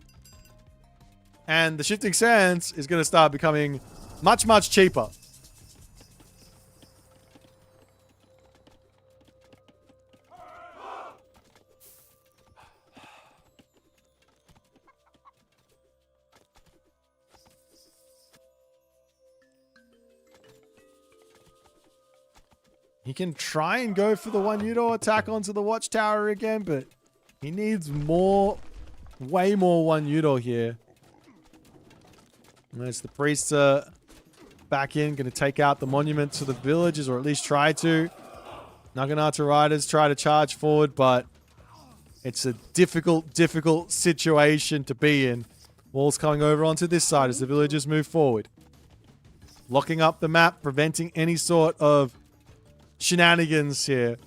And the shifting sands is going to start becoming much, much cheaper. He can try and go for the 1 Udo attack onto the watchtower again, but he needs more, way more 1 Udo here. And as the priests are back in, going to take out the monument to the villages, or at least try to. Naginata Riders try to charge forward, but it's a difficult, difficult situation to be in. Walls coming over onto this side as the villagers move forward. Locking up the map, preventing any sort of shenanigans here.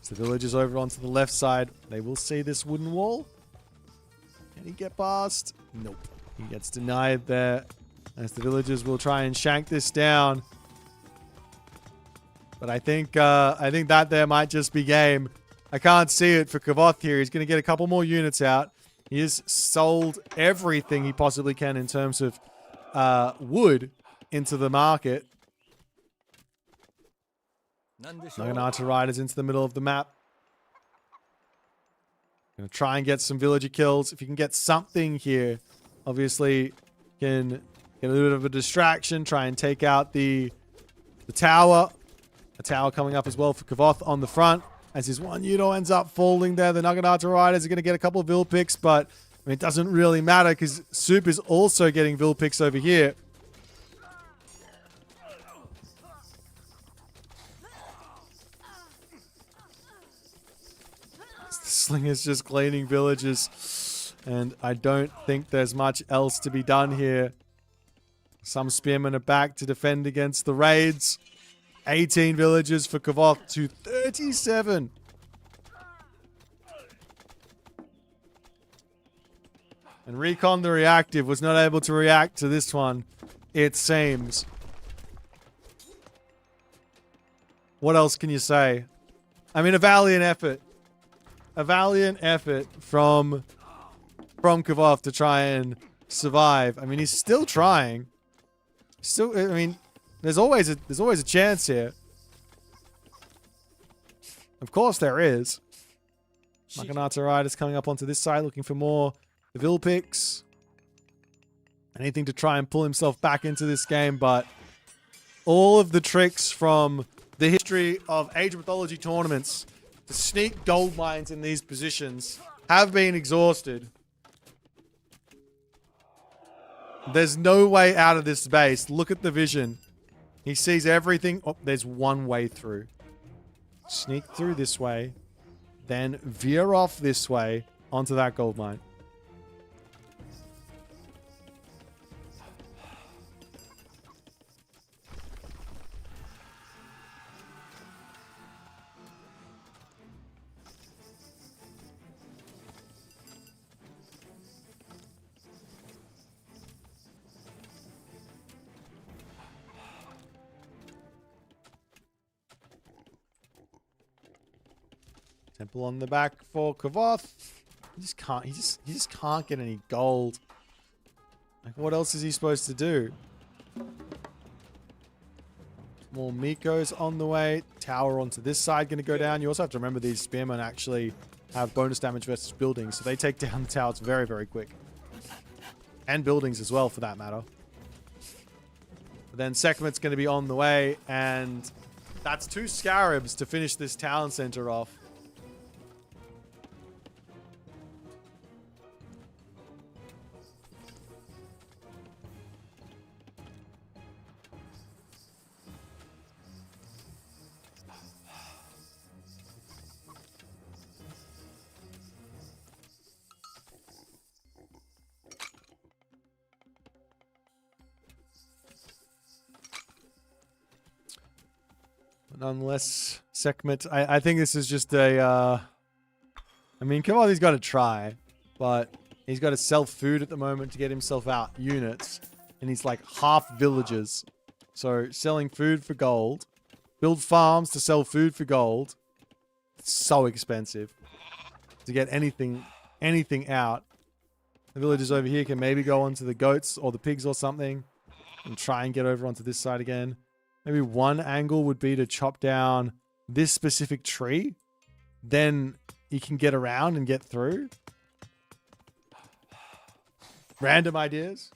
So the villagers over onto the left side. They will see this wooden wall. Can he get past? Nope. He gets denied there. As the villagers will try and shank this down. But I think that there might just be game. I can't see it for Kvoth here. He's going to get a couple more units out. He has sold everything he possibly can in terms of wood into the market. Naginata Riders into the middle of the map. Gonna try and get some villager kills. If you can get something here, obviously can get a little bit of a distraction. Try and take out the tower. A tower coming up as well for Kvoth on the front. As his 1 Udo ends up falling there. The Naginata Riders are going to get a couple of Vil picks, but I mean, it doesn't really matter because Suppe is also getting Vil picks over here. Slinger's just cleaning villages, and I don't think there's much else to be done here. Some spearmen are back to defend against the raids. 18 villagers for Kvoth to 37. And Recon the reactive was not able to react to this one, it seems. What else can you say? I mean, a valiant effort. A valiant effort from Kvoth to try and survive. I mean, he's still trying. Still, I mean, there's always a chance here. Of course there is. Naginata Riders coming up onto this side, looking for more Vil picks. Anything to try and pull himself back into this game, but all of the tricks from the history of Age of Mythology tournaments to sneak gold mines in these positions have been exhausted. There's no way out of this base. Look at the vision. He sees everything. Oh, there's one way through. Sneak through this way. Then veer off this way onto that gold mine. Temple on the back for Kvoth. He just can't get any gold. Like, what else is he supposed to do? More Mikos on the way. Tower onto this side going to go down. You also have to remember these spearmen actually have bonus damage versus buildings, so they take down the towers very, very quick. And buildings as well, for that matter. But then Sekhmet's going to be on the way, and that's 2 Scarabs to finish this town center off. Nonetheless, Sekhmet, I think this is just a, I mean, come on, he's got to try, but he's got to sell food at the moment to get himself out units, and he's like half villages. So selling food for gold, build farms to sell food for gold. It's so expensive to get anything out. The villagers over here can maybe go onto the goats or the pigs or something and try and get over onto this side again. Maybe one angle would be to chop down this specific tree. Then you can get around and get through. Random ideas.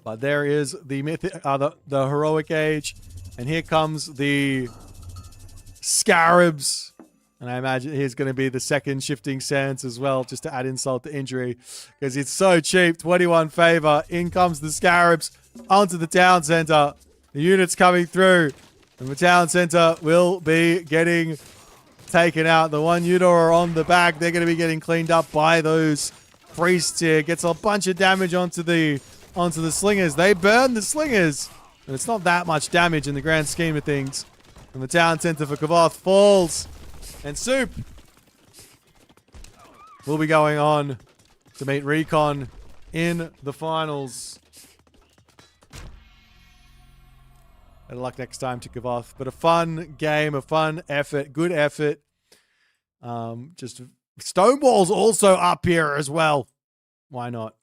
But there is the the heroic age. And here comes the scarabs. And I imagine here's going to be the second shifting sands as well, just to add insult to injury. Because it's so cheap. 21 favor. In comes the scarabs onto the town center. The units coming through. And the town center will be getting taken out. The one unit are on the back. They're going to be getting cleaned up by those priests here. Gets a bunch of damage onto the slingers. They burn the slingers. And it's not that much damage in the grand scheme of things. And the town center for Kvoth falls. And Suppe will be going on to meet Recon in the finals. Better luck next time to Kvoth. But a fun game, a fun effort, good effort. Just Stonewall's also up here as well. Why not?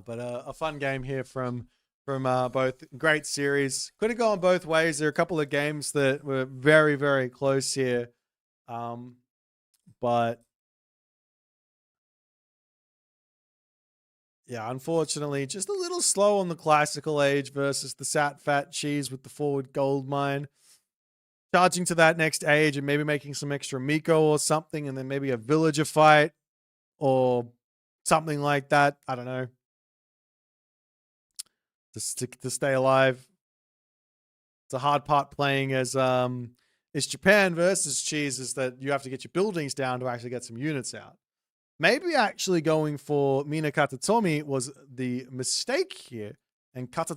But a fun game here from both. Great series. Could have gone both ways. There are a couple of games that were very, very close here. But yeah, unfortunately, just a little slow on the classical age versus the Sat Fat Cheese with the forward gold mine. Charging to that next age and maybe making some extra Miko or something, and then maybe a villager fight or something like that. I don't know. To stay alive. It's a hard part playing as it's Japan versus Cheese, is that you have to get your buildings down to actually get some units out. Maybe actually going for Mina Katatomi was the mistake here, and going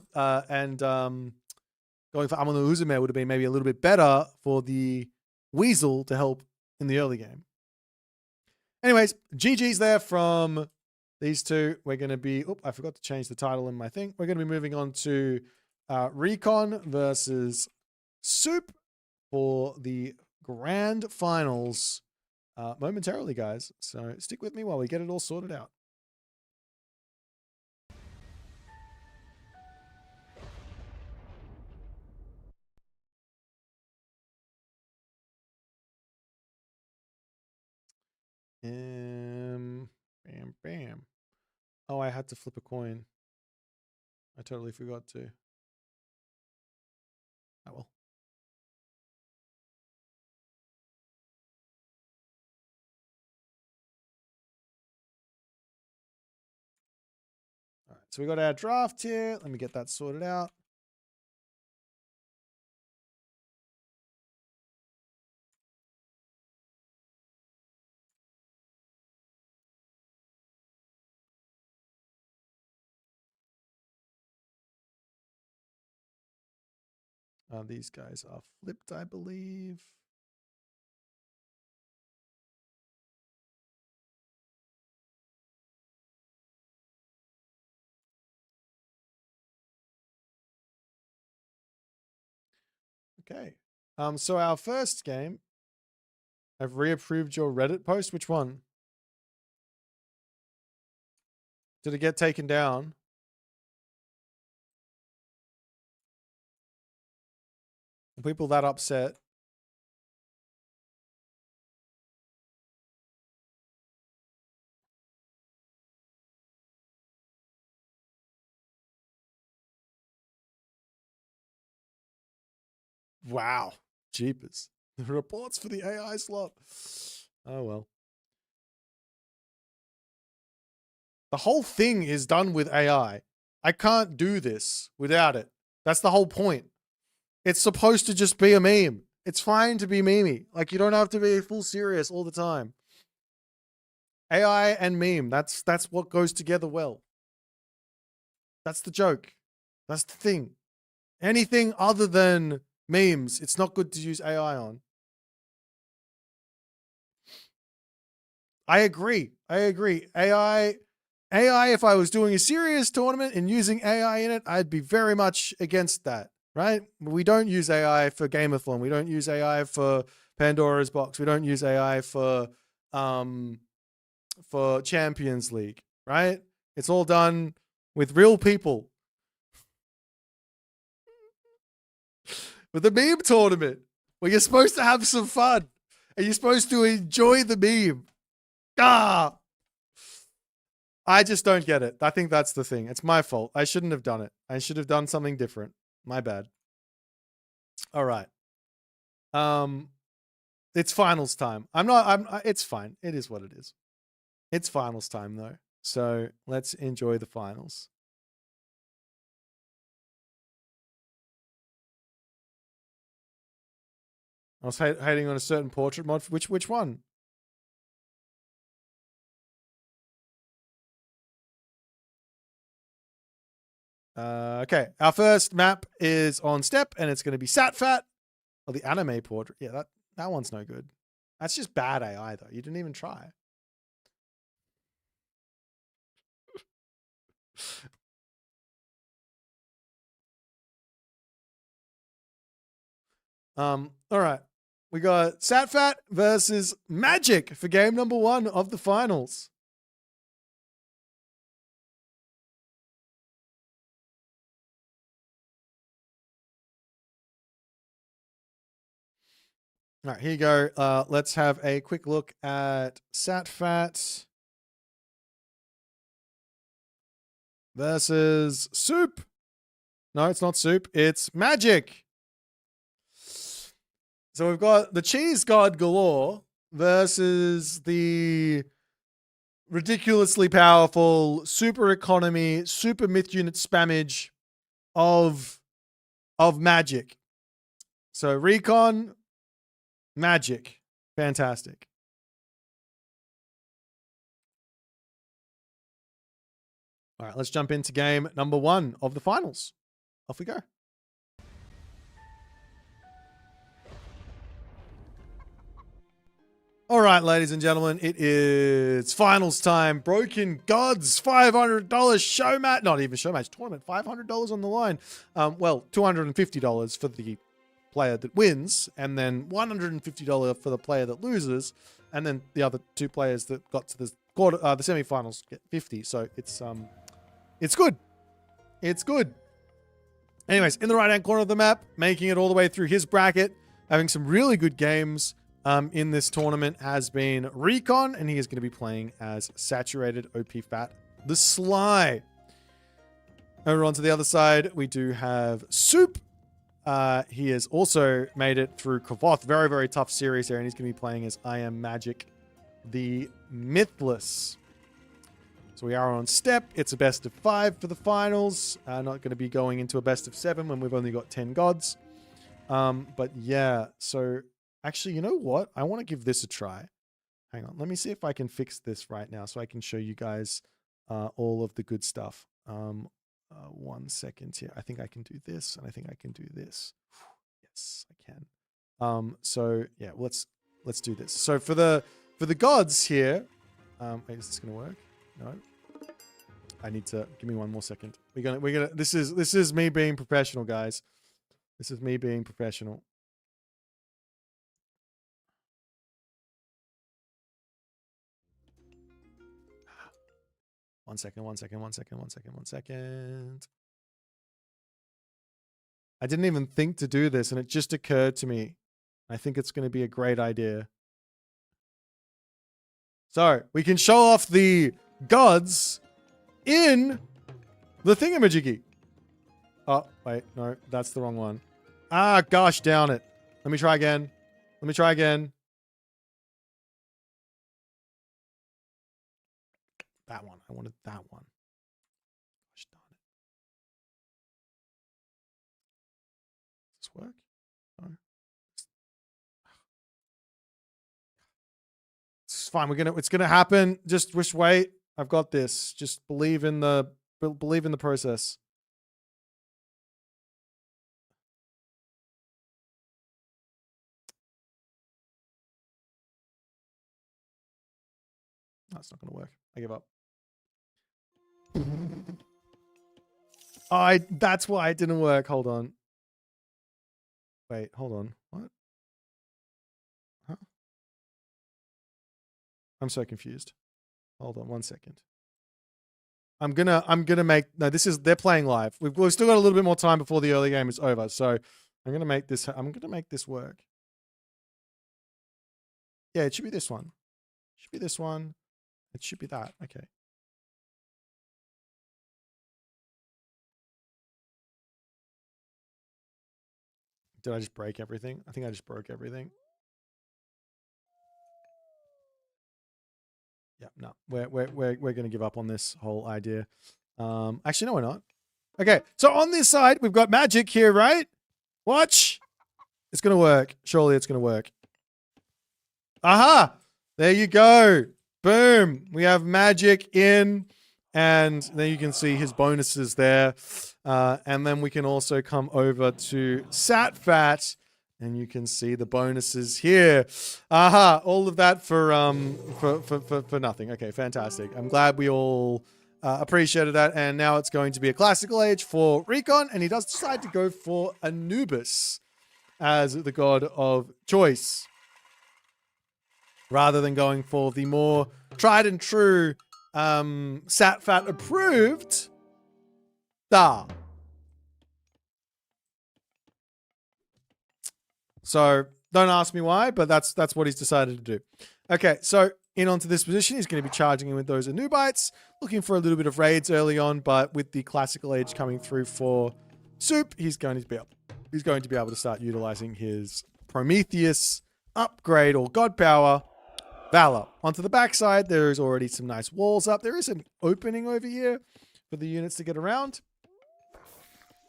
for Amano Uzume would have been maybe a little bit better for the Weasel to help in the early game. Anyways, GG's there from these two. We're going to be... I forgot to change the title in my thing. We're going to be moving on to Recon versus Suppe for the grand finals momentarily, guys. So stick with me while we get it all sorted out. Bam, bam. Oh, I had to flip a coin. I totally forgot to. Oh, well. All right, so we got our draft here. Let me get that sorted out. These guys are flipped, I believe. Okay. So our first game, I've reapproved your Reddit post. Which one? Did it get taken down? Are people that upset? Wow. Jeepers. The reports for the AI slot. Oh, well. The whole thing is done with AI. I can't do this without it. That's the whole point. It's supposed to just be a meme. It's fine to be memey. Like, you don't have to be full serious all the time. AI and meme, that's what goes together well. That's the joke. That's the thing. Anything other than memes, it's not good to use AI on. I agree. AI, if I was doing a serious tournament and using AI in it, I'd be very much against that, right? We don't use AI for Gameathon. We don't use AI for Pandora's Box. We don't use AI for Champions League, right? It's all done with real people. With the meme tournament, where you're supposed to have some fun and you're supposed to enjoy the meme. Ah! I just don't get it. I think that's the thing. It's my fault. I shouldn't have done it. I should have done something different. My bad. All right. It's finals time. It's fine. It is what it is. It's finals time though. So let's enjoy the finals. I was hating on a certain portrait mod. Which one? Okay, our first map is on Step, and it's going to be Satfat, or the anime portrait. Yeah, that one's no good. That's just bad AI, though. You didn't even try. All right. We got Satfat versus Magic for game number 1 of the finals. All right, here you go. Let's have a quick look at Satfat versus Soup. No, it's not Soup. It's Magic. So we've got the Cheese God galore versus the ridiculously powerful super economy, super myth unit spammage of Magic. So Recon, Magic. Fantastic. All right, let's jump into game number 1 of the finals. Off we go. All right, ladies and gentlemen, it is finals time. Broken Gods, $500 show match. Not even show match, tournament. $500 on the line. Well, $250 for the player that wins, and then $150 for the player that loses, and then the other 2 players that got to the semifinals get 50. So it's good. It's good. Anyways, in the right-hand corner of the map, making it all the way through his bracket, having some really good games in this tournament has been Recon, and he is going to be playing as Saturated OP Fat the Sly. Over onto the other side, we do have Soup. He has also made it through Kvoth. Very, very tough series there, and he's going to be playing as I Am Magic the Mythless. So we are on Step. It's a best of 5 for the finals. Not going to be going into a best of 7 when we've only got 10 gods. But yeah, so actually, you know what? I want to give this a try. Hang on. Let me see if I can fix this right now so I can show you guys all of the good stuff. 1 second here. I think I can do this, and I think I can do this. Yes, I can. So yeah, let's do this. So for the gods here, wait, is this gonna work? No. I need to give me 1 more second. We're gonna. This is me being professional, guys. This is me being professional. One second. I didn't even think to do this, and it just occurred to me. I think it's going to be a great idea. So we can show off the gods in the thingamajiggy. Oh, wait, no, that's the wrong one. Ah, gosh, down it. Let me try again. That one. I wanted that one. Gosh darn it. Does this work? No. It's fine. It's gonna happen. Just wait. I've got this. Just believe in the Believe in the process. That's not going to work. I give up. That's why it didn't work. Hold on. Wait, hold on. What? Huh? I'm so confused. Hold on 1 second. I'm gonna make, no, they're playing live. We've still got a little bit more time before the early game is over. So I'm gonna make this work. Yeah, it should be this one. It should be this one. It should be that. Okay. Did I just break everything? I think I just broke everything. Yeah, no. We're gonna give up on this whole idea. Actually, no, we're not. Okay, so on this side, we've got magic here, right? Watch. It's gonna work. Surely it's gonna work. Aha! There you go. Boom. We have magic in, and then you can see his bonuses there. And then we can also come over to Satfat, and you can see the bonuses here. Aha! All of that for nothing. Okay, fantastic. I'm glad we all appreciated that. And now it's going to be a classical age for Recon, and he does decide to go for Anubis as the god of choice, rather than going for the more tried and true Satfat approved Da. So don't ask me why, but that's what he's decided to do. Okay, so in onto this position, he's going to be charging in with those Anubites, looking for a little bit of raids early on, but with the classical age coming through for Suppe, he's going to be able to start utilizing his Prometheus upgrade or god power, Valor. Onto the backside, there is already some nice walls up. There is an opening over here for the units to get around.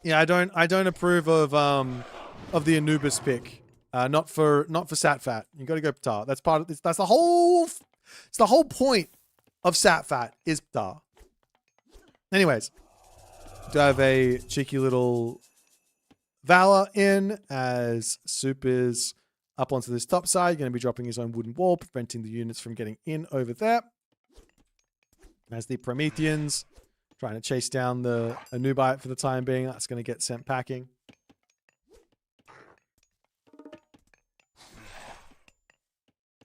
Yeah, I don't approve of the Anubis pick. Not for Satfat. You got to go Ptah. That's part of this. That's the whole. It's the whole point of Satfat is Ptah. Anyways, do have a cheeky little Valor in as Suppe is up onto this top side. Going to be dropping his own wooden wall, preventing the units from getting in over there. As the Prometheans trying to chase down the Anubite for the time being. That's going to get sent packing.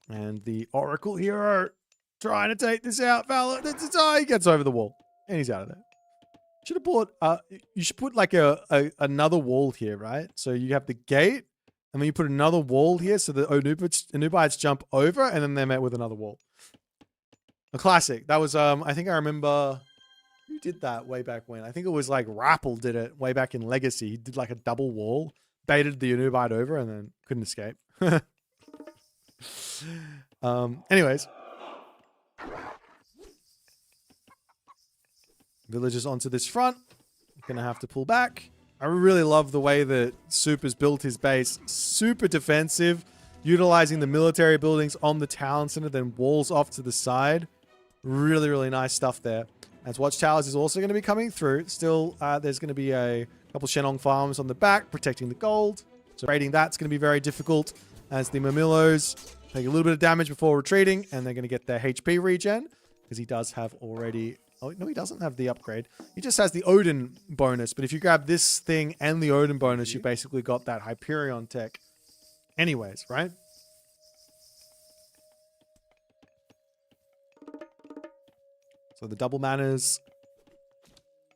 And the Oracle Hero trying to take this out. Valor, he gets over the wall. And he's out of there. Should have bought, you should put like another wall here, right? So you have the gate, and then you put another wall here so the Anubites jump over, and then they're met with another wall. A classic. That was, I think I remember, who did that way back when? I think it was like Rappel did it way back in Legacy. He did like a double wall, baited the Anubite over, and then couldn't escape. Anyways. Villagers onto this front. Gonna have to pull back. I really love the way that Suppe has built his base. Super defensive. Utilizing the military buildings on the town center, then walls off to the side. Really, really nice stuff there. As Watchtowers is also going to be coming through. Still, there's going to be a couple Shenong farms on the back, protecting the gold. So raiding that's going to be very difficult as the Mamillos take a little bit of damage before retreating, and they're going to get their HP regen, because he does have already... Oh, no, he doesn't have the upgrade. He just has the Odin bonus. But if you grab this thing and the Odin bonus, you basically got that Hyperion tech anyways, right? So the double manners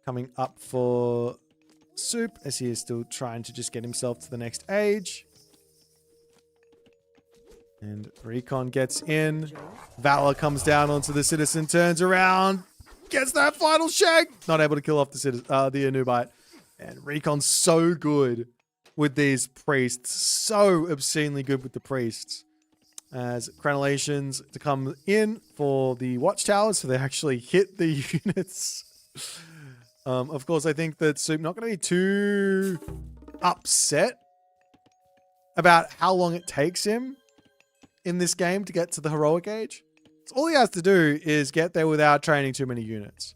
coming up for Suppe as he is still trying to just get himself to the next age. And Recon gets in. Valor comes down onto the citizen, turns around, gets that final shank. Not able to kill off the Anubite. And Recon's so good with these priests. So obscenely good with the priests. As crenellations to come in for the watchtowers, so they actually hit the units. Of course, I think that Suppe not going to be too upset about how long it takes him in this game to get to the heroic age. So all he has to do is get there without training too many units.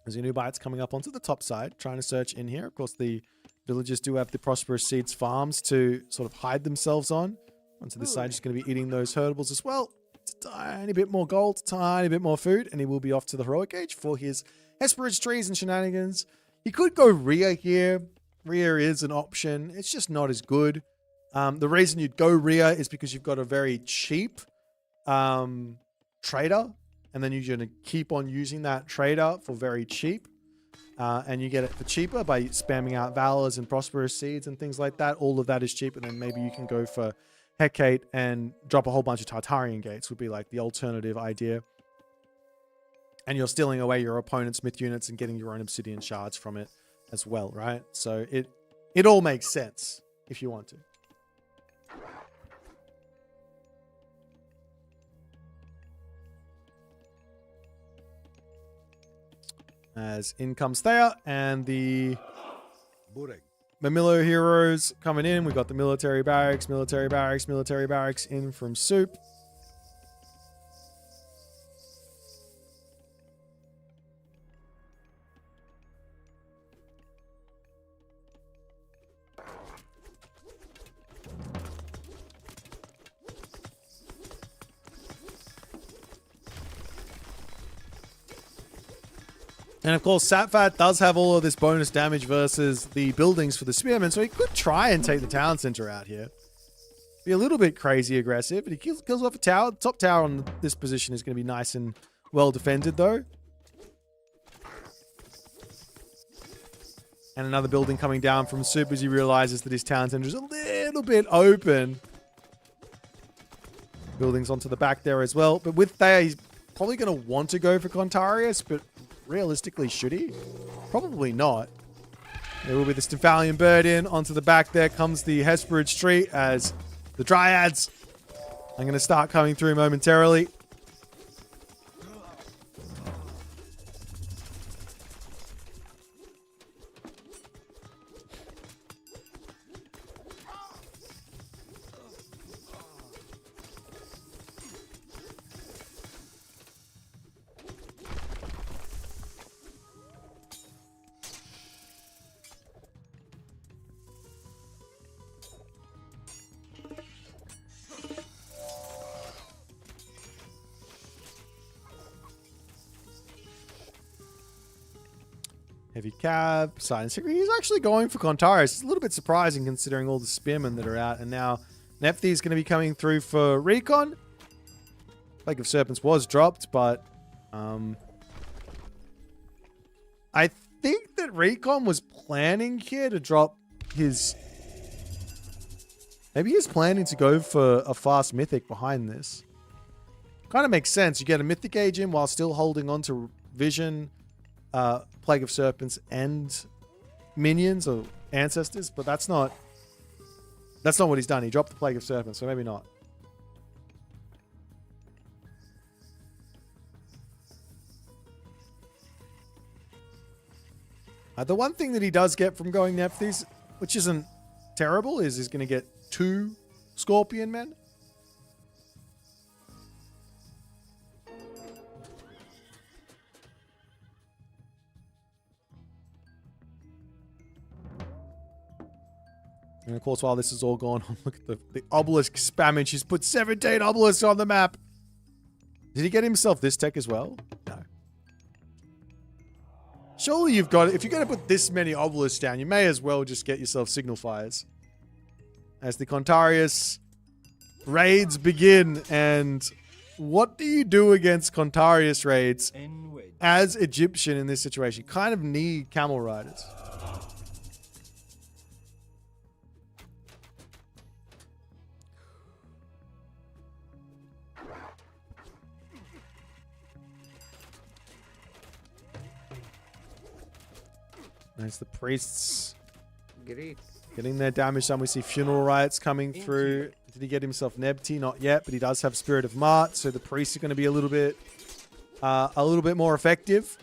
There's new bites coming up onto the top side, trying to search in here. Of course, the villagers do have the Prosperous Seeds farms to sort of hide themselves on. Onto this side, just going to be eating those herdables as well. It's a tiny bit more gold, tiny bit more food, and he will be off to the Heroic Age for his Hesperid's trees and shenanigans. He could go Rhea here. Rhea is an option. It's just not as good. The reason you'd go Rhea is because you've got a very cheap trader, and then you're going to keep on using that trader for very cheap. And you get it for cheaper by spamming out Valors and Prosperous Seeds and things like that. All of that is cheap, and then maybe you can go for Hecate and drop a whole bunch of Tartarian Gates would be like the alternative idea. And you're stealing away your opponent's myth units and getting your own obsidian shards from it as well, right? So it all makes sense if you want to. As in comes Thea and the Mamillo heroes coming in. We got the military barracks in from Suppe. And of course, Satfat does have all of this bonus damage versus the buildings for the Spearmen, so he could try and take the town center out here. Be a little bit crazy aggressive, but he kills off a tower. The top tower on this position is going to be nice and well defended, though. And another building coming down from Suppe as he realizes that his town center is a little bit open. Buildings onto the back there as well. But with Thea, he's probably going to want to go for Contarius, but realistically, should he? Probably not. There will be the Stymphalian bird in. Onto the back there comes the Hesperid's tree as the Dryads are going to start coming through momentarily. Heavy cab, Silent Secret. He's actually going for Contarius. It's a little bit surprising considering all the spearmen that are out. And now Nephthys is going to be coming through for Recon. Plague of Serpents was dropped, but I think that Recon was planning here to drop his... Maybe he's planning to go for a fast Mythic behind this. Kind of makes sense. You get a Mythic Age in while still holding on to Vision, Plague of Serpents, and minions or ancestors, but that's not what he's done. He dropped the Plague of Serpents, so maybe not. The one thing that he does get from going Nephthys, which isn't terrible, is he's going to get 2 Scorpion Men. And of course, while this is all going on, look at the obelisk spamming. She's put 17 obelisks on the map. Did he get himself this tech as well? No. Surely you've got it. If you're going to put this many obelisks down, you may as well just get yourself signal fires. As the Contarius raids begin. And what do you do against Contarius raids as Egyptian in this situation? You kind of need camel riders. There's the priests getting their damage done. We see funeral rites coming through. Did he get himself Nebty? Not yet, but he does have Spirit of Mart, so the priests are going to be a little bit more effective.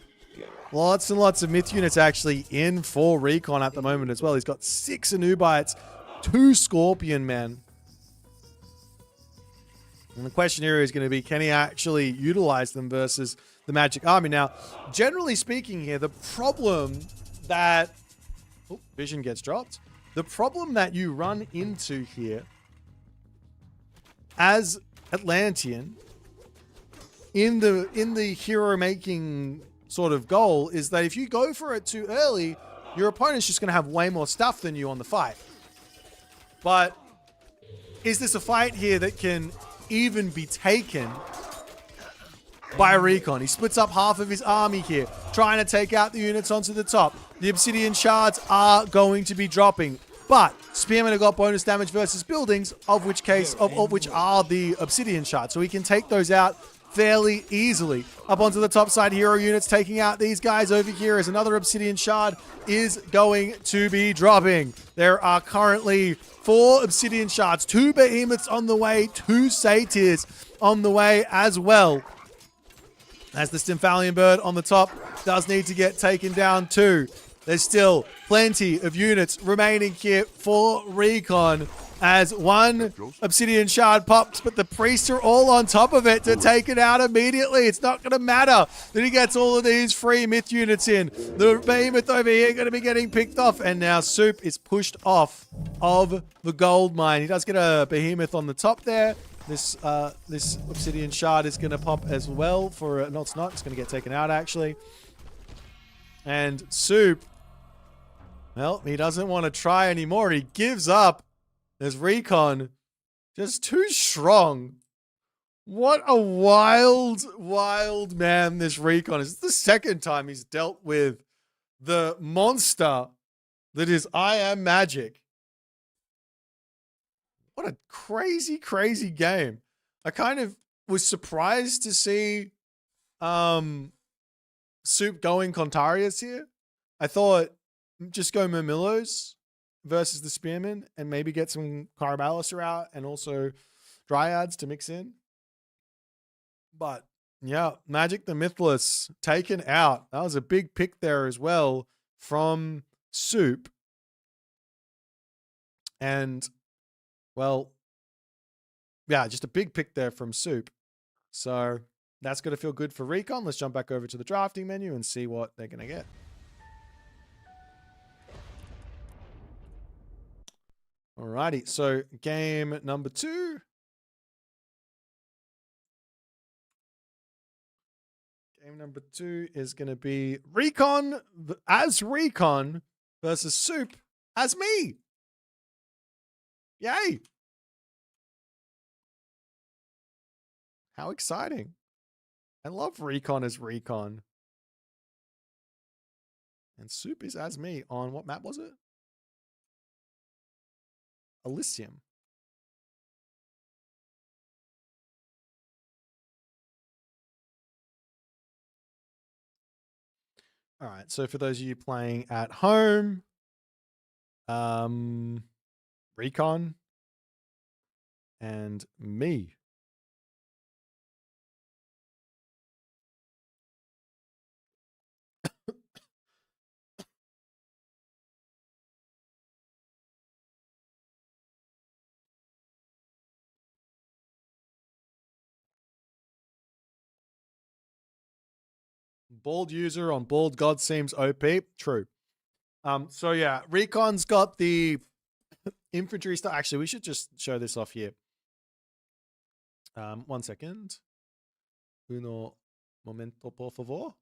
Lots and lots of myth units actually in for Recon at the moment as well. He's got 6 Anubites, 2 Scorpion Men. And the question here is going to be, can he actually utilize them versus the Magic Army? Now, generally speaking here, the problem that... Oh, vision gets dropped. The problem that you run into here as Atlantean in the hero making sort of goal is that if you go for it too early, your opponent's just going to have way more stuff than you on the fight. But is this a fight here that can even be taken by Recon? He splits up half of his army here, trying to take out the units onto the top. The obsidian shards are going to be dropping, but Spearmen have got bonus damage versus buildings, of which are the obsidian shards, so he can take those out fairly easily. Up onto the top side, hero units taking out these guys over here as another obsidian shard is going to be dropping. There are currently 4 obsidian shards, 2 behemoths on the way, 2 satyrs on the way as well. As the Stymphalian bird on the top does need to get taken down too. There's still plenty of units remaining here for Recon as one obsidian shard pops, but the priests are all on top of it to take it out immediately. It's not going to matter that he gets all of these free myth units in. The behemoth over here going to be getting picked off, and now Suppe is pushed off of the gold mine. He does get a behemoth on the top there. This obsidian shard is going to pop as well for... no, it's not. It's going to get taken out, actually. And Suppe, well, he doesn't want to try anymore. He gives up. There's Recon just too strong. What a wild, wild man this Recon is. It's the second time he's dealt with the monster that is I Am Magic. What a crazy, crazy game. I kind of was surprised to see Suppe going Contarius here. I thought just go Murmillos versus the Spearmen and maybe get some Carabalis out and also Dryads to mix in. But yeah, Magic the Mythless taken out. That was a big pick there as well from Suppe. And well, yeah, just a big pick there from Suppe. So that's going to feel good for Recon. Let's jump back over to the drafting menu and see what they're going to get. Alrighty, so game number 2. Game number 2 is going to be Recon as Recon versus Suppe as me. Yay! How exciting. I love Recon as Recon. And Suppe is as me on what map was it? Elysium. All right, so for those of you playing at home, Recon and me. Bald user on bald god seems OP. True. So yeah, Recon's got the infantry stuff. Actually, we should just show this off here. 1 second. Uno momento, por favor.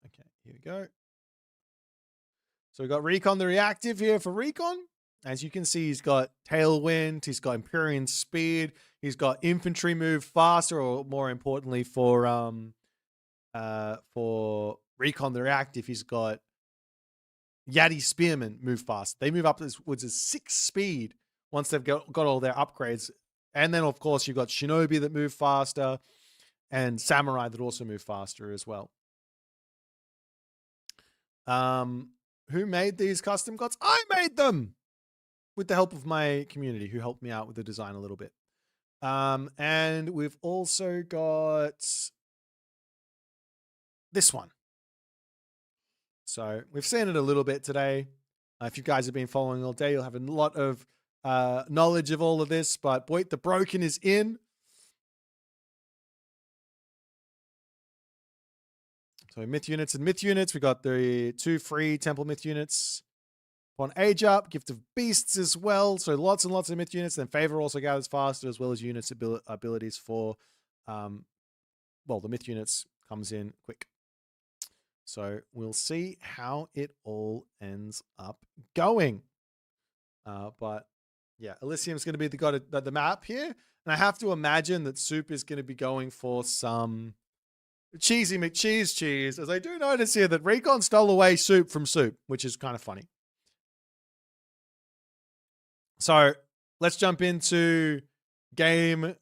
Okay, here we go. So we've got Recon the reactive here for Recon. As you can see, he's got Tailwind, he's got Empyrean Speed, he's got Infantry move faster, or more importantly for Recon the reactive, he's got Yati Spearmen move fast. They move up towards a 6 speed once they've got all their upgrades. And then, of course, you've got Shinobi that move faster and Samurai that also move faster as well. Who made these custom gods? I made them with the help of my community who helped me out with the design a little bit. And we've also got this one. So we've seen it a little bit today. If you guys have been following all day, you'll have a lot of knowledge of all of this. But Boit the Broken is in. So myth units and myth units. We got the 2 free temple myth units. On age up, gift of beasts as well. So lots and lots of myth units. Then favor also gathers faster, as well as units abilities for, well, the myth units comes in quick. So we'll see how it all ends up going. But yeah, Elysium's going to be the map here. And I have to imagine that Soup is going to be going for some cheesy McCheese cheese, as I do notice here that Recon stole away Soup from Soup, which is kind of funny. So let's jump into game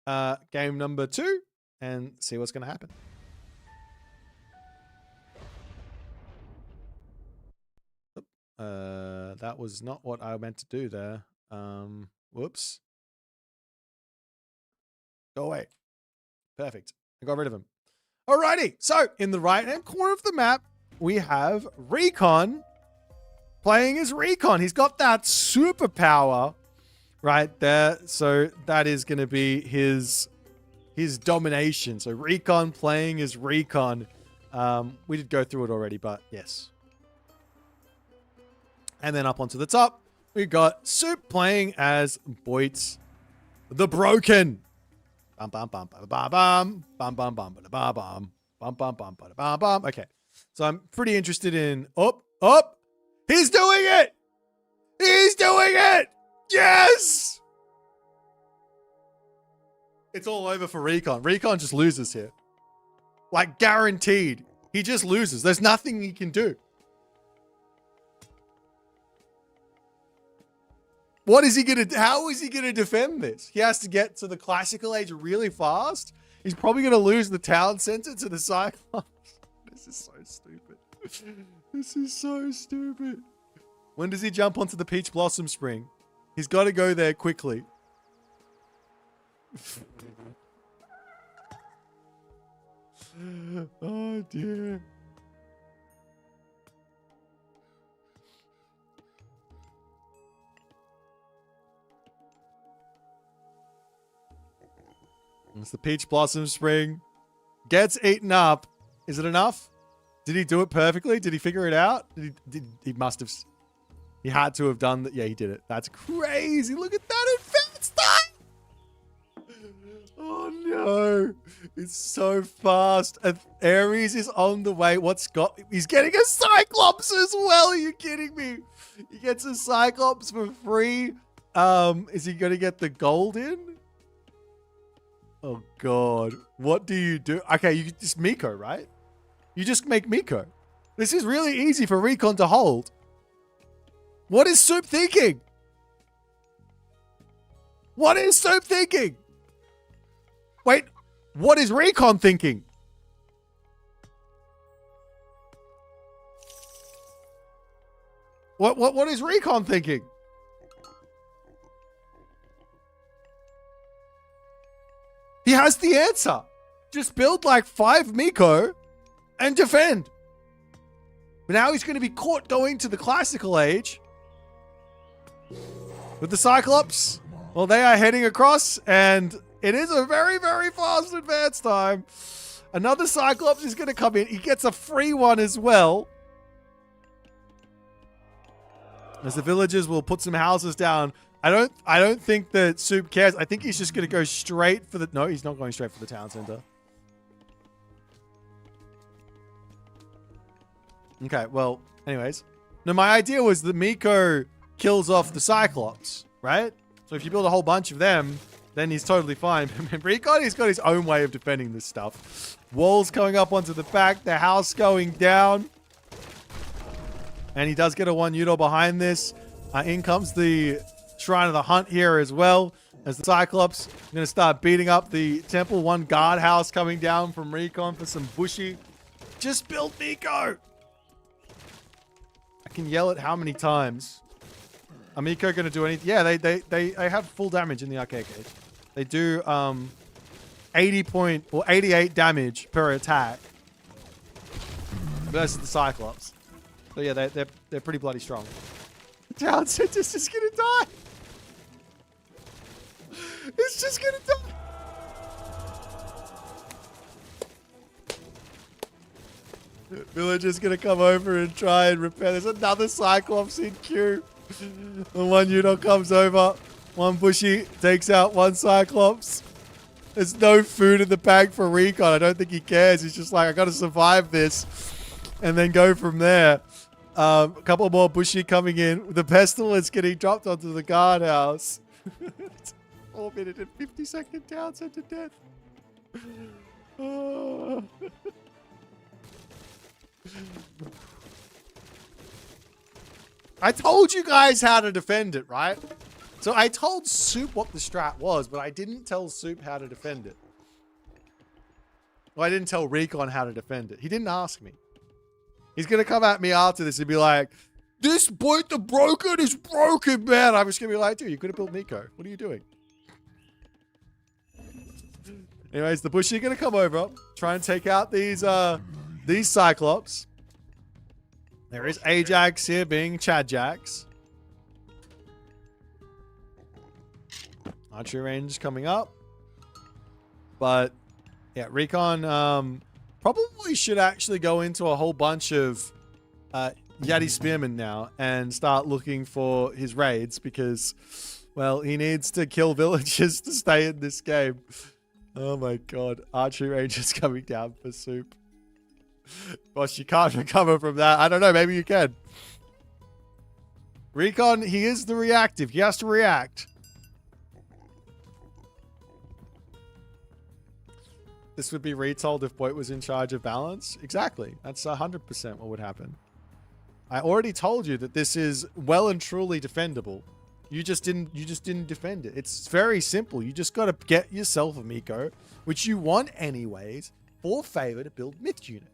number 2 and see what's going to happen. That was not what I meant to do there. Whoops. Go away. Perfect. I got rid of him. Alrighty. So in the right-hand corner of the map, we have Recon playing as Recon. He's got that superpower right there. So that is going to be his domination. So Recon playing as Recon. We did go through it already, but yes. And then up onto the top, we got Soup playing as Boit the Broken. Bum bum bum ba ba bum bum bum bum ba ba bum bum bum bum ba ba bum. Okay, so I'm pretty interested in. He's doing it! He's doing it! Yes! It's all over for Recon. Recon just loses here, like guaranteed. He just loses. There's nothing he can do. What is he going to, how is he going to defend this? He has to get to the classical age really fast. He's probably going to lose the town center to the Cyclops. This is so stupid. This is so stupid. When does he jump onto the Peach Blossom Spring? He's got to go there quickly. Oh dear. It's the Peach Blossom Spring. Gets eaten up. Is it enough? Did he do it perfectly? Did he figure it out? He must have. He had to have done that. Yeah, he did it. That's crazy. Look at that advanced time. Oh no. It's so fast. And Ares is on the way. He's getting a Cyclops as well. Are you kidding me? He gets a Cyclops for free. Is he going to get the gold in? Oh God. What do you do? Okay, you just Miko, right? You just make Miko. This is really easy for Recon to hold. What is Soup thinking? What is Soup thinking? Wait, what is Recon thinking? What is Recon thinking? He has the answer. Just build like 5 Miko and defend. But now he's going to be caught going to the classical age. With the Cyclops, well, they are heading across, and it is a very, very fast advance time. Another Cyclops is going to come in. He gets a free one as well. As the villagers will put some houses down. I don't think that Soup cares. I think he's just going to go straight for the... No, he's not going straight for the town center. Okay, well, anyways. No, my idea was that Miko kills off the Cyclops, right? So if you build a whole bunch of them, then he's totally fine. Recon, he's got his own way of defending this stuff. Walls going up onto the back, the house going down. And he does get a 1 Udor behind this. In comes the Shrine of the Hunt here as well. As the Cyclops are going to start beating up the temple. 1 guardhouse coming down from Recon for some bushy. Just build Miko. I can yell it how many times. Are Miko going to do anything? Yeah, they have full damage in the arcade cage. They do 88 damage per attack versus the Cyclops. So yeah, they're pretty bloody strong. The town center's just gonna die. It's just gonna die. Villager's gonna come over and try and repair. There's another Cyclops in queue. The one unit comes over. One Bushy takes out one Cyclops. There's no food in the bag for Recon. I don't think he cares. He's just like, I gotta survive this. And then go from there. A couple more Bushy coming in. The Pestilence getting dropped onto the guardhouse. 4-minute and 50-second Townsend to death. Oh. I told you guys how to defend it, right? So I told Soup what the strat was, but I didn't tell Soup how to defend it. Well, I didn't tell Recon how to defend it. He didn't ask me. He's going to come at me after this and be like, this Boit the Broken is broken, man. I'm just going to be like, dude, you could have built Nico. What are you doing? Anyways, the Bushy are going to come over, try and take out these Cyclops. There is Ajax here being Chadjax. Archery range coming up. But, yeah, Recon probably should actually go into a whole bunch of Yeti Spearmen now and start looking for his raids because, well, he needs to kill villagers to stay in this game. Oh my god. Archery range is coming down for Soup. Gosh, you can't recover from that. I don't know. Maybe you can. Recon, he is the reactive. He has to react. This would be retold if Boit was in charge of balance. Exactly. That's 100% what would happen. I already told you that this is well and truly defendable. You just didn't defend it. It's very simple. You just got to get yourself a Miko, which you want anyways, for favor to build myth unit.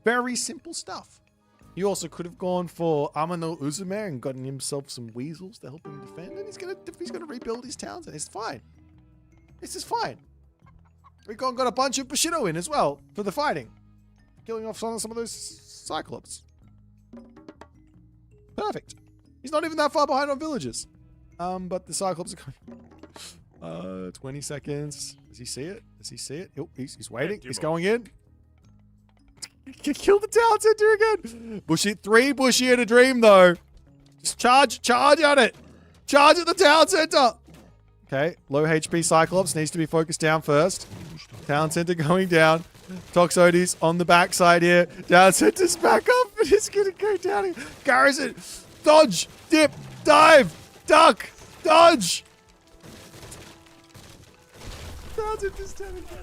Very simple stuff. He also could have gone for Amano Uzume and gotten himself some weasels to help him defend, and he's gonna rebuild his towns, and it's fine. This is fine. Recon got a bunch of Bushido in as well for the fighting, killing off some of those Cyclops. Perfect. He's not even that far behind on villagers. But the Cyclops are coming. 20 seconds. Does he see it? Does he see it? Oh, he's waiting. He's going in. Kill the town center again. Bushy, 3 Bushy in a dream though. Just charge at it. Charge at the town center. Okay, low HP Cyclops needs to be focused down first. Town center going down. Toxotes on the backside here. Town center's back up, but it's gonna go down. Garrison, dodge, dip, dive, duck, dodge. Town center's dead again.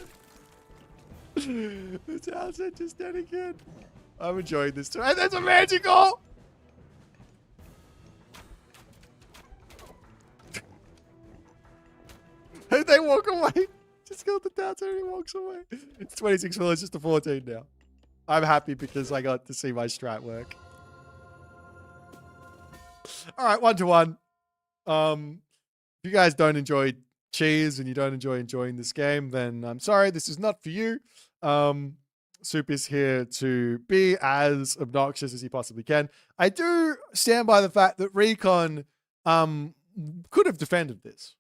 The town center's dead again. I'm enjoying this too. And there's a magical. And they walk away. Just killed the town center and he walks away. It's 26 villages to 14 now. I'm happy because I got to see my strat work. All right, 1-1. If you guys don't enjoy cheese and you don't enjoying this game, then I'm sorry, this is not for you. Soup is here to be as obnoxious as he possibly can. I do stand by the fact that Recon could have defended this.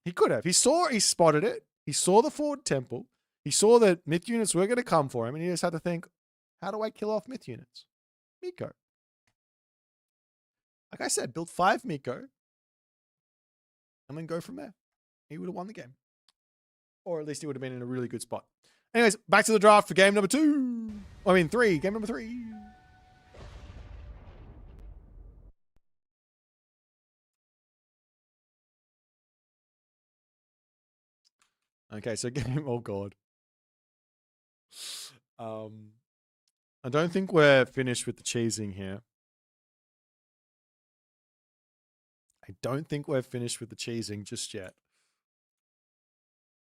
He could have. He spotted it. He saw the forward temple. He saw that myth units were going to come for him, and he just had to think, how do I kill off myth units? Miko. Like I said, build 5 Miko, and then go from there. He would have won the game. Or at least he would have been in a really good spot. Anyways, back to the draft for game number 2. I mean 3. Game number 3. Okay, so game, oh god. I don't think we're finished with the cheesing here. I don't think we're finished with the cheesing just yet.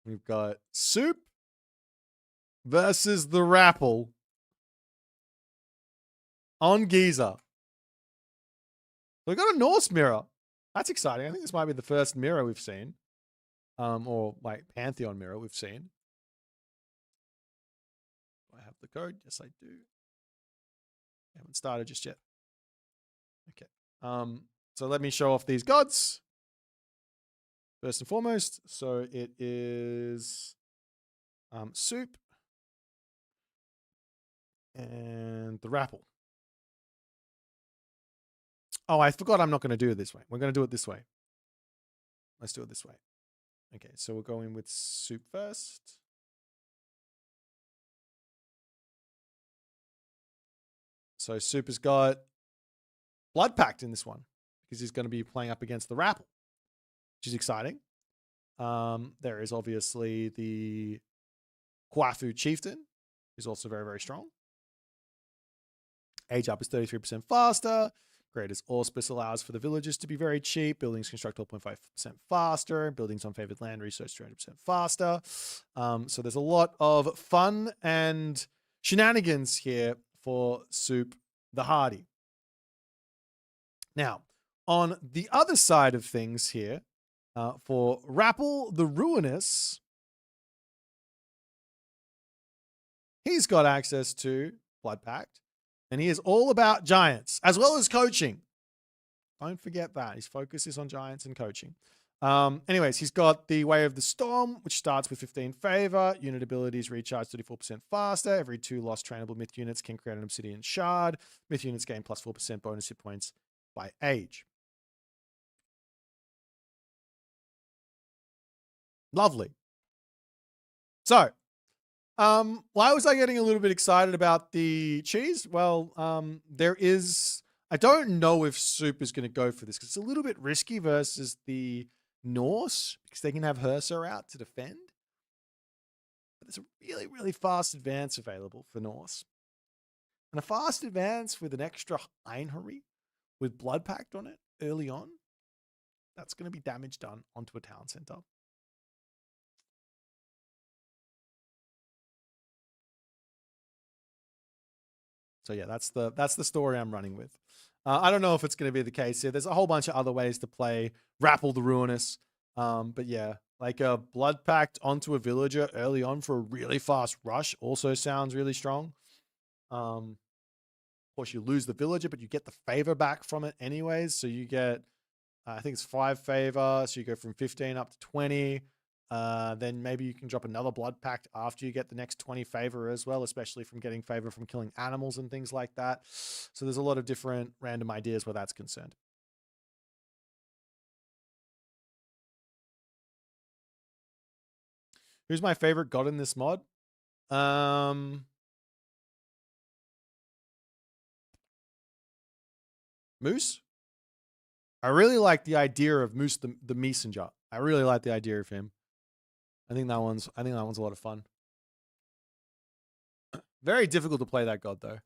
We've got Soup versus the Rapple on Giza. We've got a Norse mirror. That's exciting. I think this might be the first mirror we've seen. Or like Pantheon mirror we've seen. Do I have the code? Yes, I do. I haven't started just yet. Okay. So let me show off these gods. First and foremost, so it is Soup. And the Rapple. Oh, I forgot I'm not going to do it this way. We're going to do it this way. Let's do it this way. Okay, so we'll go in with Soup first. So Soup has got Blood Pact in this one because he's going to be playing up against the Rapple, which is exciting. There is obviously the Kvoth Chieftain, who's also very, very strong. Age up is 33% faster. Greatest Auspice allows for the villagers to be very cheap. Buildings construct 12.5% faster. Buildings on favored land research 200% faster. So there's a lot of fun and shenanigans here for Soup the Hardy. Now, on the other side of things here, for Rapple the Ruinous, he's got access to Blood Pact. And he is all about giants, as well as coaching. Don't forget that. His focus is on giants and coaching. Anyways, he's got the Way of the Storm, which starts with 15 favor. Unit abilities recharge 34% faster. Every 2 lost trainable myth units can create an obsidian shard. Myth units gain plus 4% bonus hit points by age. Lovely. So, why was I getting a little bit excited about the cheese? Well, I don't know if Soup is going to go for this because it's a little bit risky versus the Norse because they can have Hersa out to defend. But there's a really, really fast advance available for Norse. And a fast advance with an extra Einherry with Blood Pact on it early on, that's going to be damage done onto a town center. So yeah, that's the story I'm running with. I don't know if it's going to be the case here. There's a whole bunch of other ways to play Rapple the Ruinous. But yeah, like a Blood Pact onto a villager early on for a really fast rush also sounds really strong. Of course, you lose the villager, but you get the favor back from it anyways. So you get, I think it's 5 favor. So you go from 15 up to 20. Then maybe you can drop another Blood Pact after you get the next 20 favor as well, especially from getting favor from killing animals and things like that. So there's a lot of different random ideas where that's concerned. Who's my favorite god in this mod? Moose. I really like the idea of Moose the Messenger. I really like the idea of him. I think that one's a lot of fun. Very difficult to play that god though.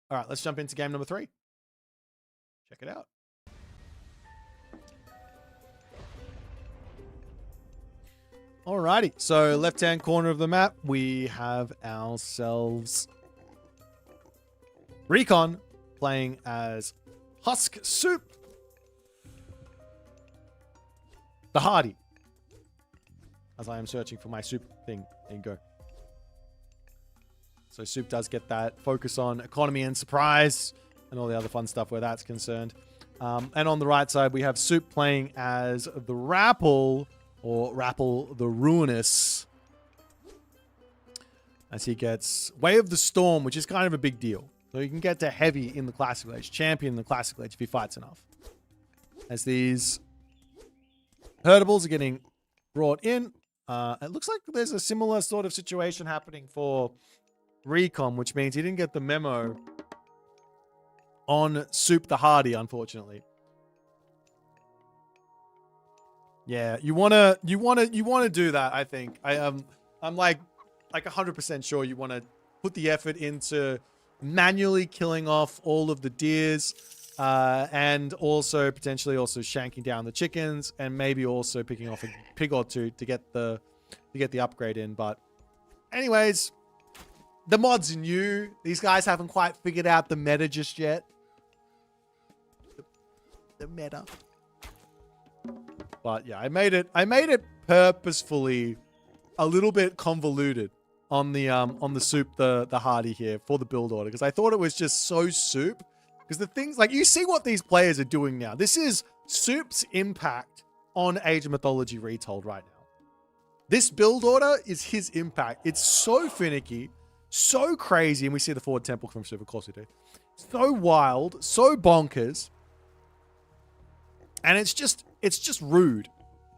All right, let's jump into game number 3. Check it out. Alrighty, so left-hand corner of the map, we have ourselves Recon playing as Husk Soup the Hardy. As I am searching for my Soup thing. There you go. So Soup does get that focus on economy and surprise and all the other fun stuff where that's concerned. And on the right side, we have Soup playing as the Rapple, or Rapple the Ruinous, as he gets Way of the Storm, which is kind of a big deal. So you can get to heavy in the Classical Age, champion in the Classical Age if he fights enough. As these herdables are getting brought in. It looks like there's a similar sort of situation happening for Recon, which means he didn't get the memo on Soup the Hardy, unfortunately. Yeah, you wanna do that. I think I'm like 100% sure you want to put the effort into manually killing off all of the deers, and also potentially also shanking down the chickens, and maybe also picking off a pig or two to get the upgrade in. But anyways, the mod's new. These guys haven't quite figured out the meta just yet. The meta. But yeah, I made it purposefully a little bit convoluted on the Soup the Hardy here for the build order, because I thought it was just so Soup. Because the things, like, you see what these players are doing now. This is Soup's impact on Age of Mythology Retold right now. This build order is his impact. It's so finicky. so crazy. And we see the forward temple from Suppe, of course we do. So wild, so bonkers. And it's just rude.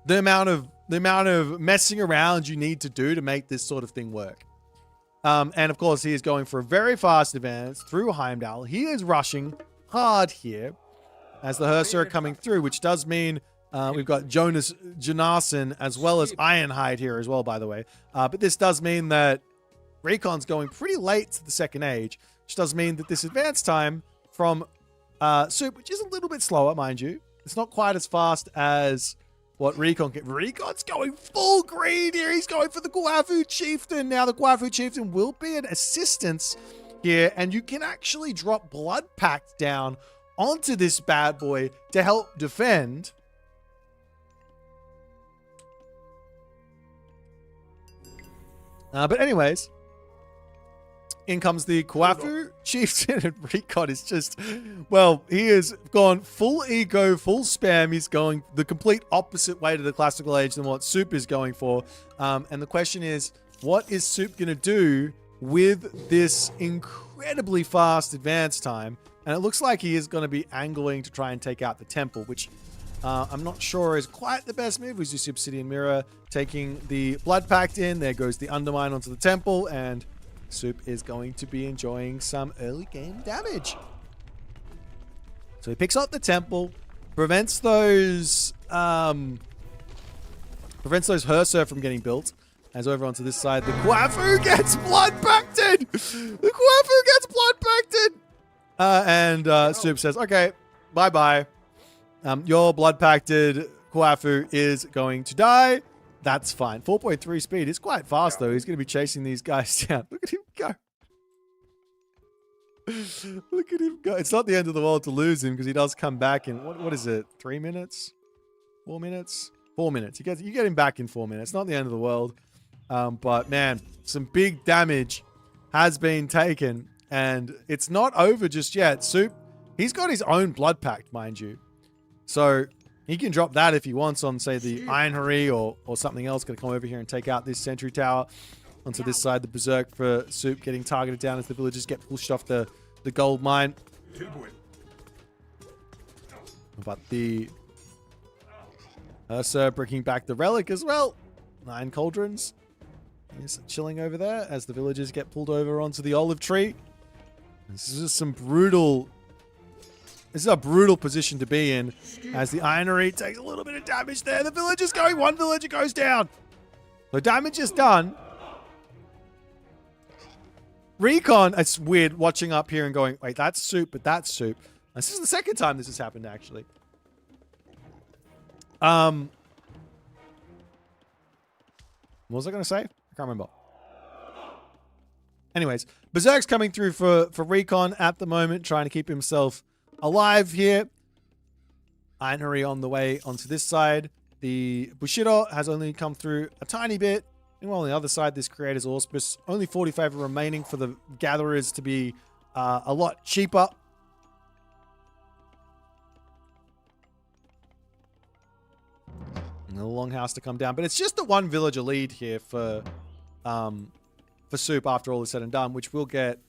The amount of messing around you need to do to make this sort of thing work. And of course, he is going for a very fast advance through Heimdall. He is rushing hard here as the Hearser are coming through, which does mean we've got Jonas Jonassen as well as Ironhide here as well, by the way. But this does mean that Recon's going pretty late to the second age, which does mean that this advance time from Suppe, which is a little bit slower, mind you, it's not quite as fast as what Recon get. Recon's going full green here. He's going for the Kvoth Chieftain. Now the Kvoth Chieftain will be an assistance here, and you can actually drop Blood Pact down onto this bad boy to help defend. But anyways, in comes the Kvoth Chieftain, and Recon is just, well, he has gone full eco, full spam. He's going the complete opposite way to the classical age than what Suppe is going for. And the question is, what is Suppe going to do with this incredibly fast advance time? And it looks like he is going to be angling to try and take out the temple, which I'm not sure is quite the best move. We see Obsidian Mirror taking the Blood Pact in. There goes the Undermine onto the temple, and Suppe is going to be enjoying some early game damage. So he picks up the temple, prevents those Hearser from getting built. As over onto this side, the Kvoth gets blood pacted. The Kvoth gets blood pacted. And Suppe says, "Okay, bye bye. Your blood pacted Kvoth is going to die." That's fine. 4.3 speed is quite fast, though. He's going to be chasing these guys down. Look at him go. Look at him go. It's not the end of the world to lose him because he does come back in, what is it, 3 minutes? 4 minutes? 4 minutes. You get him back in 4 minutes. Not the end of the world. But, man, some big damage has been taken. And it's not over just yet. Suppe, he's got his own blood pact, mind you. So he can drop that if he wants on, say, the Ironhide or something else. Going to come over here and take out this sentry tower. Onto this side, the Berserk for Suppe getting targeted down as the villagers get pushed off the gold mine. But the Ursa bringing back the relic as well. 9 cauldrons. He's chilling over there as the villagers get pulled over onto the olive tree. This is just some brutal... This is a brutal position to be in as the Ironhide takes a little bit of damage there. The villager's going. One villager goes down. The damage is done. Recon, it's weird watching up here and going, wait, that's Suppe, but that's Suppe. This is the second time this has happened, actually. What was I going to say? I can't remember. Anyways, Berserk's coming through for Recon at the moment, trying to keep himself alive here. Ironhide on the way onto this side. The Bushido has only come through a tiny bit. Meanwhile, on the other side, this Creator's Auspice, only 40 favor remaining for the Gatherers to be a lot cheaper. And the Longhouse to come down. But it's just the one villager lead here for Suppe after all is said and done, which will get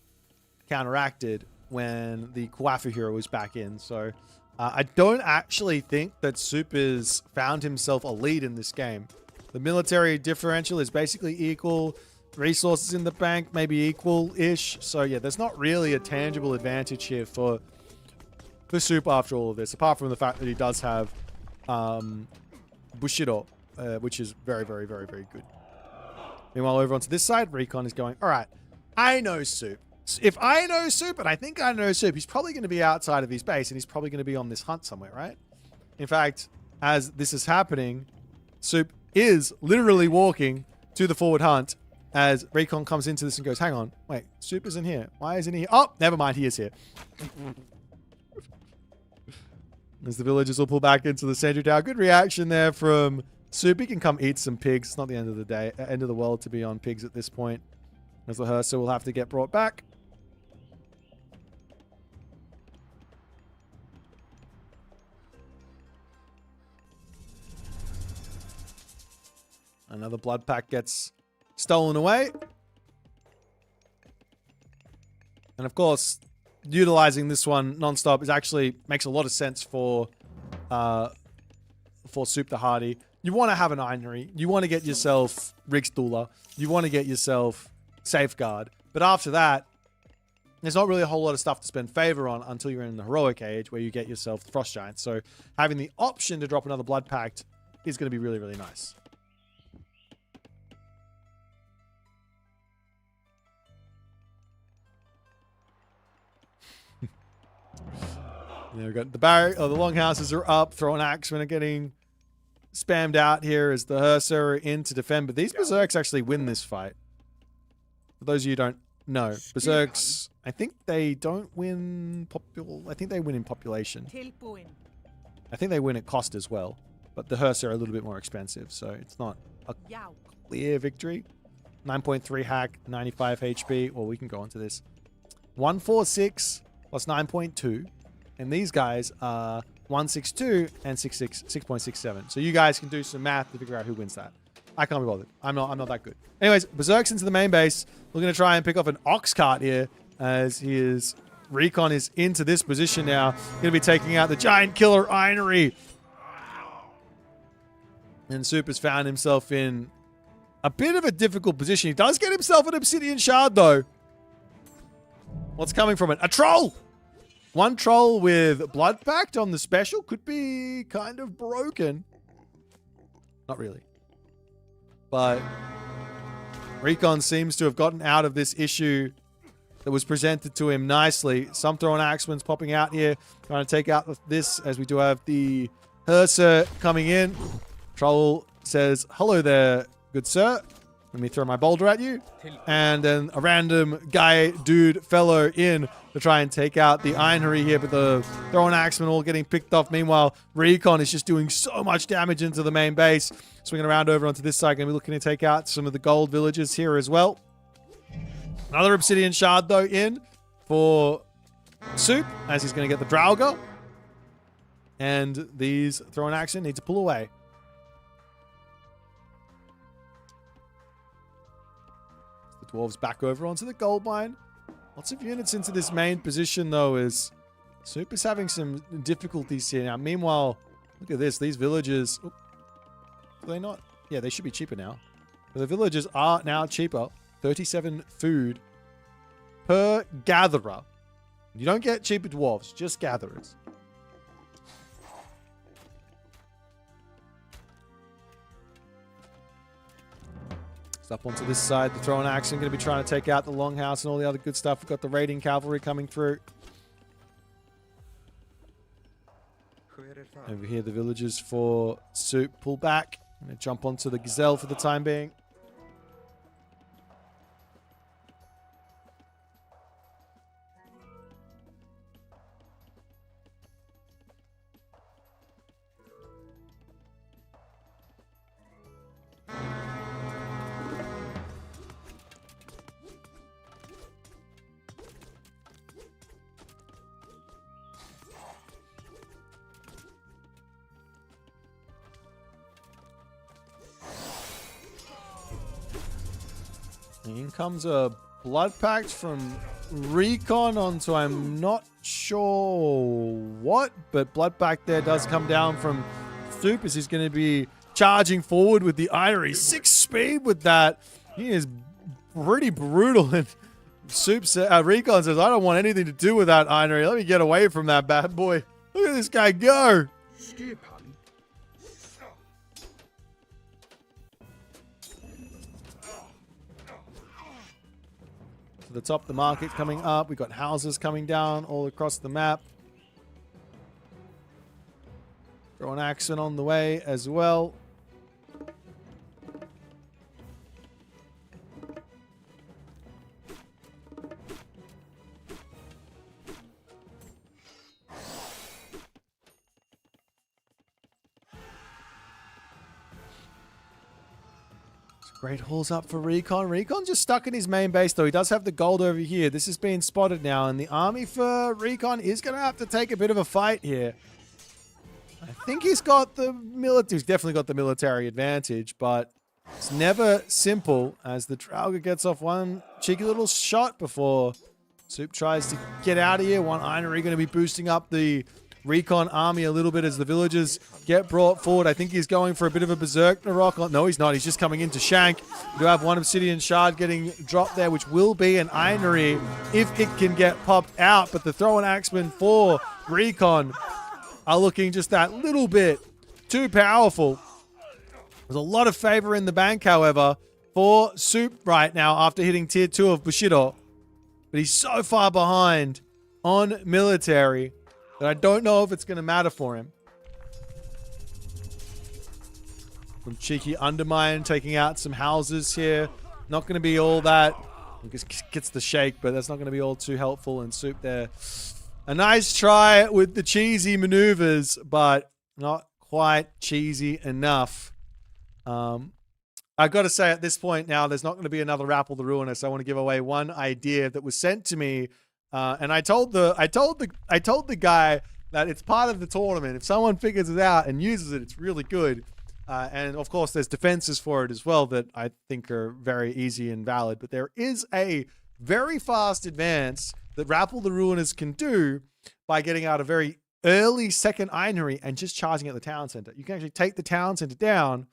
counteracted when the Kvoth hero is back in. So I don't actually think that Suppe has found himself a lead in this game. The military differential is basically equal. Resources in the bank maybe equal-ish. So yeah, there's not really a tangible advantage here for Suppe after all of this, apart from the fact that he does have Bushido, which is very, very, very, very good. Meanwhile, over onto this side, Recon is going, all right, I know Suppe. If I know Suppe, and I think I know Suppe, he's probably going to be outside of his base, and he's probably going to be on this hunt somewhere, right? In fact, as this is happening, Suppe is literally walking to the forward hunt as Recon comes into this and goes, hang on, wait, Suppe isn't here. Why isn't he here? Oh, never mind, he is here. As the villagers will pull back into the sentry tower. Good reaction there from Suppe. He can come eat some pigs. It's not the end of the day, end of the world to be on pigs at this point. As the Hearser will have to get brought back. Another blood pack gets stolen away. And of course, utilizing this one non-stop is actually makes a lot of sense for Suppe the Hardy. You want to have an Einary. You want to get yourself Rigsdula. You want to get yourself Safeguard. But after that, there's not really a whole lot of stuff to spend favor on until you're in the Heroic Age where you get yourself Frost Giant. So having the option to drop another Blood Pact is going to be really, really nice. Yeah, we've got the barrack. Oh, the longhouses are up. Throwing Axemen are getting spammed out here as the Hearser are in to defend. But these Berserks actually win this fight. For those of you who don't know, Berserks, I think they don't win I think they win in population. I think they win at cost as well. But the Hearser are a little bit more expensive, so it's not a clear victory. 9.3 hack, 95 HP. Well, we can go on to this. 146 plus 9.2. And these guys are 162 and 6.67. So you guys can do some math to figure out who wins that. I can't be bothered. I'm not that good. Anyways, Berserk's into the main base. We're going to try and pick off an Ox Cart here as Recon is into this position now. Going to be taking out the Giant Killer Einary. And Suppe has found himself in a bit of a difficult position. He does get himself an Obsidian Shard though. What's coming from it? A Troll! One Troll with Blood Pact on the special could be kind of broken. Not really. But Recon seems to have gotten out of this issue that was presented to him nicely. Some throwing Axemen's popping out here, trying to take out this as we do have the Hearser coming in. Troll says, hello there, good sir. Let me throw my boulder at you. And then a random fellow in to try and take out the Einary here, but the throwing Axemen all getting picked off. Meanwhile, Recon is just doing so much damage into the main base. Swinging around over onto this side, going to be looking to take out some of the gold villagers here as well. Another Obsidian Shard, though, in for Suppe, as he's going to get the Draugr. And these throwing Axemen need to pull away. Dwarves back over onto the gold mine. Lots of units into this main position, though, as Suppe is having some difficulties here now. Meanwhile, look at this. These villagers... Oh, are they not? Yeah, they should be cheaper now. But the villagers are now cheaper. 37 food per gatherer. You don't get cheaper dwarves, just gatherers. Up onto this side, the throwing Axemen going to be trying to take out the longhouse and all the other good stuff. We've got the raiding cavalry coming through. Over here, the villagers for Suppe pull back. I'm going to jump onto the Gazelle for the time being. In comes a Blood Pact from Recon onto I'm not sure what, but Blood Pact there does come down from Suppe as he's going to be charging forward with the Einary. 6 speed with that. He is pretty brutal. And Recon says, I don't want anything to do with that Einary. Let me get away from that bad boy. Look at this guy go. The top of the market coming up. We've got houses coming down all across the map. Throw an Axemen on the way as well. Great hauls up for Recon. Recon just stuck in his main base, though. He does have the gold over here. This is being spotted now, and the army for Recon is going to have to take a bit of a fight here. I think he's got the military. He's definitely got the military advantage, but it's never simple as the Draugr gets off one cheeky little shot before Soup tries to get out of here. One Einery going to be boosting up the Recon army a little bit as the villagers get brought forward. I think he's going for a bit of a berserk rock. No, he's not. He's just coming into Shank. We do have one Obsidian Shard getting dropped there, which will be an Einery if it can get popped out. But the throw and axemen for Recon are looking just that little bit too powerful. There's a lot of favor in the bank, however, for Soup right now after hitting tier 2 of Bushido. But he's so far behind on military that I don't know if it's going to matter for him. Some cheeky Undermine taking out some houses here. Not going to be all that. Gets the shake, but that's not going to be all too helpful. And Soup there. A nice try with the cheesy maneuvers, but not quite cheesy enough. I got to say at this point now, there's not going to be another Rappel the Ruinous. I want to give away one idea that was sent to me. And I told the guy that it's part of the tournament. If someone figures it out and uses it, it's really good. And of course, there's defenses for it as well that I think are very easy and valid. But there is a very fast advance that Rappel the Ruinous can do by getting out a very early second Einery and just charging at the town center. You can actually take the town center down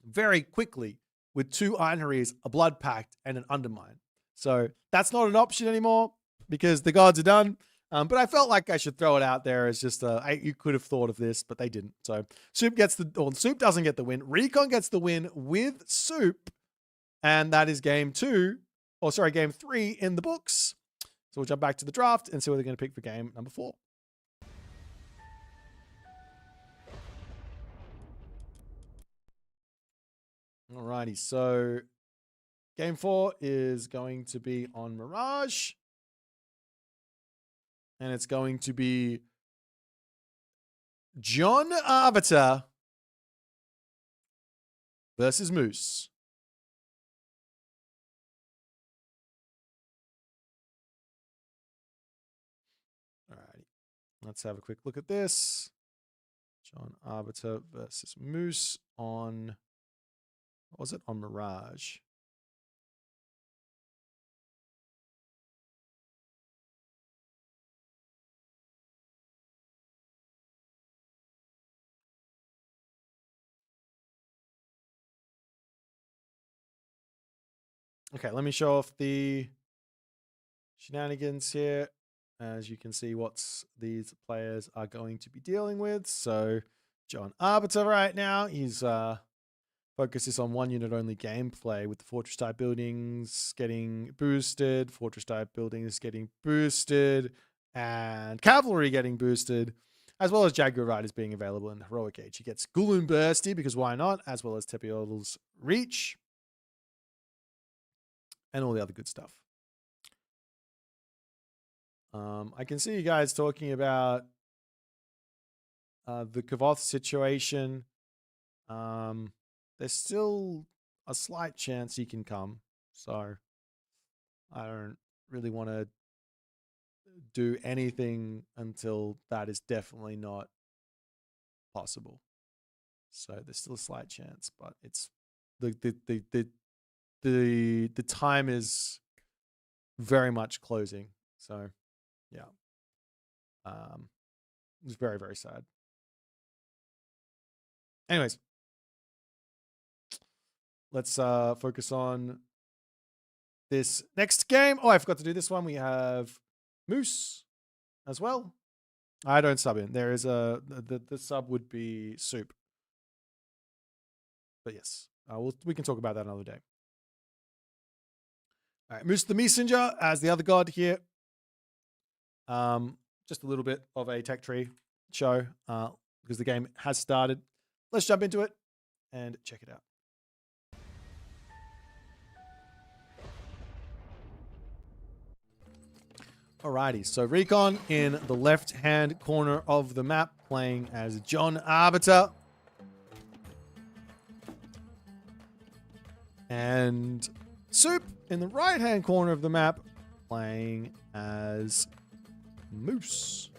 very quickly with 2 Eineries, a Blood Pact, and an Undermine. So that's not an option anymore because the gods are done. But I felt like I should throw it out there as just you could have thought of this, but they didn't. So Soup Soup doesn't get the win. Recon gets the win with Soup, and that is game 3 in the books. So we'll jump back to the draft and see what they're going to pick for game number 4. Alrighty, so game 4 is going to be on Mirage. And it's going to be John Arbiter versus Moose. Alrighty, let's have a quick look at this. John Arbiter versus Moose on... What was it? On Mirage. Okay, let me show off the shenanigans here. As you can see, what these players are going to be dealing with. So, John Arbiter right now, he's focuses on 1 unit only gameplay with the fortress type buildings getting boosted, fortress type buildings getting boosted, and cavalry getting boosted, as well as Jaguar Riders being available in the heroic age. He gets Ghoul and Bursty because why not, as well as Tepiot's Reach, and all the other good stuff. I can see you guys talking about the Kvoth situation. There's still a slight chance he can come. So I don't really want to do anything until that is definitely not possible. So there's still a slight chance, but it's the time is very much closing. So yeah. It's very, very sad. Anyways, let's focus on this next game. Oh, I forgot to do this one. We have Moose as well. I don't sub in. There is the sub would be Soup. But yes, we can talk about that another day. All right, Moose the Messenger as the other god here. Just a little bit of a tech tree show because the game has started. Let's jump into it and check it out. Alrighty, so Recon in the left-hand corner of the map, playing as John Arbiter. And Soup in the right-hand corner of the map, playing as Moose.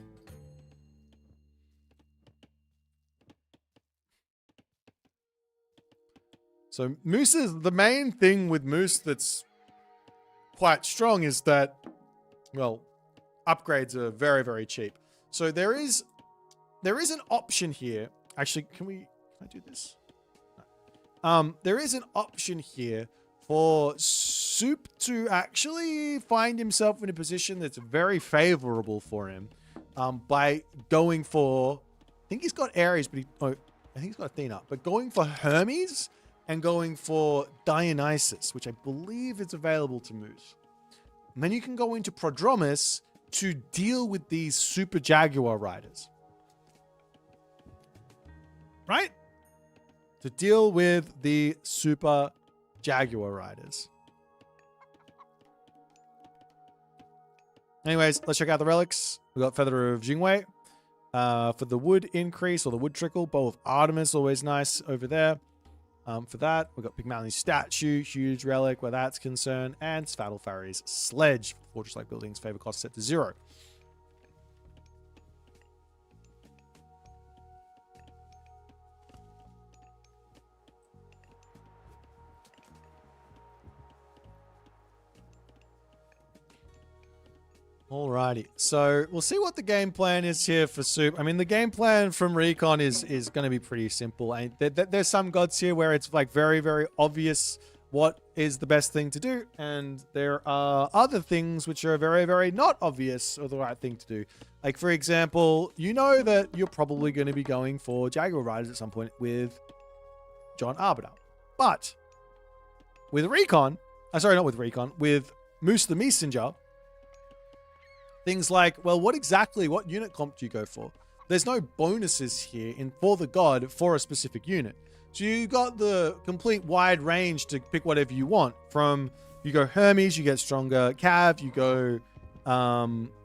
So Moose is the main thing with Moose that's quite strong is that, well, upgrades are very, very cheap. So there is an option here. Actually, can I do this? No. There is an option here for Soup to actually find himself in a position that's very favorable for him by going for, I think he's got Ares, but I think he's got Athena, but going for Hermes and going for Dionysus, which I believe is available to Moose. And then you can go into Prodromus to deal with these Super Jaguar riders. Right? To deal with the Super Jaguar riders. Anyways, let's check out the relics. We got Feather of Jingwei. For the wood increase or the wood trickle, Bow of Artemis, always nice over there. For that, we've got Pygmalion's statue, huge relic where that's concerned, and Svadilfari's sledge. Fortress-like buildings, favor cost set to 0. Alrighty, so we'll see what the game plan is here for Soup. I mean, the game plan from Recon is going to be pretty simple. And there's some gods here where it's like very, very obvious what is the best thing to do. And there are other things which are very, very not obvious or the right thing to do. Like, for example, you know that you're probably going to be going for Jaguar Riders at some point with John Arbiter. But with Recon, sorry, not with Recon, with Moose the Messenger, things like, well, what unit comp do you go for? There's no bonuses here for the god for a specific unit. So you got the complete wide range to pick whatever you want. From, you go Hermes, you get stronger Cav. You go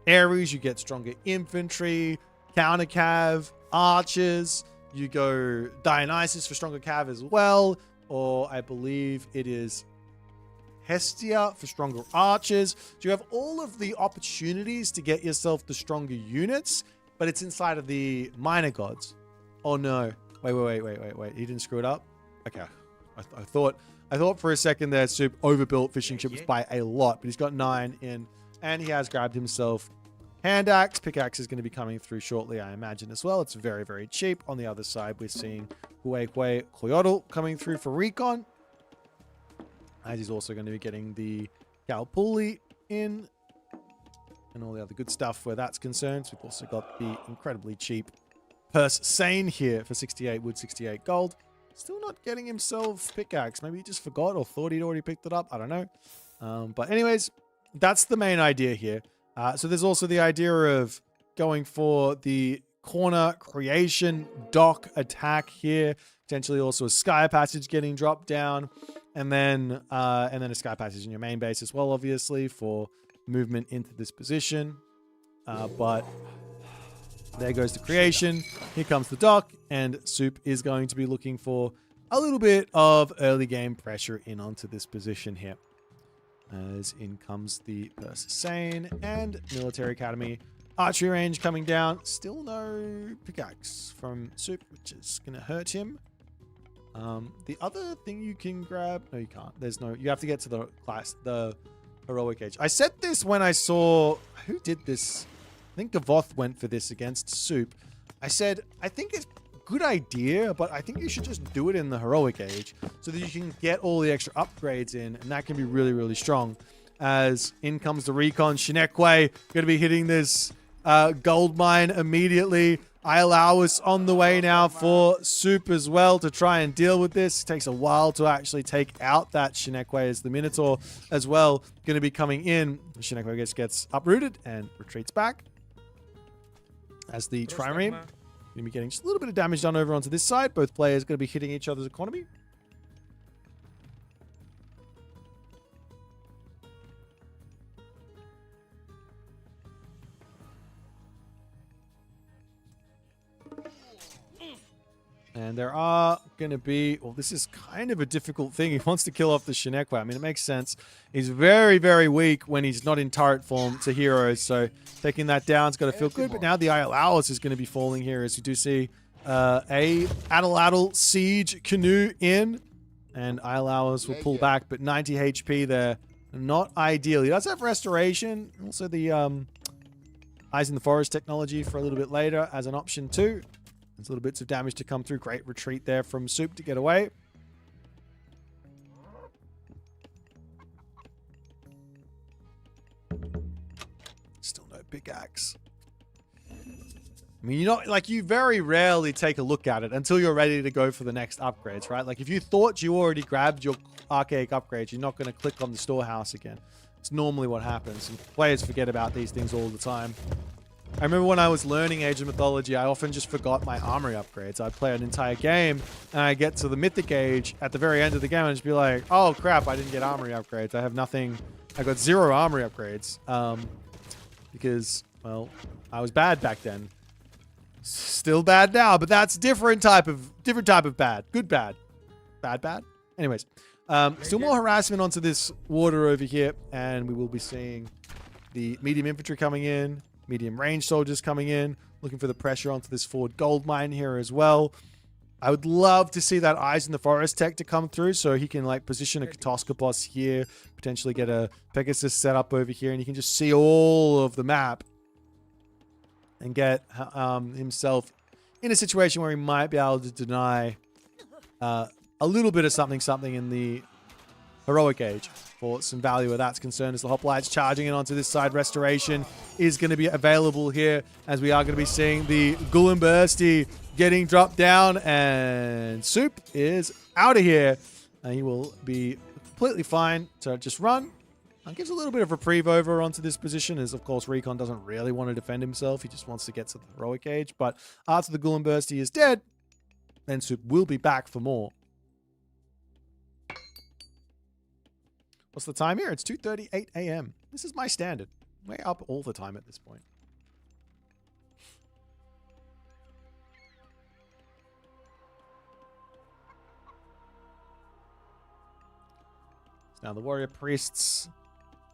Ares, you get stronger infantry, counter Cav, archers. You go Dionysus for stronger Cav as well. Or I believe it is Hestia for stronger archers. So you have all of the opportunities to get yourself the stronger units, but it's inside of the minor gods. Oh no. Wait. He didn't screw it up? Okay. I thought for a second there Soup overbuilt fishing ships by a lot, but he's got 9 in, and he has grabbed himself hand axe. Pickaxe is going to be coming through shortly, I imagine, as well. It's very, very cheap. On the other side, we're seeing Huekwe Koyotl coming through for Recon, as he's also going to be getting the Galpuli in and all the other good stuff where that's concerned. So we've also got the incredibly cheap Purse Sane here for 68 wood, 68 gold. Still not getting himself pickaxe. Maybe he just forgot or thought he'd already picked it up. I don't know. But anyways, that's the main idea here. So there's also the idea of going for the corner creation dock attack here. Potentially also a sky passage getting dropped down. And then a sky passage in your main base as well, obviously, for movement into this position. But there goes the creation. Here comes the dock, and Soup is going to be looking for a little bit of early game pressure in onto this position here. As in comes the Purse Sane and Military Academy. Archery range coming down. Still no pickaxe from Soup, which is going to hurt him. The other thing you can grab, no, you can't. There's no, you have to get to the class, the heroic age. I said this when I saw, who did this? I think Kvoth went for this against Soup. I said, I think it's a good idea, but I think you should just do it in the heroic age so that you can get all the extra upgrades in, and that can be really, really strong. As in comes the Recon, Shinekwe, going to be hitting this gold mine immediately. Ialau's on the way now for Soup as well to try and deal with this. It takes a while to actually take out that Shinekwe, as the Minotaur as well going to be coming in. Shinekwe gets uprooted and retreats back. As the Trireme going to be getting just a little bit of damage done over onto this side. Both players going to be hitting each other's economy. And there are going to be, well, this is kind of a difficult thing. He wants to kill off the Shinekwe. I mean, it makes sense. He's very, very weak when he's not in turret form to heroes. So taking that down is going to feel good. But now the Ialau's is going to be falling here, as you do see a Adel siege canoe in. And Ialau's will pull back, but 90 HP there not ideal. He does have restoration. Also the Eyes in the Forest technology for a little bit later as an option too. There's little bits of damage to come through. Great retreat there from Suppe to get away. Still no pickaxe. I mean, you very rarely take a look at it until you're ready to go for the next upgrades, right? Like if you thought you already grabbed your archaic upgrades, you're not going to click on the storehouse again. It's normally what happens. And players forget about these things all the time. I remember when I was learning Age of Mythology, I often just forgot my armory upgrades. I'd play an entire game and I get to the Mythic Age at the very end of the game and just be like, oh crap, I didn't get armory upgrades. I have nothing. I got 0 armory upgrades. Because, well, I was bad back then. Still bad now, but that's different type of bad. Good bad. Bad. Anyways, still more harassment onto this water over here, and we will be seeing the medium infantry coming in, medium range soldiers coming in, looking for the pressure onto this forward gold mine here as well. I would love to see that Eyes in the Forest tech to come through so he can like position a Katoskopos here, potentially get a Pegasus set up over here, and he can just see all of the map and get himself in a situation where he might be able to deny a little bit of something in the heroic age for some value where that's concerned. As the hoplites charging in onto this side, restoration is going to be available here as we are going to be seeing the Gullenbursty getting dropped down, and Suppe is out of here. He will be completely fine to just run. Gives a little bit of reprieve over onto this position, as of course Recon doesn't really want to defend himself. He just wants to get to the heroic age. But after the Gullenbursty is dead, then Suppe will be back for more. What's the time here? It's 2:38 a.m. This is my standard. We're up all the time at this point. Now the warrior priests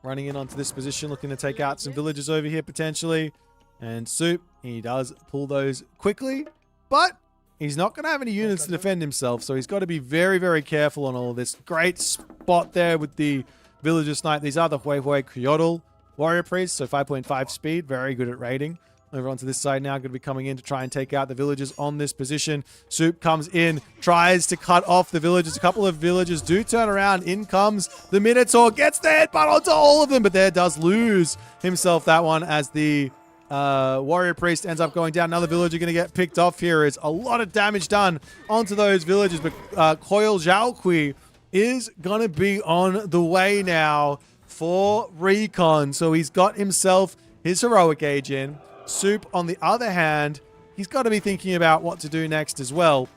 running in onto this position, looking to take out some villagers over here potentially. And Suppe, he does pull those quickly, but he's not going to have any units to defend himself, so he's got to be very, very careful on all of this. Great spot there with the villager snipe. These are the Hui Kyodl warrior priests, so 5.5 speed, very good at raiding. Over onto this side now, going to be coming in to try and take out the villagers on this position. Suppe comes in, tries to cut off the villagers. A couple of villagers do turn around. In comes the Minotaur, gets the headbutt onto all of them, but there does lose himself that one as the warrior priest ends up going down. Another villager going to get picked off here. It's a lot of damage done onto those villagers, but Coil Zhaokui is going to be on the way now for Recon. So he's got himself his heroic age in. Suppe, on the other hand, he's got to be thinking about what to do next as well.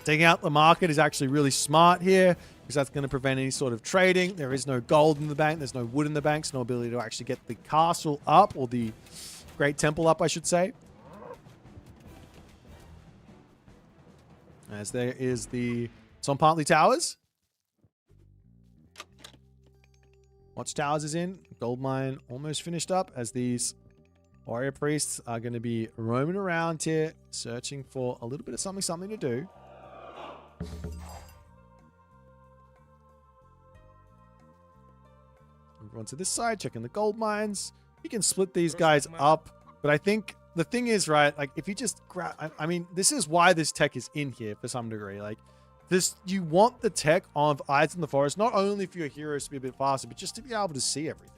Taking out the market is actually really smart here because that's going to prevent any sort of trading. There is no gold in the bank. There's no wood in the bank. So no ability to actually get the castle up, or the Great Temple up, I should say. As there is the Sompartly Towers. Watchtowers is in. Gold mine almost finished up as these warrior priests are going to be roaming around here, searching for a little bit of something to do. Move on to this side, checking the gold mines. You can split these guys up, but I think the thing is, right, like if you just grab, I mean, this is why this tech is in here for some degree. Like this, you want the tech of Eyes in the Forest, not only for your heroes to be a bit faster, but just to be able to see everything.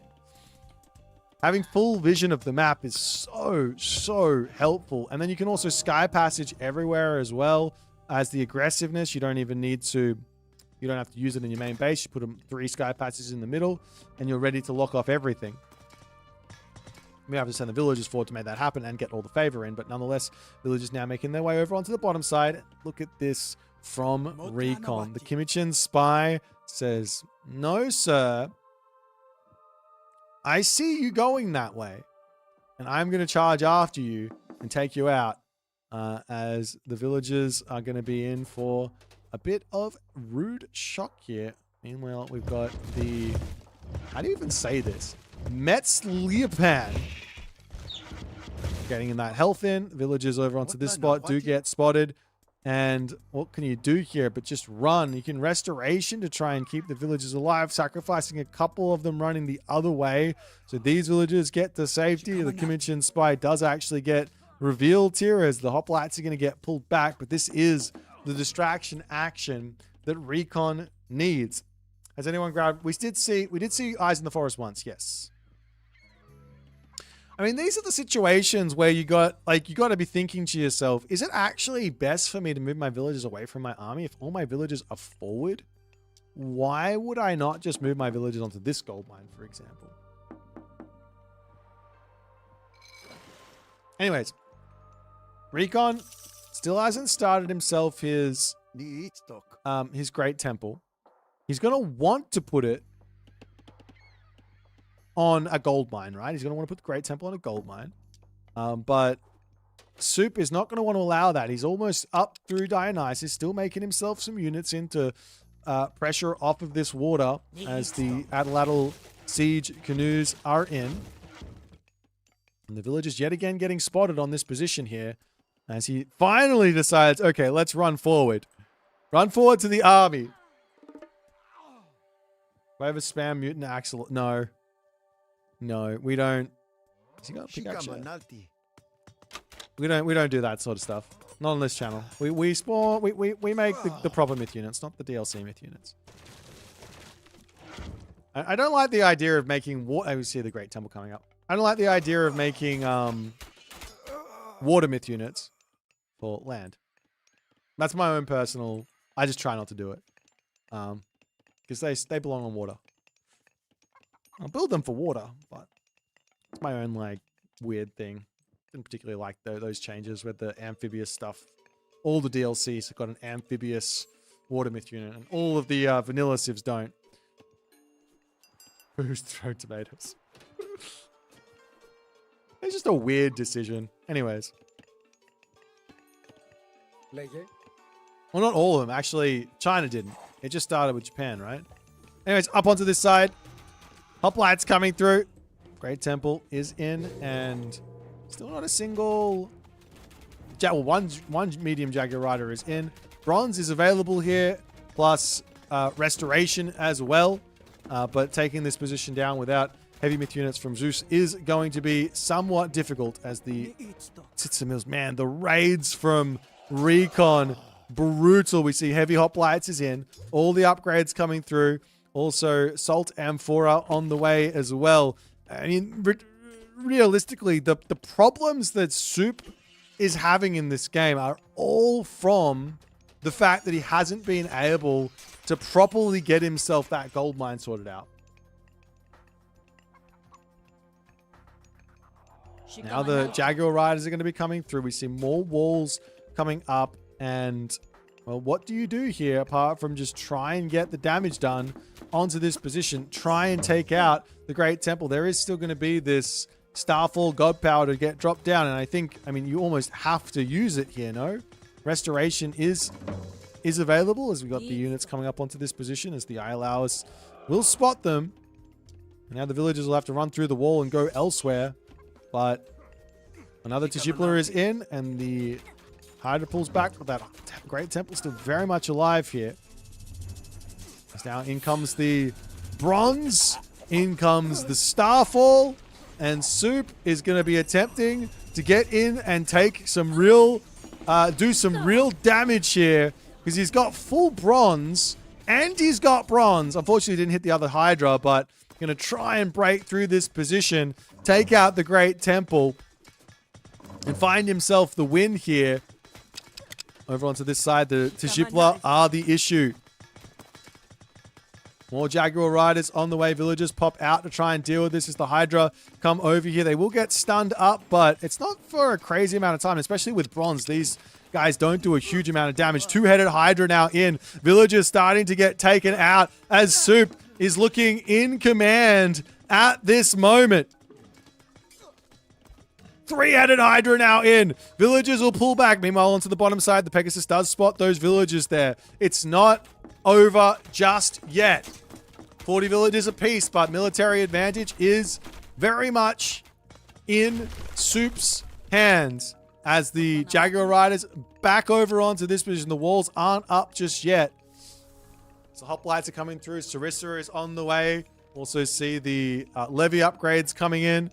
Having full vision of the map is so helpful. And then you can also sky passage everywhere as well as the aggressiveness. You don't even need to, you don't have to use it in your main base. You put 3 sky passages in the middle and you're ready to lock off everything. We have to send the villagers forward to make that happen and get all the favor in. But nonetheless, villagers now making their way over onto the bottom side. Look at this from Recon. The Kimichin spy says, "No, sir. I see you going that way, and I'm going to charge after you and take you out," as the villagers are going to be in for a bit of rude shock here. Meanwhile, we've got the, how do you even say this? Metzliapan getting in that health in. Villagers over onto this spot do get spotted. And what can you do here but just run? You can restoration to try and keep the villagers alive, sacrificing a couple of them running the other way. So these villagers get to safety. The Commission Spy does actually get revealed here as the hoplites are going to get pulled back. But this is the distraction action that Recon needs. Has anyone grabbed? We did see Eyes in the Forest once, yes. I mean, these are the situations where you got to be thinking to yourself, is it actually best for me to move my villagers away from my army if all my villagers are forward? Why would I not just move my villagers onto this gold mine, for example? Anyways, Recon still hasn't started himself his great temple. He's going to want to put it on a gold mine, right? He's going to want to put the Great Temple on a gold mine. But Suppe is not going to want to allow that. He's almost up through Dionysus, still making himself some units into pressure off of this water as the Atlatl siege canoes are in. And the villagers yet again getting spotted on this position here as he finally decides, okay, let's run forward. Run forward to the army. Do I have a spam mutant axle? No. No, we don't. Has he got a pickaxe yet? We don't do that sort of stuff. Not on this channel. We spawn. We make the proper myth units, not the DLC myth units. I don't like the idea of making water. I see the Great Temple coming up. I don't like the idea of making water myth units for land. That's my own personal. I just try not to do it, because they belong on water. I'll build them for water, but it's my own, like, weird thing. Didn't particularly like those changes with the amphibious stuff. All the DLCs have got an amphibious water myth unit, and all of the vanilla civs don't. Who's thrown tomatoes? It's just a weird decision. Anyways. Well, not all of them. Actually, China didn't. It just started with Japan, right? Anyways, up onto this side. Hoplites coming through. Great Temple is in, and still not a single... Well, one medium Jaguar Rider is in. Bronze is available here, plus restoration as well. But taking this position down without heavy myth units from Zeus is going to be somewhat difficult as the Titsumils, man, the raids from Recon, brutal. We see heavy hoplites is in, all the upgrades coming through. Also, Salt Amphora on the way as well. I mean, realistically, the problems that Suppe is having in this game are all from the fact that he hasn't been able to properly get himself that gold mine sorted out. Now the Jaguar Riders are going to be coming through. We see more walls coming up, and well, what do you do here apart from just try and get the damage done onto this position, try and take out the Great Temple? There is still going to be this Starfall God Power to get dropped down, and I mean, you almost have to use it here, no? Restoration is available as we got the units coming up onto this position as the Iolaus will spot them. And now the villagers will have to run through the wall and go elsewhere, but another Tishipla is in, and the Hydra pulls back, but that Great Temple still very much alive here. As now in comes the Bronze, in comes the Starfall, and Suppe is going to be attempting to get in and take some real, do some real damage here, because he's got full Bronze, and he's got Bronze. Unfortunately, he didn't hit the other Hydra, but going to try and break through this position, take out the Great Temple, and find himself the win here. Over onto this side, the Tishipla are the issue. More Jaguar Riders on the way. Villagers pop out to try and deal with this as the Hydra come over here. They will get stunned up, but it's not for a crazy amount of time, especially with Bronze. These guys don't do a huge amount of damage. Two-headed Hydra now in. Villagers starting to get taken out as Suppe is looking in command at this moment. Three-headed Hydra now in. Villagers will pull back. Meanwhile, onto the bottom side, the Pegasus does spot those villagers there. It's not over just yet. 40 villagers apiece, but military advantage is very much in Suppe's hands. as the Jaguar Riders back over onto this position. The walls aren't up just yet. So hoplites are coming through. Sarissa is on the way. Also see the levy upgrades coming in.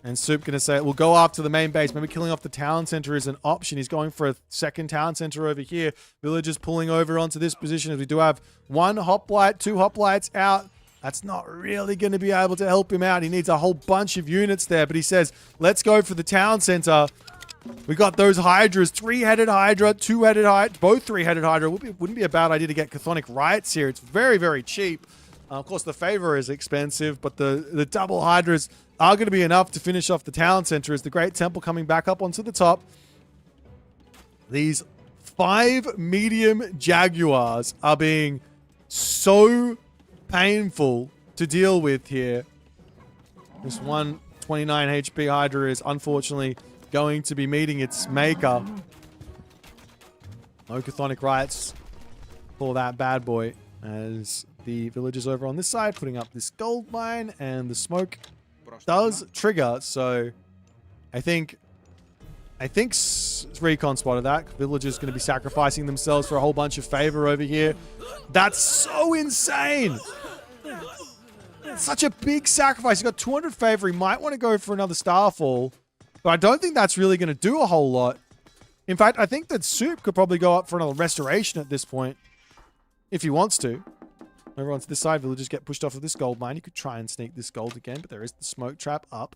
And Soup going to say, we'll go after the main base. Maybe killing off the town center is an option. He's going for a second town center over here. Villagers pulling over onto this position as we do have one hoplite, two hoplites out. That's not really going to be able to help him out. He needs a whole bunch of units there. But he says, let's go for the town center. We got those Hydras, three-headed Hydra, two-headed Hydra, both three-headed Hydra. Wouldn't be a bad idea to get Chthonic Riots here. It's very, very cheap. Of course, the favor is expensive, but the double Hydras are going to be enough to finish off the town center as the Great Temple coming back up onto the top. These 5 medium Jaguars are being so painful to deal with here. This 129 HP Hydra is unfortunately going to be meeting its maker. No Chthonic Riots for that bad boy as the villagers over on this side putting up this gold mine and the smoke does trigger. So I think Recon spotted that. Villagers going to be sacrificing themselves for a whole bunch of favor over here. That's so insane. It's such a big sacrifice. He's got 200 favor. He might want to go for another Starfall, but I don't think that's really going to do a whole lot. In fact, I think that Soup could probably go up for another restoration at this point if he wants to. Over onto this side, villagers get pushed off of this gold mine. You could try and sneak this gold again, but there is the smoke trap up.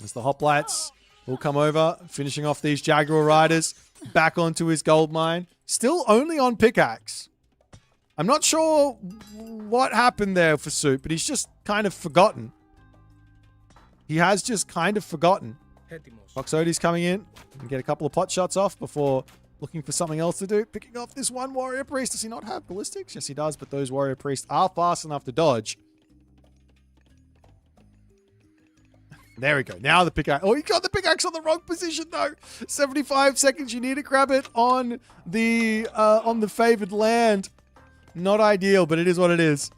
As the hoplites will come over, finishing off these Jaguar Riders. Back onto his gold mine. Still only on pickaxe. I'm not sure what happened there for Soup, but he's just kind of forgotten. He has just kind of forgotten. Foxodi's coming in and get a couple of pot shots off before looking for something else to do. Picking off this one warrior priest. Does he not have ballistics? Yes, he does, but those warrior priests are fast enough to dodge. There we go. Now the pickaxe. Oh, he got the pickaxe on the wrong position, though. 75 seconds. You need to grab it on the favored land. Not ideal, but it is what it is.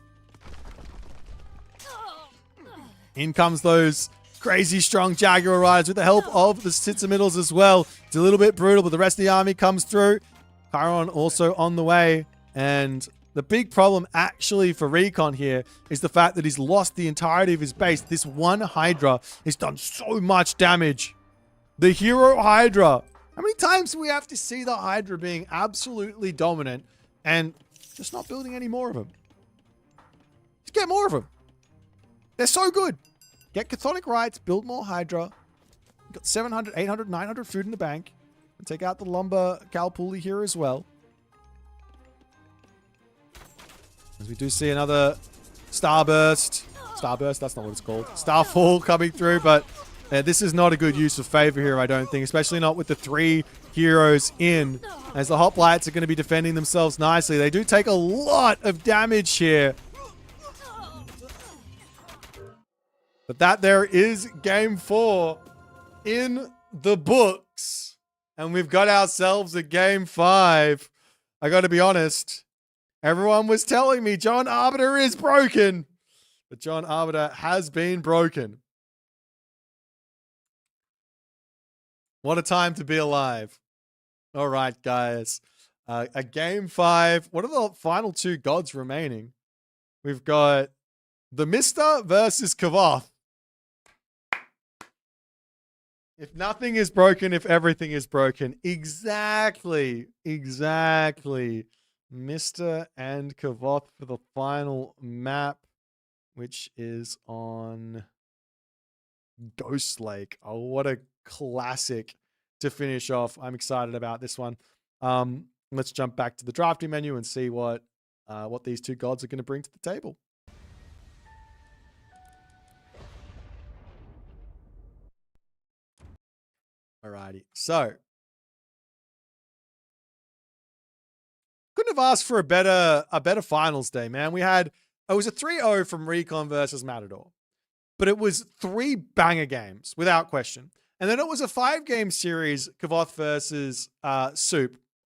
In comes those crazy strong Jaguar Riders with the help of the Citamiddles as well. It's a little bit brutal, but the rest of the army comes through. Chiron also on the way. And the big problem actually for Recon here is the fact that he's lost the entirety of his base. This one Hydra has done so much damage. The hero Hydra. How many times do we have to see the Hydra being absolutely dominant and just not building any more of them? Just get more of them. They're so good. Get Chthonic Rights, build more Hydra. You've got 700, 800, 900 food in the bank. And take out the lumber Galpuli here as well. As we do see another Starburst. Starburst, that's not what it's called. Starfall coming through, but this is not a good use of favor here, I don't think. Especially not with the 3 heroes in. As the hoplites are going to be defending themselves nicely. They do take a lot of damage here. But that there is game 4 in the books. And we've got ourselves a game 5. I got to be honest. Everyone was telling me John Arbiter is broken. But John Arbiter has been broken. What a time to be alive. All right, guys. A game 5. What are the final 2 gods remaining? We've got the Mister versus Kvoth. If nothing is broken, if everything is broken. Exactly. Mister and Kvoth for the final map, which is on Ghost Lake. Oh, what a classic to finish off. I'm excited about this one. Let's jump back to the drafting menu and see what these 2 gods are going to bring to the table. Alrighty, so couldn't have asked for a better finals day, man. It was a 3-0 from Recon versus Matador, but it was 3 banger games without question, and then it was a 5-game series, Kvoth versus Soup,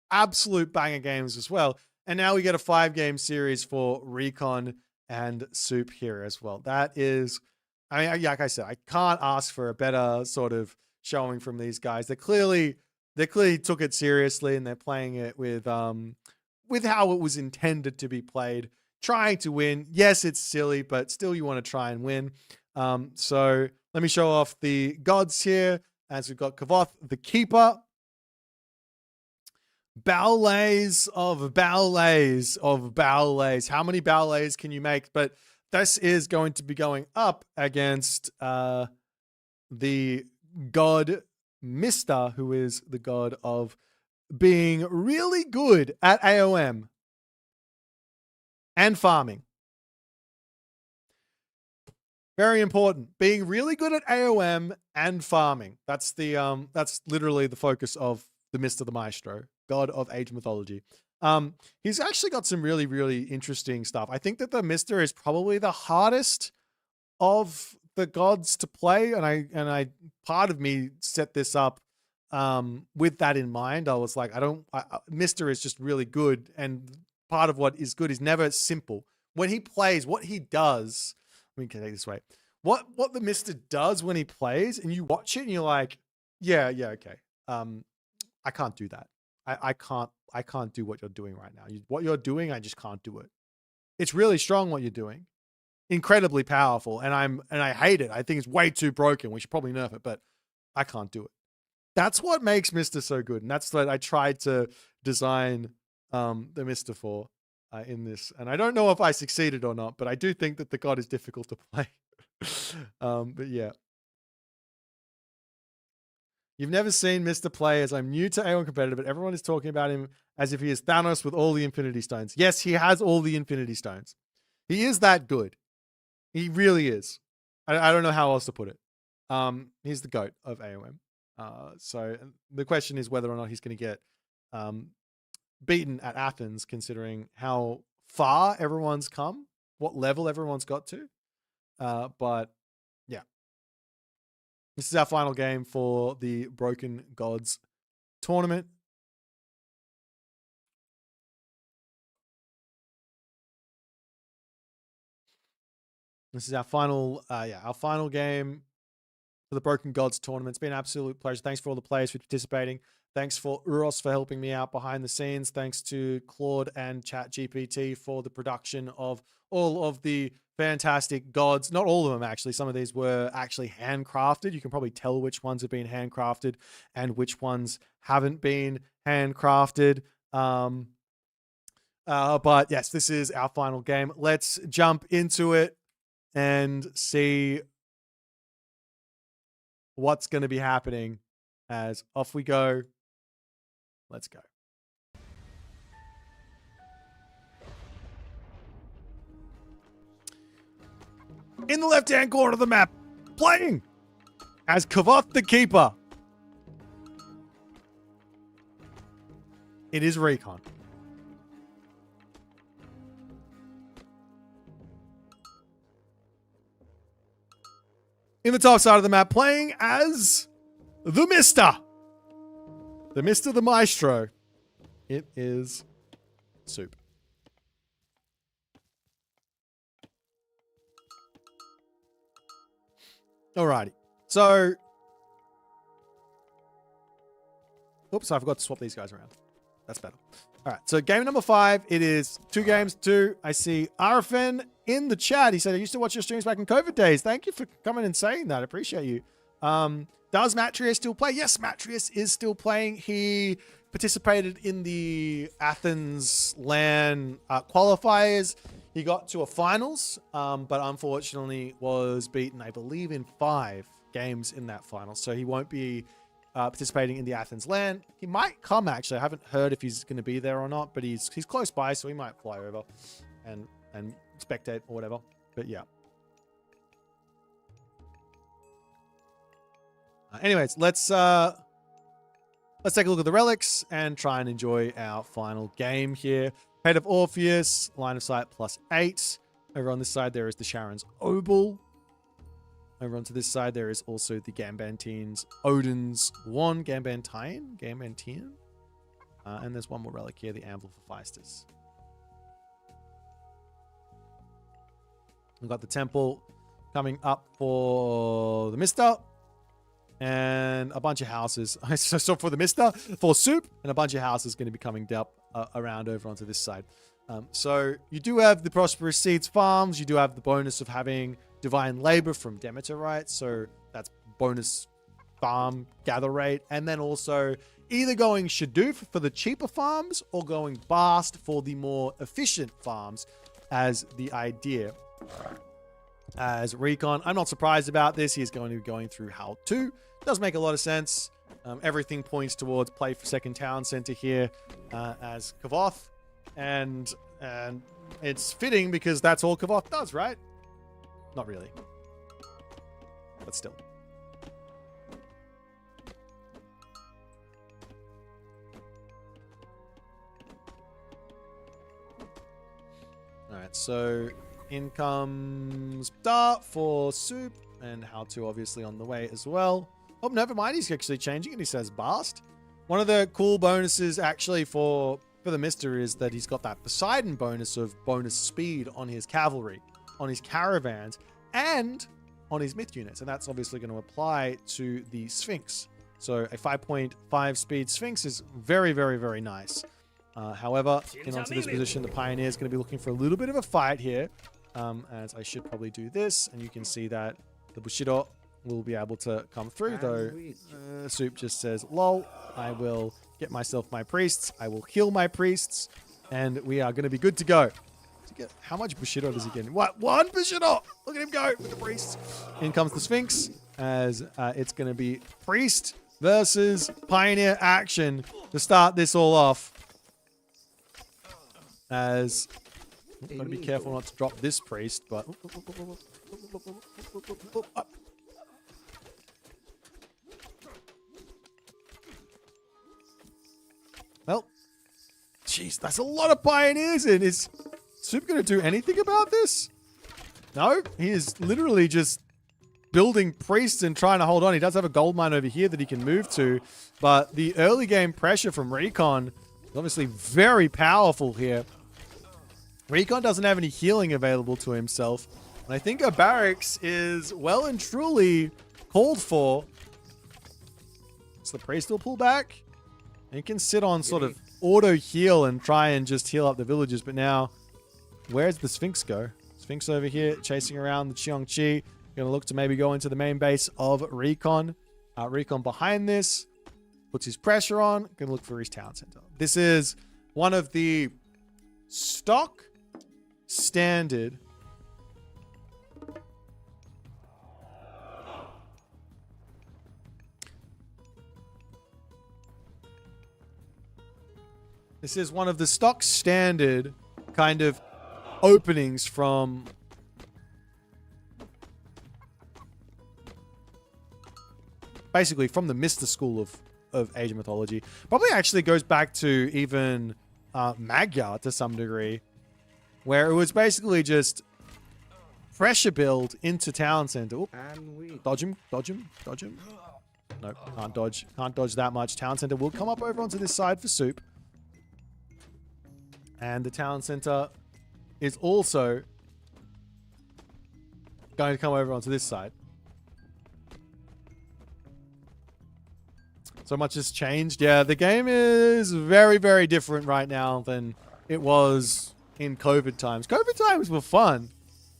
absolute banger games as well, and now we get a 5-game series for Recon and Soup here as well. That is I mean, like I said, I can't ask for a better sort of showing from these guys. They clearly took it seriously, and they're playing it with how it was intended to be played, trying to win. Yes, it's silly, but still you want to try and win. So let me show off the gods here, as we've got Kvoth, the keeper. Ballets of ballets of ballets. How many ballets can you make? But this is going to be going up against the god Mister, who is the god of being really good at AOM and farming. Very important. Being really good at AOM and farming. That's literally the focus of the Mister the Maestro, god of age mythology. He's actually got some really, really interesting stuff. I think that the Mister is probably the hardest of the gods to play, and I part of me set this up with that in mind. I was like, Mister is just really good, and part of what is good is never simple. When he plays, what he does, let me take it this way. What the Mister does when he plays, and you watch it and you're like, yeah, okay. I can't do that. I can't do what you're doing right now. What you're doing, I just can't do it. It's really strong what you're doing. Incredibly powerful, and I hate it. I think it's way too broken. We should probably nerf it, but I can't do it. That's what makes Mister so good, and that's what I tried to design the Mister for in this. And I don't know if I succeeded or not, but I do think that the god is difficult to play. But yeah. You've never seen Mister play, as I'm new to A1 competitive, but everyone is talking about him as if he is Thanos with all the Infinity Stones. Yes, he has all the Infinity Stones. He is that good. He really is. I don't know how else to put it. He's the GOAT of AOM. So the question is whether or not he's going to get beaten at Athens, considering how far everyone's come, what level everyone's got to. But yeah, this is our final game for the Broken Gods tournament. This is our final, our final game for the Broken Gods tournament. It's been an absolute pleasure. Thanks for all the players for participating. Thanks for Uros for helping me out behind the scenes. Thanks to Claude and ChatGPT for the production of all of the fantastic gods. Not all of them, actually. Some of these were actually handcrafted. You can probably tell which ones have been handcrafted and which ones haven't been handcrafted. But yes, this is our final game. Let's jump into it and see what's going to be happening as off we go. Let's go. In the left-hand corner of the map, playing as Kvoth the Keeper, it is Recon. In the top side of the map, playing as the Mister. The Mister the Maestro. It is Suppe. Alrighty. So, oops, I forgot to swap these guys around. That's better. All right, so game number 5. It is 2 games, 2. I see Arfen in the chat. He said, I used to watch your streams back in COVID days. Thank you for coming and saying that. I appreciate you. Does Matrius still play? Yes, Matrius is still playing. He participated in the Athens LAN qualifiers. He got to a finals, but unfortunately was beaten, I believe, in 5 games in that final. So he won't be participating in the Athens LAN. He might come, actually. I haven't heard if he's going to be there or not, but he's close by, so he might fly over and spectate or whatever. But yeah. Anyways, let's take a look at the relics and try and enjoy our final game here. Head of Orpheus, line of sight +8. Over on this side, there is the Sharon's Obol. Over onto this side, there is also the Gambantine's Odin's Wand, Gambantine. And there's one more relic here, the Anvil for Feistus. We've got the temple coming up for the Mister. And a bunch of houses. So for the Mister, for Soup, and a bunch of houses going to be coming up around over onto this side. So you do have the Prosperous Seeds farms. You do have the bonus of having Divine Labor from Demeter, right? So that's bonus farm gather rate. And then also either going Shadoof for the cheaper farms or going Bast for the more efficient farms as the idea. As Recon, I'm not surprised about this. He's going to be going through HAL 2. Does make a lot of sense. Everything points towards play for second town center here as Kvoth. And it's fitting because that's all Kvoth does, right? Not really. But still. Alright, so in comes Dart for Soup, and HAL 2 obviously on the way as well. Oh, never mind, he's actually changing and he says Bast. One of the cool bonuses actually for the Mister is that he's got that Poseidon bonus of bonus speed on his cavalry, on his caravans, and on his myth units. And that's obviously going to apply to the Sphinx. So a 5.5 speed Sphinx is very, very, very nice. However, in onto this position, the Pioneer is going to be looking for a little bit of a fight here. As I should probably do this. And you can see that the Bushido will be able to come through, though Soup just says, lol, I will get myself my priests. I will heal my priests. And we are going to be good to go. How much Bushido does he get? What? One Bushido! Look at him go with the priests. In comes the Sphinx, as it's going to be priest versus Pioneer action to start this all off. As I'm going to be careful not to drop this priest, but well, jeez, that's a lot of Pioneers in. Is Soup going to do anything about this? No, he is literally just building priests and trying to hold on. He does have a gold mine over here that he can move to, but the early game pressure from Recon is obviously very powerful here. Recon doesn't have any healing available to himself, and I think a barracks is well and truly called for. So the priest will pull back, and he can sit on sort of auto heal and try and just heal up the villagers. But now, where's the Sphinx go? Sphinx over here chasing around the Cheongchi. Going to look to maybe go into the main base of Recon. Recon behind this puts his pressure on. Going to look for his town center. This is one of the stock standard kind of openings from basically from the Mister School of Age of Mythology. Probably actually goes back to even Magyar to some degree, where it was basically just pressure build into town center. Oop. Dodge him. Nope, can't dodge. Can't dodge that much. Town center will come up over onto this side for Soup. And the town center is also going to come over onto this side. So much has changed. Yeah, the game is very, very different right now than it was in COVID times. COVID times were fun.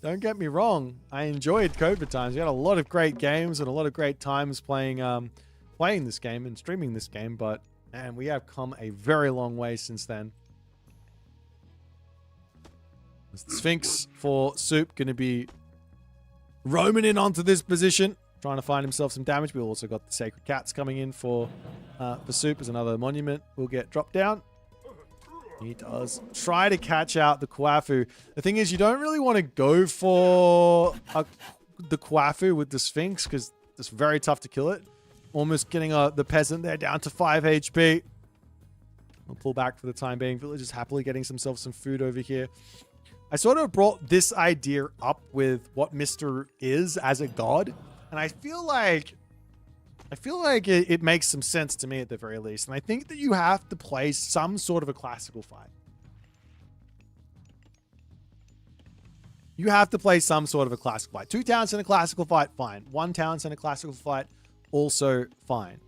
Don't get me wrong. I enjoyed COVID times. We had a lot of great games and a lot of great times playing this game and streaming this game. But, man, we have come a very long way since then. The Sphinx for Soup going to be roaming in onto this position, trying to find himself some damage. We also got the Sacred Cats coming in for Soup as another monument will get dropped down. He does try to catch out the Kwafu. The thing is, you don't really want to go for the Kwafu with the Sphinx because it's very tough to kill it. Almost getting the peasant there down to 5 HP. We'll pull back for the time being. Villagers happily getting themselves some food over here. I sort of brought this idea up with what Mister is as a god, and I feel like it makes some sense to me at the very least. And I think that you have to play some sort of a classical fight. You have to play some sort of a classical fight. 2 towns in a classical fight, fine. 1 town in a classical fight, also fine.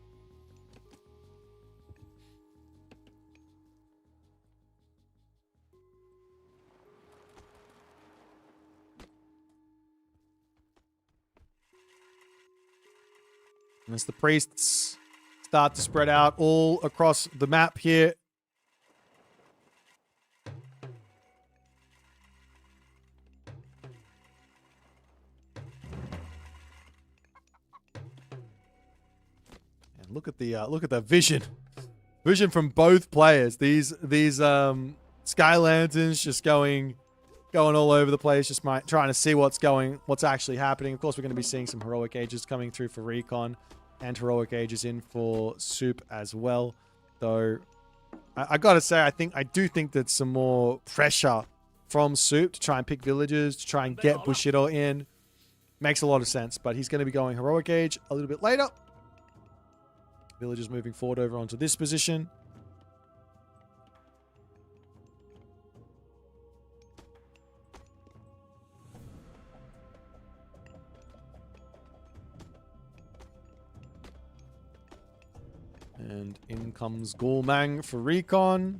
And as the priests start to spread out all across the map here. And look at the vision from both players. These sky lanterns just going all over the place, just trying to see what's actually happening. Of course, we're going to be seeing some heroic ages coming through for Recon, and heroic ages in for Suppe as well. Though I gotta say, I do think that some more pressure from Suppe to try and pick villagers, to try and get Bushido in, makes a lot of sense. But he's going to be going heroic age a little bit later. Villagers moving forward over onto this position. And in comes Gulmang for Recon.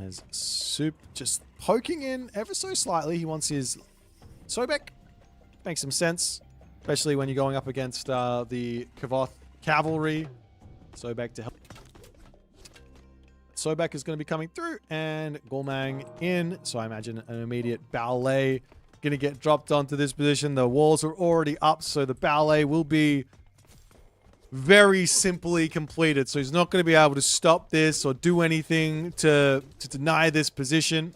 As Suppe just poking in ever so slightly. He wants his Sobek. Makes some sense, especially when you're going up against the Kvoth cavalry. Sobek to help. Sobek is going to be coming through, and Gulmang in. So I imagine an immediate ballet going to get dropped onto this position. The walls are already up, so the ballet will be very simply completed. So he's not going to be able to stop this or do anything to deny this position.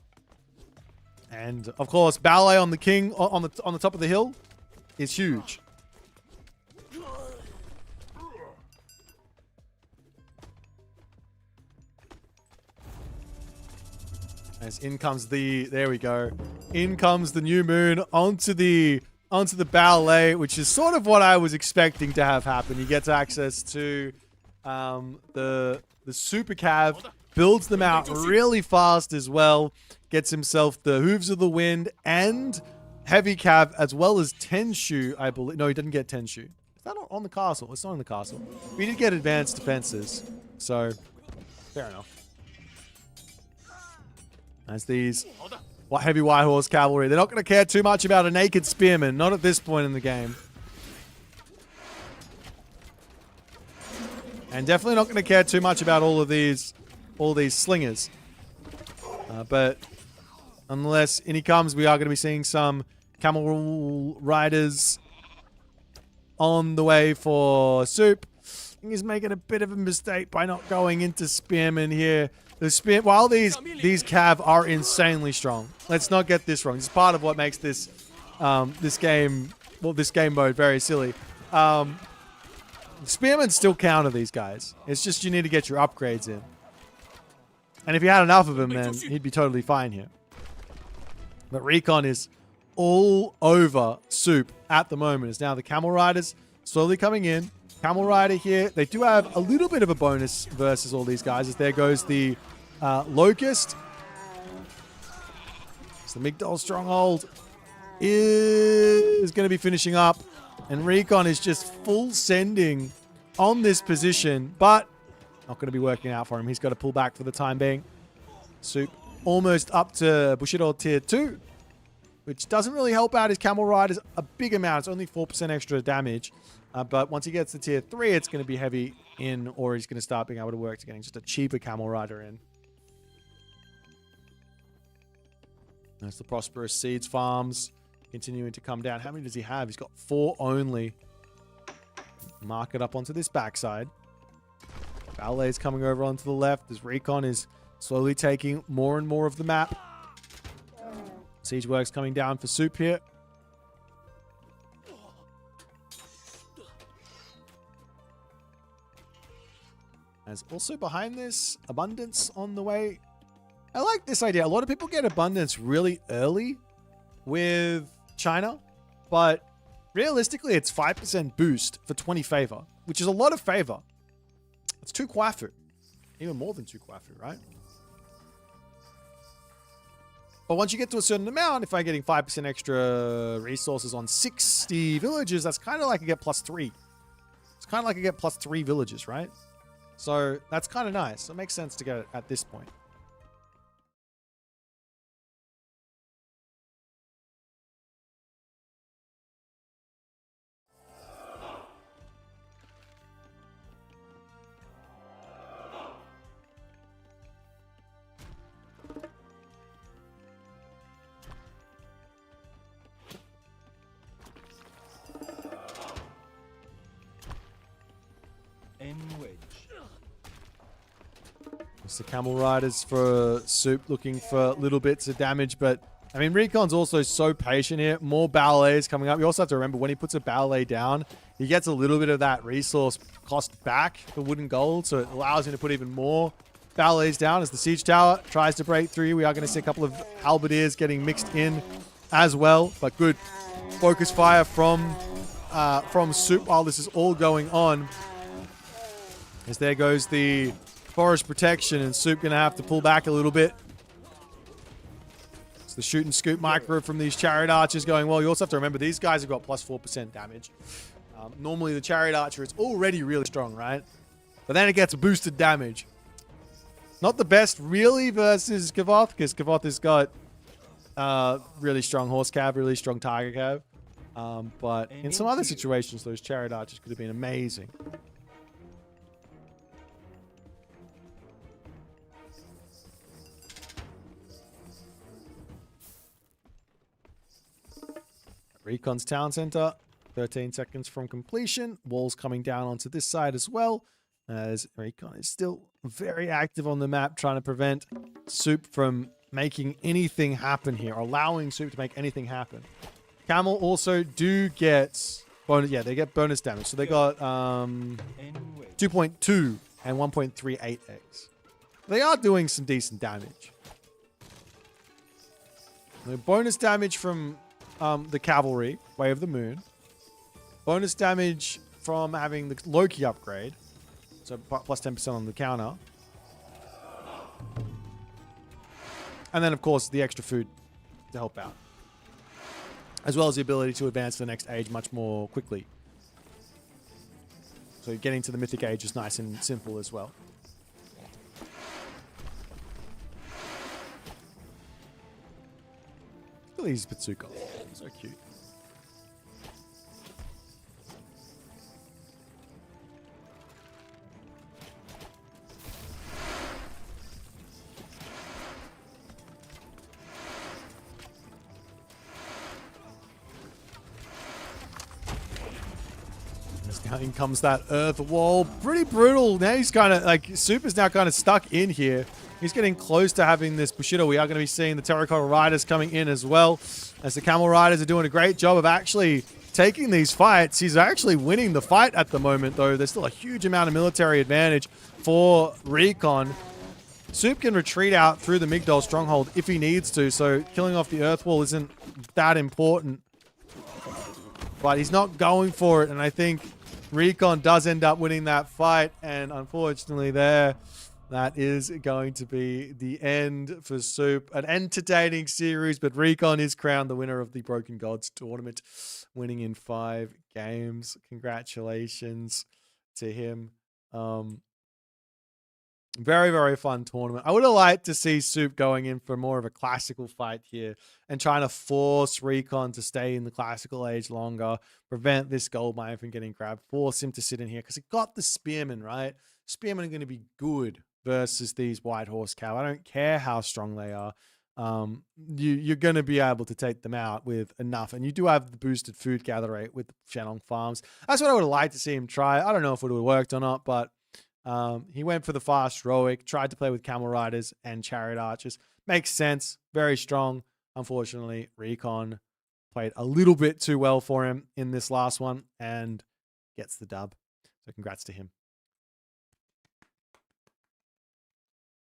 And of course, ballet on the king on the top of the hill is huge. As in comes there we go. In comes the new moon onto the ballet, which is sort of what I was expecting to have happen. He gets access to the super cav, builds them out really fast as well, gets himself the hooves of the wind and heavy cav, as well as Tenshu, I believe. No, he didn't get Tenshu. Is that on the castle? It's not on the castle. We did get advanced defenses, so fair enough. As these heavy white horse cavalry, they're not going to care too much about a naked spearman, not at this point in the game. And definitely not going to care too much about all these slingers. But unless in he comes, we are going to be seeing some camel riders on the way for Suppe. He's making a bit of a mistake by not going into spearmen here. While these cav are insanely strong, let's not get this wrong. This is part of what makes this game mode very silly. Spearmen still counter these guys. It's just you need to get your upgrades in. And if you had enough of them, then he'd be totally fine here. But Recon is all over Suppe at the moment. It's now the camel riders slowly coming in. Camel rider here. They do have a little bit of a bonus versus all these guys, as there goes the Locust. So the Migdol Stronghold is going to be finishing up. And Recon is just full sending on this position, but not going to be working out for him. He's got to pull back for the time being. Suppe almost up to Bushido tier 2, which doesn't really help out his camel riders a big amount. It's only 4% extra damage. But once he gets to tier 3, it's going to be heavy in, or he's going to start being able to work to getting just a cheaper camel rider in. There's the Prosperous Seeds farms continuing to come down. How many does he have? He's got 4 only. Mark it up onto this backside. Ballet's coming over onto the left as Recon is slowly taking more and more of the map. Siege works coming down for Suppe here. As also behind this, Abundance on the way. I like this idea. A lot of people get Abundance really early with China, but realistically, it's 5% boost for 20 favor, which is a lot of favor. It's 2 Kvoth. Even more than 2 Kvoth, right? But once you get to a certain amount, if I'm getting 5% extra resources on 60 villages, that's kind of like I get +3. It's kind of like I get +3 villages, right? So that's kind of nice. So it makes sense to get it at this point. It's the camel riders for Soup looking for little bits of damage, but I mean, Recon's also so patient here. More ballets coming up. You also have to remember when he puts a ballet down, he gets a little bit of that resource cost back for wood and gold, so it allows him to put even more ballets down as the siege tower tries to break through. We are going to see a couple of halberdiers getting mixed in as well, but good focus fire from Soup while this is all going on. As there goes the forest protection, and Soup going to have to pull back a little bit. It's the shoot and scoop micro from these chariot archers going well. You also have to remember these guys have got +4% damage. Normally the chariot archer is already really strong, right? But then it gets boosted damage. Not the best really versus Kvoth, because Kvoth has got really strong horse cav, really strong tiger cav. But in some other situations, those chariot archers could have been amazing. Recon's town center, 13 seconds from completion. Walls coming down onto this side as well, as Recon is still very active on the map, trying to prevent Soup from making anything happen here, or allowing Soup to make anything happen. Camel also do get bonus, yeah, they get bonus damage. So they got 2.2 and 1.38x. They are doing some decent damage. The bonus damage from the cavalry, Way of the Moon. Bonus damage from having the Loki upgrade. So plus 10% on the counter. And then, of course, the extra food to help out. As well as the ability to advance to the next age much more quickly. So getting to the Mythic Age is nice and simple as well. Look at these Batsuka. So cute. In comes that earth wall. Pretty brutal. Now he's kind of like, Soup is now kind of stuck in here. He's getting close to having this Bushido. We are going to be seeing the Terracotta Riders coming in as well, as the Camel Riders are doing a great job of actually taking these fights. He's actually winning the fight at the moment, though. There's still a huge amount of military advantage for Recon. Soup can retreat out through the Migdol stronghold if he needs to, so killing off the earth wall isn't that important. But he's not going for it, and I think Recon does end up winning that fight, and unfortunately there, that is going to be the end for Soup. An entertaining series, but Recon is crowned the winner of the Broken Gods tournament, winning in 5 games. Congratulations to him. Very, very fun tournament. I would have liked to see Soup going in for more of a classical fight here and trying to force Recon to stay in the classical age longer, prevent this gold mine from getting grabbed, force him to sit in here because he got the spearmen, right? Spearmen are going to be good versus these white horse cow. I don't care how strong they are. You're going to be able to take them out with enough. And you do have the boosted food gather rate with the Shenlong farms. That's what I would have liked to see him try. I don't know if it would have worked or not, but he went for the fast heroic, tried to play with camel riders and chariot archers. Makes sense. Very strong. Unfortunately, Recon played a little bit too well for him in this last one and gets the dub. So congrats to him.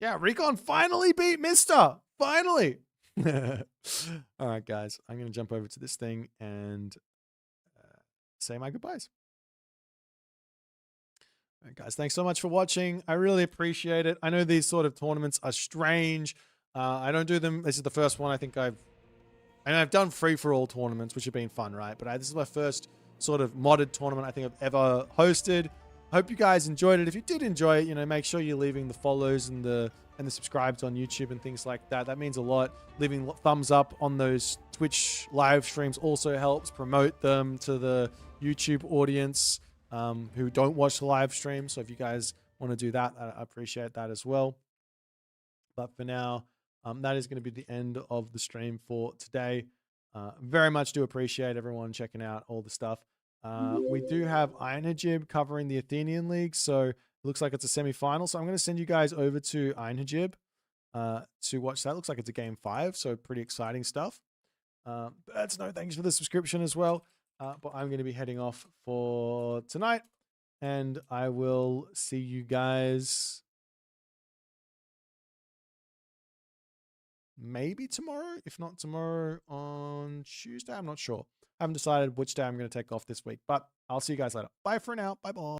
Yeah, Recon finally beat Mister. Finally. All right, guys. I'm going to jump over to this thing and say my goodbyes. All right, guys, thanks so much for watching. I really appreciate it. I know these sort of tournaments are strange. I don't do them. This is the first one I think I've done free-for-all tournaments, which have been fun, right? But this is my first sort of modded tournament I think I've ever hosted. Hope you guys enjoyed it. If you did enjoy it, make sure you're leaving the follows and the subscribes on YouTube and things like that. That means a lot. Leaving thumbs up on those Twitch live streams also helps promote them to the YouTube audience who don't watch the live stream. So if you guys want to do that, I appreciate that as well. But for now, that is going to be the end of the stream for today. Very much do appreciate everyone checking out all the stuff. We do have Einhajib covering the Athenian League, so it looks like it's a semi-final. So I'm going to send you guys over to Einhajib to watch that. Looks like it's a game 5, so pretty exciting stuff. That's no thanks for the subscription as well. But I'm going to be heading off for tonight, and I will see you guys maybe tomorrow, if not tomorrow on Tuesday. I'm not sure. I haven't decided which day I'm going to take off this week, but I'll see you guys later. Bye for now. Bye-bye.